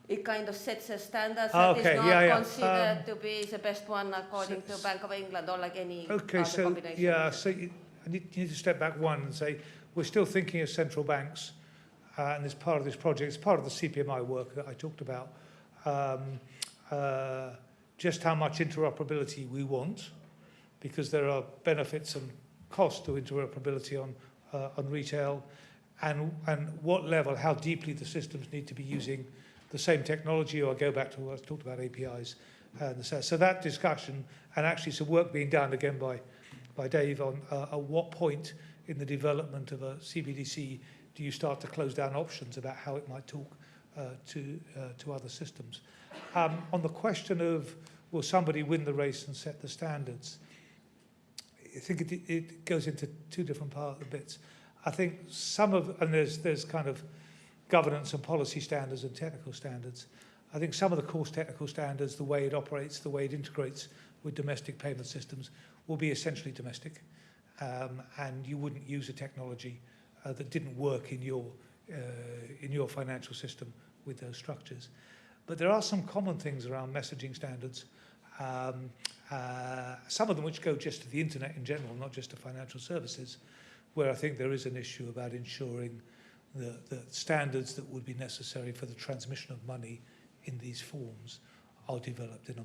it kind of sets a standard that is not considered to be the best one according to Bank of England, or like any other combination? Yeah, so you need to step back one and say, we're still thinking of central banks, and as part of this project, it's part of the CPMI work that I talked about, just how much interoperability we want, because there are benefits and costs to interoperability on retail, and what level, how deeply the systems need to be using the same technology, or go back to what I talked about, APIs. So that discussion, and actually some work being done again by Dave on at what point in the development of a CBDC do you start to close down options about how it might talk to other systems. On the question of will somebody win the race and set the standards, I think it goes into two different bits. I think and there's kind of governance and policy standards and technical standards. I think some of the course technical standards, the way it operates, the way it integrates with domestic payment systems, will be essentially domestic, and you wouldn't use a technology that didn't work in your financial system with those structures. But there are some common things around messaging standards, some of them which go just to the internet in general, not just to financial services, where I think there is an issue about ensuring the standards that would be necessary for the transmission of money in these forms are developed in a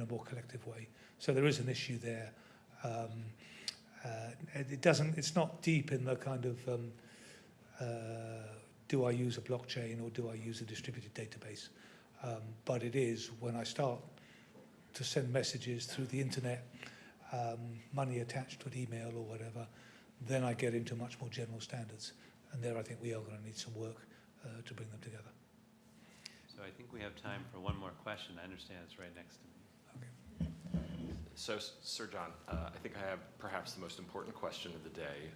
more collective way. So there is an issue there. It's not deep in the kind of do I use a blockchain or do I use a distributed database? But it is when I start to send messages through the internet, money attached to an email or whatever, then I get into much more general standards. And there I think we are going to need some work to bring them together. So I think we have time for one more question. I understand it's right next to me. So, Sir John, I think I have perhaps the most important question of the day.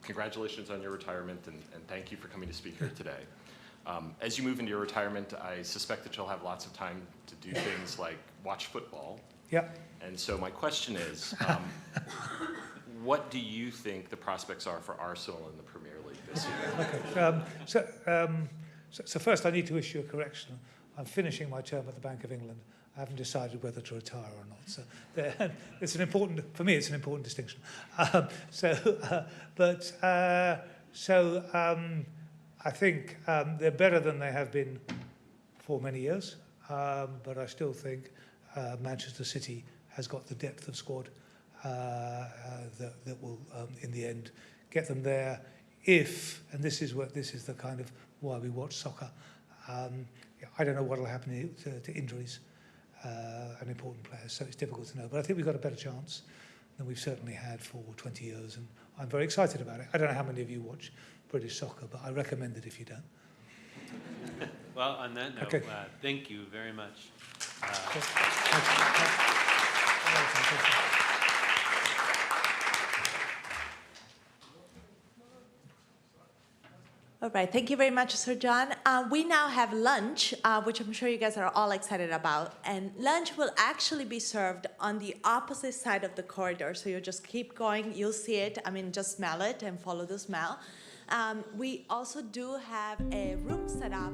Congratulations on your retirement, and thank you for coming to speak here today. As you move into your retirement, I suspect that you'll have lots of time to do things like watch football. Yep. And so my question is, what do you think the prospects are for Arsenal in the Premier League this year? Okay. So first I need to issue a correction. I'm finishing my term at the Bank of England. I haven't decided whether to retire or not. So it's an important, for me, it's an important distinction. I think they're better than they have been for many years. But I still think Manchester City has got the depth of squad that will, in the end, get them there. If, and this is the kind of why we watch soccer. I don't know what will happen to injuries and important players, so it's difficult to know. But I think we've got a better chance than we've certainly had for 20 years, and I'm very excited about it. I don't know how many of you watch British soccer, but I recommend it if you don't. Well, on that note, Okay. Thank you very much. All right, thank you very much, Sir John. We now have lunch, which I'm sure you guys are all excited about. And lunch will actually be served on the opposite side of the corridor. So you just keep going, you'll see it. I mean, just smell it and follow the smell. We also do have a room set up.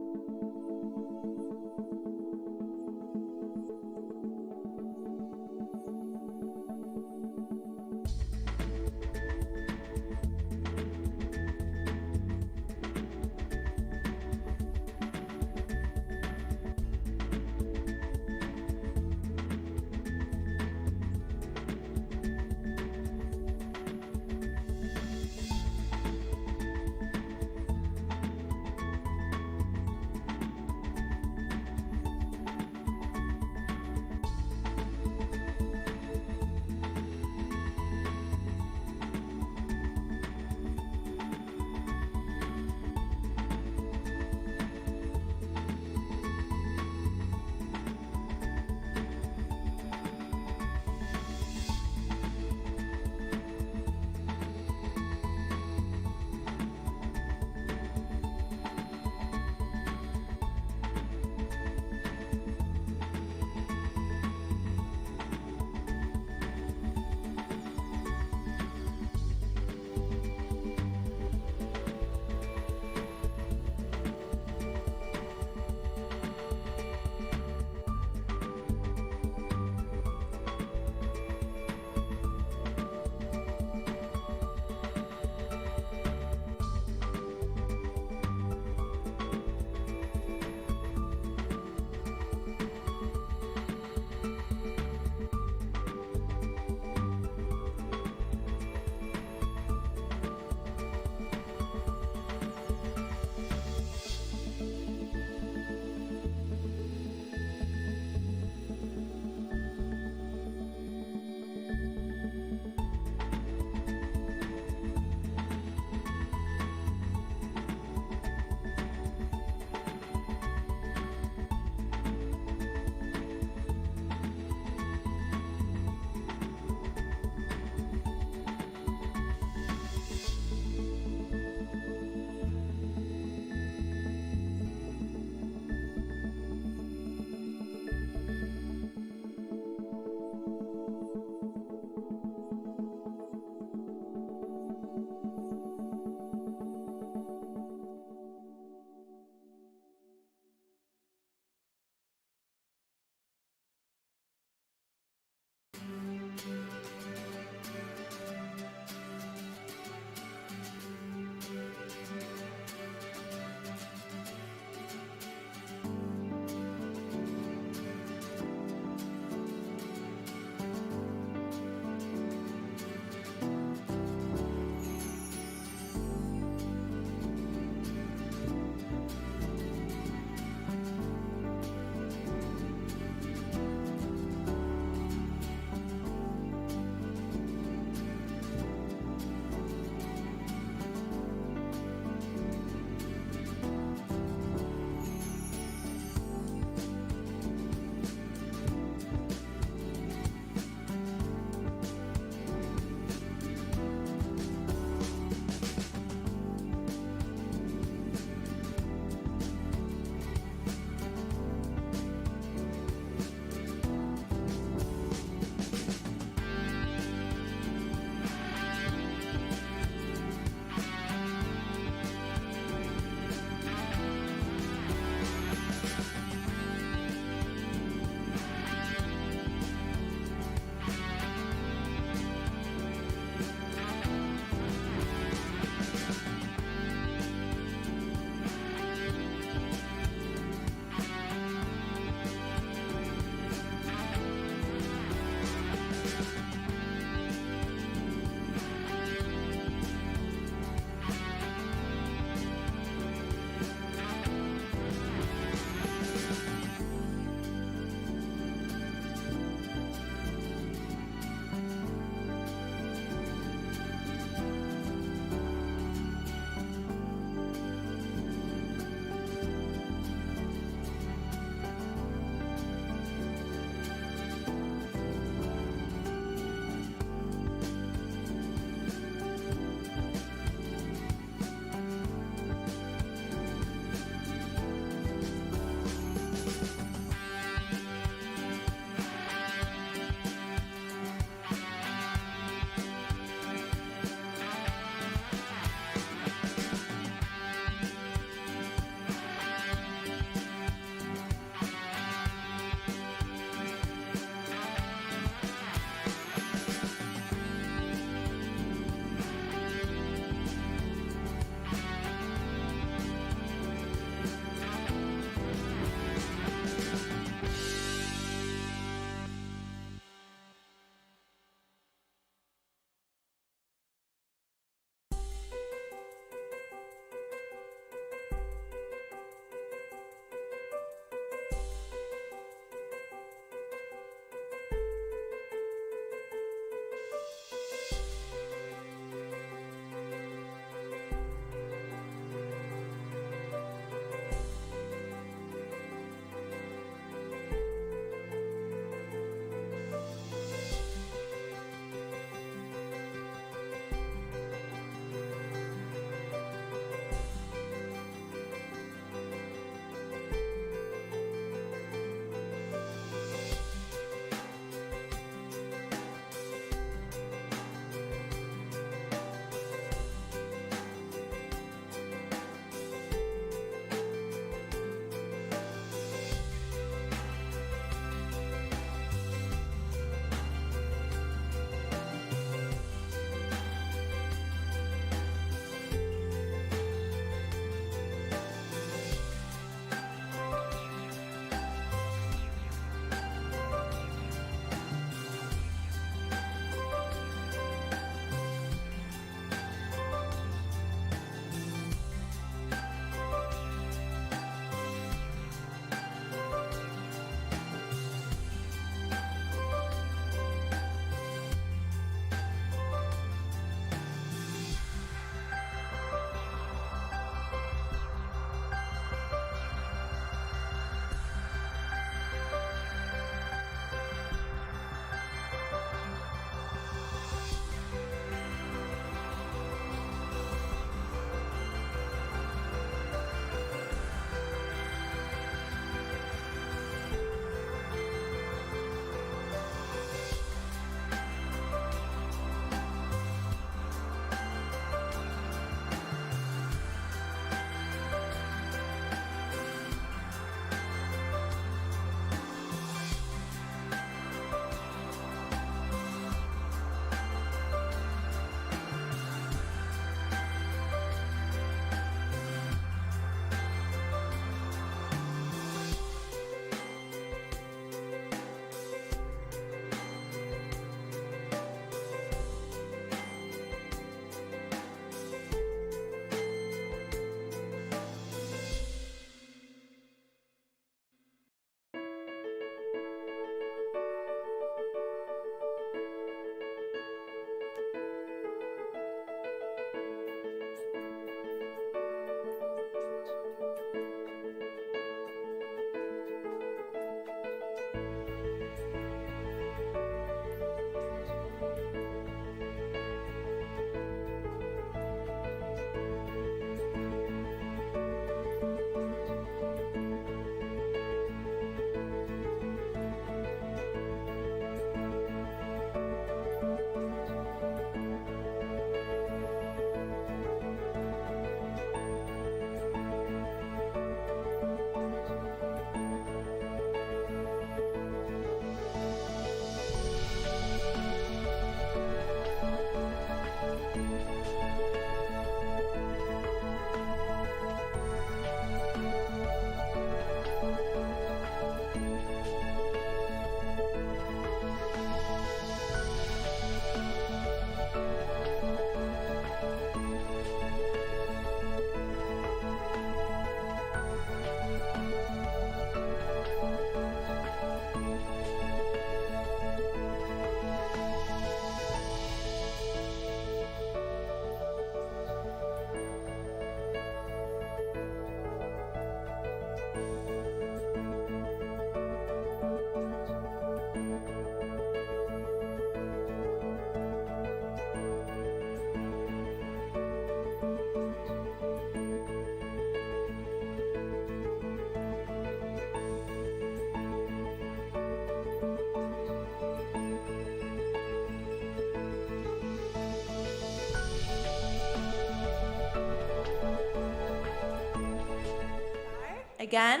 again.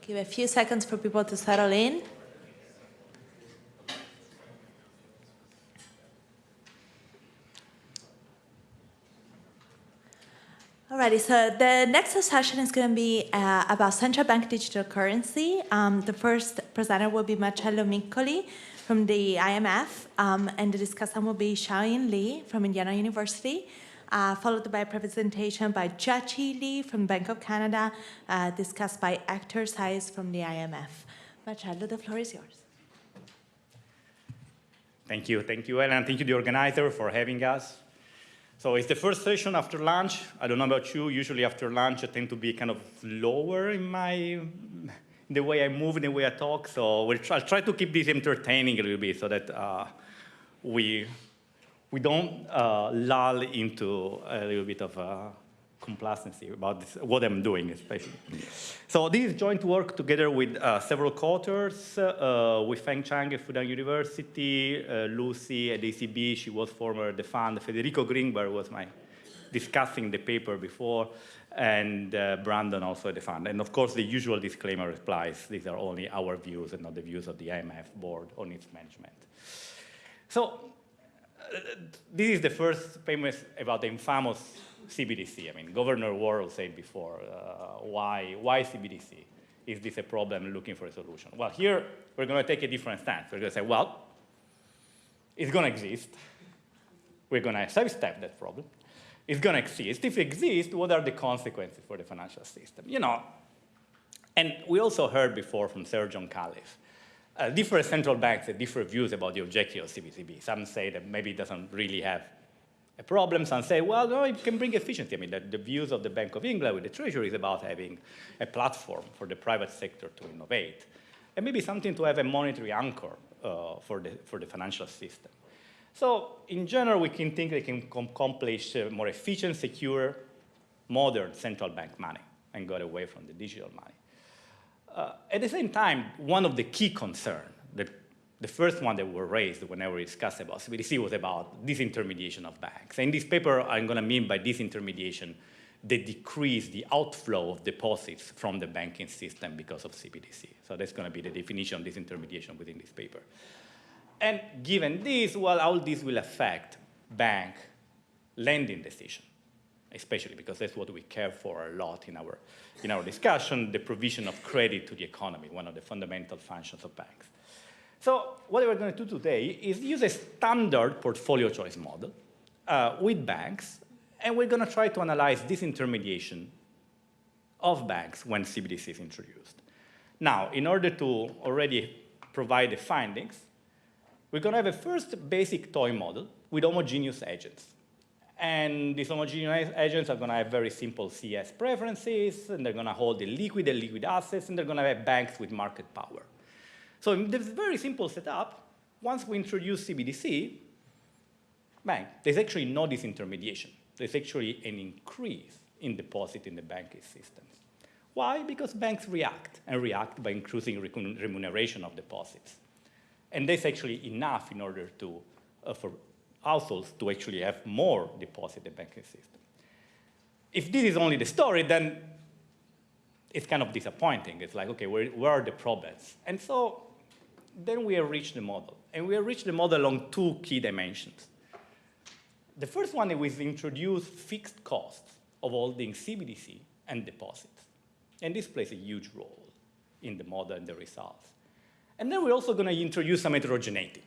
Give a few seconds for people to settle in. Alrighty, so the next session is going to be about central bank digital currency. The first presenter will be Marcello Miccoli from the IMF, and the discussant will be Xiaoyin Li from Indiana University, followed by a presentation by Jiaqi Li from Bank of Canada, discussed by Hector Saiz from the IMF. Marcello, the floor is yours. Thank you, Ellen. Thank you, the organizer, for having us. So it's the first session after lunch. I don't know about you. Usually after lunch, I tend to be kind of lower in the way I move, in the way I talk. So I'll try to keep this entertaining a little bit so that we don't lull into a little bit of complacency about what I'm doing, especially. So this is joint work together with several co-authors, with Feng Chang at Fudan University, Lucy at ECB, she was former at the fund, Federico Greenberg was discussing the paper before, and Brandon also at the fund. And of course, the usual disclaimer applies. These are only our views and not the views of the IMF board on its management. So this is the first famous about the infamous CBDC. I mean, Governor Worrell said before, why CBDC? Is this a problem looking for a solution? Well, here we're going to take a different stance. We're going to say, well, it's going to exist. We're going to sidestep that problem. It's going to exist. If it exists, what are the consequences for the financial system? You know, and we also heard before from Sir John Califf, different central banks have different views about the objective of CBDC. Some say that maybe it doesn't really have a problem. Some say, well, no, it can bring efficiency. I mean, the views of the Bank of England with the Treasury is about having a platform for the private sector to innovate, and maybe something to have a monetary anchor for the financial system. So in general, we can think they can accomplish more efficient, secure, modern central bank money and get away from the digital money. At the same time, one of the key concerns, the first one that were raised whenever we discussed about CBDC was about disintermediation of banks. And in this paper, I'm going to mean by disintermediation the decrease, the outflow of deposits from the banking system because of CBDC. So that's going to be the definition of disintermediation within this paper. And given this, well, how this will affect bank lending decision, especially because that's what we care for a lot in our discussion, the provision of credit to the economy, one of the fundamental functions of banks. So what we're going to do today is use a standard portfolio choice model with banks, and we're going to try to analyze disintermediation of banks when CBDC is introduced. Now, in order to already provide the findings, we're going to have a first basic toy model with homogeneous agents. And these homogeneous agents are going to have very simple CS preferences, and they're going to hold the liquid and liquid assets, and they're going to have banks with market power. So in this very simple setup, once we introduce CBDC, there's actually no disintermediation. There's actually an increase in deposit in the banking systems. Why? Because banks react, and react by increasing remuneration of deposits. And that's actually enough in order to, for households to actually have more deposit in the banking system. If this is only the story, then it's kind of disappointing. It's like, okay, where are the problems? And so then we have reached the model. And we have reached the model along two key dimensions. The first one is we introduce fixed costs of holding CBDC and deposits. And this plays a huge role in the model and the results. And then we're also going to introduce some heterogeneity.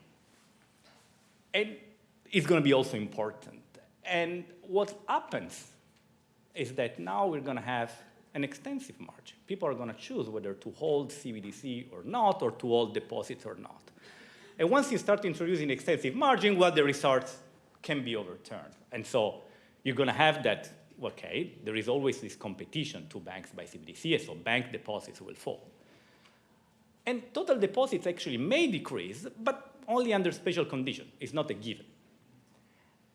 And it's going to be also important. And what happens is that now we're going to have an extensive margin. People are going to choose whether to hold CBDC or not, or to hold deposits or not. And once you start introducing extensive margin, well, the results can be overturned. And so you're going to have that, okay, there is always this competition to banks by CBDC, so bank deposits will fall. And total deposits actually may decrease, but only under special conditions. It's not a given.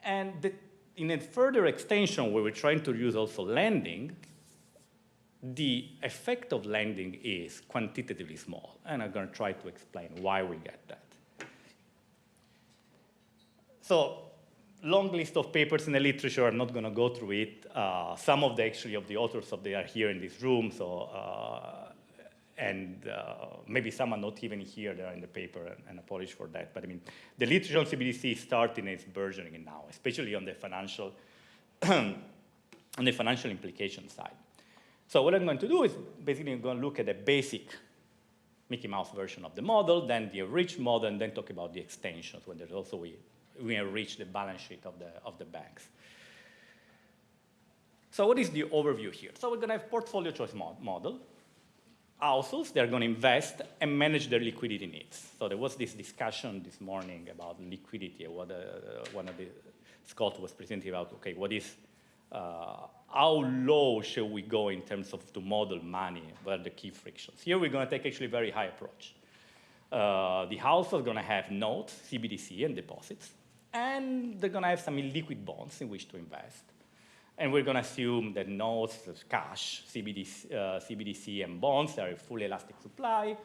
And in a further extension where we're trying to use also lending, the effect of lending is quantitatively small. And I'm going to try to explain why we get that. So long list of papers in the literature. I'm not going to go through it. Some of the authors of they are here in this room, so maybe some are not even here. They are in the paper, and apologies for that. But I mean, the literature on CBDC is starting its burgeoning now, especially on the financial on the financial implication side. So what I'm going to do is basically I'm going to look at the basic Mickey Mouse version of the model, then the enriched model, and then talk about the extensions when there's also we enrich the balance sheet of the banks. So what is the overview here? So we're going to have portfolio choice model. Households, they're going to invest and manage their liquidity needs. So there was this discussion this morning about liquidity. What one of the Scott was presenting about. Okay, what is how low should we go in terms of to model money? What are the key frictions? Here we're going to take actually a very high approach. The household is going to have notes, CBDC, and deposits, and they're going to have some illiquid bonds in which to invest. And we're going to assume that notes, cash, CBDC, and bonds are a fully elastic supply.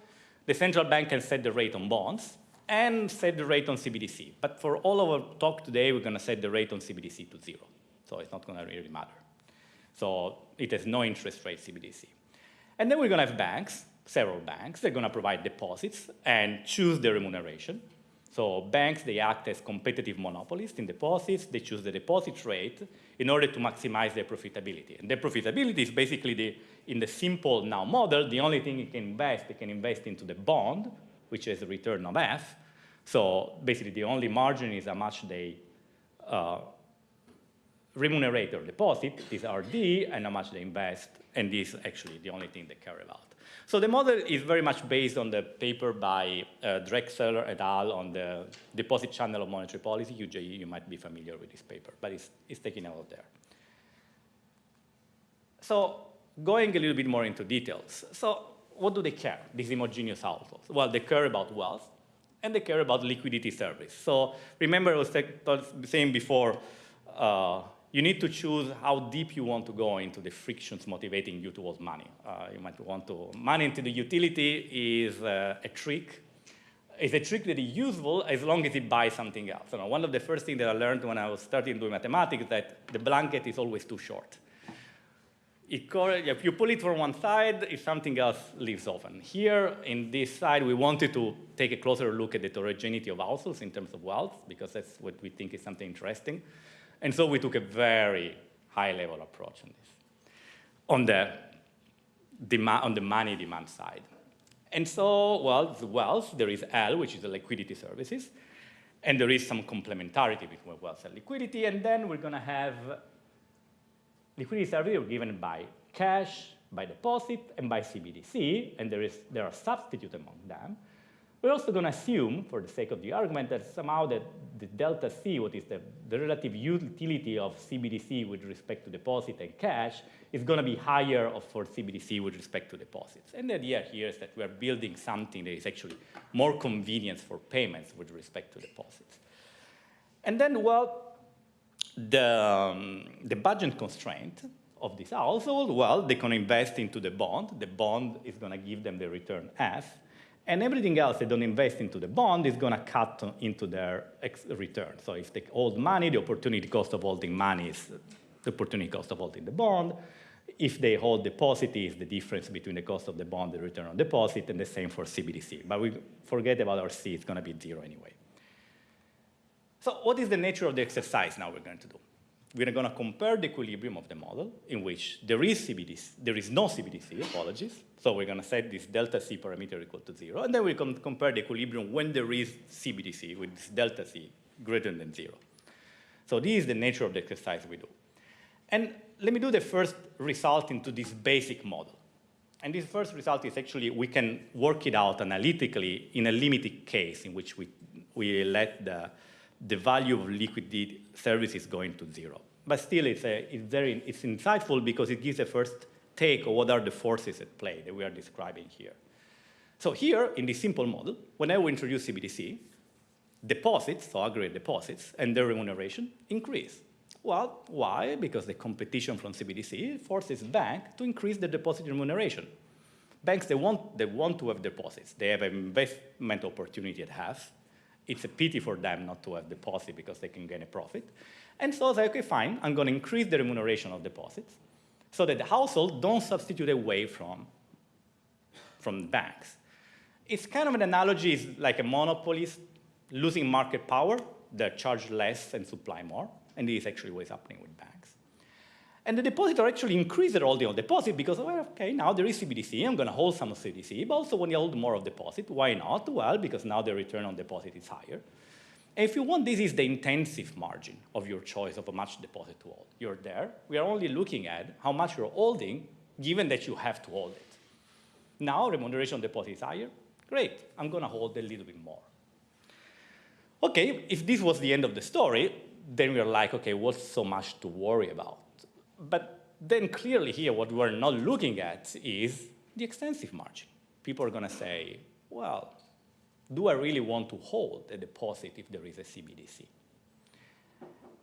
The central bank can set the rate on bonds and set the rate on CBDC. But for all of our talk today, we're going to set the rate on CBDC to 0. So it's not going to really matter. So it has no interest rate CBDC. And then we're going to have banks, several banks. They're going to provide deposits and choose the remuneration. So banks, they act as competitive monopolists in deposits. They choose the deposit rate in order to maximize their profitability. And their profitability is basically, in the simple now model, the only thing they can invest into the bond, which is a return of F. So basically, the only margin is how much they remunerate their deposit, this RD, and how much they invest, and this is actually the only thing they care about. So the model is very much based on the paper by Drexler et al. On the deposit channel of monetary policy. You might be familiar with this paper, but it's taken out there. So going a little bit more into details. So what do they care, these homogeneous households? Well, they care about wealth, and they care about liquidity service. So remember I was saying before, you need to choose how deep you want to go into the frictions motivating you towards money. You might want to, money into the utility is a trick. It's a trick that is useful as long as it buys something else. You know, one of the first things that I learned when I was starting doing mathematics is that the blanket is always too short. If you pull it from one side, if something else leaves open. Here, in this side, we wanted to take a closer look at the heterogeneity of households in terms of wealth, because that's what we think is something interesting. And so we took a very high-level approach on this, on the money demand side. And so, well, the wealth, there is L, which is the liquidity services, and there is some complementarity between wealth and liquidity, and then we're going to have liquidity services given by cash, by deposit, and by CBDC, and there are substitutes among them. We're also going to assume, for the sake of the argument, that somehow that the delta C, what is the relative utility of CBDC with respect to deposit and cash, is going to be higher for CBDC with respect to deposits. And the idea here is that we're building something that is actually more convenient for payments with respect to deposits. And then, well, the budget constraint of this household, well, they can invest into the bond. The bond is going to give them the return F. And everything else they don't invest into the bond is going to cut into their return. So if they hold money, the opportunity cost of holding money is the opportunity cost of holding the bond. If they hold deposit, is the difference between the cost of the bond and the return on deposit, and the same for CBDC. But we forget about our C, it's going to be 0 anyway. So what is the nature of the exercise now we're going to do? We're going to compare the equilibrium of the model in which there is no CBDC, apologies. So we're going to set this delta C parameter equal to 0. And then we can compare the equilibrium when there is CBDC with this delta C greater than 0. So this is the nature of the exercise we do. And let me do the first result into this basic model. And this first result is actually, we can work it out analytically in a limited case in which we let the value of liquidity services go into 0. But still, it's insightful because it gives a first take of what are the forces at play that we are describing here. So here, in this simple model, whenever we introduce CBDC, deposits, so aggregate deposits, and their remuneration increase. Well, why? Because the competition from CBDC forces banks to increase the deposit remuneration. Banks, they want to have deposits. They have an investment opportunity at half, It's a pity for them not to have deposit because they can gain a profit. And so they say, okay, fine, I'm going to increase the remuneration of deposits so that the household don't substitute away from banks. It's kind of an analogy, it's like a monopolist losing market power, they charge less and supply more, and this is actually what is happening with banks. And the depositor actually increased their holding of deposit because, well, okay, now there is CBDC, I'm going to hold some of CBDC, but also when you hold more of deposit, why not? Well, because now the return on deposit is higher. And if you want, this is the intensive margin of your choice of how much deposit to hold. You're there. We are only looking at how much you're holding, given that you have to hold it. Now remuneration on deposit is higher. Great, I'm going to hold a little bit more. Okay, if this was the end of the story, then we're like, okay, what's so much to worry about? But then clearly here, what we're not looking at is the extensive margin. People are going to say, well, do I really want to hold a deposit if there is a CBDC?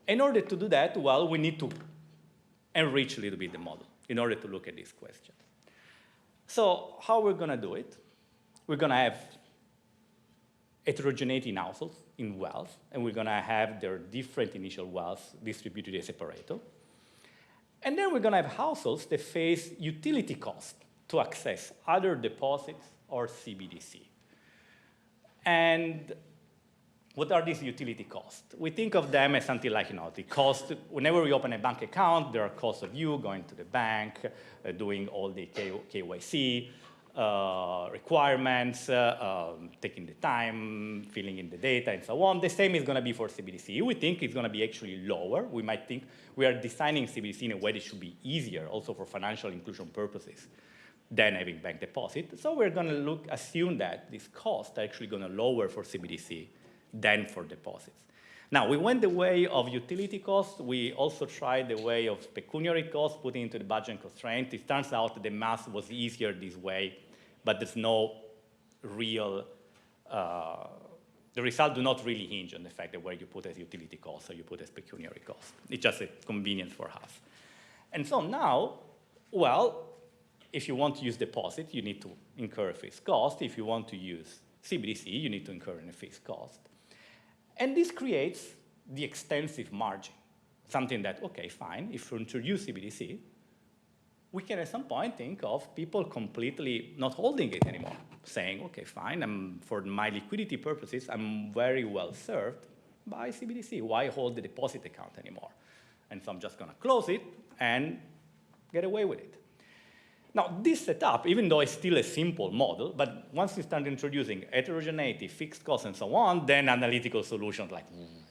In order to do that, well, we need to enrich a little bit the model in order to look at this question. So how we're going to do it? We're going to have heterogeneity in households, in wealth, and we're going to have their different initial wealth distributed as a Pareto. And then we're going to have households that face utility cost to access other deposits or CBDC. And what are these utility costs? We think of them as something like, the cost, whenever we open a bank account, there are costs of you going to the bank, doing all the KYC requirements, taking the time, filling in the data, and so on. The same is going to be for CBDC. We think it's going to be actually lower. We might think we are designing CBDC in a way that should be easier, also for financial inclusion purposes, than having bank deposit. So we're going to assume that these costs are actually going to lower for CBDC than for deposits. Now, we went the way of utility costs. We also tried the way of pecuniary costs, putting into the budget constraint. It turns out that the math was easier this way, but there's no real, the result do not really hinge on the fact that where you put as utility costs or you put as pecuniary costs. It's just a convenience for us. And so now, well, if you want to use deposit, you need to incur a fixed cost. If you want to use CBDC, you need to incur a fixed cost. And this creates the extensive margin, something that, okay, fine, if we introduce CBDC, we can at some point think of people completely not holding it anymore, saying, okay, fine, for my liquidity purposes, I'm very well served by CBDC. Why hold the deposit account anymore? And so I'm just going to close it and get away with it. Now, this setup, even though it's still a simple model, but once you start introducing heterogeneity, fixed costs, and so on, then analytical solutions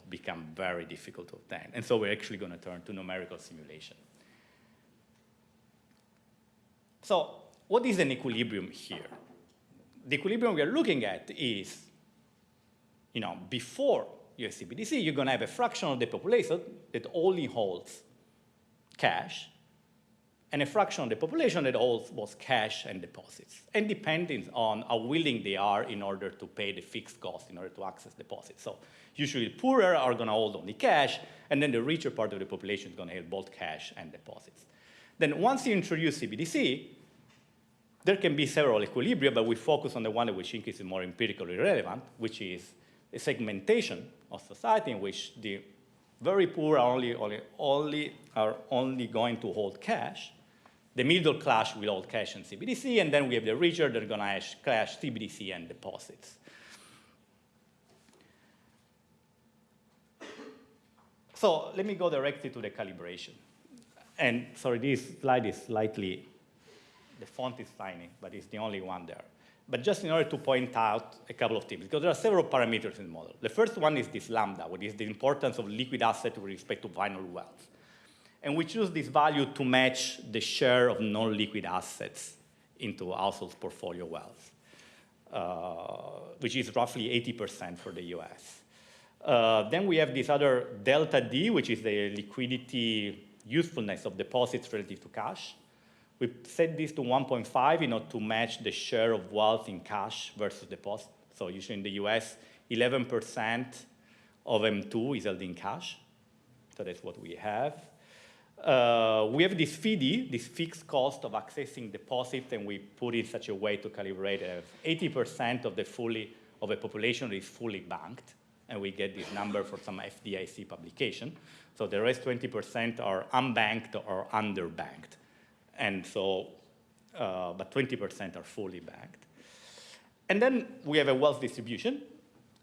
become very difficult to obtain. And so we're actually going to turn to numerical simulation. So what is an equilibrium here? The equilibrium we are looking at is, before you have CBDC, you're going to have a fraction of the population that only holds cash, and a fraction of the population that holds both cash and deposits, and depending on how willing they are in order to pay the fixed cost in order to access deposits. So usually the poorer are going to hold only cash, and then the richer part of the population is going to hold both cash and deposits. Then once you introduce CBDC, there can be several equilibria, but we focus on the one that we think is more empirically relevant, which is a segmentation of society in which the very poor are only going to hold cash. The middle class will hold cash and CBDC, and then we have the richer that are going to have cash, CBDC, and deposits. So let me go directly to the calibration. And sorry, this slide is slightly, the font is tiny, but it's the only one there. But just in order to point out a couple of things, because there are several parameters in the model. The first one is this lambda, which is the importance of liquid asset with respect to final wealth. And we choose this value to match the share of non-liquid assets into household's portfolio wealth, which is roughly 80% for the US. Then we have this other delta D, which is the liquidity usefulness of deposits relative to cash. We set this to 1.5 to match the share of wealth in cash versus deposit. So usually in the US, 11% of M2 is held in cash. So that's what we have. We have this FIDI, this fixed cost of accessing deposits, and we put it in such a way to calibrate 80% of the fully of a population that is fully banked, and we get this number for some FDIC publication. So the rest 20% are unbanked or underbanked. And so, but 20% are fully banked. And then we have a wealth distribution,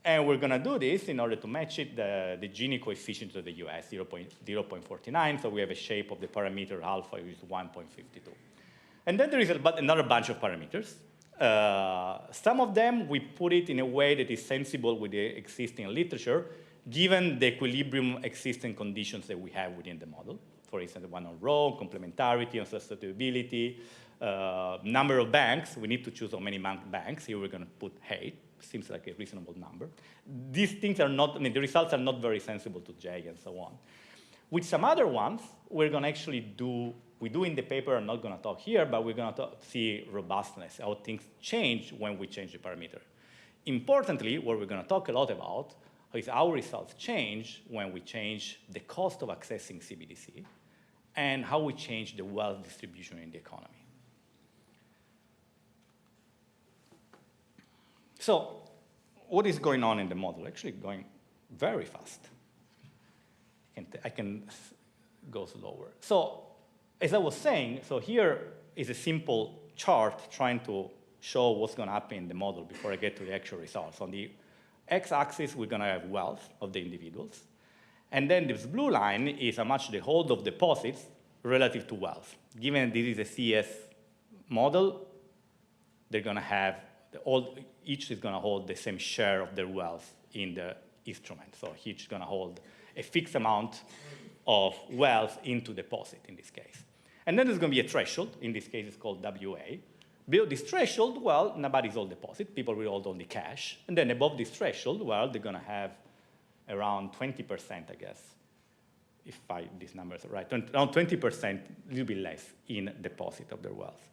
and we're gonna do this in order to match it, the Gini coefficient of the US, 0.49, so we have a shape of the parameter alpha, which is 1.52. And then there is another bunch of parameters. Some of them, we put it in a way that is sensible with the existing literature, given the equilibrium existing conditions that we have within the model. For instance, the one on rho, complementarity, and susceptibility, number of banks. We need to choose how many banks. Here we're going to put 8. Seems like a reasonable number. These things are not, I mean, the results are not very sensible to J and so on. With some other ones, we're going to actually do, we do in the paper, I'm not going to talk here, but we're going to see robustness, how things change when we change the parameter. Importantly, what we're going to talk a lot about is how results change when we change the cost of accessing CBDC and how we change the wealth distribution in the economy. So what is going on in the model? Actually going very fast. I can go slower. So as I was saying, so here is a simple chart trying to show what's going to happen in the model before I get to the actual results. On the x-axis, we're going to have wealth of the individuals. And then this blue line is how much they hold of deposits relative to wealth. Given this is a CS model, they're going to have, each is going to hold the same share of their wealth in the instrument. So each is going to hold a fixed amount of wealth into deposit in this case. And then there's going to be a threshold. In this case, it's called WA. Below this threshold, well, nobody's all deposit. People will hold only cash. And then above this threshold, well, they're going to have around 20%, I guess, if these numbers are right. Around 20%, a little bit less in deposit of their wealth.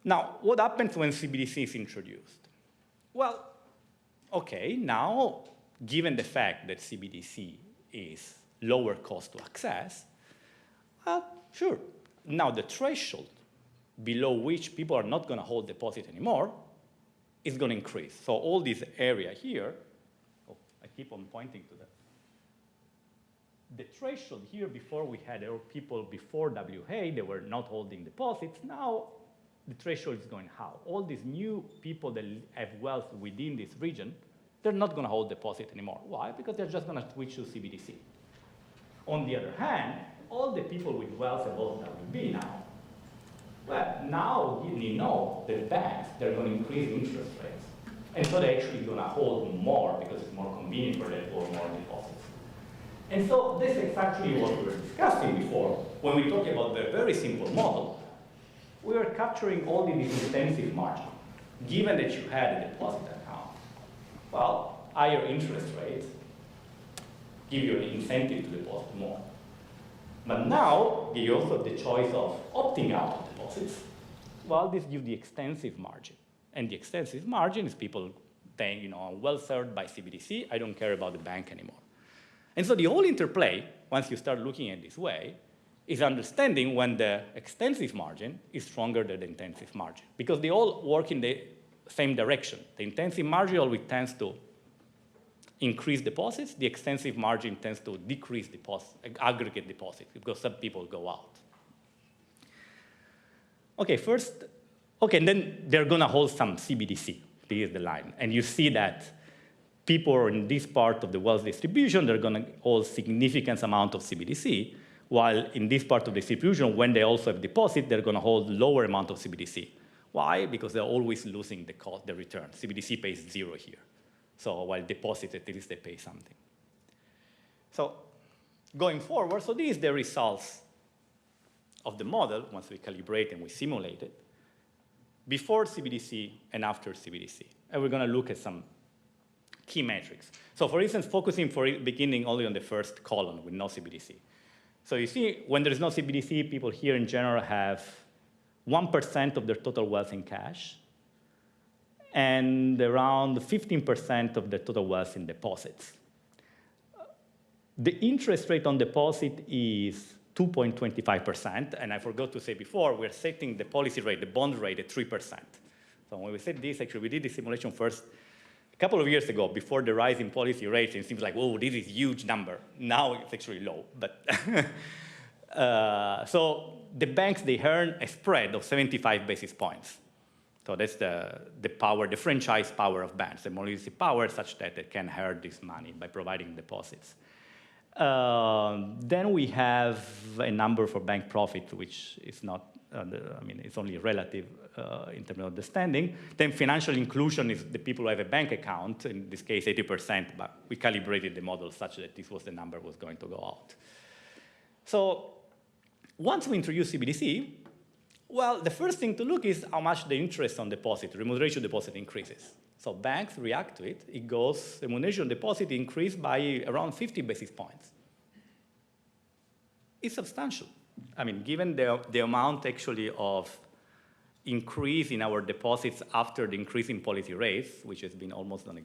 Now, what happens when CBDC is introduced? Well, okay, now, given the fact that CBDC is lower cost to access, sure. Now, the threshold below which people are not going to hold deposit anymore is going to increase. So all this area here, oh, I keep on pointing to that. The threshold here before we had people before WA, they were not holding deposits. Now the threshold is going how? All these new people that have wealth within this region, they're not going to hold deposit anymore. Why? Because they're just going to switch to CBDC. On the other hand, all the people with wealth above WB now, well, now you know the banks, they're going to increase interest rates. And so they're actually going to hold more because it's more convenient for them to hold more deposits. And so this is actually what we were discussing before. When we talk about the very simple model, we were capturing only this intensive margin. Given that you had a deposit account, well, higher interest rates give you an incentive to deposit more. But now, you also have the choice of opting out of deposits. Well, this gives the extensive margin. And the extensive margin is people saying, you know, I'm well served by CBDC, I don't care about the bank anymore. And so the whole interplay, once you start looking at this way, is understanding when the extensive margin is stronger than the intensive margin. Because they all work in the same direction. The intensive margin always tends to increase deposits, the extensive margin tends to decrease aggregate deposits because some people go out. Okay, and then they're going to hold some CBDC. Here's the line. And you see that people in this part of the wealth distribution, they're going to hold significant amount of CBDC, while in this part of the distribution, when they also have deposit, they're going to hold lower amount of CBDC. Why? Because they're always losing the return. CBDC pays 0 here. So while deposit, at least they pay something. So going forward, so these are the results of the model once we calibrate and we simulate it, before CBDC and after CBDC. And we're going to look at some key metrics. So for instance, focusing for beginning only on the first column with no CBDC. So you see, when there is no CBDC, people here in general have 1% of their total wealth in cash, and around 15% of the total wealth in deposits. The interest rate on deposit is 2.25%, and I forgot to say before, we're setting the policy rate, the bond rate at 3%. So when we set this, actually we did the simulation first a couple of years ago, before the rise in policy rates, it seems like, oh, this is a huge number. Now it's actually low. But so the banks, they earn a spread of 75 basis points. So that's the power, the franchise power of banks, the monetary power such that they can earn this money by providing deposits. Then we have a number for bank profit, which is not, it's only relative in terms of understanding. Then financial inclusion is the people who have a bank account, in this case 80%, but we calibrated the model such that this was the number was going to go out. So once we introduce CBDC, well, the first thing to look is how much the interest on deposit, remuneration deposit increases. So banks react to it. It goes, remuneration deposit increased by around 50 basis points. It's substantial. I mean, given the amount actually of increase in our deposits after the increase in policy rates, which has been almost doesn't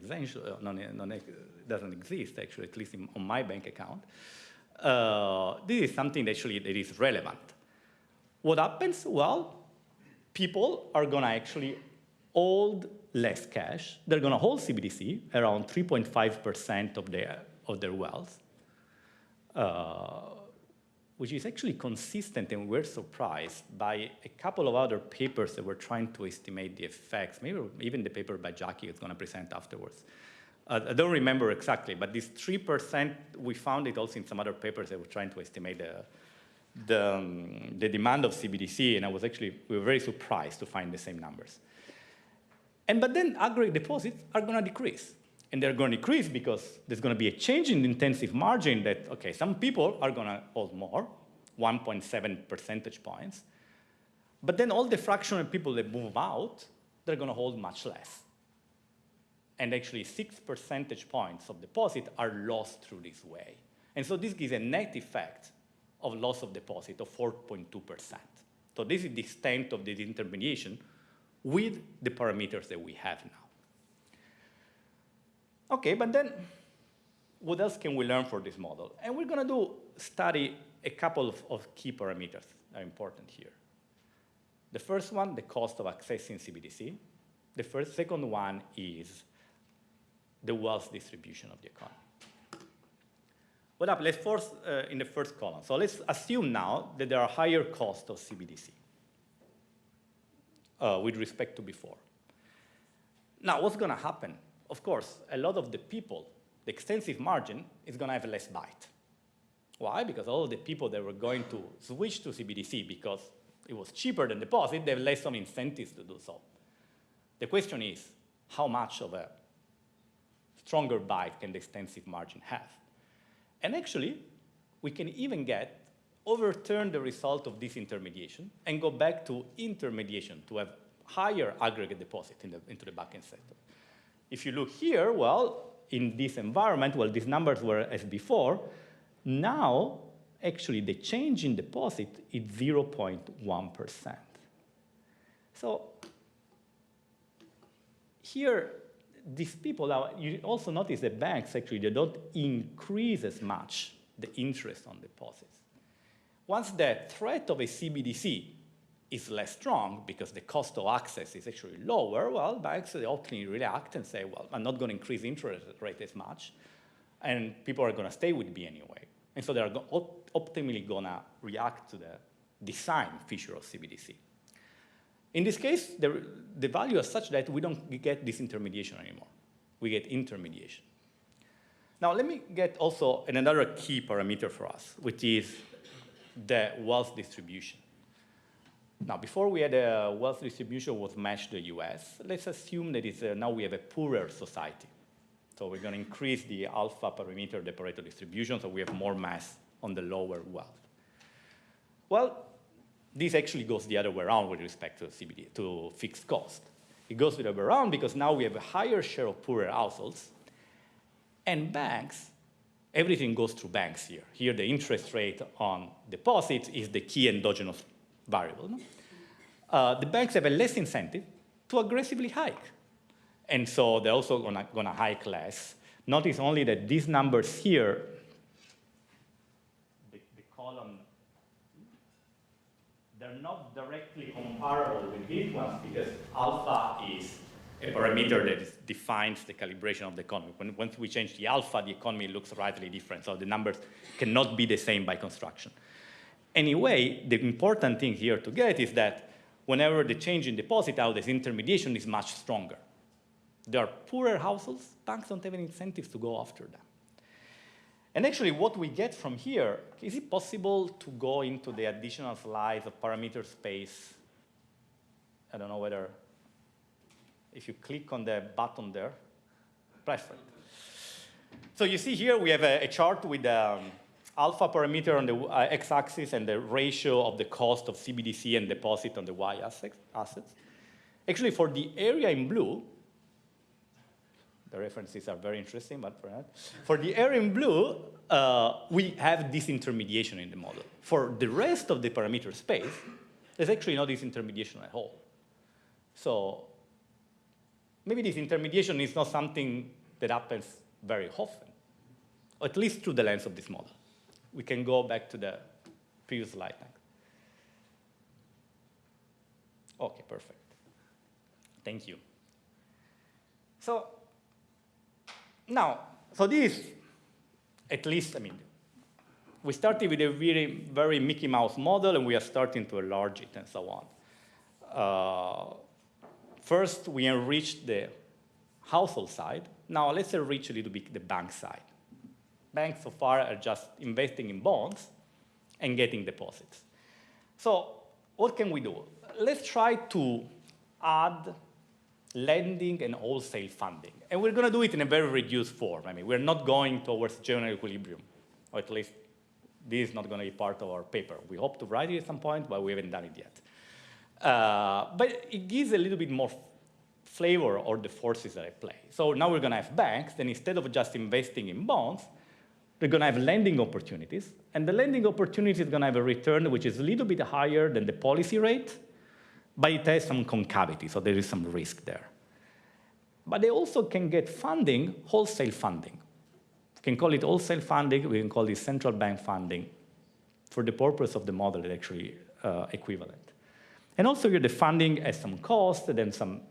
exist actually, at least on my bank account, this is something that actually that is relevant. What happens? Well, people are going to actually hold less cash. They're going to hold CBDC, around 3.5% of their wealth, which is actually consistent, and we're surprised by a couple of other papers that were trying to estimate the effects. Maybe even the paper by Jackie is going to present afterwards. I don't remember exactly, but this 3%, we found it also in some other papers that were trying to estimate the demand of CBDC, and we were very surprised to find the same numbers. But then aggregate deposits are going to decrease. And they're going to decrease because there's going to be a change in the intensive margin that, okay, some people are going to hold more, 1.7 percentage points. But then all the fractional people that move out, they're going to hold much less. And actually 6 percentage points of deposit are lost through this way. And so this gives a net effect of loss of deposit of 4.2%. So this is the extent of the disintermediation with the parameters that we have now. Okay, but then what else can we learn for this model? And we're going to study a couple of key parameters that are important here. The first one, the cost of accessing CBDC. The second one is the wealth distribution of the economy. What up? Let's first, in the first column. So let's assume now that there are higher costs of CBDC with respect to before. Now, what's going to happen? Of course, a lot of the people, the extensive margin is going to have less bite. Why? Because all of the people that were going to switch to CBDC because it was cheaper than deposit, they have less of incentives to do so. The question is, how much of a stronger bite can the extensive margin have? And actually, we can even overturn the result of disintermediation and go back to intermediation to have higher aggregate deposit into the backend sector. If you look here, well, in this environment, well, these numbers were as before. Now, actually, the change in deposit is 0.1%. So here, these people, now, you also notice that banks, actually, they don't increase as much the interest on deposits. Once the threat of a CBDC is less strong because the cost of access is actually lower, well, banks ultimately react and say, well, I'm not going to increase interest rate as much, and people are going to stay with me anyway. And so they're optimally going to react to the design feature of CBDC. In this case, the value is such that we don't get disintermediation anymore. We get intermediation. Now, let me get also another key parameter for us, which is the wealth distribution. Now, before we had a wealth distribution was matched the US, let's assume that now we have a poorer society. So we're going to increase the alpha parameter, the Pareto distribution, so we have more mass on the lower wealth. Well, this actually goes the other way around with respect to CBD, to fixed cost. It goes the other way around because now we have a higher share of poorer households, and banks, everything goes through banks here. Here, the interest rate on deposits is the key endogenous variable. No? The banks have a less incentive to aggressively hike. And so they're also going to hike less. Notice only that these numbers here, the column, they're not directly comparable with these ones because alpha is a parameter that defines the calibration of the economy. Once we change the alpha, the economy looks radically different. So the numbers cannot be the same by construction. Anyway, the important thing here to get is that whenever the change in deposit out, this intermediation is much stronger. There are poorer households, banks don't have any incentives to go after them. And actually what we get from here, is it possible to go into the additional slides of parameter space? I don't know whether, if you click on the button there, press it. So you see here we have a chart with alpha parameter on the x-axis and the ratio of the cost of CBDC and deposit on the y-assets. Actually, for the area in blue, the references are very interesting, but for the area in blue, we have disintermediation in the model. For the rest of the parameter space, there's actually no disintermediation at all. So maybe this intermediation is not something that happens very often, or at least through the lens of this model. We can go back to the previous slide. OK, perfect. Thank you. So now, so this, at least, I mean, we started with a very Mickey Mouse model, and we are starting to enlarge it and so on. First, we enriched the household side. Now, let's enrich a little bit the bank side. Banks so far are just investing in bonds and getting deposits. So what can we do? Let's try to add lending and wholesale funding. And we're going to do it in a very reduced form. I mean, we're not going towards general equilibrium, or at least this is not going to be part of our paper. We hope to write it at some point, but we haven't done it yet. But it gives a little bit more flavor or the forces that at play. So now we're going to have banks, then instead of just investing in bonds, they're going to have lending opportunities. And the lending opportunity is going to have a return which is a little bit higher than the policy rate, but it has some concavity, so there is some risk there. But they also can get funding, wholesale funding. We can call it wholesale funding, we can call it central bank funding. For the purpose of the model, it's actually equivalent. And also here the funding has some cost, and then some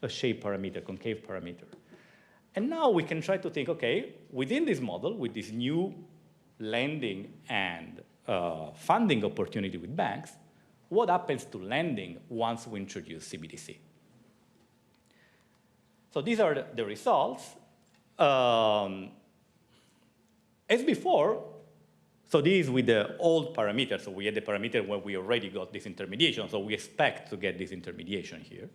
shape parameter, concave parameter. And now we can try to think, okay, within this model, with this new lending and funding opportunity with banks, what happens to lending once we introduce CBDC? So these are the results. As before, so this is with the old parameter. So we had the parameter where we already got this intermediation, so we expect to get this intermediation here.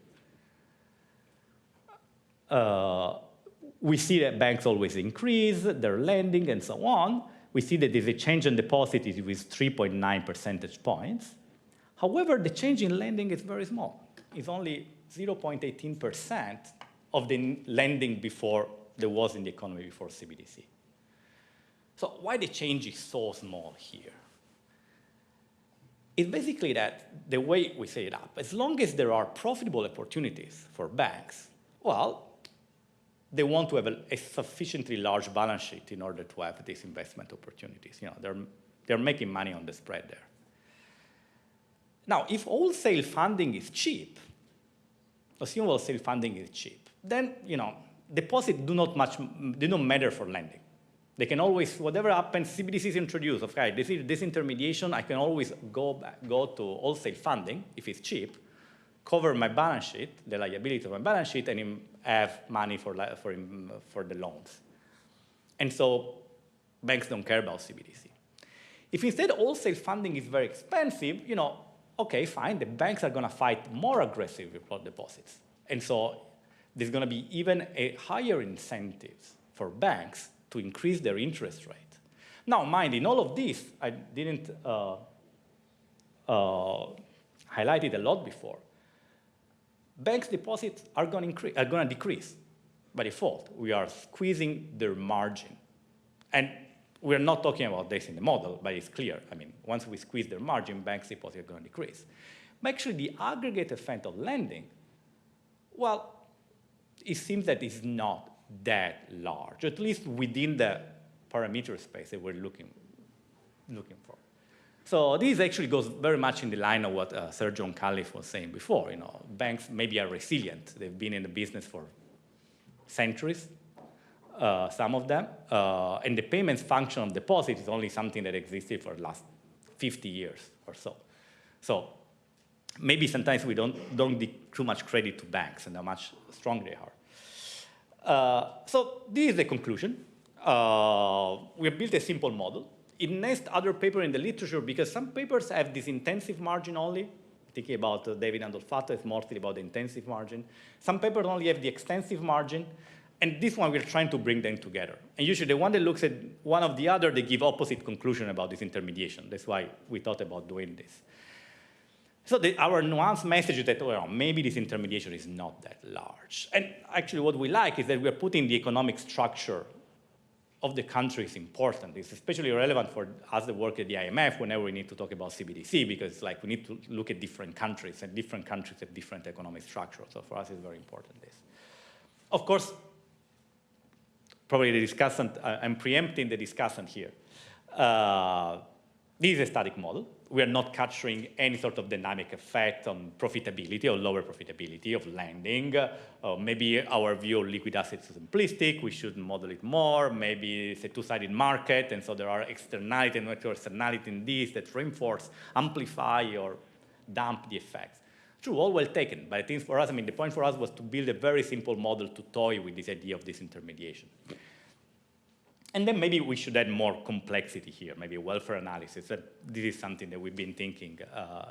We see that banks always increase their lending and so on. We see that there's a change in deposit is with 3.9 percentage points. However, the change in lending is very small. It's only 0.18% of the lending before there was in the economy before CBDC. So why the change is so small here? It's basically that the way we set it up, as long as there are profitable opportunities for banks, well, they want to have a sufficiently large balance sheet in order to have these investment opportunities. You know, they're making money on the spread there. Now, if wholesale funding is cheap, assume wholesale funding is cheap, then deposits do not matter for lending. They can always, whatever happens, CBDC is introduced. Okay, this intermediation, I can always go to wholesale funding if it's cheap, cover my balance sheet, the liability of my balance sheet, and have money for the loans. And so banks don't care about CBDC. If instead wholesale funding is very expensive, okay, fine, the banks are going to fight more aggressively for deposits. And so there's going to be even a higher incentives for banks to increase their interest rate. Now, mind, in all of this, I didn't highlight it a lot before. Banks' deposits are going to decrease by default. We are squeezing their margin. And we're not talking about this in the model, but it's clear. I mean, once we squeeze their margin, banks' deposits are going to decrease. But actually, the aggregate effect of lending, well, it seems that it's not that large, at least within the parameter space that we're looking for. So this actually goes very much in the line of what Sir John Califf was saying before. Banks maybe are resilient. They've been in the business for centuries, some of them, and the payments function of deposit is only something that existed for the last 50 years or so. So maybe sometimes we don't give too much credit to banks and how much stronger they are. So this is the conclusion. We have built a simple model. It nests other papers in the literature because some papers have this intensive margin only. Thinking about David Andolfatto, it's mostly about the intensive margin. Some papers only have the extensive margin. And this one, we're trying to bring them together. And usually the one that looks at one of the other, they give opposite conclusion about this intermediation. That's why we thought about doing this. So our nuanced message is that, well, maybe this intermediation is not that large. And actually what we like is that we're putting the economic structure of the country is important. It's especially relevant for us that work at the IMF whenever we need to talk about CBDC, because we need to look at different countries, and different countries have different economic structure. So for us, it's very important, this. Of course, probably the discussant, I'm preempting the discussant here. This is a static model. We are not capturing any sort of dynamic effect on profitability or lower profitability of lending. Maybe our view of liquid assets is simplistic. We should model it more. Maybe it's a two-sided market, and so there are externality and externality in this that reinforce, amplify, or damp the effects. True, all well taken, but I think for us, the point for us was to build a very simple model to toy with this idea of disintermediation. And then maybe we should add more complexity here, maybe welfare analysis. This is something that we've been thinking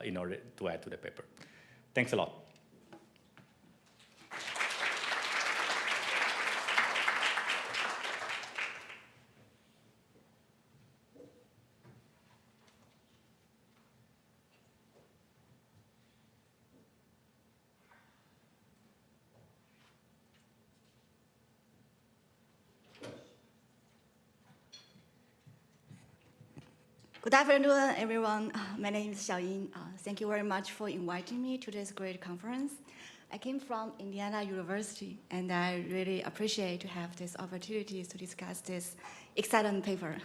in order to add to the paper. Thanks a lot. Good afternoon, everyone. My name is Xiaoying. Thank you very much for inviting me to this great conference. I came from Indiana University, and I really appreciate to have this opportunity to discuss this exciting paper.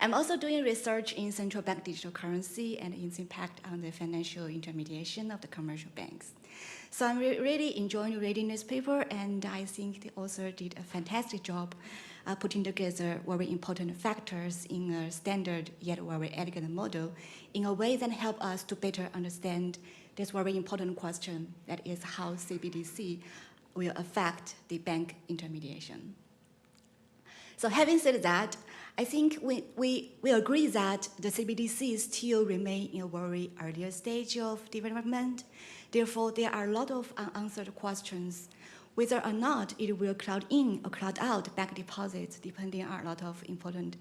I'm also doing research in central bank digital currency and its impact on the financial intermediation of the commercial banks. So I'm really enjoying reading this paper, and I think the author did a fantastic job putting together very important factors in a standard yet very elegant model in a way that help us to better understand this very important question, that is how CBDC will affect the bank intermediation. So having said that, I think we agree that the CBDC still remain in a very earlier stage of development. Therefore, there are a lot of unanswered questions whether or not it will cloud in or cloud out bank deposits, depending on a lot of important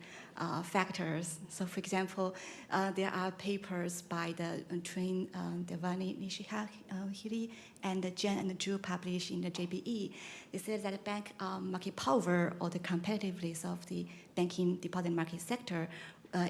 factors. So for example, there are papers by the Train Devani Nishihiri and Jen and Drew published in the JBE. They said that bank market power or the competitiveness of the banking deposit market sector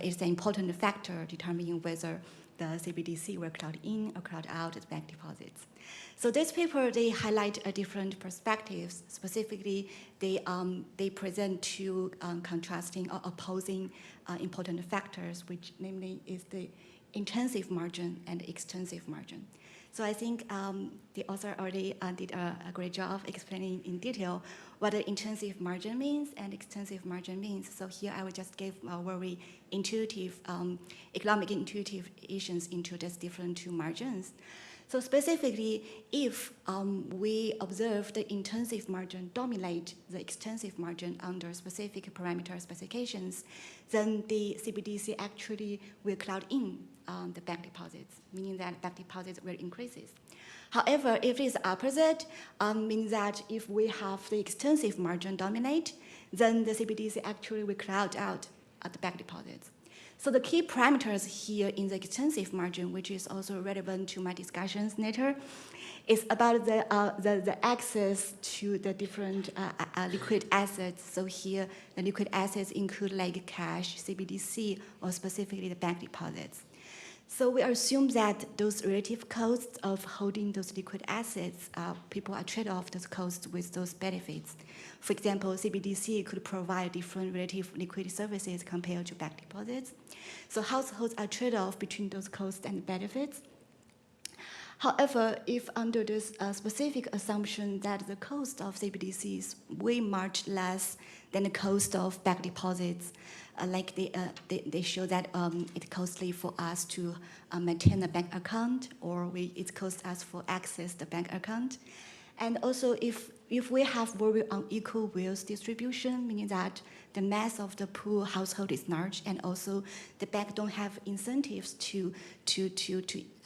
is an important factor determining whether the CBDC will cloud in or cloud out the bank deposits. So this paper, they highlight different perspectives. Specifically, they present two contrasting or opposing important factors, which namely is the intensive margin and extensive margin. So I think the author already did a great job explaining in detail what the intensive margin means and extensive margin means. So here I will just give a very intuitive, economic intuitive issues into these different two margins. So specifically, if we observe the intensive margin dominate the extensive margin under specific parameter specifications, then the CBDC actually will cloud in the bank deposits, meaning that bank deposits will increase. However, if it's opposite, means that if we have the extensive margin dominate, then the CBDC actually will cloud out the bank deposits. So the key parameters here in the extensive margin, which is also relevant to my discussions later, is about the access to the different liquid assets. So here, the liquid assets include like cash, CBDC, or specifically the bank deposits. So we assume that those relative costs of holding those liquid assets, people are trade off those costs with those benefits. For example, CBDC could provide different relative liquidity services compared to bank deposits. So households are trade off between those costs and benefits. However, if under this specific assumption that the cost of CBDC is way much less than the cost of bank deposits, like they show that it's costly for us to maintain a bank account, or it costs us for access the bank account. And also, if we have very unequal wealth distribution, meaning that the mass of the poor household is large, and also the bank don't have incentives to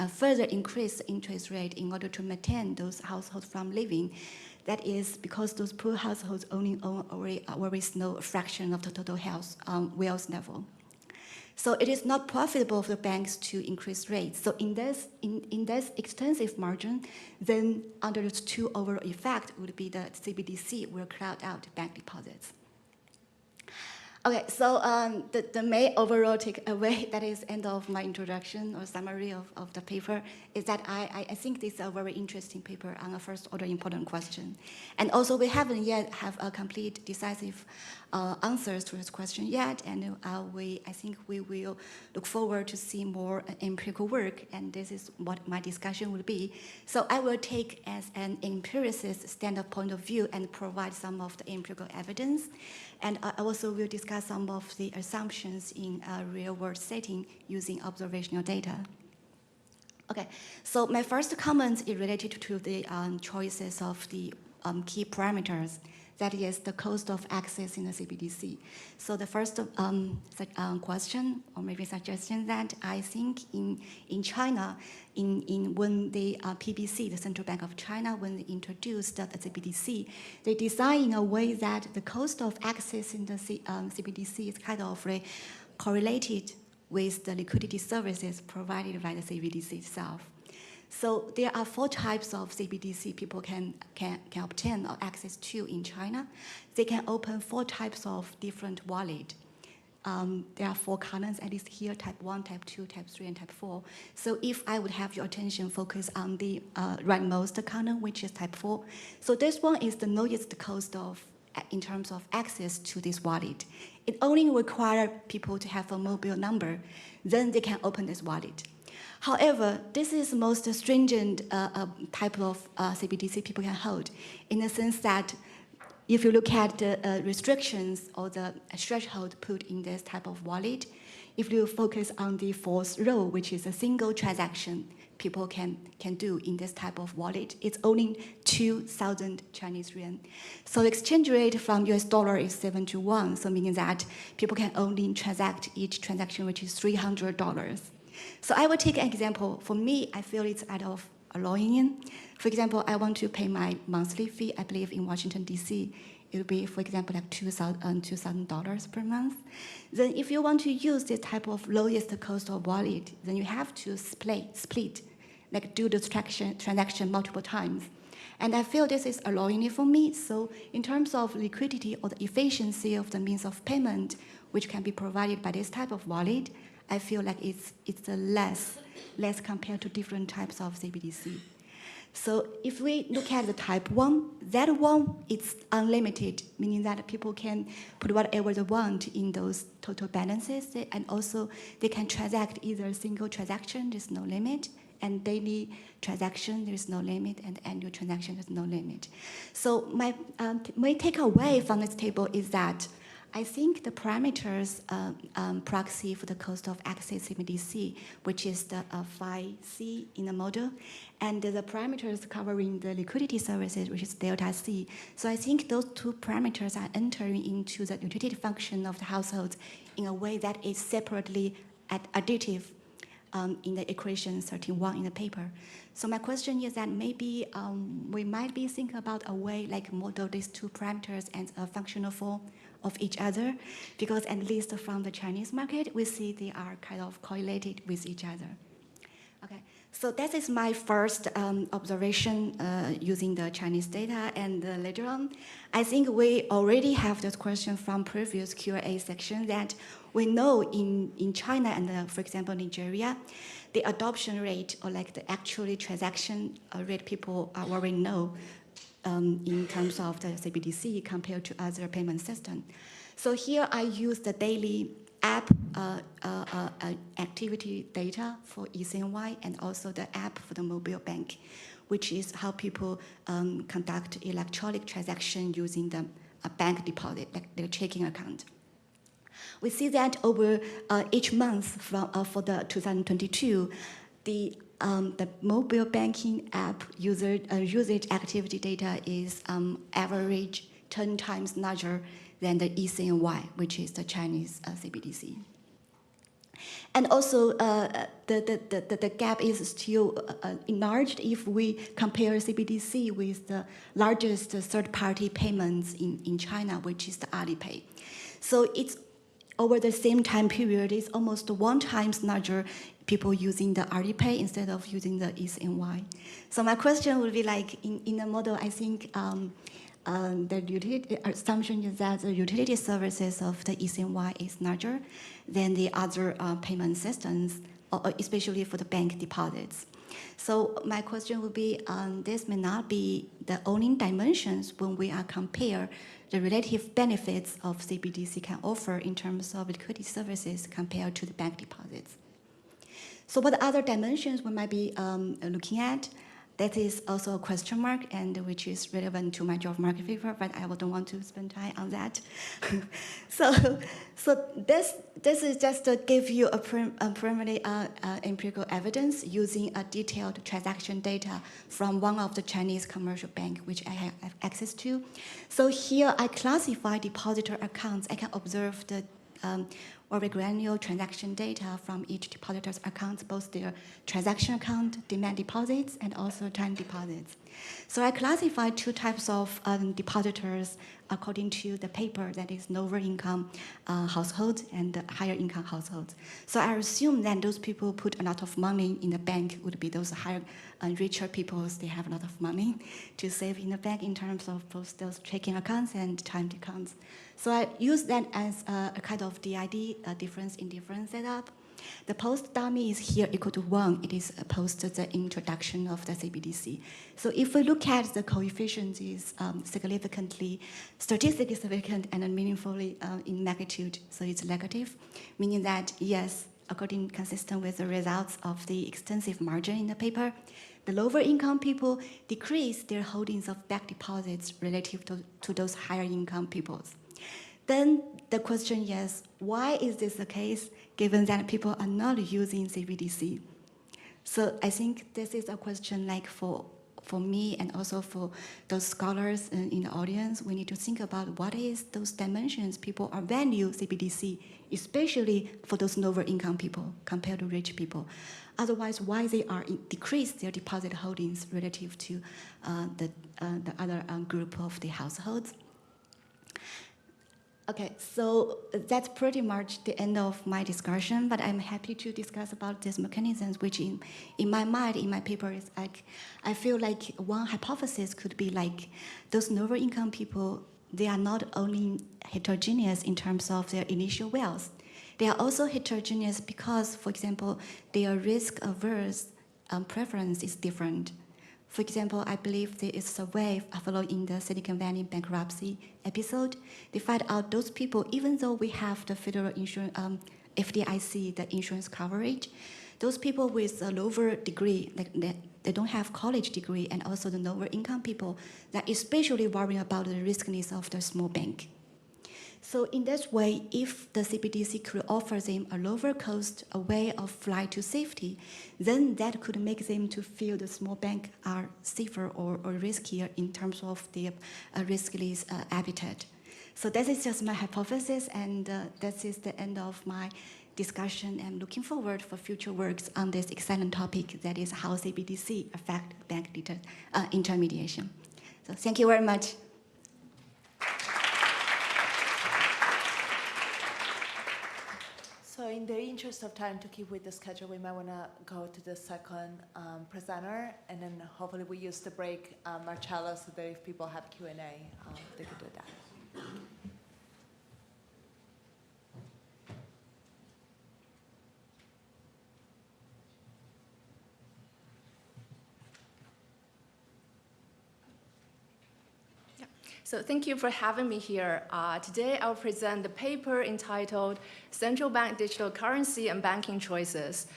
further increase the interest rate in order to maintain those households from living. That is because those poor households only own a very small fraction of the total wealth level. So it is not profitable for the banks to increase rates. So in this extensive margin, then under those two overall effect would be the CBDC will crowd out bank deposits. Okay, so the main overall takeaway, that is end of my introduction or summary of the paper, is that I think this is a very interesting paper on a first order important question. And also we haven't yet have a complete decisive answers to this question yet, and I think we will look forward to see more empirical work, and this is what my discussion will be. So I will take as an empiricist standard point of view and provide some of the empirical evidence. And I also will discuss some of the assumptions in a real-world setting using observational data. Okay, so my first comment is related to the choices of the key parameters, that is the cost of access in the CBDC. So the first question, or maybe suggestion, that I think in China, when the PBC, the Central Bank of China, when they introduced the CBDC, they designed in a way that the cost of access in the CBDC is kind of correlated with the liquidity services provided by the CBDC itself. So there are 4 types of CBDC people can obtain or access to in China. They can open 4 types of different wallet. There are 4 columns, at least here, type 1, type 2, type 3, and type 4. So if I would have your attention focus on the rightmost column, which is type 4. So this one is the lowest cost in terms of access to this wallet. It only requires people to have a mobile number, then they can open this wallet. However, this is the most stringent type of CBDC people can hold, in the sense that if you look at the restrictions or the threshold put in this type of wallet, if you focus on the 4th row, which is a single transaction people can do in this type of wallet, it's only 2,000 Chinese yuan. So the exchange rate from US dollar is 7 to 1, so meaning that people can only transact each transaction, which is $300. So I will take an example. For me, I feel it's out of annoying. For example, I want to pay my monthly fee. I believe in Washington, D.C., it would be, for example, like $2,000 per month. Then if you want to use this type of lowest cost of wallet, then you have to split, like do the transaction multiple times. And I feel this is annoying for me. So in terms of liquidity or the efficiency of the means of payment, which can be provided by this type of wallet, I feel like it's less compared to different types of CBDC. So if we look at the type 1, that one is unlimited, meaning that people can put whatever they want in those total balances, and also they can transact either single transaction, there's no limit, and daily transaction, there's no limit, and annual transaction, there's no limit. So my takeaway from this table is that I think the parameters proxy for the cost of access CBDC, which is the phi C in the model, and the parameters covering the liquidity services, which is delta C. So I think those 2 parameters are entering into the utility function of the household in a way that is separately additive in the equation 31 in the paper. So my question is that maybe we might be thinking about a way like model these 2 parameters as a functional form of each other, because at least from the Chinese market, we see they are kind of correlated with each other. Okay, So that is my first observation using the Chinese data. And later on, I think we already have this question from previous Q&A section that we know in China and, for example, Nigeria, the adoption rate or like the actually transaction rate people are already know in terms of the CBDC compared to other payment system. So here I use the daily app activity data for XII and also the app for the mobile bank, which is how people conduct electronic transaction using a bank deposit, like their checking account. We see that over each month for the 2022, the mobile banking app usage activity data is average 10 times larger than the XII, which is the Chinese CBDC. And also, the gap is still enlarged if we compare CBDC with the largest third-party payments in China, which is the Alipay. So it's over the same time period, it's almost 1 times larger people using the Alipay instead of using the XII. So my question would be like, in the model, I think the utility assumption is that the utility services of the XII is larger than the other payment systems, especially for the bank deposits. So my question would be, this may not be the only dimensions when we are compare the relative benefits of CBDC can offer in terms of liquidity services compared to the bank deposits. So what other dimensions we might be looking at? That is also a question mark, and which is relevant to my job market paper, but I don't want to spend time on that. so this is just to give you a preliminary empirical evidence using a detailed transaction data from one of the Chinese commercial bank, which I have access to. So here I classify depositor accounts. I can observe the very granular transaction data from each depositor's accounts, both their transaction account, demand deposits, and also time deposits. So I classify 2 types of depositors according to the paper, that is lower income households and higher income households. So I assume that those people put a lot of money in the bank would be those higher richer people. They have a lot of money to save in the bank in terms of both those checking accounts and time accounts. So I use that as a kind of DID, difference in difference setup. The post dummy is here equal to 1. It is post the introduction of the CBDC. So if we look at the coefficient is significantly, statistically significant and meaningfully in magnitude, so it's negative, meaning that yes, consistent with the results of the extensive margin in the paper, the lower income people decrease their holdings of bank deposits relative to those higher income peoples. Then the question is, why is this the case, given that people are not using CBDC? So I think this is a question like for me and also for those scholars in the audience, we need to think about what is those dimensions people are value CBDC, especially for those lower income people compared to rich people. Otherwise, why they are decrease their deposit holdings relative to the other group of the households. Okay, so that's pretty much the end of my discussion, but I'm happy to discuss about these mechanisms, which in my mind, in my paper, is like, I feel like one hypothesis could be like those lower income people, they are not only heterogeneous in terms of their initial wealth, they are also heterogeneous because, for example, their risk-averse preference is different. For example, I believe there is a survey following the Silicon Valley bankruptcy episode. They find out those people, even though we have the federal insurance, FDIC, the insurance coverage, those people with a lower degree, like they don't have college degree, and also the lower income people, that especially worry about the riskiness of the small bank. So in this way, if the CBDC could offer them a lower cost, a way of flight to safety, then that could make them to feel the small bank are safer or riskier in terms of their riskless habitat. So that is just my hypothesis, and that is the end of my discussion. I'm looking forward for future works on this exciting topic, that is how CBDC affect bank intermediation. So thank you very much. So in the interest of time, to keep with the schedule, we might want to go to the second presenter, and then hopefully we use the break, Marcello, so that if people have Q&A, they could do that. So thank you for having me here. Today I'll present the paper entitled Central Bank Digital Currency and Banking Choices.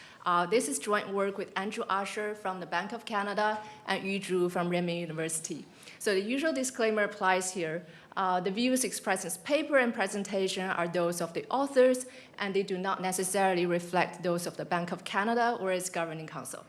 This is joint work with Andrew Usher from the Bank of Canada and Yu Zhu from Renmin University. So the usual disclaimer applies here. The views expressed in this paper and presentation are those of the authors, and they do not necessarily reflect those of the Bank of Canada or its governing council.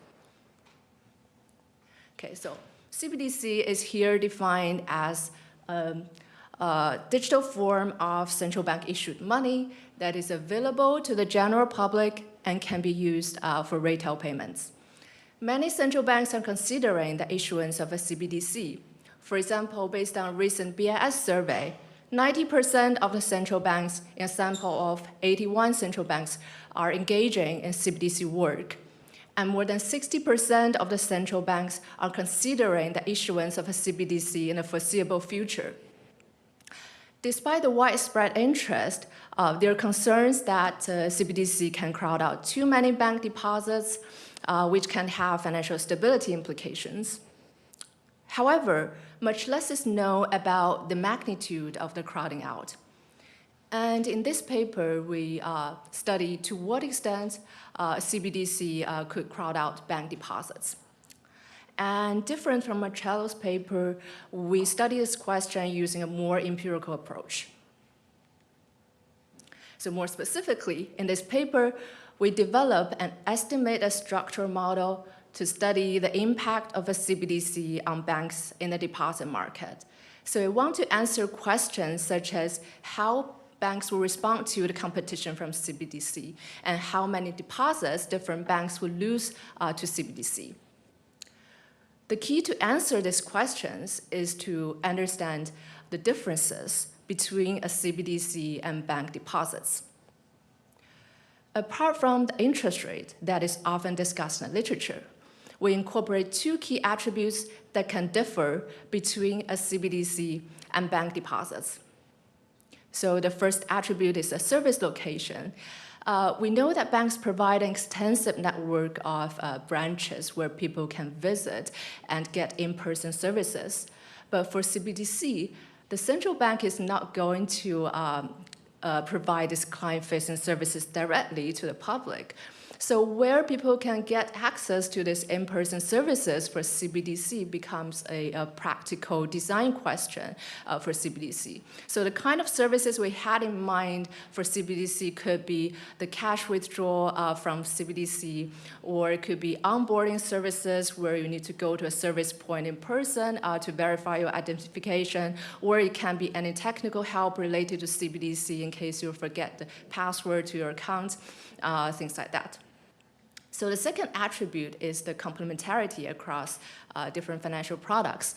Okay, so CBDC is here defined as a digital form of central bank issued money that is available to the general public and can be used for retail payments. Many central banks are considering the issuance of a CBDC. For example, based on a recent BIS survey, 90% of the central banks in a sample of 81 central banks are engaging in CBDC work. And more than 60% of the central banks are considering the issuance of a CBDC in the foreseeable future. Despite the widespread interest, there are concerns that CBDC can crowd out too many bank deposits, which can have financial stability implications. However, much less is known about the magnitude of the crowding out. And in this paper, we study to what extent CBDC could crowd out bank deposits. And different from Marcello's paper, we study this question using a more empirical approach. So more specifically, in this paper, we develop an estimated structure model to study the impact of a CBDC on banks in the deposit market. So we want to answer questions such as how banks will respond to the competition from CBDC and how many deposits different banks will lose to CBDC. The key to answer these questions is to understand the differences between a CBDC and bank deposits. Apart from the interest rate that is often discussed in the literature, we incorporate two key attributes that can differ between a CBDC and bank deposits. So the first attribute is a service location. We know that banks provide an extensive network of branches where people can visit and get in-person services. But for CBDC, the central bank is not going to provide these client-facing services directly to the public. So where people can get access to these in-person services for CBDC becomes a practical design question for CBDC. So the kind of services we had in mind for CBDC could be the cash withdrawal from CBDC, or it could be onboarding services where you need to go to a service point in person to verify your identification, or it can be any technical help related to CBDC in case you forget the password to your account, things like that. So the second attribute is the complementarity across different financial products.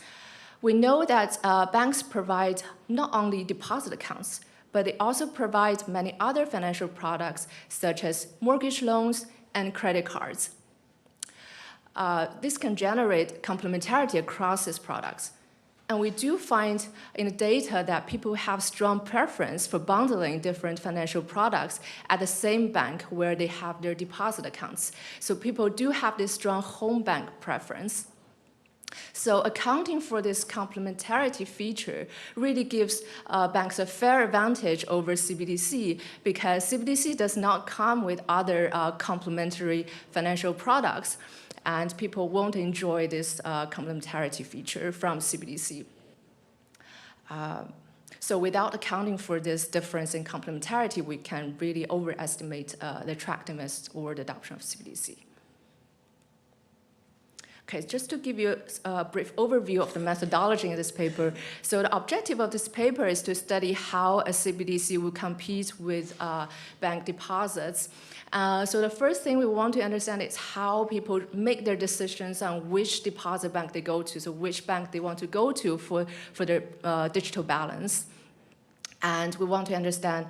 We know that banks provide not only deposit accounts, but they also provide many other financial products such as mortgage loans and credit cards. This can generate complementarity across these products. And we do find in the data that people have strong preference for bundling different financial products at the same bank where they have their deposit accounts. So people do have this strong home bank preference. So accounting for this complementarity feature really gives banks a fair advantage over CBDC, because CBDC does not come with other complementary financial products, and people won't enjoy this complementarity feature from CBDC. So without accounting for this difference in complementarity, we can really overestimate the attractiveness or the adoption of CBDC. Okay, just to give you a brief overview of the methodology in this paper. So the objective of this paper is to study how a CBDC will compete with bank deposits. So the first thing we want to understand is how people make their decisions on which deposit bank they go to, so which bank they want to go to for their digital balance. And we want to understand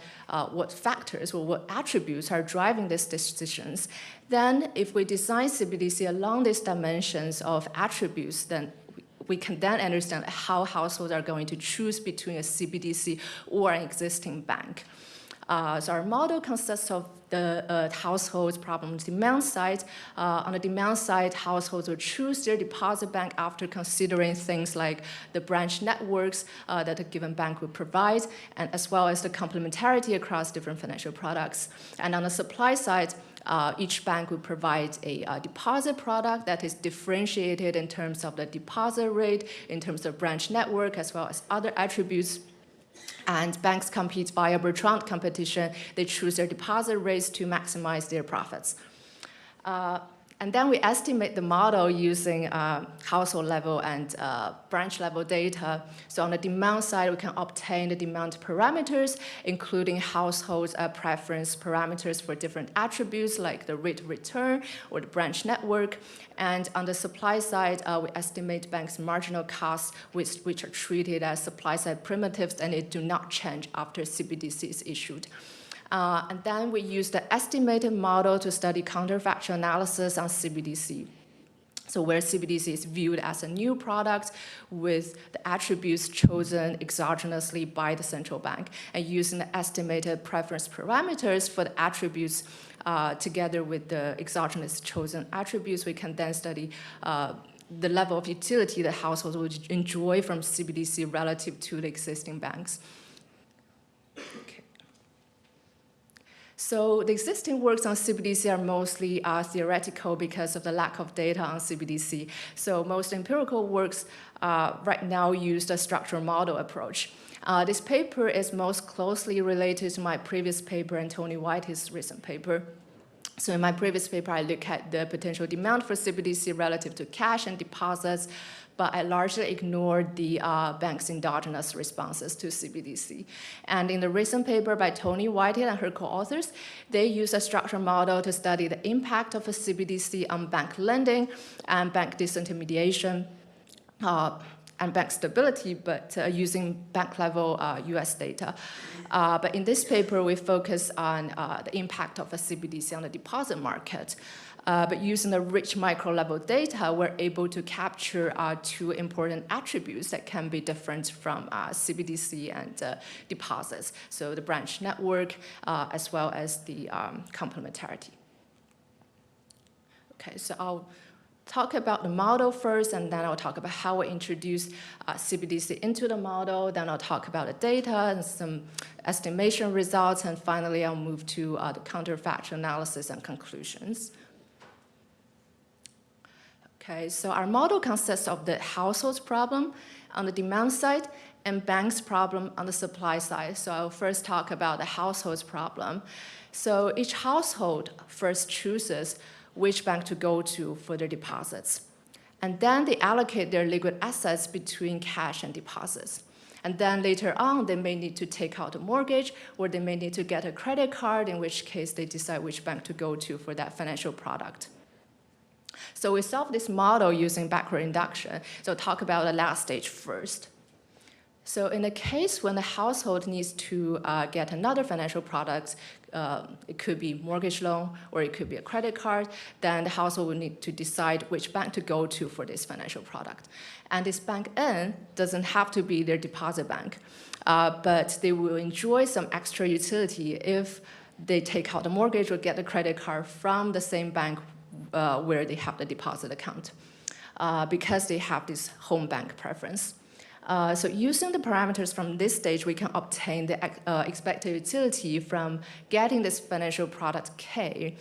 what factors or what attributes are driving these decisions. Then if we design CBDC along these dimensions of attributes, then we can then understand how households are going to choose between a CBDC or an existing bank. So our model consists of the households problem demand side. On the demand side, households will choose their deposit bank after considering things like the branch networks that a given bank would provide, and as well as the complementarity across different financial products. And on the supply side, each bank would provide a deposit product that is differentiated in terms of the deposit rate, in terms of branch network, as well as other attributes. And banks compete via arbitrage competition. They choose their deposit rates to maximize their profits. And then we estimate the model using household level and branch level data. So on the demand side, we can obtain the demand parameters, including household preference parameters for different attributes like the rate of return or the branch network. And on the supply side, we estimate banks' marginal costs, which are treated as supply side primitives, and they do not change after CBDC is issued. And then we use the estimated model to study counterfactual analysis on CBDC. So where CBDC is viewed as a new product with the attributes chosen exogenously by the central bank, and using the estimated preference parameters for the attributes together with the exogenous chosen attributes, we can then study the level of utility that households would enjoy from CBDC relative to the existing banks. So the existing works on CBDC are mostly theoretical because of the lack of data on CBDC. So most empirical works right now use the structural model approach. This paper is most closely related to my previous paper and Tony White's recent paper. So in my previous paper, I look at the potential demand for CBDC relative to cash and deposits, but I largely ignored the bank's endogenous responses to CBDC. And in the recent paper by Tony White and her co-authors, they use a structural model to study the impact of a CBDC on bank lending and bank disintermediation and bank stability, but using bank-level US data. But in this paper, we focus on the impact of a CBDC on the deposit market. But using the rich micro-level data, we're able to capture two important attributes that can be different from CBDC and deposits. So the branch network, as well as the complementarity. Okay, so I'll talk about the model first, and then I'll talk about how we introduce CBDC into the model. Then I'll talk about the data and some estimation results, and finally I'll move to the counterfactual analysis and conclusions. Okay, so our model consists of the household's problem on the demand side and bank's problem on the supply side. So I'll first talk about the household's problem. So each household first chooses which bank to go to for their deposits. And then they allocate their liquid assets between cash and deposits. And then later on, they may need to take out a mortgage, or they may need to get a credit card, in which case they decide which bank to go to for that financial product. So we solve this model using backward induction. So talk about the last stage first. So in the case when the household needs to get another financial product, it could be mortgage loan or it could be a credit card, then the household will need to decide which bank to go to for this financial product. And this bank N doesn't have to be their deposit bank, but they will enjoy some extra utility if they take out a mortgage or get a credit card from the same bank where they have the deposit account, because they have this home bank preference. So using the parameters from this stage, we can obtain the expected utility from getting this financial product K.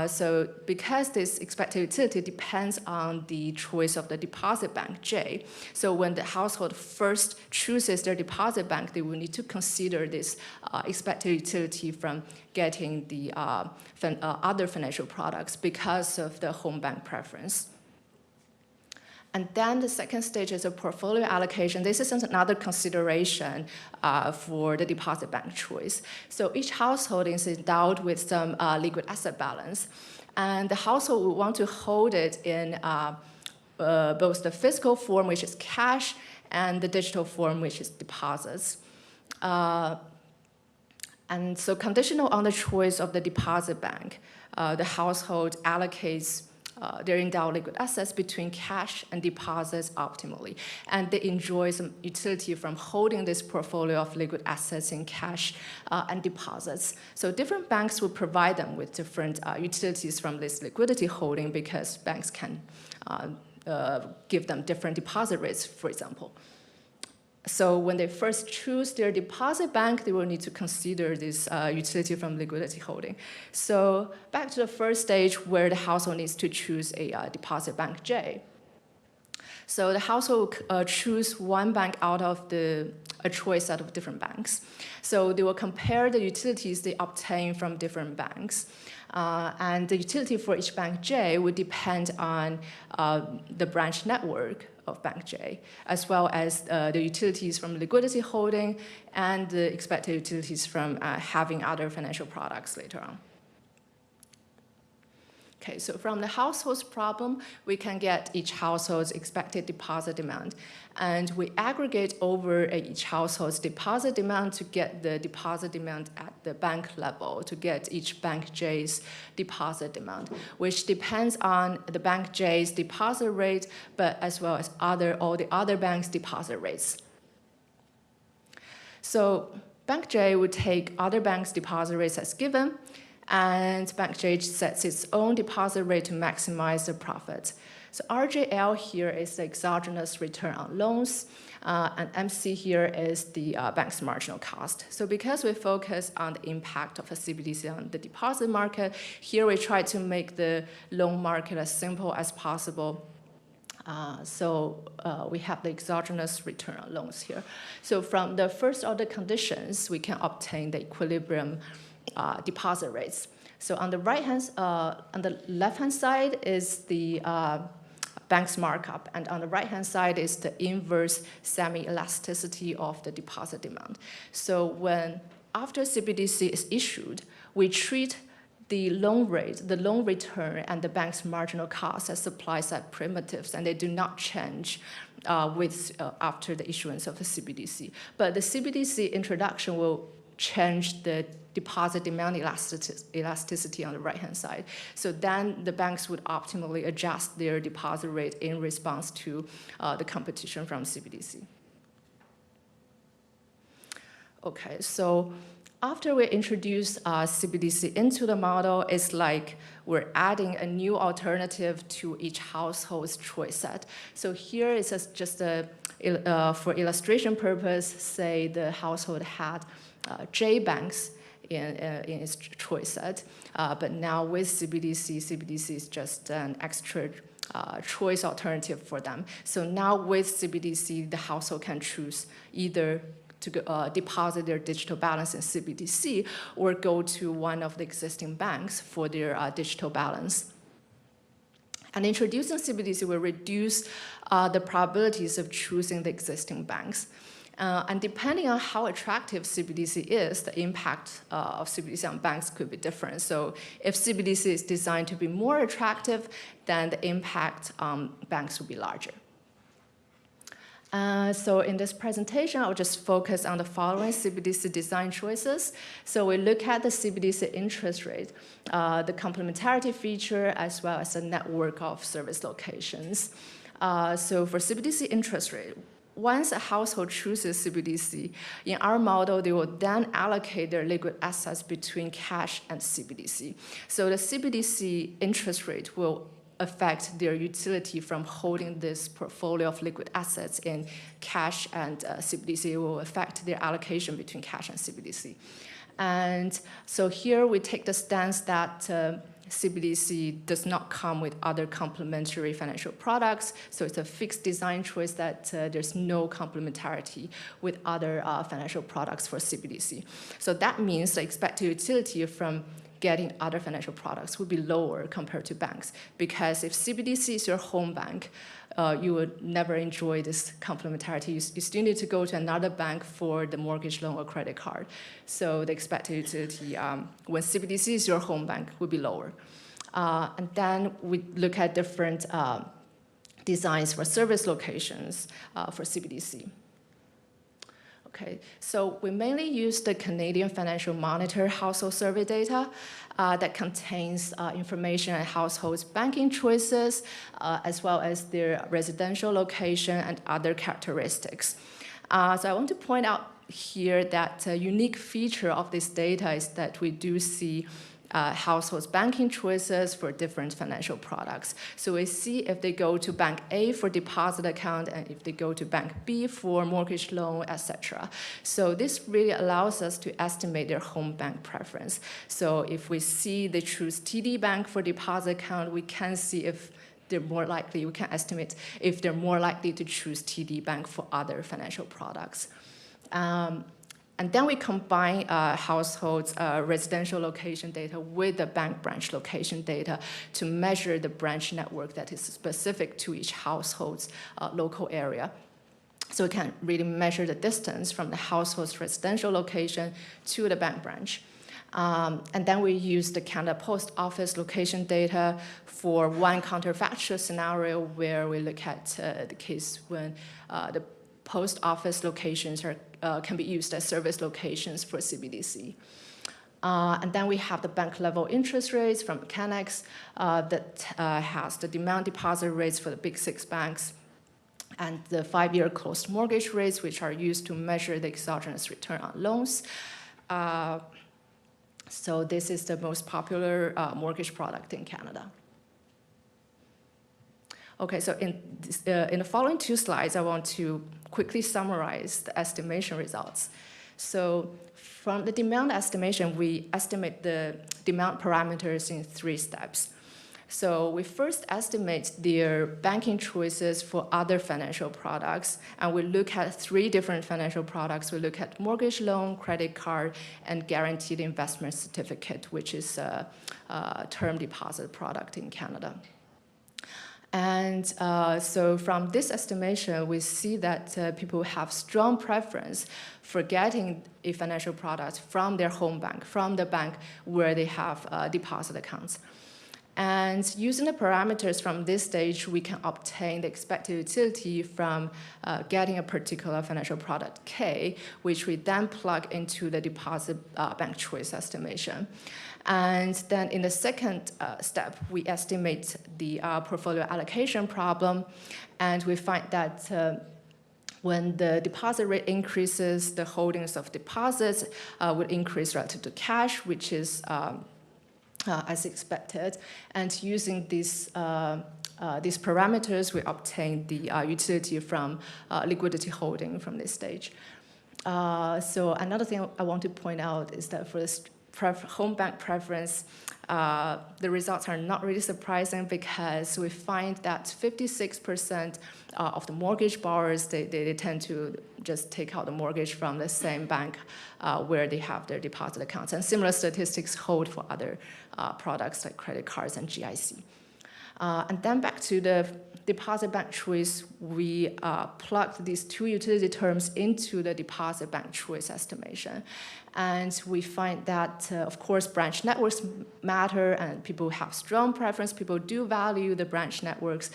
So because this expected utility depends on the choice of the deposit bank J, so when the household first chooses their deposit bank, they will need to consider this expected utility from getting the other financial products because of the home bank preference. And then the second stage is a portfolio allocation. This is another consideration for the deposit bank choice. So each household is endowed with some liquid asset balance. And the household will want to hold it in both the physical form, which is cash, and the digital form, which is deposits. And so conditional on the choice of the deposit bank, the household allocates their endowed liquid assets between cash and deposits optimally. And they enjoy some utility from holding this portfolio of liquid assets in cash and deposits. So different banks will provide them with different utilities from this liquidity holding because banks can give them different deposit rates, for example. So when they first choose their deposit bank, they will need to consider this utility from liquidity holding. So back to the first stage where the household needs to choose a deposit bank J. So the household choose one bank out of a choice set of different banks. So they will compare the utilities they obtain from different banks. And the utility for each bank J would depend on the branch network of Bank J, as well as the utilities from liquidity holding and the expected utilities from having other financial products later on. Okay, so from the household's problem, we can get each household's expected deposit demand. And we aggregate over each household's deposit demand to get the deposit demand at the bank level, to get each Bank J's deposit demand, which depends on the Bank J's deposit rate, but as well as all the other banks' deposit rates. So Bank J would take other banks' deposit rates as given, and Bank J sets its own deposit rate to maximize the profit. So RJL here is the exogenous return on loans, and MC here is the bank's marginal cost. So because we focus on the impact of a CBDC on the deposit market, here we try to make the loan market as simple as possible. We have the exogenous return on loans here. So from the first order conditions, we can obtain the equilibrium deposit rates. So on the on the left-hand side is the bank's markup, and on the right-hand side is the inverse semi-elasticity of the deposit demand. So when after CBDC is issued, we treat the loan rate, the loan return, and the bank's marginal cost as supply-side primitives, and they do not change after the issuance of the CBDC. But the CBDC introduction will change the deposit demand elasticity on the right-hand side. So then the banks would optimally adjust their deposit rate in response to the competition from CBDC. Okay, so after we introduce CBDC into the model, it's like we're adding a new alternative to each household's choice set. So here it's just for illustration purpose, say the household had J banks in its choice set, but now with CBDC, CBDC is just an extra choice alternative for them. So now with CBDC, the household can choose either to deposit their digital balance in CBDC or go to one of the existing banks for their digital balance. And introducing CBDC will reduce the probabilities of choosing the existing banks. And depending on how attractive CBDC is, the impact of CBDC on banks could be different. So if CBDC is designed to be more attractive, then the impact on banks will be larger. So in this presentation, I'll just focus on the following CBDC design choices. So we look at the CBDC interest rate, the complementarity feature, as well as a network of service locations. So for CBDC interest rate, once a household chooses CBDC, in our model, they will then allocate their liquid assets between cash and CBDC. So the CBDC interest rate will affect their utility from holding this portfolio of liquid assets in cash and CBDC. It will affect their allocation between cash and CBDC. And so here we take the stance that CBDC does not come with other complementary financial products, so it's a fixed design choice that there's no complementarity with other financial products for CBDC. So that means the expected utility from getting other financial products would be lower compared to banks, because if CBDC is your home bank, you would never enjoy this complementarity. You still need to go to another bank for the mortgage loan or credit card. So the expected utility when CBDC is your home bank would be lower. And then we look at different designs for service locations for CBDC. Okay, so we mainly use the Canadian Financial Monitor household survey data that contains information on households' banking choices, as well as their residential location and other characteristics. So I want to point out here that a unique feature of this data is that we do see households' banking choices for different financial products. So we see if they go to Bank A for deposit account and if they go to Bank B for mortgage loan, etc. So this really allows us to estimate their home bank preference. So if we see they choose TD Bank for deposit account, we can see if they're more likely, we can estimate if they're more likely to choose TD Bank for other financial products. And then we combine households' residential location data with the bank branch location data to measure the branch network that is specific to each household's local area. So we can really measure the distance from the household's residential location to the bank branch. And then we use the Canada Post Office location data for one counterfactual scenario where we look at the case when the post office locations can be used as service locations for CBDC. And then we have the bank level interest rates from Mechanics that has the demand deposit rates for the big 6 banks and the 5-year closed mortgage rates, which are used to measure the exogenous return on loans. So this is the most popular mortgage product in Canada. Okay, so in the following 2 slides, I want to quickly summarize the estimation results. So from the demand estimation, we estimate the demand parameters in 3 steps. So we first estimate their banking choices for other financial products, and we look at 3 different financial products. We look at mortgage loan, credit card, and guaranteed investment certificate, which is a term deposit product in Canada. And so from this estimation, we see that people have strong preference for getting a financial product from their home bank, from the bank where they have deposit accounts. And using the parameters from this stage, we can obtain the expected utility from getting a particular financial product K, which we then plug into the deposit bank choice estimation. And then in the second step, we estimate the portfolio allocation problem, and we find that when the deposit rate increases, the holdings of deposits would increase relative to cash, which is as expected. And using these parameters, we obtain the utility from liquidity holding from this stage. So another thing I want to point out is that for this home bank preference, the results are not really surprising because we find that 56% of the mortgage borrowers, they tend to just take out the mortgage from the same bank where they have their deposit accounts. And similar statistics hold for other products like credit cards and GIC. And then back to the deposit bank choice, we plugged these 2 utility terms into the deposit bank choice estimation. And we find that, of course, branch networks matter and people have strong preference. People do value the branch networks,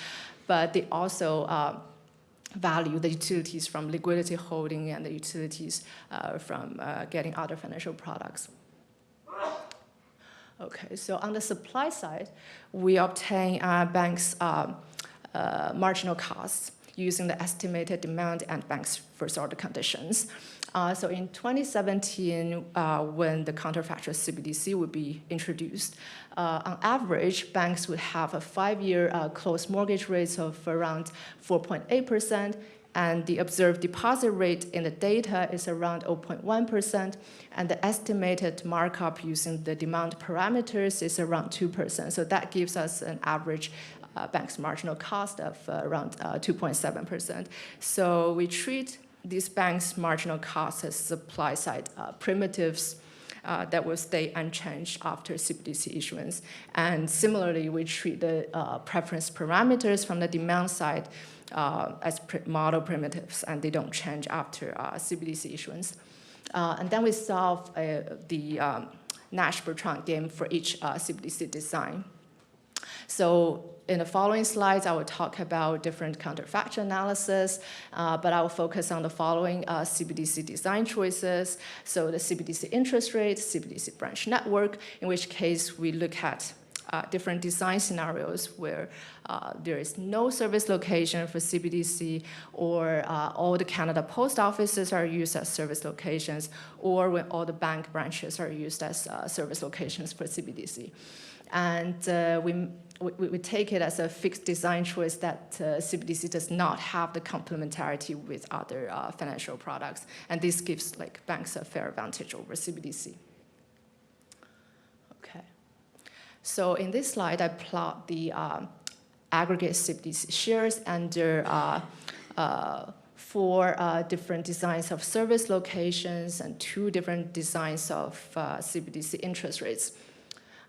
but they also value the utilities from liquidity holding and the utilities from getting other financial products. Okay, so on the supply side, we obtain banks' marginal costs using the estimated demand and banks' first order conditions. So in 2017, when the counterfactual CBDC would be introduced, on average, banks would have a 5-year closed mortgage rates of around 4.8%, and the observed deposit rate in the data is around 0.1%, and the estimated markup using the demand parameters is around 2%. So that gives us an average bank's marginal cost of around 2.7%. So we treat these banks' marginal costs as supply-side primitives that will stay unchanged after CBDC issuance. And similarly, we treat the preference parameters from the demand side as model primitives, and they don't change after CBDC issuance. And then we solve the Nash-Bertrand game for each CBDC design. So in the following slides, I will talk about different counterfactual analysis, but I will focus on the following CBDC design choices. So the CBDC interest rate, CBDC branch network, in which case we look at different design scenarios where there is no service location for CBDC, or all the Canada post offices are used as service locations, or when all the bank branches are used as service locations for CBDC. And we take it as a fixed design choice that CBDC does not have the complementarity with other financial products, and this gives banks a fair advantage over CBDC. Okay. So in this slide, I plot the aggregate CBDC shares under 4 different designs of service locations and 2 different designs of CBDC interest rates.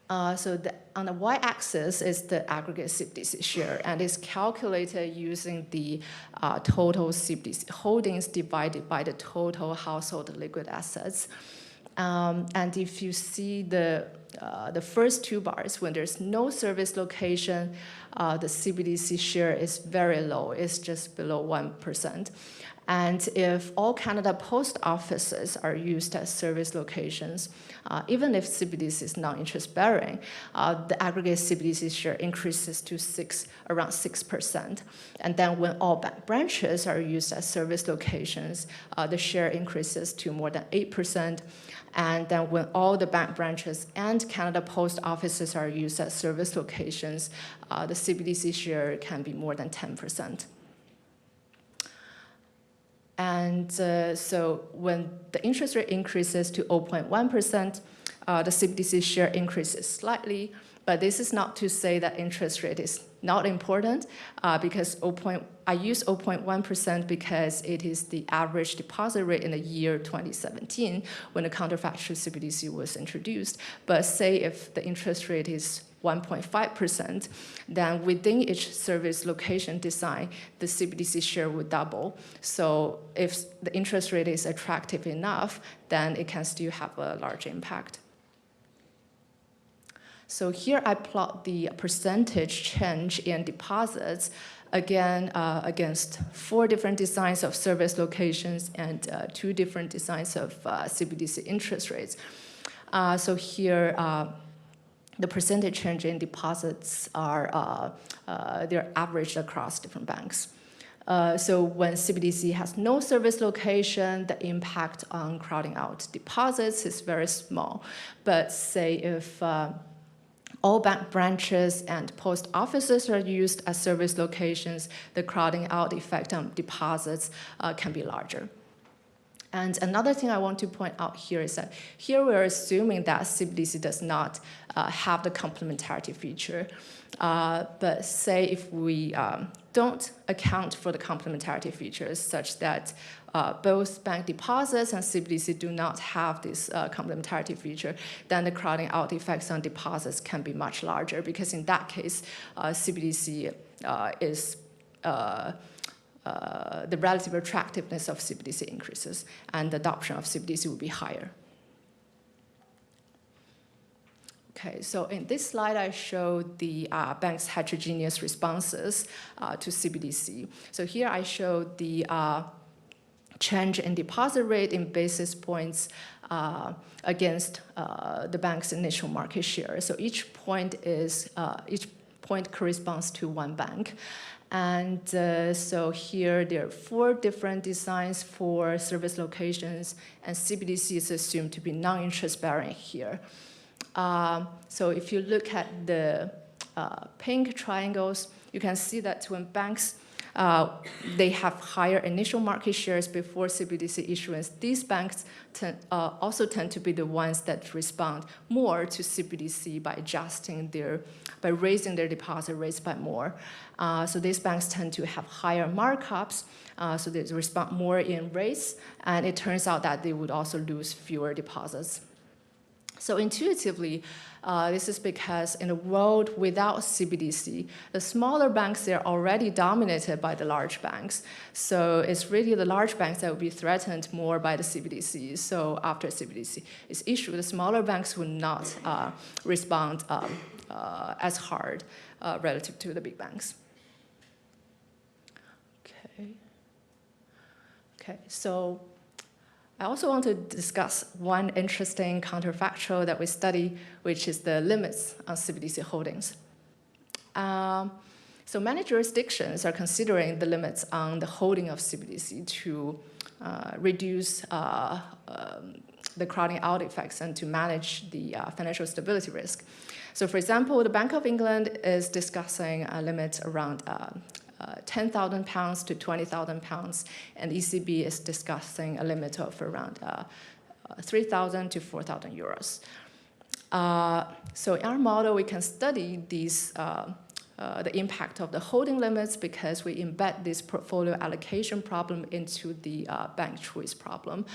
So on the y-axis is the aggregate CBDC share, and it's calculated using the total CBDC holdings divided by the total household liquid assets. And if you see the first 2 bars, when there's no service location, the CBDC share is very low. It's just below 1%. And if all Canada post offices are used as service locations, even if CBDC is non-interest bearing, the aggregate CBDC share increases to around 6%. And then when all bank branches are used as service locations, the share increases to more than 8%. And then when all the bank branches and Canada post offices are used as service locations, the CBDC share can be more than 10%. And so when the interest rate increases to 0.1%, the CBDC share increases slightly, but this is not to say that interest rate is not important, because I use 0.1% because it is the average deposit rate in the year 2017 when the counterfactual CBDC was introduced. But say if the interest rate is 1.5%, then within each service location design, the CBDC share would double. So if the interest rate is attractive enough, then it can still have a large impact. So here I plot the percentage change in deposits, again, against 4 different designs of service locations and 2 different designs of CBDC interest rates. So here, the percentage change in deposits are they're averaged across different banks. So when CBDC has no service location, the impact on crowding out deposits is very small. But say if all bank branches and post offices are used as service locations, the crowding out effect on deposits can be larger. And another thing I want to point out here is that here we're assuming that CBDC does not have the complementarity feature. But say if we don't account for the complementarity features such that both bank deposits and CBDC do not have this complementarity feature, then the crowding out effects on deposits can be much larger, because in that case, CBDC is the relative attractiveness of CBDC increases, and the adoption of CBDC will be higher. Okay, so in this slide, I show the bank's heterogeneous responses to CBDC. So here I show the change in deposit rate in basis points against the bank's initial market share. So each point corresponds to 1 bank. And so here there are 4 different designs for service locations, and CBDC is assumed to be non-interest bearing here. So if you look at the pink triangles, you can see that when banks they have higher initial market shares before CBDC issuance, these banks also tend to be the ones that respond more to CBDC by raising their deposit rates by more. So these banks tend to have higher markups, so they respond more in rates, and it turns out that they would also lose fewer deposits. So intuitively, this is because in a world without CBDC, the smaller banks, they're already dominated by the large banks. So it's really the large banks that will be threatened more by the CBDC. So after CBDC is issued, the smaller banks will not respond as hard relative to the big banks. Okay, so I also want to discuss one interesting counterfactual that we study, which is the limits on CBDC holdings. So many jurisdictions are considering the limits on the holding of CBDC to reduce the crowding out effects and to manage the financial stability risk. So for example, the Bank of England is discussing a limit around £10,000 to £20,000, and ECB is discussing a limit of around 3,000 to 4,000 euros. So in our model, we can study these the impact of the holding limits because we embed this portfolio allocation problem into the bank choice problem.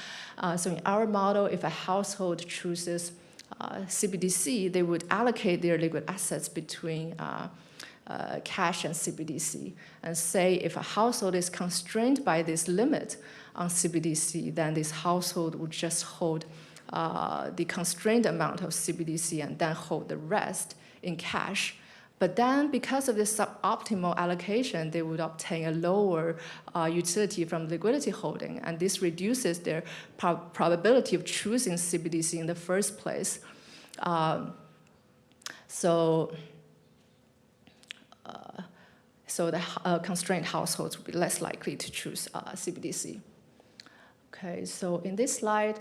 So in our model, if a household chooses CBDC, they would allocate their liquid assets between cash and CBDC. And say if a household is constrained by this limit on CBDC, then this household would just hold the constrained amount of CBDC and then hold the rest in cash. But then, because of this suboptimal allocation, they would obtain a lower utility from liquidity holding, and this reduces their probability of choosing CBDC in the first place. So the constrained households would be less likely to choose CBDC. Okay, so in this slide,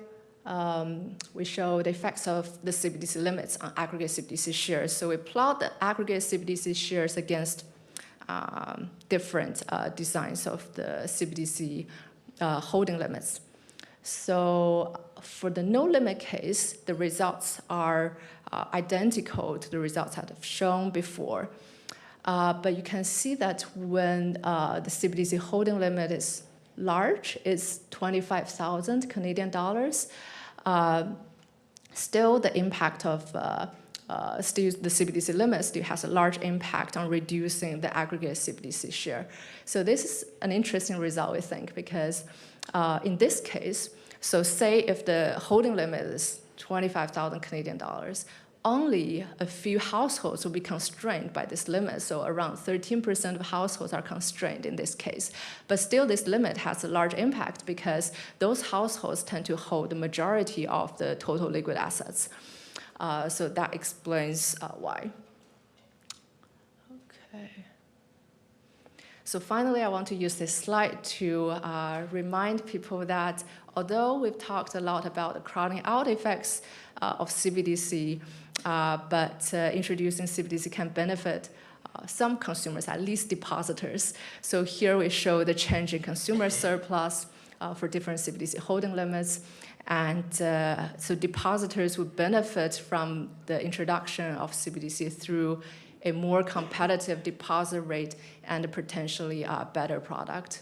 we show the effects of the CBDC limits on aggregate CBDC shares. So we plot the aggregate CBDC shares against different designs of the CBDC holding limits. So for the no limit case, the results are identical to the results that I've shown before. But you can see that when the CBDC holding limit is large, it's 25,000 Canadian dollars. Still, the impact of the CBDC limit still has a large impact on reducing the aggregate CBDC share. So this is an interesting result, we think, because in this case, so say if the holding limit is 25,000 Canadian dollars, only a few households will be constrained by this limit. So around 13% of households are constrained in this case. But still, this limit has a large impact because those households tend to hold the majority of the total liquid assets. So that explains why. Okay. So finally, I want to use this slide to remind people that although we've talked a lot about the crowding out effects of CBDC, but introducing CBDC can benefit some consumers, at least depositors. So here we show the change in consumer surplus for different CBDC holding limits. And so depositors would benefit from the introduction of CBDC through a more competitive deposit rate and a potentially better product.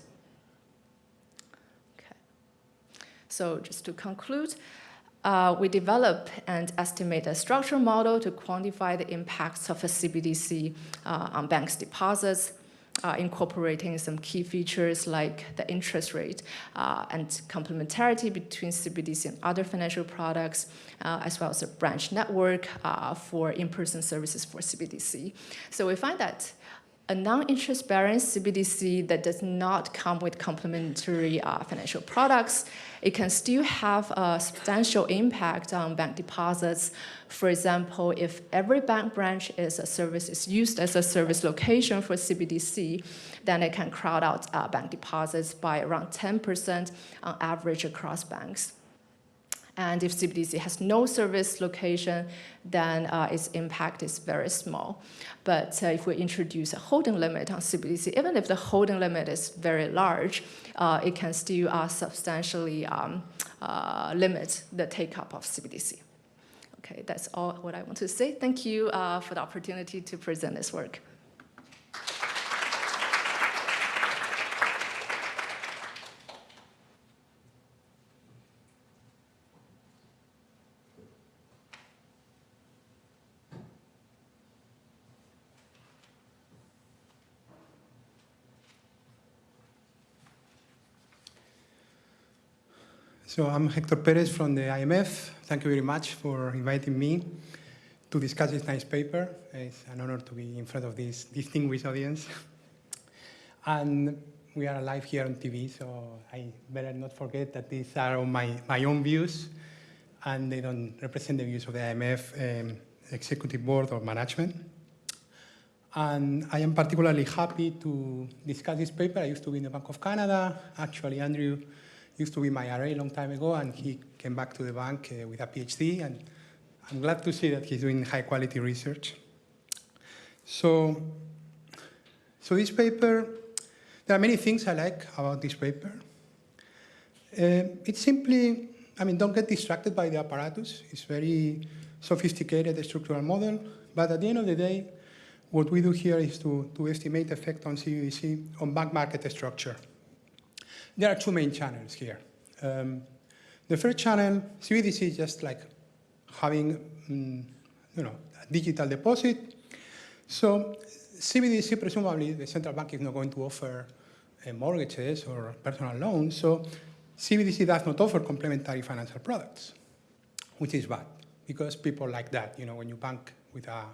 Okay. So just to conclude, we develop and estimate a structural model to quantify the impacts of a CBDC on banks' deposits, incorporating some key features like the interest rate and complementarity between CBDC and other financial products, as well as a branch network for in-person services for CBDC. So we find that a non-interest-bearing CBDC that does not come with complementary financial products, it can still have a substantial impact on bank deposits. For example, if every bank branch is used as a service location for CBDC, then it can crowd out bank deposits by around 10% on average across banks. And if CBDC has no service location, then its impact is very small. But if we introduce a holding limit on CBDC, even if the holding limit is very large, it can still substantially limit the take-up of CBDC. Okay, that's all what I want to say. Thank you for the opportunity to present this work. So I'm Hector Perez from the IMF. Thank you very much for inviting me to discuss this nice paper. It's an honor to be in front of this distinguished audience. And we are live here on TV, so I better not forget that these are all my own views, and they don't represent the views of the IMF executive board or management. And I am particularly happy to discuss this paper. I used to be in the Bank of Canada. Actually, Andrew used to be my RA a long time ago, and he came back to the bank with a PhD, and I'm glad to see that he's doing high-quality research. So this paper, there are many things I like about this paper. It's simply, I mean, don't get distracted by the apparatus. It's very sophisticated structural model, but at the end of the day, what we do here is to estimate the effect on CBDC on bank market structure. There are two main channels here. The first channel, CBDC, is just like having a digital deposit. So CBDC, presumably, the central bank is not going to offer mortgages or personal loans. So CBDC does not offer complementary financial products, which is bad, because people like that. You know, when you bank with a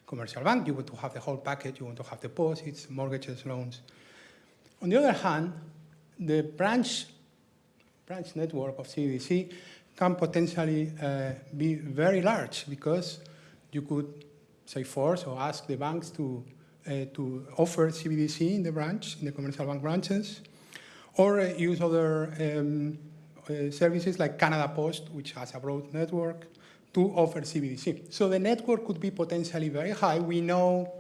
commercial bank, you want to have the whole package. You want to have deposits, mortgages, loans. On the other hand, the branch network of CBDC can potentially be very large, because you could, say, force or ask the banks to offer CBDC in the branch, in the commercial bank branches, or use other services like Canada Post, which has a broad network, to offer CBDC. So the network could be potentially very high. We know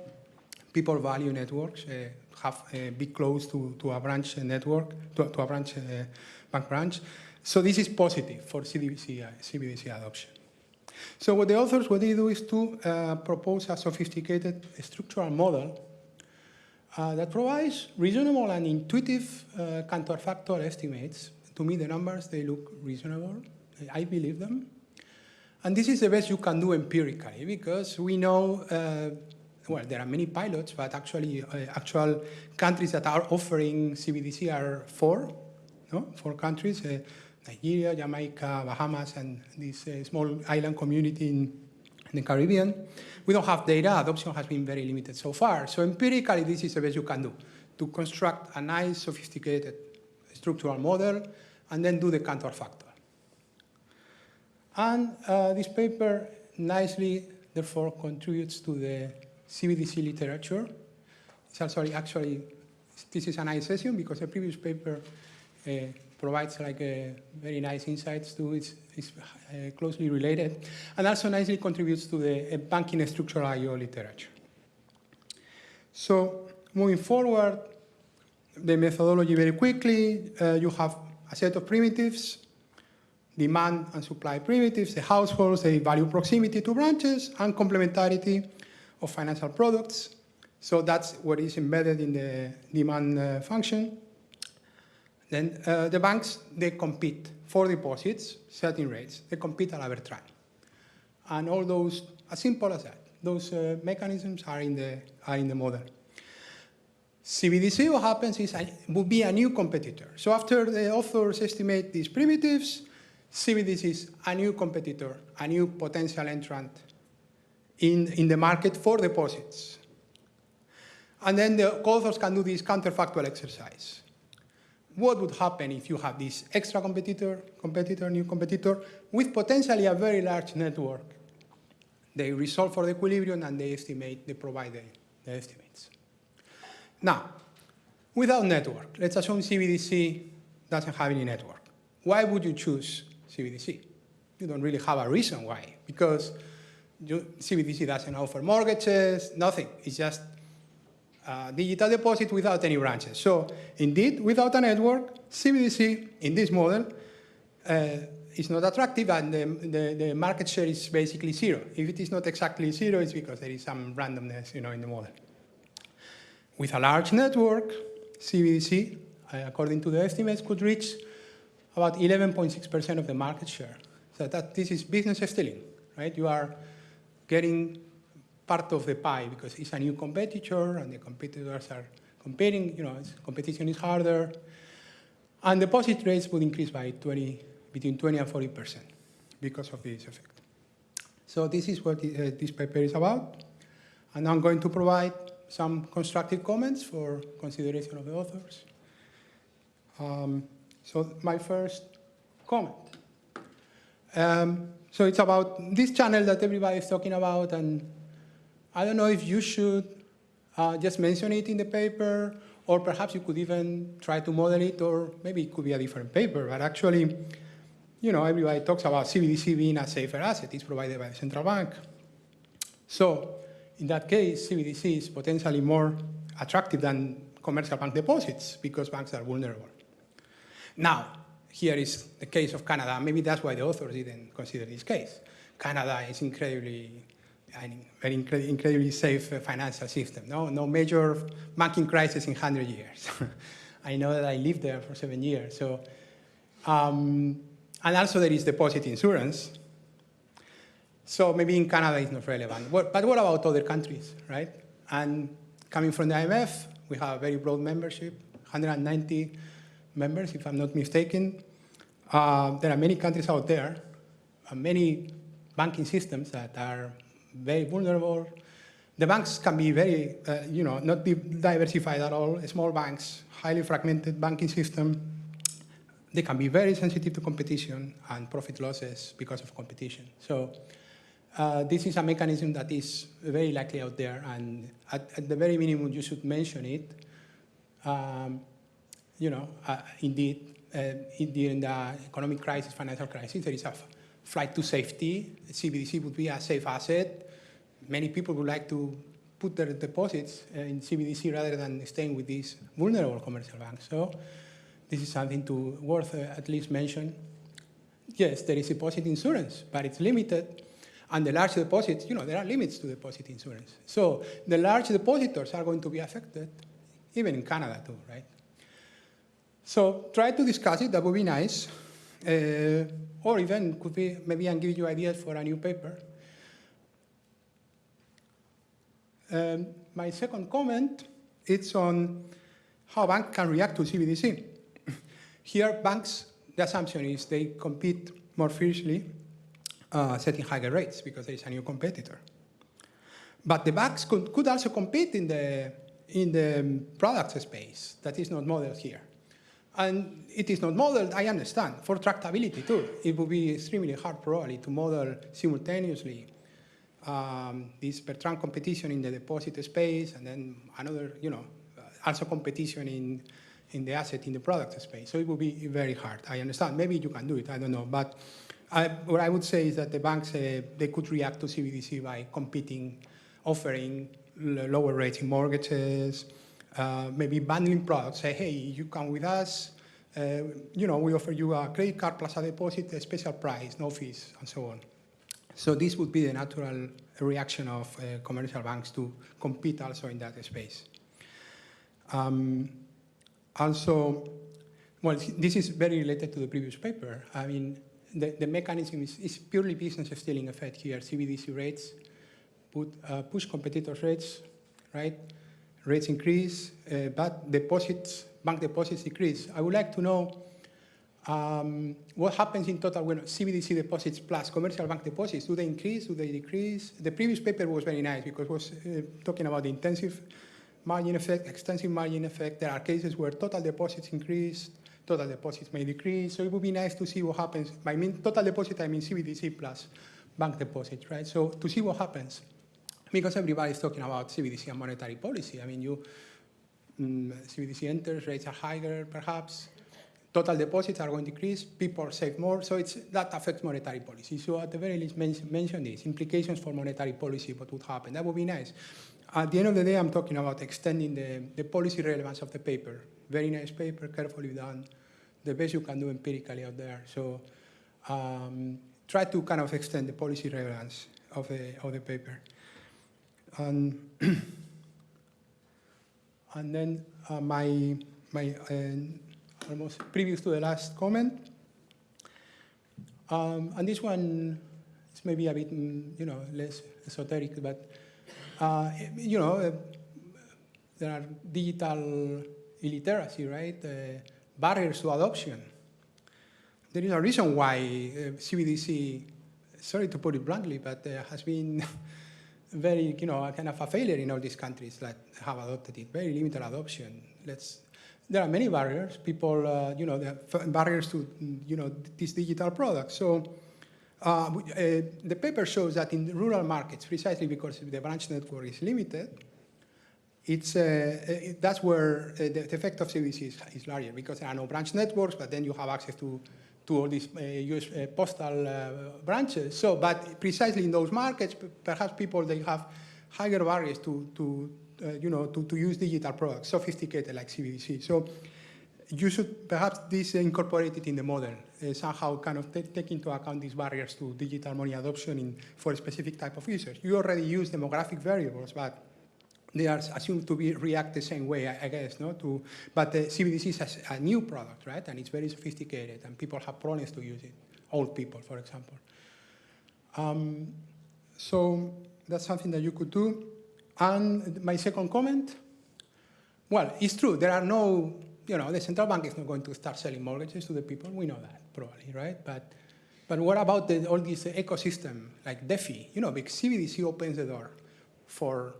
people value networks, be close to a branch network, to a branch bank branch. So this is positive for CBDC adoption. So what the authors, what they do is to propose a sophisticated structural model that provides reasonable and intuitive counterfactual estimates. To me, the numbers, they look reasonable. I believe them. And this is the best you can do empirically, because we know, well, there are many pilots, but actually actual countries that are offering CBDC are four countries, Nigeria, Jamaica, Bahamas, and this small island community in the Caribbean. We don't have data. Adoption has been very limited so far. So empirically, this is the best you can do, to construct a nice, sophisticated structural model and then do the counterfactual. And this paper nicely, therefore, contributes to the CBDC literature. Actually, this is a nice session, because the previous paper provides like a very nice insights to it's closely related, and also nicely contributes to the banking structural IO literature. So moving forward, the methodology very quickly, you have a set of primitives, demand and supply primitives, the households, they value proximity to branches, and complementarity of financial products. So that's what is embedded in the demand function. Then the banks, they compete for deposits, setting rates. They compete at arbitrage. And all those, as simple as that, those mechanisms are in the model. CBDC, what happens is, would be a new competitor. So after the authors estimate these primitives, CBDC is a new competitor, a new potential entrant in the market for deposits. And then the authors can do this counterfactual exercise. What would happen if you have this extra new competitor, with potentially a very large network? They resolve for the equilibrium and they estimate, they provide the estimates. Now, without network, let's assume CBDC doesn't have any network. Why would you choose CBDC? You don't really have a reason why, because CBDC doesn't offer mortgages, nothing. It's just digital deposit without any branches. So indeed, without a network, CBDC in this model is not attractive, and the market share is basically zero. If it is not exactly zero, it's because there is some randomness, in the model. With a large network, CBDC, according to the estimates, could reach about 11.6% of the market share. So this is business stealing, right? You are getting part of the pie because it's a new competitor and the competitors are competing, competition is harder. And deposit rates would increase by between 20 and 40% because of this effect. So this is what this paper is about. And I'm going to provide some constructive comments for consideration of the authors. So my first comment. So it's about this channel that everybody is talking about, and I don't know if you should just mention it in the paper, or perhaps you could even try to model it, or maybe it could be a different paper. But actually, you know, everybody talks about CBDC being a safer asset. It's provided by the central bank. So in that case, CBDC is potentially more attractive than commercial bank deposits because banks are vulnerable. Now, here is the case of Canada. Maybe that's why the authors didn't consider this case. Canada is incredibly safe financial system. No major banking crisis in 100 years. I know that I lived there for 7 years. So, and also there is deposit insurance. So maybe in Canada it's not relevant. But what about other countries, right? And coming from the IMF, we have a very broad membership, 190 members, if I'm not mistaken. There are many countries out there, many banking systems that are very vulnerable. The banks can be very, not diversified at all. Small banks, highly fragmented banking system. They can be very sensitive to competition and profit losses because of competition. So this is a mechanism that is very likely out there, and at the very minimum, you should mention it. Indeed, during the economic crisis, financial crisis, there is a flight to safety. CBDC would be a safe asset. Many people would like to put their deposits in CBDC rather than staying with these vulnerable commercial banks. So this is something worth at least mention. Yes, there is deposit insurance, but it's limited. And the large deposits, there are limits to deposit insurance. So the large depositors are going to be affected, even in Canada too, right? So try to discuss it, that would be nice. Or even could be, maybe I'll give you ideas for a new paper. My second comment is on how banks can react to CBDC. Here, banks, the assumption is they compete more fiercely, setting higher rates because there is a new competitor. But the banks could also compete in the product space that is not modeled here. And it is not modeled, I understand, for tractability too. It would be extremely hard probably to model simultaneously this per trunk competition in the deposit space and then another, also competition in the asset in the product space. So it would be very hard. I understand. Maybe you can do it. I don't know. But what I would say is that the banks, they could react to CBDC by competing, offering lower rates in mortgages, maybe bundling products. Say, hey, you come with us. We offer you a credit card plus a deposit, a special price, no fees, and so on. So this would be the natural reaction of commercial banks to compete also in that space. Also, well, this is very related to the previous paper. I mean, the mechanism is purely business stealing effect here. CBDC rates push competitors' rates, right? Rates increase, but bank deposits decrease. I would like to know what happens in total when CBDC deposits plus commercial bank deposits. Do they increase? Do they decrease? The previous paper was very nice because it was talking about the intensive margin effect, extensive margin effect. There are cases where total deposits increase, total deposits may decrease. So it would be nice to see what happens. By total deposit, I mean CBDC plus bank deposits, right? So to see what happens. Because everybody is talking about CBDC and monetary policy. I mean, CBDC enters, rates are higher, perhaps. Total deposits are going to decrease, people save more, so that affects monetary policy. So at the very least, mention these implications for monetary policy, what would happen. That would be nice. At the end of the day, I'm talking about extending the policy relevance of the paper. Very nice paper, carefully done, the best you can do empirically out there. So try to kind of extend the policy relevance of the paper. And then my almost previous to the last comment. And this one is maybe a bit, less esoteric, but, there are digital illiteracy, right? Barriers to adoption. There is a reason why CBDC sorry to put it bluntly, but there has been very, kind of a failure in all these countries that have adopted it, very limited adoption. There are many barriers. People, there are barriers to, these digital products. So the paper shows that in rural markets, precisely because the branch network is limited, that's where the effect of CBDC is larger, because there are no branch networks, but then you have access to all these US postal branches. So, but precisely in those markets, perhaps people, they have higher barriers to use digital products, sophisticated like CBDC. So you should perhaps incorporate it in the model, somehow kind of take into account these barriers to digital money adoption for a specific type of users. You already use demographic variables, but they are assumed to react the same way, I guess, no? But the CBDC is a new product, right? And it's very sophisticated, and people have problems to use it, old people, for example. So that's something that you could do. And my second comment, well, it's true, there are no, the central bank is not going to start selling mortgages to the people. We know that, probably, right? But what about all this ecosystem, like DeFi? Because CBDC opens the door for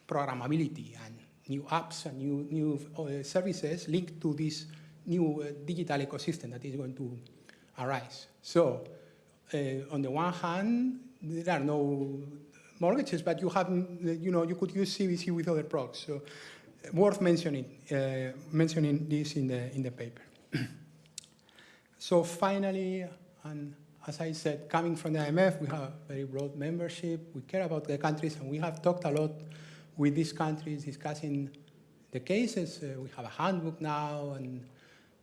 programmability and new apps and new services linked to this new digital ecosystem that is going to arise. So on the one hand, there are no mortgages, but you could use CBDC with other products. So worth mentioning this in the paper. So finally, and as I said, coming from the IMF, we have a very broad membership. We care about the countries, and we have talked a lot with these countries, discussing the cases. We have a handbook now and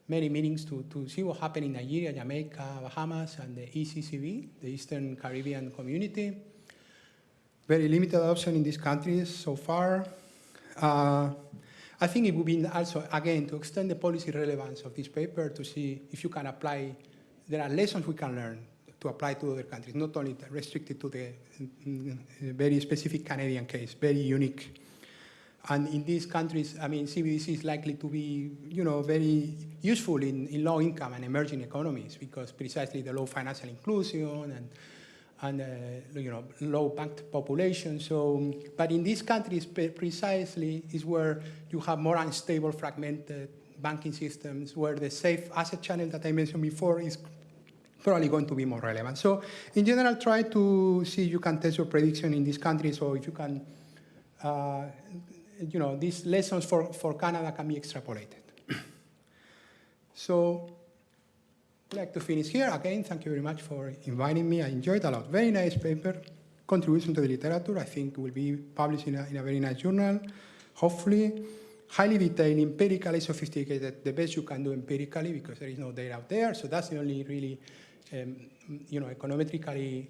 many meetings to see what happened in Nigeria, Jamaica, Bahamas, and the ECCB, the Eastern Caribbean Community. Very limited adoption in these countries so far. I think it would be also, again, to extend the policy relevance of this paper to see if you can apply. There are lessons we can learn to apply to other countries, not only restricted to the very specific Canadian case, very unique. And in these countries, I mean, CBDC is likely to be, very useful in low-income and emerging economies, because precisely the low financial inclusion and low banked population. So, but in these countries, precisely is where you have more unstable, fragmented banking systems, where the safe asset channel that I mentioned before is probably going to be more relevant. So in general, try to see if you can test your prediction in these countries, or if you can, these lessons for Canada can be extrapolated. So I'd like to finish here. Again, thank you very much for inviting me. I enjoyed a lot. Very nice paper, contribution to the literature. I think will be published in a very nice journal, hopefully. Highly detailed, empirically sophisticated, the best you can do empirically, because there is no data out there. So that's the only really, econometrically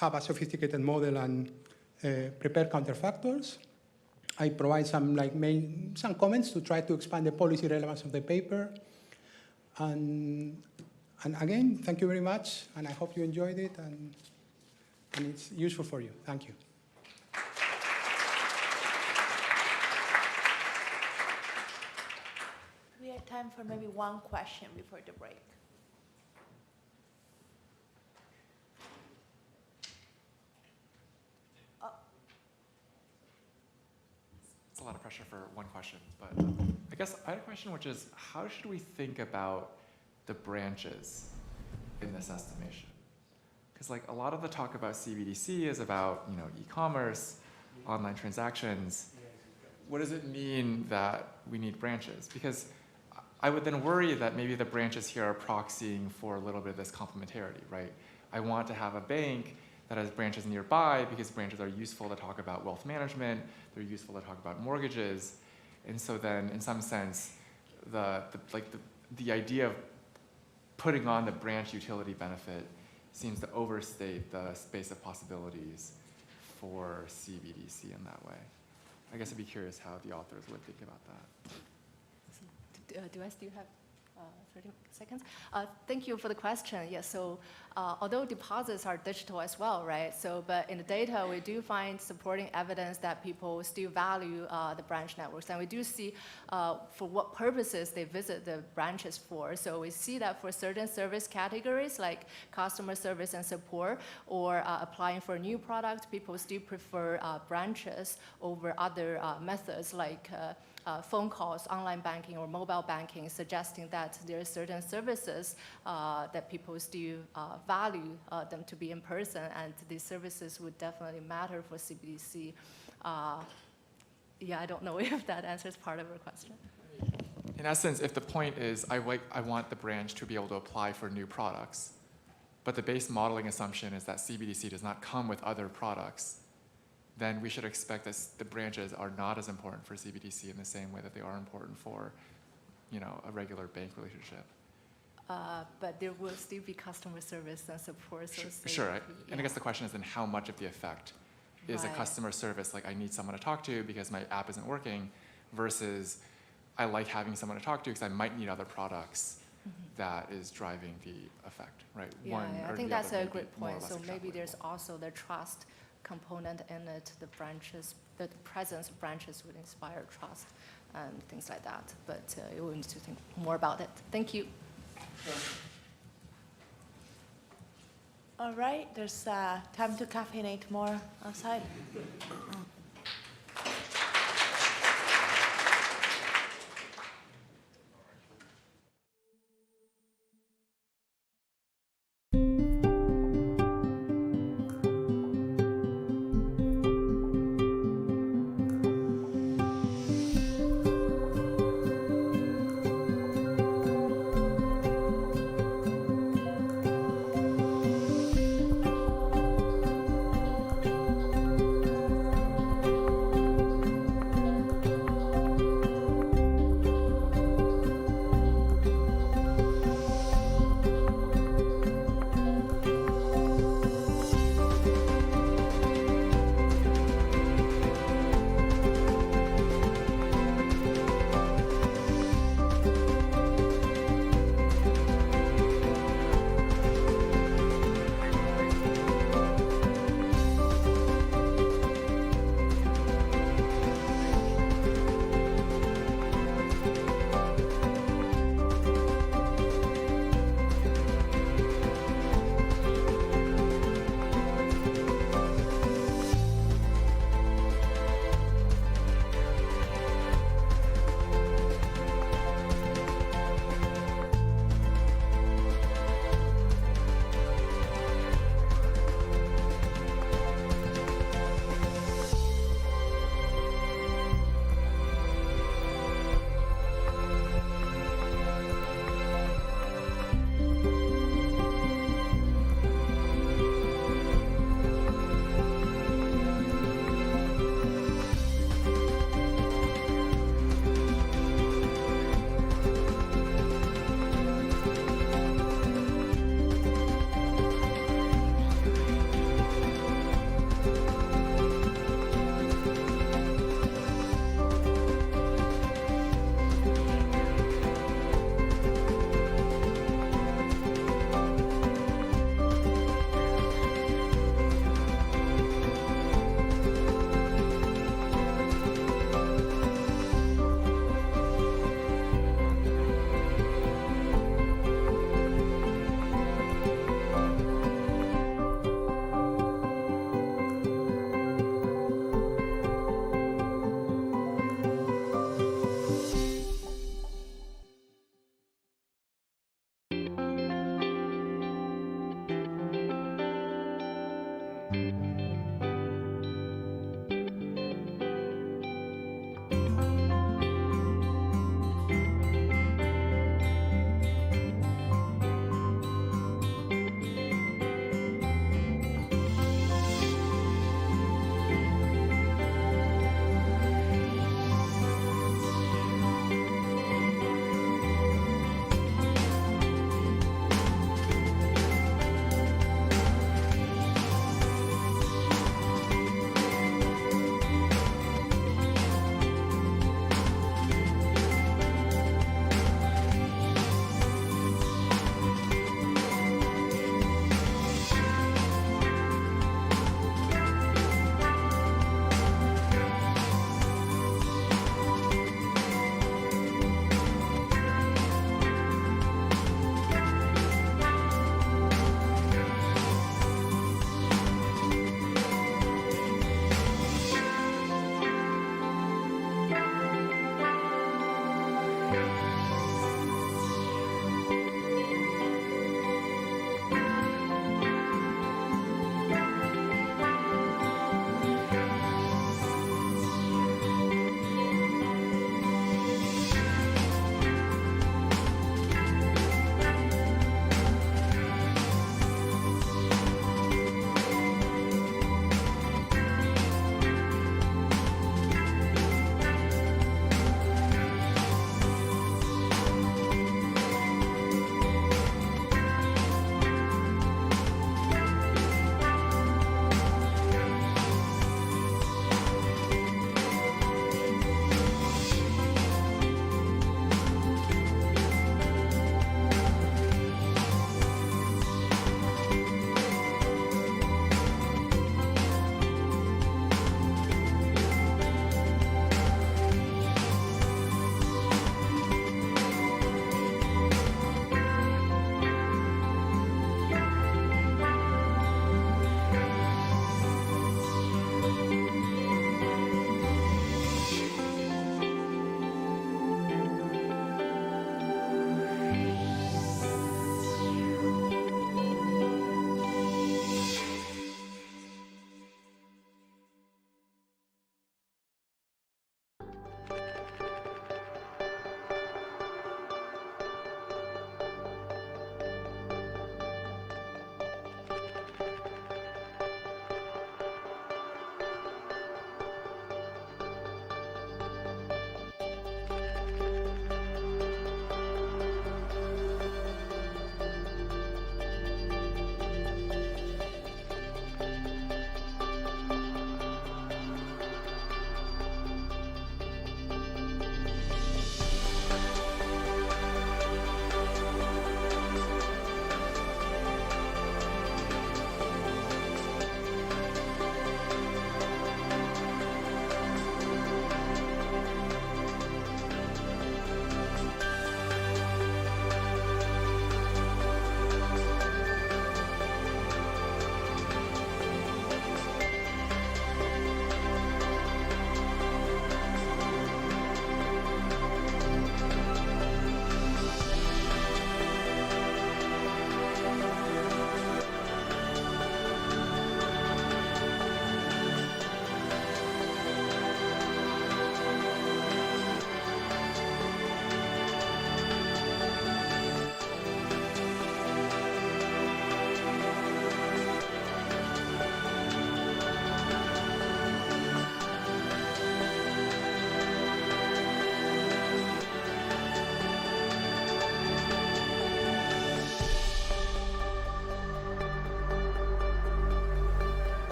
have a sophisticated model and prepare counterfactors. I provide some comments to try to expand the policy relevance of the paper. And again, thank you very much, and I hope you enjoyed it and it's useful for you. Thank you. We have time for maybe one question before the break. It's a lot of pressure for one question, but I guess I had a question, which is, how should we think about the branches in this estimation? Because a lot of the talk about CBDC is about e-commerce, online transactions. What does it mean that we need branches? Because I would then worry that maybe the branches here are proxying for a little bit of this complementarity, right? I want to have a bank that has branches nearby because branches are useful to talk about wealth management, they're useful to talk about mortgages, and so then in some sense, the idea of putting on the branch utility benefit seems to overstate the space of possibilities for CBDC in that way. I guess I'd be curious how the authors would think about that. Do I still have 30 seconds. Thank you for the question. Yes, so although deposits are digital as well, right? So, but in the data, we do find supporting evidence that people still value the branch networks. And we do see for what purposes they visit the branches for. So we see that for certain service categories like customer service and support or applying for a new product, people still prefer branches over other methods like phone calls, online banking, or mobile banking, suggesting that there are certain services that people still value them to be in person, and these services would definitely matter for CBDC. Yeah, I don't know if that answers part of your question. In essence, if the point is I want the branch to be able to apply for new products, but the base modeling assumption is that CBDC does not come with other products, then we should expect that the branches are not as important for CBDC in the same way that they are important for, a regular bank relationship. But there will still be customer service and support. So Sure, yeah. and I guess the question is then how much of the effect is a Right. customer service, like I need someone to talk to because my app isn't working, versus I like having someone to talk to because I might need other products that is driving the effect, right? Yeah, One yeah, or I think the that's other a may be great more or point. less So maybe extrapolatable. there's also the trust component in it. The branches, the presence of branches would inspire trust and things like that. But you will need to think more about it. Thank you. All right, there's time to caffeinate more outside.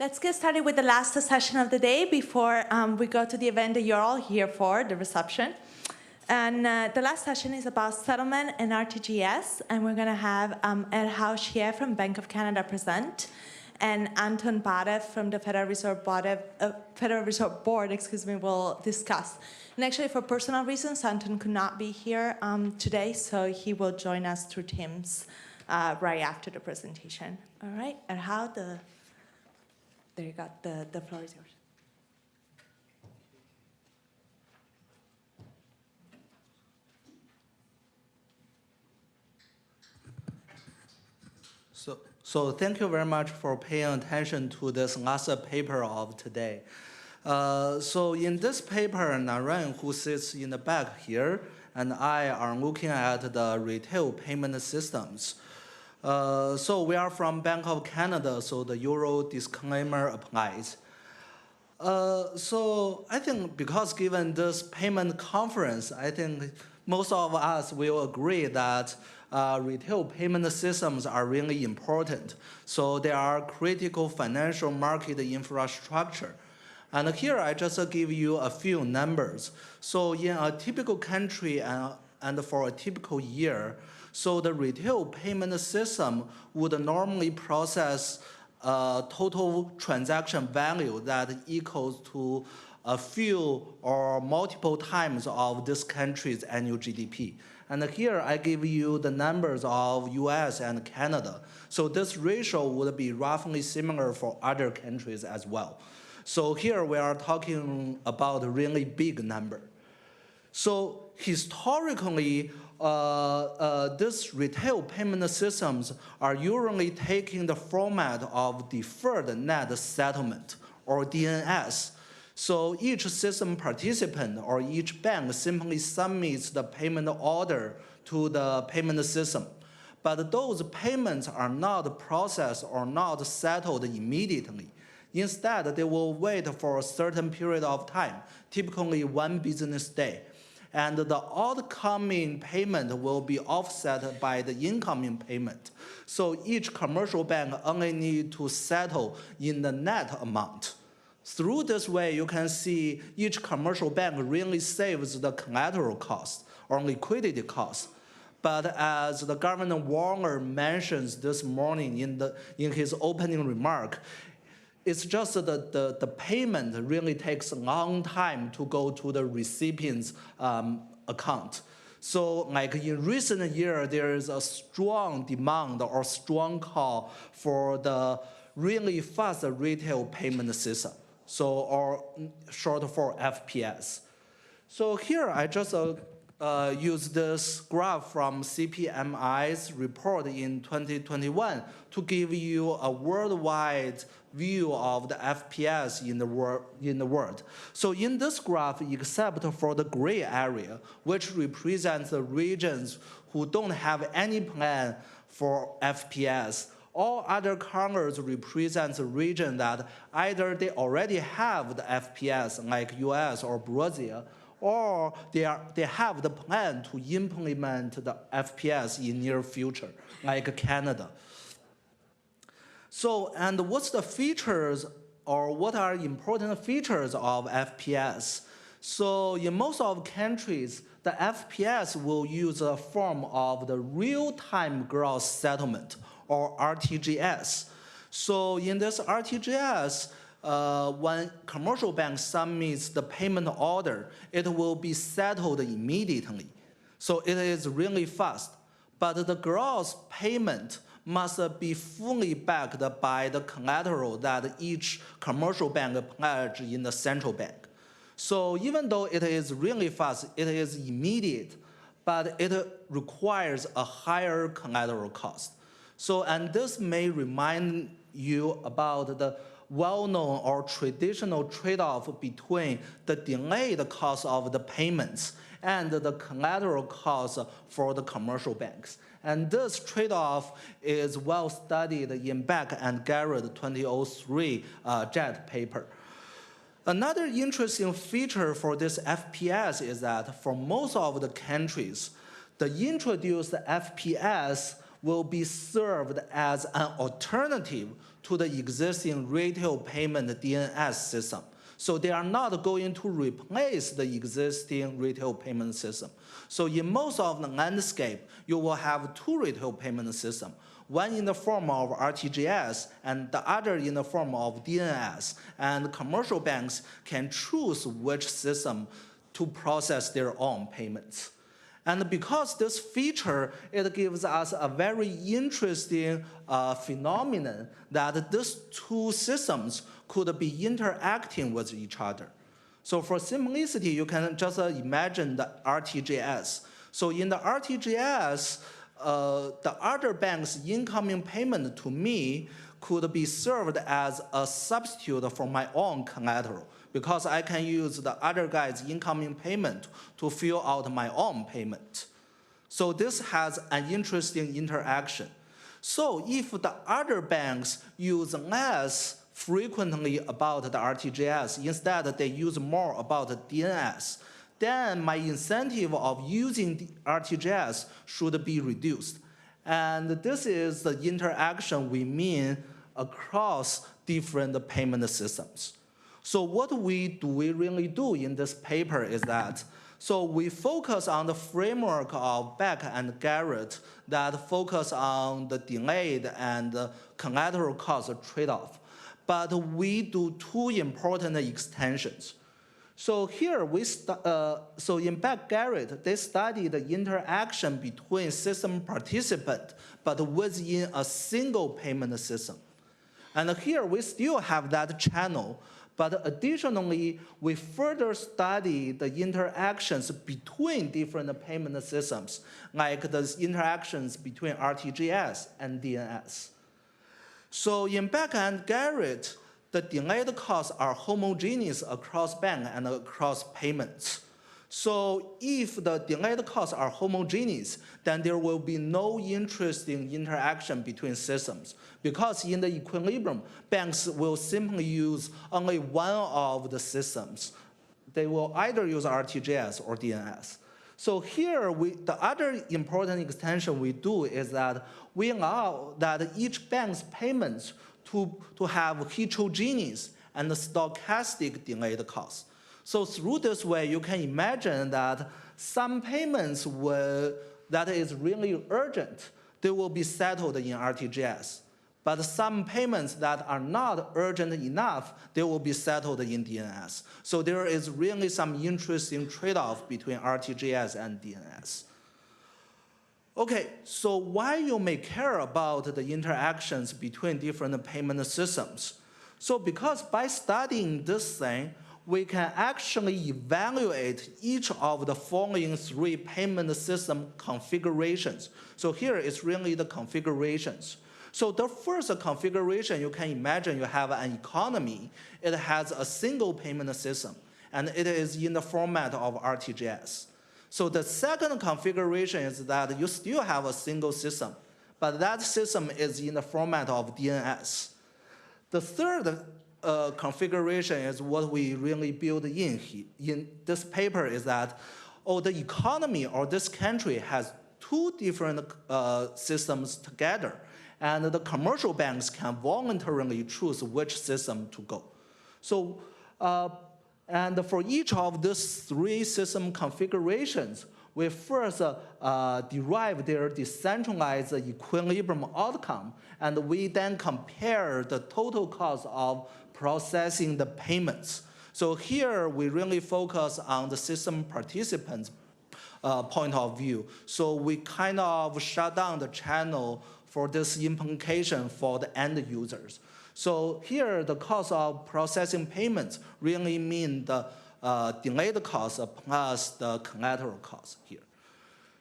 Let's get started with the last session of the day before we go to the event that you're all here for, the reception. And the last session is about settlement and RTGS, and we're going to have Erhao Xie from Bank of Canada present, and Anton Barev from the Federal Reserve Board, will discuss. And actually, for personal reasons, Anton could not be here today, so he will join us through Teams right after the presentation. All right, Erhao, there you go. The floor is yours. So thank you very much for paying attention to this last paper of today. So in this paper, Naren, who sits in the back here, and I are looking at the retail payment systems. So we are from Bank of Canada, so the Euro disclaimer applies. So I think because given this payment conference, I think most of us will agree that retail payment systems are really important. So they are critical financial market infrastructure. And here I just give you a few numbers. So in a typical country and for a typical year, so the retail payment system would normally process total transaction value that equals to a few or multiple times of this country's annual GDP. And here I give you the numbers of US and Canada. So this ratio would be roughly similar for other countries as well. So here we are talking about a really big number. So historically, these retail payment systems are usually taking the format of deferred net settlement, or DNS. So each system participant or each bank simply submits the payment order to the payment system. But those payments are not processed or not settled immediately. Instead, they will wait for a certain period of time, typically 1 business day. And the outgoing payment will be offset by the incoming payment. So each commercial bank only needs to settle in the net amount. Through this way, you can see each commercial bank really saves the collateral cost or liquidity cost. But as the Governor Warner mentions this morning in his opening remark, it's just that the payment really takes a long time to go to the recipient's account. So like in recent years, there is a strong demand or strong call for the really fast retail payment system. So, or short for FPS. So here I just use this graph from CPMI's report in 2021 to give you a worldwide view of the FPS in the world. So in this graph, except for the gray area, which represents the regions who don't have any plan for FPS, all other colors represent a region that either they already have the FPS, like US or Brazil, or they have the plan to implement the FPS in near future, like Canada. So, and what's the features or what are important features of FPS? So in most of countries, the FPS will use a form of the real-time gross settlement, or RTGS. So in this RTGS, when commercial bank submits the payment order, it will be settled immediately. So it is really fast. But the gross payment must be fully backed by the collateral that each commercial bank pledged in the central bank. So even though it is really fast, it is immediate, but it requires a higher collateral cost. So, and this may remind you about the well-known or traditional trade-off between the delayed cost of the payments and the collateral cost for the commercial banks. And this trade-off is well studied in Beck and Garrett 2003 JET paper. Another interesting feature for this FPS is that for most of the countries, the introduced FPS will be served as an alternative to the existing retail payment DNS system. So they are not going to replace the existing retail payment system. So in most of the landscape, you will have two retail payment systems, one in the form of RTGS and the other in the form of DNS. And commercial banks can choose which system to process their own payments. And because this feature, it gives us a very interesting phenomenon that these two systems could be interacting with each other. So for simplicity, you can just imagine the RTGS. So in the RTGS, the other bank's incoming payment to me could be served as a substitute for my own collateral, because I can use the other guy's incoming payment to fill out my own payment. So this has an interesting interaction. So if the other banks use less frequently about the RTGS, instead they use more about the DNS, then my incentive of using the RTGS should be reduced. And this is the interaction we mean across different payment systems. So what we really do in this paper is that, so we focus on the framework of Beck and Garrett that focus on the delayed and collateral cost trade-off. But we do two important extensions. So here, so in Beck-Garrett, they study the interaction between system participants, but within a single payment system. And here, we still have that channel, but additionally, we further study the interactions between different payment systems, like the interactions between RTGS and DNS. So in Beck and Garrett, the delayed costs are homogeneous across bank and across payments. So if the delayed costs are homogeneous, then there will be no interesting interaction between systems, because in the equilibrium, banks will simply use only one of the systems. They will either use RTGS or DNS. So here, the other important extension we do is that we allow that each bank's payments to have heterogeneous and stochastic delayed costs. So through this way, you can imagine that some payments that is really urgent, they will be settled in RTGS. But some payments that are not urgent enough, they will be settled in DNS. So there is really some interesting trade-off between RTGS and DNS. Okay, so why you may care about the interactions between different payment systems? So because by studying this thing, we can actually evaluate each of the following three payment system configurations. So here is really the configurations. So the first configuration, you can imagine you have an economy. It has a single payment system, and it is in the format of RTGS. So the second configuration is that you still have a single system, but that system is in the format of DNS. The third configuration is what we really build in this paper is that, the economy or this country has two different systems together, and the commercial banks can voluntarily choose which system to go. So, and for each of these three system configurations, we first derive their decentralized equilibrium outcome, and we then compare the total cost of processing the payments. So here, we really focus on the system participants' point of view. So we kind of shut down the channel for this implication for the end users. So here, the cost of processing payments really mean the delayed cost plus the collateral cost here.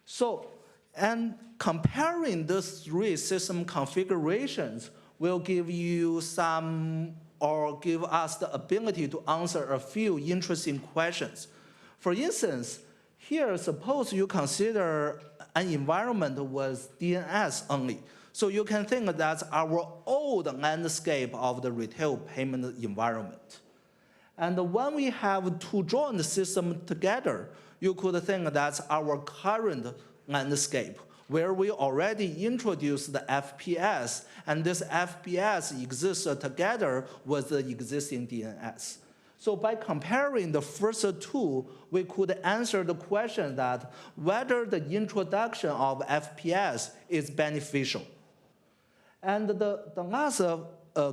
So, and comparing these three system configurations will give you some, or give us the ability to answer a few interesting questions. For instance, here, suppose you consider an environment with DNS only. So you can think that's our old landscape of the retail payment environment. And when we have two joint systems together, you could think that's our current landscape where we already introduced the FPS, and this FPS exists together with the existing DNS. So by comparing the first two, we could answer the question that whether the introduction of FPS is beneficial. And the last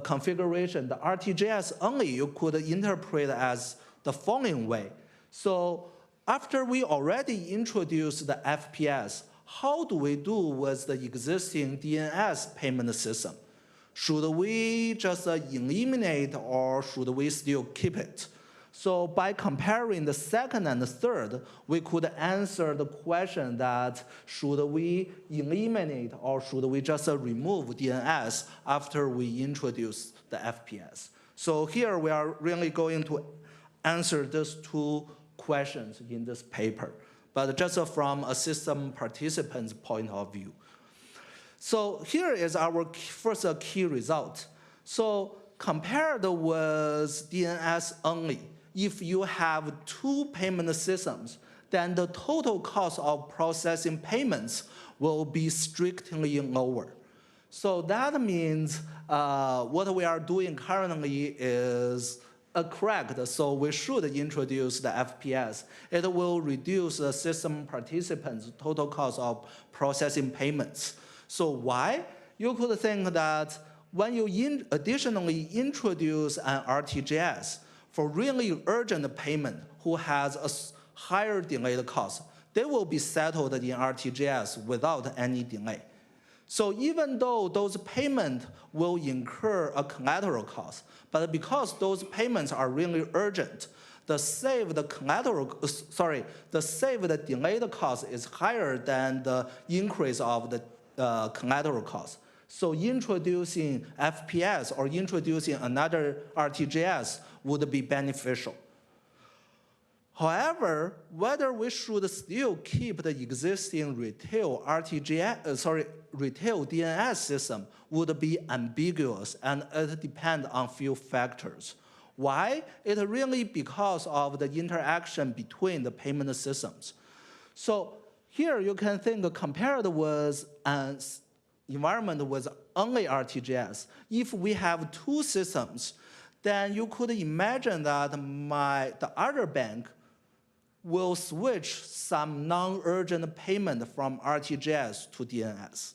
configuration, the RTGS only, you could interpret as the following way. So after we already introduced the FPS, how do we do with the existing DNS payment system? Should we just eliminate or should we still keep it? So by comparing the second and the third, we could answer the question that should we eliminate or should we just remove DNS after we introduce the FPS? So here we are really going to answer these two questions in this paper, but just from a system participant's point of view. So here is our first key result. So compared with DNS only, if you have two payment systems, then the total cost of processing payments will be strictly lower. So that means what we are doing currently is correct, so we should introduce the FPS. It will reduce the system participants' total cost of processing payments. So why? You could think that when you additionally introduce an RTGS for really urgent payment who has a higher delayed cost, they will be settled in RTGS without any delay. So even though those payments will incur a collateral cost, but because those payments are really urgent, the saved delayed cost is higher than the increase of the collateral cost. So introducing FPS or introducing another RTGS would be beneficial. However, whether we should still keep the existing retail retail DNS system would be ambiguous, and it depends on few factors. Why? It really because of the interaction between the payment systems. So here you can think compared with an environment with only RTGS, if we have two systems, then you could imagine that the other bank will switch some non-urgent payment from RTGS to DNS.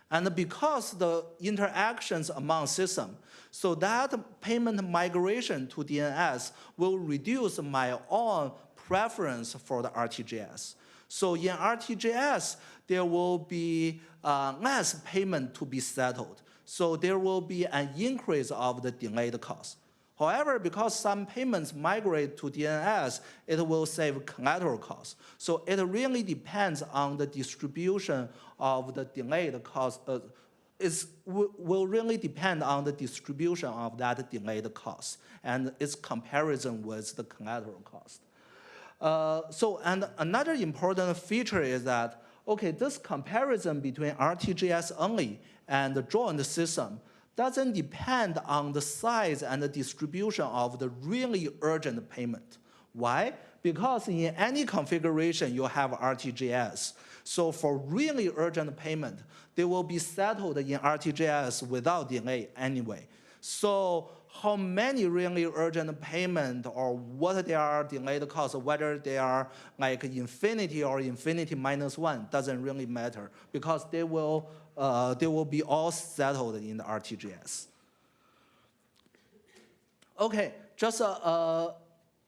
And because the interactions among systems, so that payment migration to DNS will reduce my own preference for the RTGS. So in RTGS, there will be less payment to be settled. So there will be an increase of the delayed cost. However, because some payments migrate to DNS, it will save collateral costs. So it really depends on the distribution of the delayed cost. Will really depend on the distribution of that delayed cost and its comparison with the collateral cost. And another important feature is that, okay, this comparison between RTGS only and the joint system doesn't depend on the size and the distribution of the really urgent payment. Why? Because in any configuration, you have RTGS. So for really urgent payment, they will be settled in RTGS without delay anyway. So how many really urgent payment or what they are delayed costs, whether they are like infinity or infinity minus one, doesn't really matter because they will be all settled in the RTGS. Okay, just a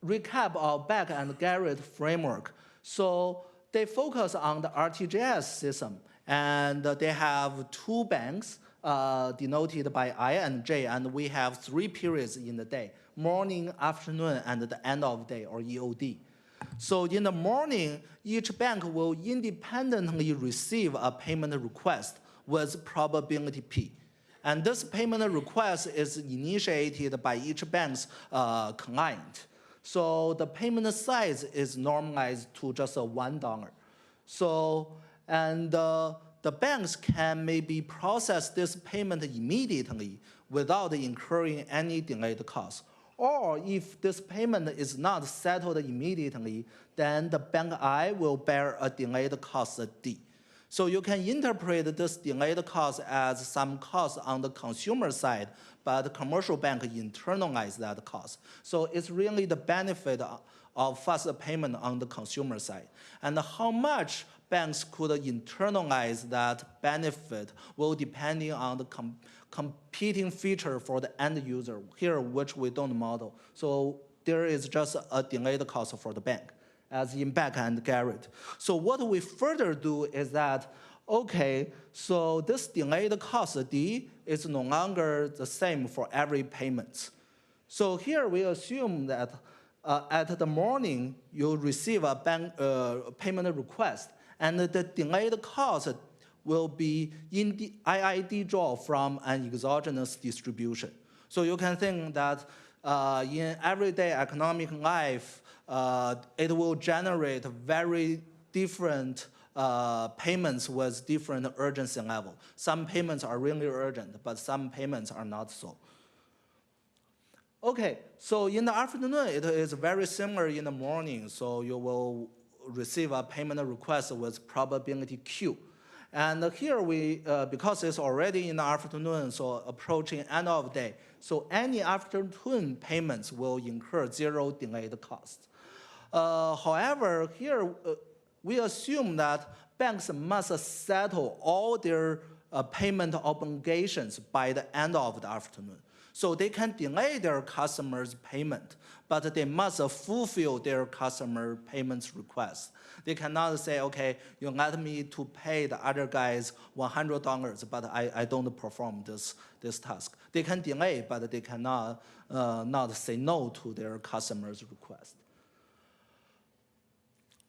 recap of Beck and Garrett framework. So they focus on the RTGS system, and they have two banks denoted by I and J, and we have 3 periods in the day: morning, afternoon, and the end of day, or EOD. So in the morning, each bank will independently receive a payment request with probability P. And this payment request is initiated by each bank's client. So the payment size is normalized to just $1. So, and the banks can maybe process this payment immediately without incurring any delayed costs. Or if this payment is not settled immediately, then the bank I will bear a delayed cost D. So you can interpret this delayed cost as some cost on the consumer side, but the commercial bank internalize that cost. So it's really the benefit of faster payment on the consumer side. And how much banks could internalize that benefit will depending on the competing feature for the end user, here which we don't model. So there is just a delayed cost for the bank, as in Beck and Garrett. So what we further do is that, okay, so this delayed cost D is no longer the same for every payment. So here we assume that at the morning, you receive a bank payment request, and the delayed cost will be in the IID draw from an exogenous distribution. So you can think that in everyday economic life, it will generate very different payments with different urgency level. Some payments are really urgent, but some payments are not so. Okay, so in the afternoon, it is very similar in the morning. So you will receive a payment request with probability Q. And here we, because it's already in the afternoon, so approaching end of day, so any afternoon payments will incur zero delayed cost. However, here we assume that banks must settle all their payment obligations by the end of the afternoon. So they can delay their customers' payment, but they must fulfill their customer payments request. They cannot say, okay, you let me to pay the other guys $100, but I don't perform this task. They can delay, but they cannot not say no to their customers' request.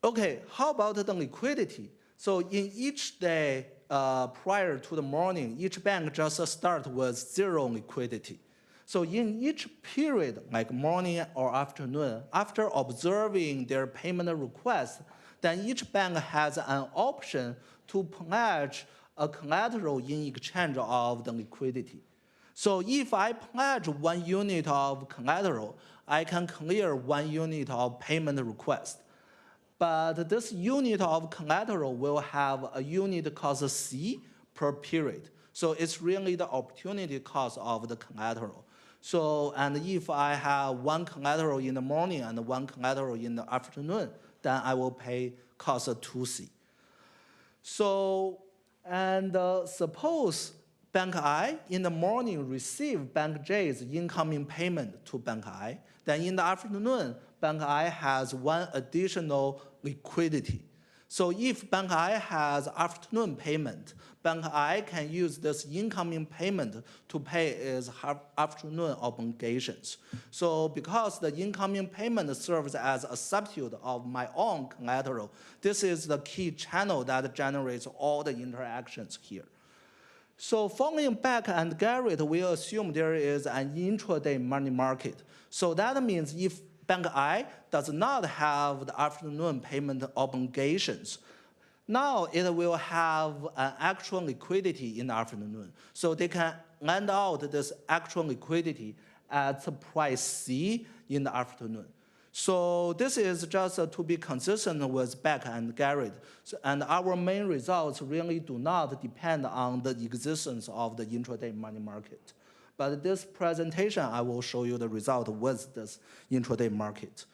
Okay, how about the liquidity? So in each day prior to the morning, each bank just start with zero liquidity. So in each period, like morning or afternoon, after observing their payment request, then each bank has an option to pledge a collateral in exchange of the liquidity. So if I pledge 1 unit of collateral, I can clear 1 unit of payment request. But this unit of collateral will have a unit cost C per period. So it's really the opportunity cost of the collateral. So, and if I have 1 collateral in the morning and 1 collateral in the afternoon, then I will pay cost 2C. So, and suppose Bank I in the morning receive Bank J's incoming payment to Bank I, then in the afternoon, Bank I has 1 additional liquidity. So if Bank I has afternoon payment, Bank I can use this incoming payment to pay its afternoon obligations. So because the incoming payment serves as a substitute of my own collateral, this is the key channel that generates all the interactions here. So following Beck and Garrett, we assume there is an intraday money market. So that means if Bank I does not have the afternoon payment obligations, now it will have an actual liquidity in the afternoon. So they can lend out this actual liquidity at price C in the afternoon. So this is just to be consistent with Beck and Garrett. And our main results really do not depend on the existence of the intraday money market. But this presentation, I will show you the result with this intraday market.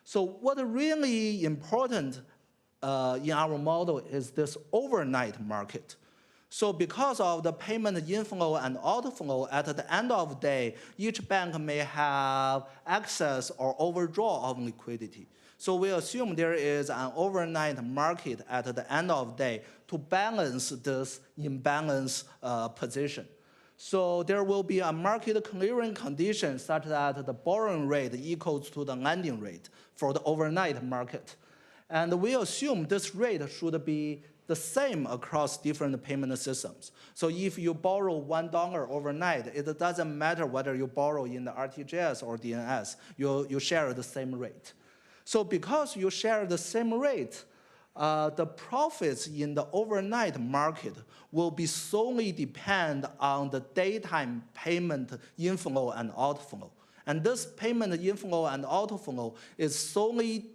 So what really important in our model is this overnight market. So because of the payment inflow and outflow at the end of the day, each bank may have excess or overdraw of liquidity. So we assume there is an overnight market at the end of the day to balance this imbalance position. So there will be a market clearing condition such that the borrowing rate equals to the lending rate for the overnight market. And we assume this rate should be the same across different payment systems. So if you borrow $1 overnight, it doesn't matter whether you borrow in the RTGS or DNS, you share the same rate. So because you share the same rate, the profits in the overnight market will be solely depend on the daytime payment inflow and outflow. And this payment inflow and outflow is solely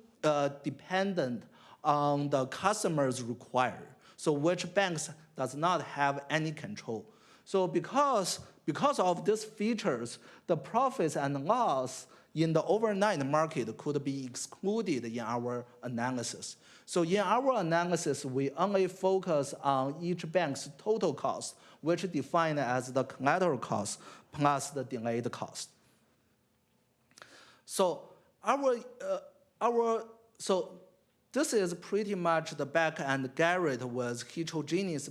dependent on the customer's require. So which banks does not have any control. So because of these features, the profits and loss in the overnight market could be excluded in our analysis. So in our analysis, we only focus on each bank's total cost, which is defined as the collateral cost plus the delayed cost. So this is pretty much the back-end Garrett with heterogeneous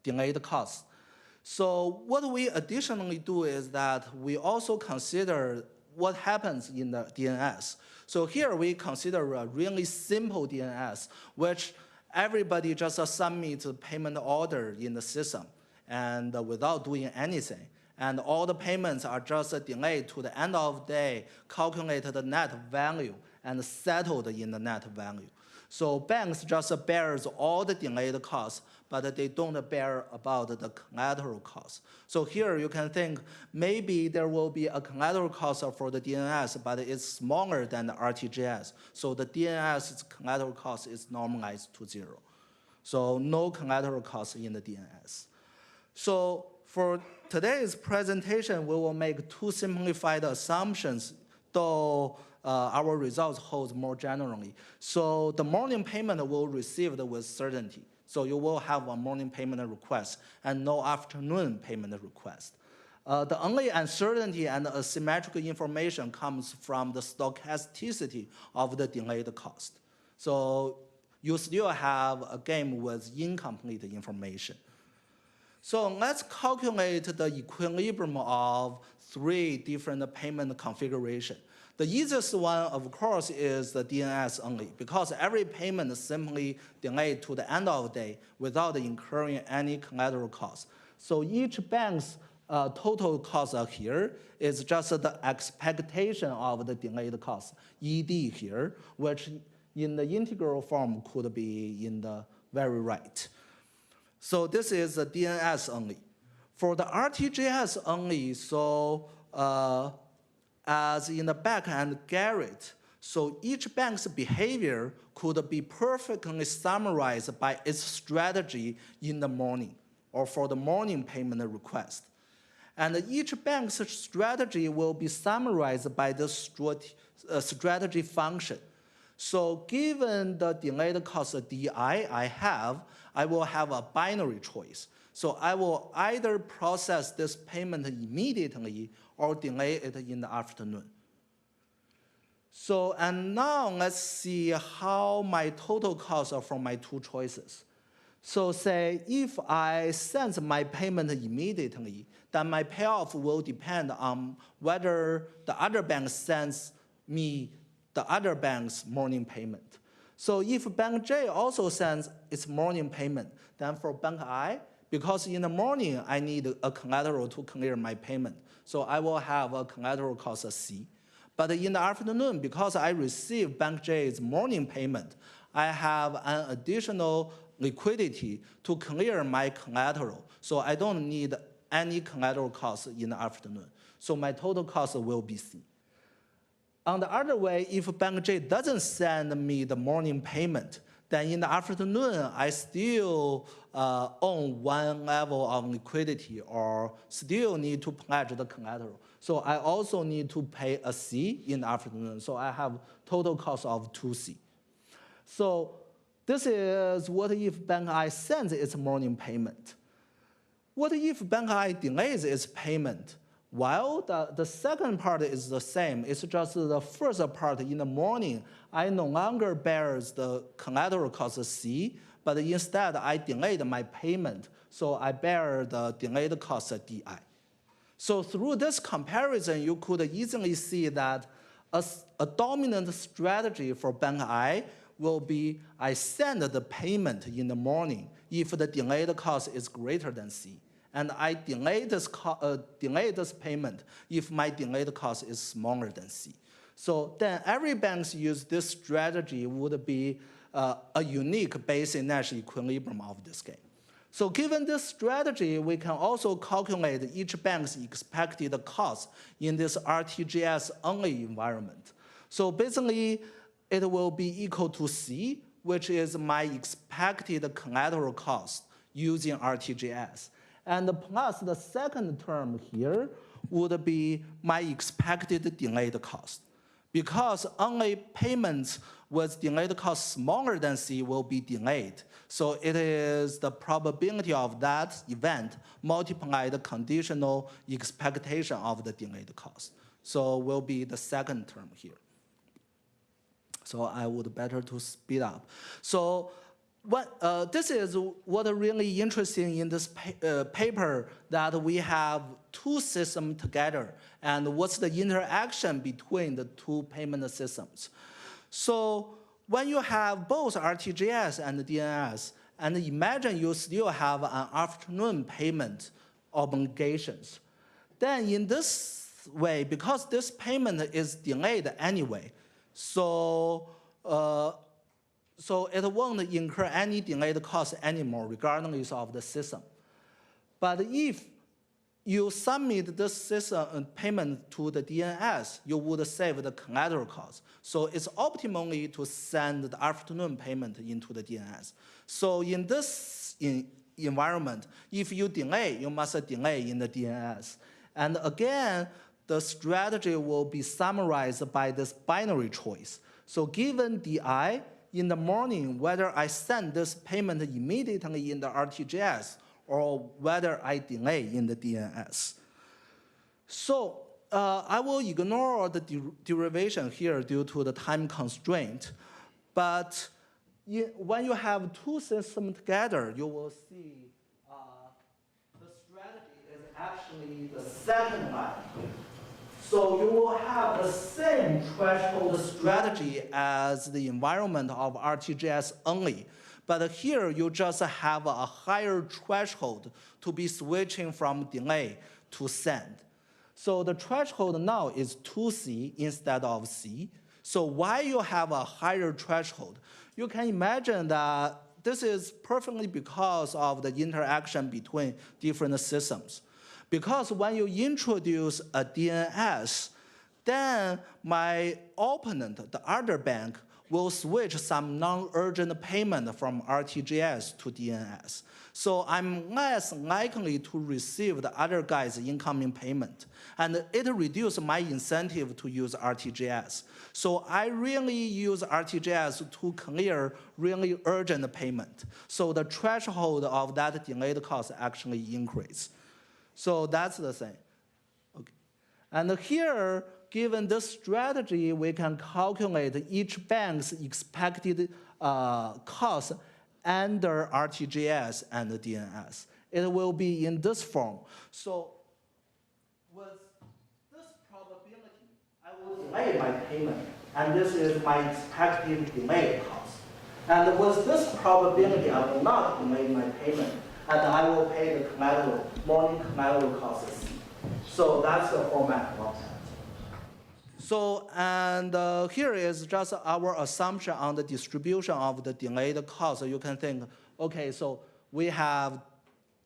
delayed costs. So what we additionally do is that we also consider what happens in the DNS. So here we consider a really simple DNS, which everybody just submits a payment order in the system and without doing anything. And all the payments are just delayed to the end of the day, calculate the net value, and settled in the net value. So banks just bears all the delayed costs, but they don't bear about the collateral costs. So here you can think maybe there will be a collateral cost for the DNS, but it's smaller than the RTGS. So the DNS's collateral cost is normalized to 0. So no collateral cost in the DNS. So for today's presentation, we will make 2 simplified assumptions, though our results hold more generally. So the morning payment will receive with certainty. So you will have a morning payment request and no afternoon payment request. The only uncertainty and asymmetrical information comes from the stochasticity of the delayed cost. So you still have a game with incomplete information. So let's calculate the equilibrium of 3 different payment configurations. The easiest one, of course, is the DNS only, because every payment is simply delayed to the end of the day without incurring any collateral costs. So each bank's total cost here is just the expectation of the delayed cost, ED here, which in the integral form could be in the very right. So this is the DNS only. For the RTGS only, so as in the back-end Garrett, so each bank's behavior could be perfectly summarized by its strategy in the morning or for the morning payment request. And each bank's strategy will be summarized by the strategy function. So given the delayed cost DI I will have a binary choice. So I will either process this payment immediately or delay it in the afternoon. So, and now let's see how my total costs are from my 2 choices. So say if I send my payment immediately, then my payoff will depend on whether the other bank sends me the other bank's morning payment. So if Bank J also sends its morning payment, then for Bank I, because in the morning I need a collateral to clear my payment, so I will have a collateral cost C. But in the afternoon, because I receive Bank J's morning payment, I have an additional liquidity to clear my collateral, so I don't need any collateral cost in the afternoon. So my total cost will be C. On the other way, if Bank J doesn't send me the morning payment, then in the afternoon, I still own 1 level of liquidity or still need to pledge the collateral. So I also need to pay a C in the afternoon. So I have total cost of 2C. So this is what if Bank I sends its morning payment. What if Bank I delays its payment? Well, the second part is the same. It's just the first part in the morning, I no longer bears the collateral cost C, but instead I delayed my payment, so I bear the delayed cost DI. So through this comparison, you could easily see that a dominant strategy for Bank I will be I send the payment in the morning if the delayed cost is greater than C. And I delay this payment if my delayed cost is smaller than C. So then every bank use this strategy would be a unique basic Nash equilibrium of this game. So given this strategy, we can also calculate each bank's expected cost in this RTGS only environment. So basically, it will be equal to C which is my expected collateral cost using RTGS. And plus the second term here would be my expected delayed cost. Because only payments with delayed cost smaller than C will be delayed. So it is the probability of that event multiplied the conditional expectation of the delayed cost. So will be the second term here. So I would better to speed up. So this is what really interesting in this paper, that we have two systems together and what's the interaction between the two payment systems. So when you have both RTGS and DNS, and imagine you still have an afternoon payment obligations, then in this way, because this payment is delayed anyway, so it won't incur any delayed cost anymore, regardless of the system. But if you submit this system payment to the DNS, you would save the collateral cost. So it's optimally to send the afternoon payment into the DNS. So in this environment, if you delay, you must delay in the DNS. And again, the strategy will be summarized by this binary choice. So given DI, in the morning, whether I send this payment immediately in the RTGS or whether I delay in the DNS. So I will ignore the derivation here due to the time constraint. But when you have two systems together, you will see the strategy is actually the second line. So you will have the same threshold strategy as the environment of RTGS only. But here you just have a higher threshold to be switching from delay to send. So the threshold now is 2C instead of C. So why you have a higher threshold? You can imagine that this is perfectly because of the interaction between different systems. Because when you introduce a DNS, then my opponent, the other bank, will switch some non-urgent payment from RTGS to DNS. So I'm less likely to receive the other guy's incoming payment. And it reduces my incentive to use RTGS. So I really use RTGS to clear really urgent payment. So the threshold of that delayed cost actually increase. So that's the same. Okay. And here, given this strategy, we can calculate each bank's expected cost under RTGS and DNS. It will be in this form. So with this probability, I will delay my payment, and this is my expected delay cost. And with this probability, I will not delay my payment, and I will pay the collateral, morning collateral costs. So that's the format of that. So, and here is just our assumption on the distribution of the delayed cost. So you can think, okay, so we have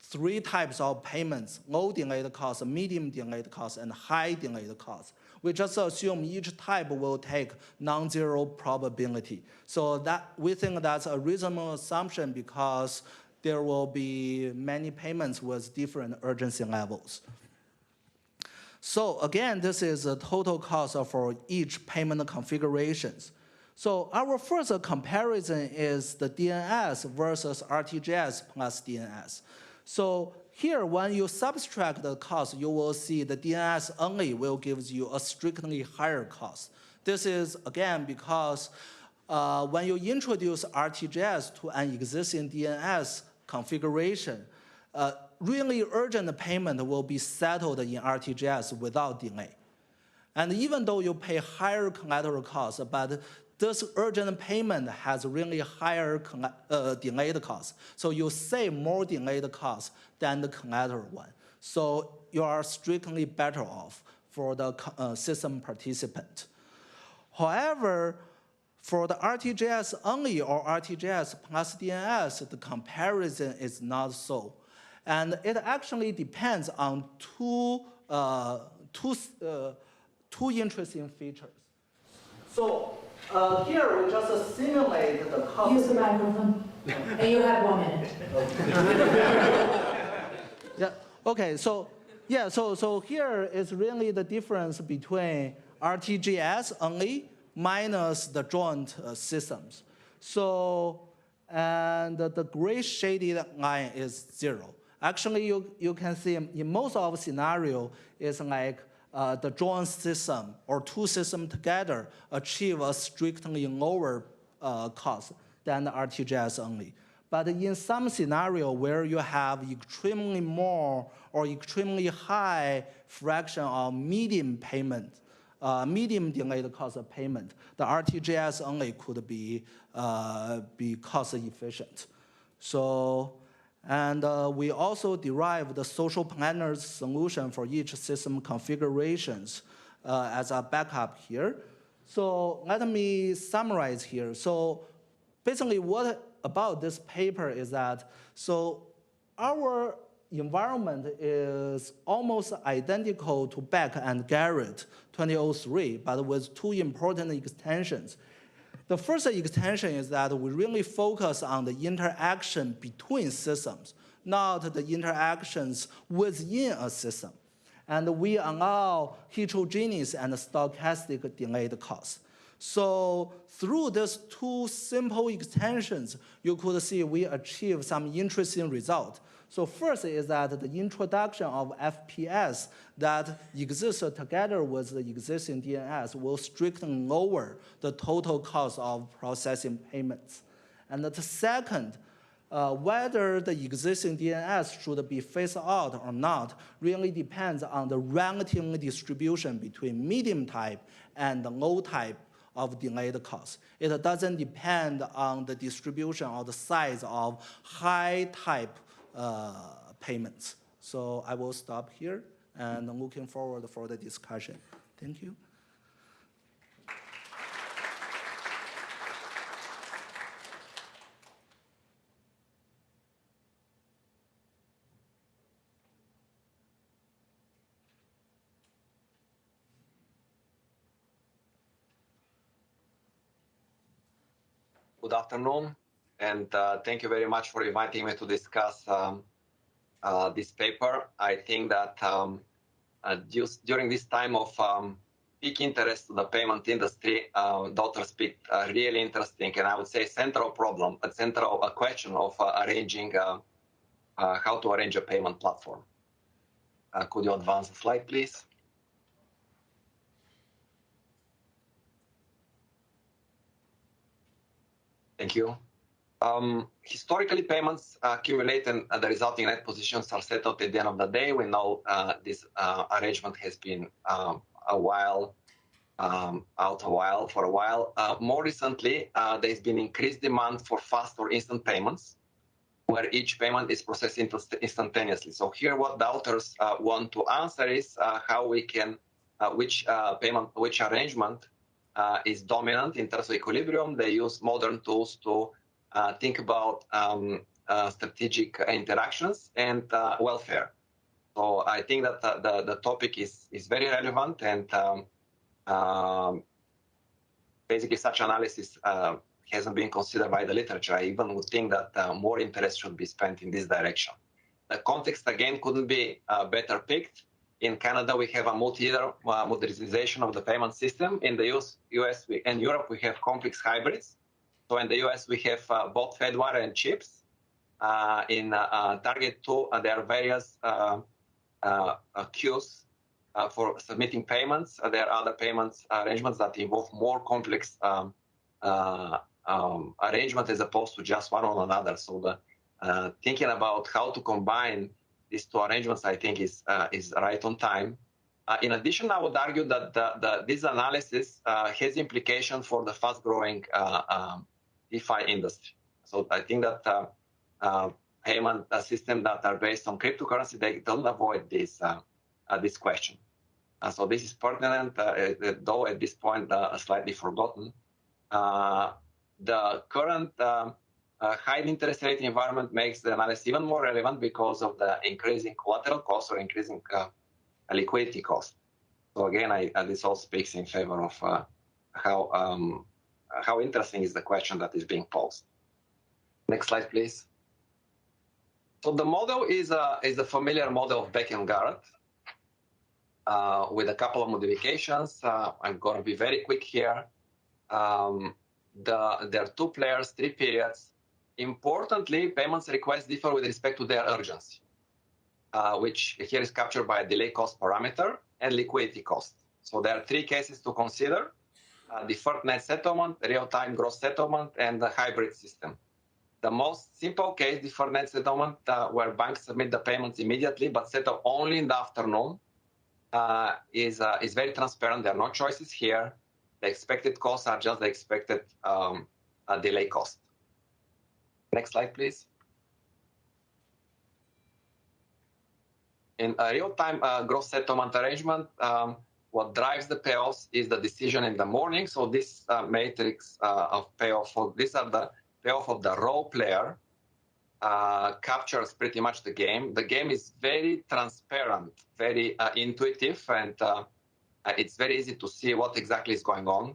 3 types of payments: low delayed cost, medium delayed cost, and high delayed cost. We just assume each type will take non-zero probability. So that we think that's a reasonable assumption because there will be many payments with different urgency levels. So again, this is a total cost for each payment configurations. So our first comparison is the DNS versus RTGS plus DNS. So here, when you subtract the cost, you will see the DNS only will give you a strictly higher cost. This is, again, because when you introduce RTGS to an existing DNS configuration, really urgent payment will be settled in RTGS without delay. And even though you pay higher collateral costs, but this urgent payment has really higher delayed costs. So you save more delayed costs than the collateral one. So you are strictly better off for the system participant. However, for the RTGS only or RTGS plus DNS, the comparison is not so. And it actually depends on two interesting features. So here we just simulate the cost. Use the microphone. And you have 1 minute. Yeah. Okay. So yeah. So here is really the difference between RTGS only minus the joint systems. So and the gray shaded line is 0. Actually, you can see in most of the scenario is like the joint system or two systems together achieve a strictly lower cost than the RTGS only. But in some scenario where you have extremely more or extremely high fraction of medium payment, medium delayed cost of payment, the RTGS only could be cost efficient. So, and we also derive the social planner's solution for each system configurations as a backup here. So let me summarize here. So basically what about this paper is that, so our environment is almost identical to Beck and Garrett 2003, but with two important extensions. The first extension is that we really focus on the interaction between systems, not the interactions within a system. And we allow heterogeneous and stochastic delayed costs. So through these two simple extensions, you could see we achieve some interesting result. So first is that the introduction of FPS that exists together with the existing DNS will strictly lower the total cost of processing payments. And the second, whether the existing DNS should be phased out or not really depends on the relative distribution between medium type and low type of delayed costs. It doesn't depend on the distribution or the size of high type payments. So I will stop here and I'm looking forward for the discussion. Thank you. Good afternoon, and thank you very much for inviting me to discuss this paper. I think that during this time of peak interest to the payment industry, the authors picked a really interesting and I would say central problem, a central question of arranging how to arrange a payment platform. Could you advance the slide, please? Thank you. Historically, payments accumulate and the resulting net positions are settled at the end of the day. We know this arrangement has been for a while. More recently, there's been increased demand for fast or instant payments, where each payment is processed instantaneously. So here, what the authors want to answer is how we can, which arrangement is dominant in terms of equilibrium. They use modern tools to think about strategic interactions and welfare. So I think that the topic is very relevant, and basically such analysis hasn't been considered by the literature. I even would think that more interest should be spent in this direction. The context, again, couldn't be better picked. In Canada, we have a multi-year modernization of the payment system. In the US and Europe, we have complex hybrids. So in the US, we have both Fedwire and chips. In Target 2, there are various queues for submitting payments. There are other payments arrangements that involve more complex arrangement as opposed to just one on another. So the thinking about how to combine these two arrangements, I think, is right on time. In addition, I would argue that this analysis has implications for the fast-growing DeFi industry. So I think that payment systems that are based on cryptocurrency, they don't avoid this question. So this is pertinent, though at this point slightly forgotten. The current high interest rate environment makes the analysis even more relevant because of the increasing collateral costs or increasing liquidity costs. So again, this all speaks in favor of how interesting is the question that is being posed. Next slide, please. So the model is a familiar model of Beck and Garrett with a couple of modifications. I'm going to be very quick here. There are 2 players, 3 periods. Importantly, payments requests differ with respect to their urgency, which here is captured by a delay cost parameter and liquidity cost. So there are 3 cases to consider: deferred net settlement, real-time gross settlement, and the hybrid system. The most simple case, deferred net settlement, where banks submit the payments immediately but settle only in the afternoon, is very transparent. There are no choices here. The expected costs are just the expected delay cost. Next slide, please. In a real-time gross settlement arrangement, what drives the payoffs is the decision in the morning. So this matrix of payoff, these are the payoff of the role player, captures pretty much the game. The game is very transparent, very intuitive, and it's very easy to see what exactly is going on.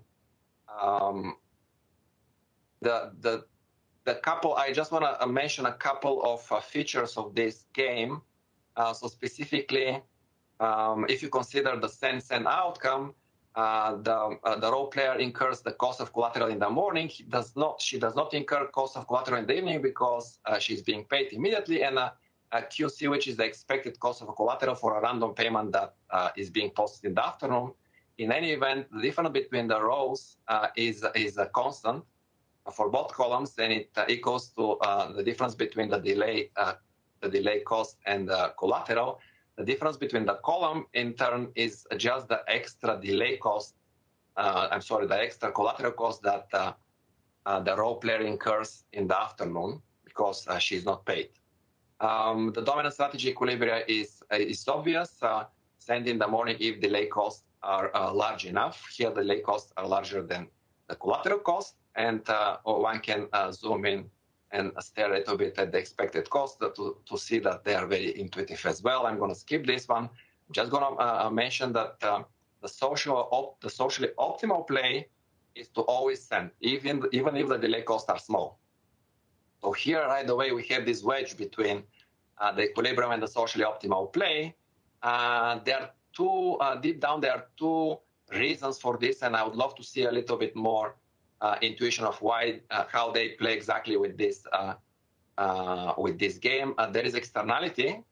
The couple, I just want to mention a couple of features of this game. So specifically, if you consider the send outcome, the role player incurs the cost of collateral in the morning. She does not incur cost of collateral in the evening because she's being paid immediately, and a QC, which is the expected cost of a collateral for a random payment that is being posted in the afternoon. In any event, the difference between the rows is a constant for both columns, and it equals to the difference between the delay cost and the collateral. The difference between the column, in turn, is just the extra delay cost, the extra collateral cost that the role player incurs in the afternoon because she's not paid. The dominant strategy equilibrium is obvious. Send in the morning if delay costs are large enough. Here, the delay costs are larger than the collateral cost, and one can zoom in and stare a little bit at the expected cost to see that they are very intuitive as well. I'm going to skip this one. I'm just going to mention that the socially optimal play is to always send, even if the delay costs are small. So here, right away, we have this wedge between the equilibrium and the socially optimal play. Deep down, there are 2 reasons for this, and I would love to see a little bit more intuition of why, how they play exactly with this game. There is externality,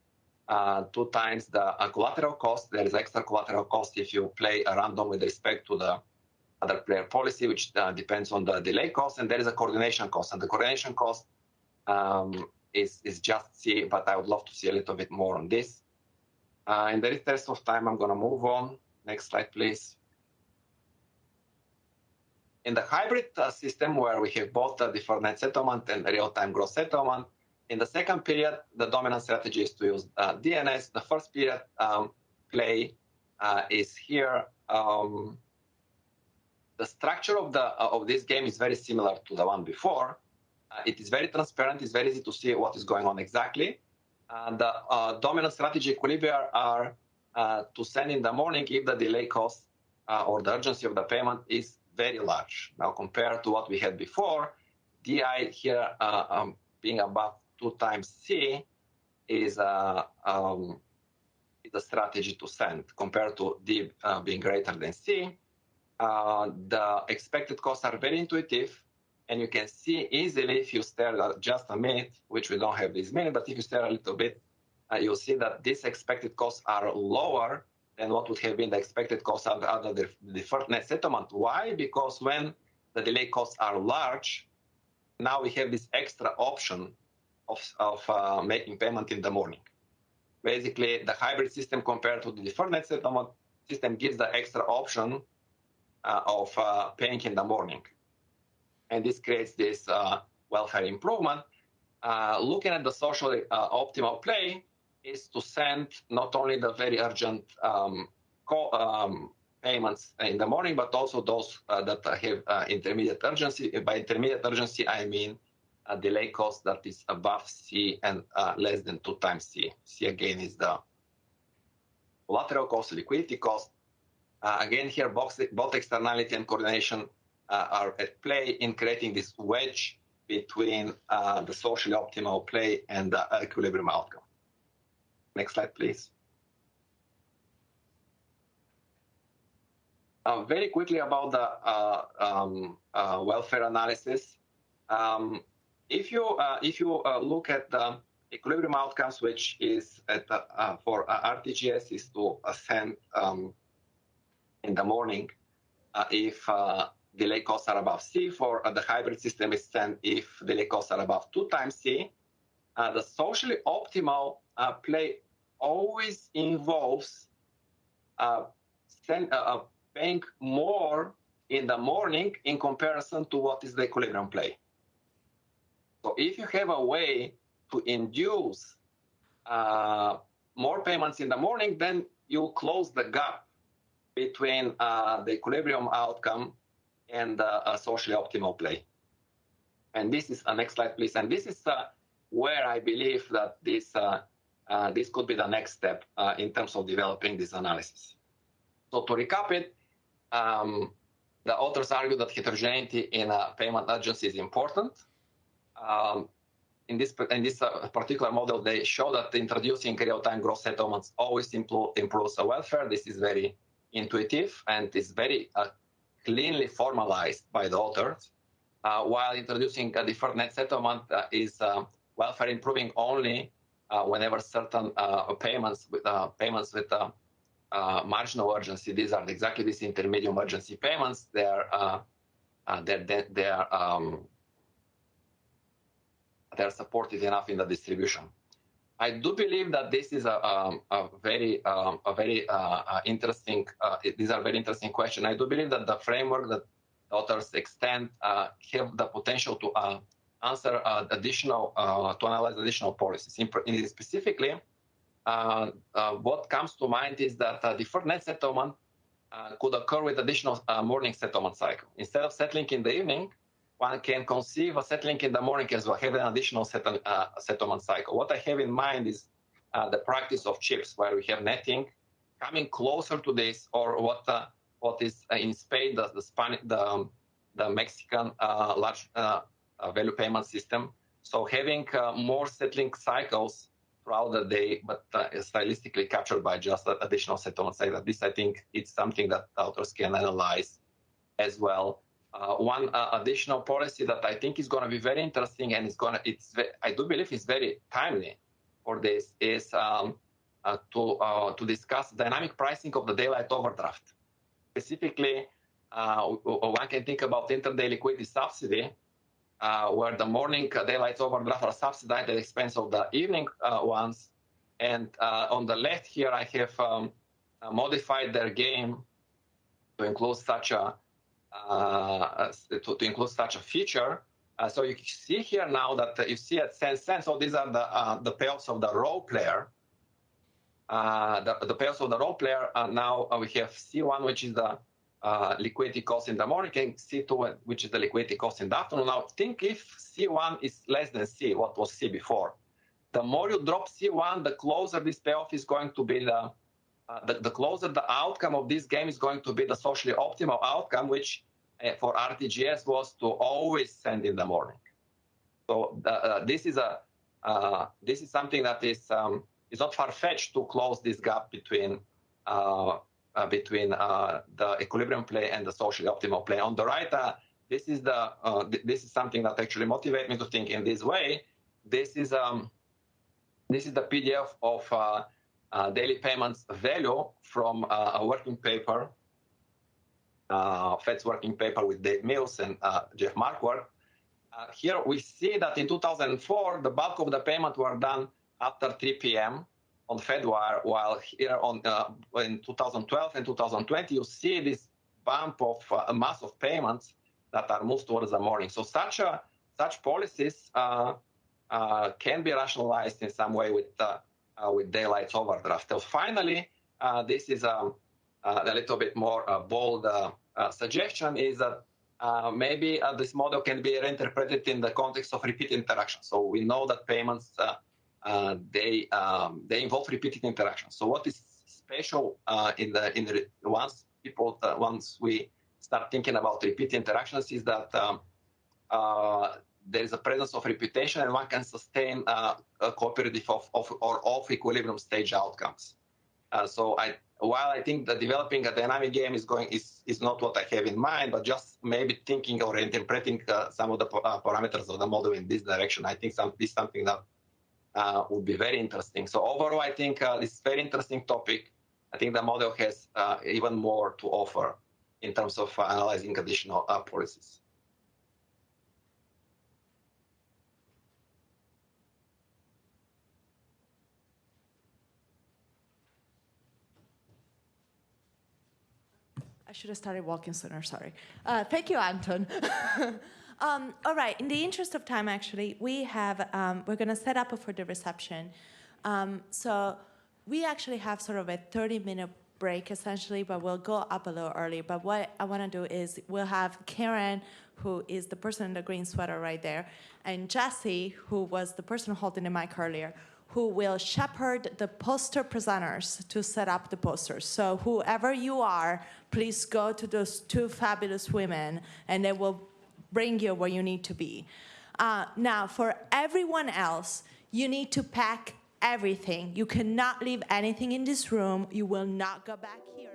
2 times the collateral cost. There is extra collateral cost if you play a random with respect to the other player policy, which depends on the delay cost, and there is a coordination cost. And the coordination cost is just C, but I would love to see a little bit more on this. In the interest of time, I'm going to move on. Next slide, please. In the hybrid system, where we have both the deferred net settlement and real-time gross settlement, in the second period, the dominant strategy is to use DNS. The first period play is here. The structure of this game is very similar to the one before. It is very transparent. It's very easy to see what is going on exactly. The dominant strategy equilibria are to send in the morning if the delay cost or the urgency of the payment is very large. Now, compared to what we had before, DI here being above 2 times C is a strategy to send. Compared to D being greater than C, the expected costs are very intuitive, and you can see easily if you stare at just a minute, which we don't have this minute, but if you stare a little bit, you'll see that these expected costs are lower than what would have been the expected cost under the deferred net settlement. Why? Because when the delay costs are large, now we have this extra option of making payment in the morning. Basically, the hybrid system compared to the deferred net settlement system gives the extra option of paying in the morning. And this creates this welfare improvement. Looking at the socially optimal play is to send not only the very urgent payments in the morning, but also those that have intermediate urgency. By intermediate urgency, I mean a delay cost that is above C and less than 2 times C. C again is the collateral cost, liquidity cost. Again, here both externality and coordination are at play in creating this wedge between the socially optimal play and the equilibrium outcome. Next slide, please. Very quickly about the welfare analysis. If you look at the equilibrium outcomes, which is at for RTGS, is to ascend in the morning if delay costs are above C. For the hybrid system, is sent if delay costs are above 2 times C. The socially optimal play always involves paying more in the morning in comparison to what is the equilibrium play. So if you have a way to induce more payments in the morning, then you close the gap between the equilibrium outcome and the socially optimal play. And this is, next slide, please. And this is where I believe that this could be the next step in terms of developing this analysis. So to recap it, the authors argue that heterogeneity in payment urgency is important. In this particular model, they show that introducing real-time gross settlements always improves the welfare. This is very intuitive and is very cleanly formalized by the authors, while introducing a deferred net settlement is welfare improving only whenever certain payments with marginal urgency. These are exactly these intermediate urgency payments. They're supported enough in the distribution. I do believe that this is a very interesting. These are very interesting questions. I do believe that the framework that authors extend have the potential to answer to analyze additional policies. Specifically, what comes to mind is that deferred net settlement could occur with additional morning settlement cycle. Instead of settling in the evening, one can conceive of settling in the morning as well, have an additional settlement cycle. What I have in mind is the practice of chips, where we have netting coming closer to this, or what is in Spain, the Mexican large value payment system. So having more settling cycles throughout the day, but stylistically captured by just additional settlement cycle. This, I think, it's something that authors can analyze as well. One additional policy that I think is going to be very interesting, and I do believe is very timely for this, is to discuss dynamic pricing of the daylight overdraft. Specifically, one can think about intraday liquidity subsidy, where the morning daylight overdraft are subsidized at the expense of the evening ones. And on the left here, I have modified their game to include such a feature. So you see here now that you see at 10 cents. So these are the payoffs of the role player. The payoffs of the role player. Now we have C1, which is the liquidity cost in the morning, and C2, which is the liquidity cost in the afternoon. Now think if C1 is less than C, what was C before. The more you drop C1, the closer this payoff is going to be the closer the outcome of this game is going to be the socially optimal outcome, which for RTGS was to always send in the morning. So this is something that is not far-fetched to close this gap between the equilibrium play and the socially optimal play. On the right, this is something that actually motivates me to think in this way. This is the PDF of daily payments value from a working paper, Fed's working paper with Dave Mills and Jeff Marquardt. Here we see that in 2004, the bulk of the payment were done after 3 p.m. on FedWire, while here in 2012 and 2020, you see this bump of a mass of payments that are moved towards the morning. So such policies can be rationalized in some way with daylight overdraft. So finally, this is a little bit more bold suggestion, is that maybe this model can be reinterpreted in the context of repeat interaction. So we know that payments they involve repeated interaction. So what is special once we start thinking about repeat interactions is that there is a presence of reputation, and one can sustain a cooperative of equilibrium stage outcomes. While I think that developing a dynamic game is not what I have in mind, but just maybe thinking or interpreting some of the parameters of the model in this direction, I think this is something that would be very interesting. So overall, I think this is a very interesting topic. I think the model has even more to offer in terms of analyzing additional policies. I should have started walking sooner, sorry. Thank you, Anton. All right, in the interest of time, actually, we're gonna set up for the reception. So we actually have sort of a 30-minute break, essentially, but we'll go up a little early. But what I wanna do is we'll have Karen, who is the person in the green sweater right there, and Jesse, who was the person holding the mic earlier, who will shepherd the poster presenters to set up the posters. So whoever you are, please go to those two fabulous women, and they will bring you where you need to be. Now, for everyone else, you need to pack everything. You cannot leave anything in this room. You will not go back here.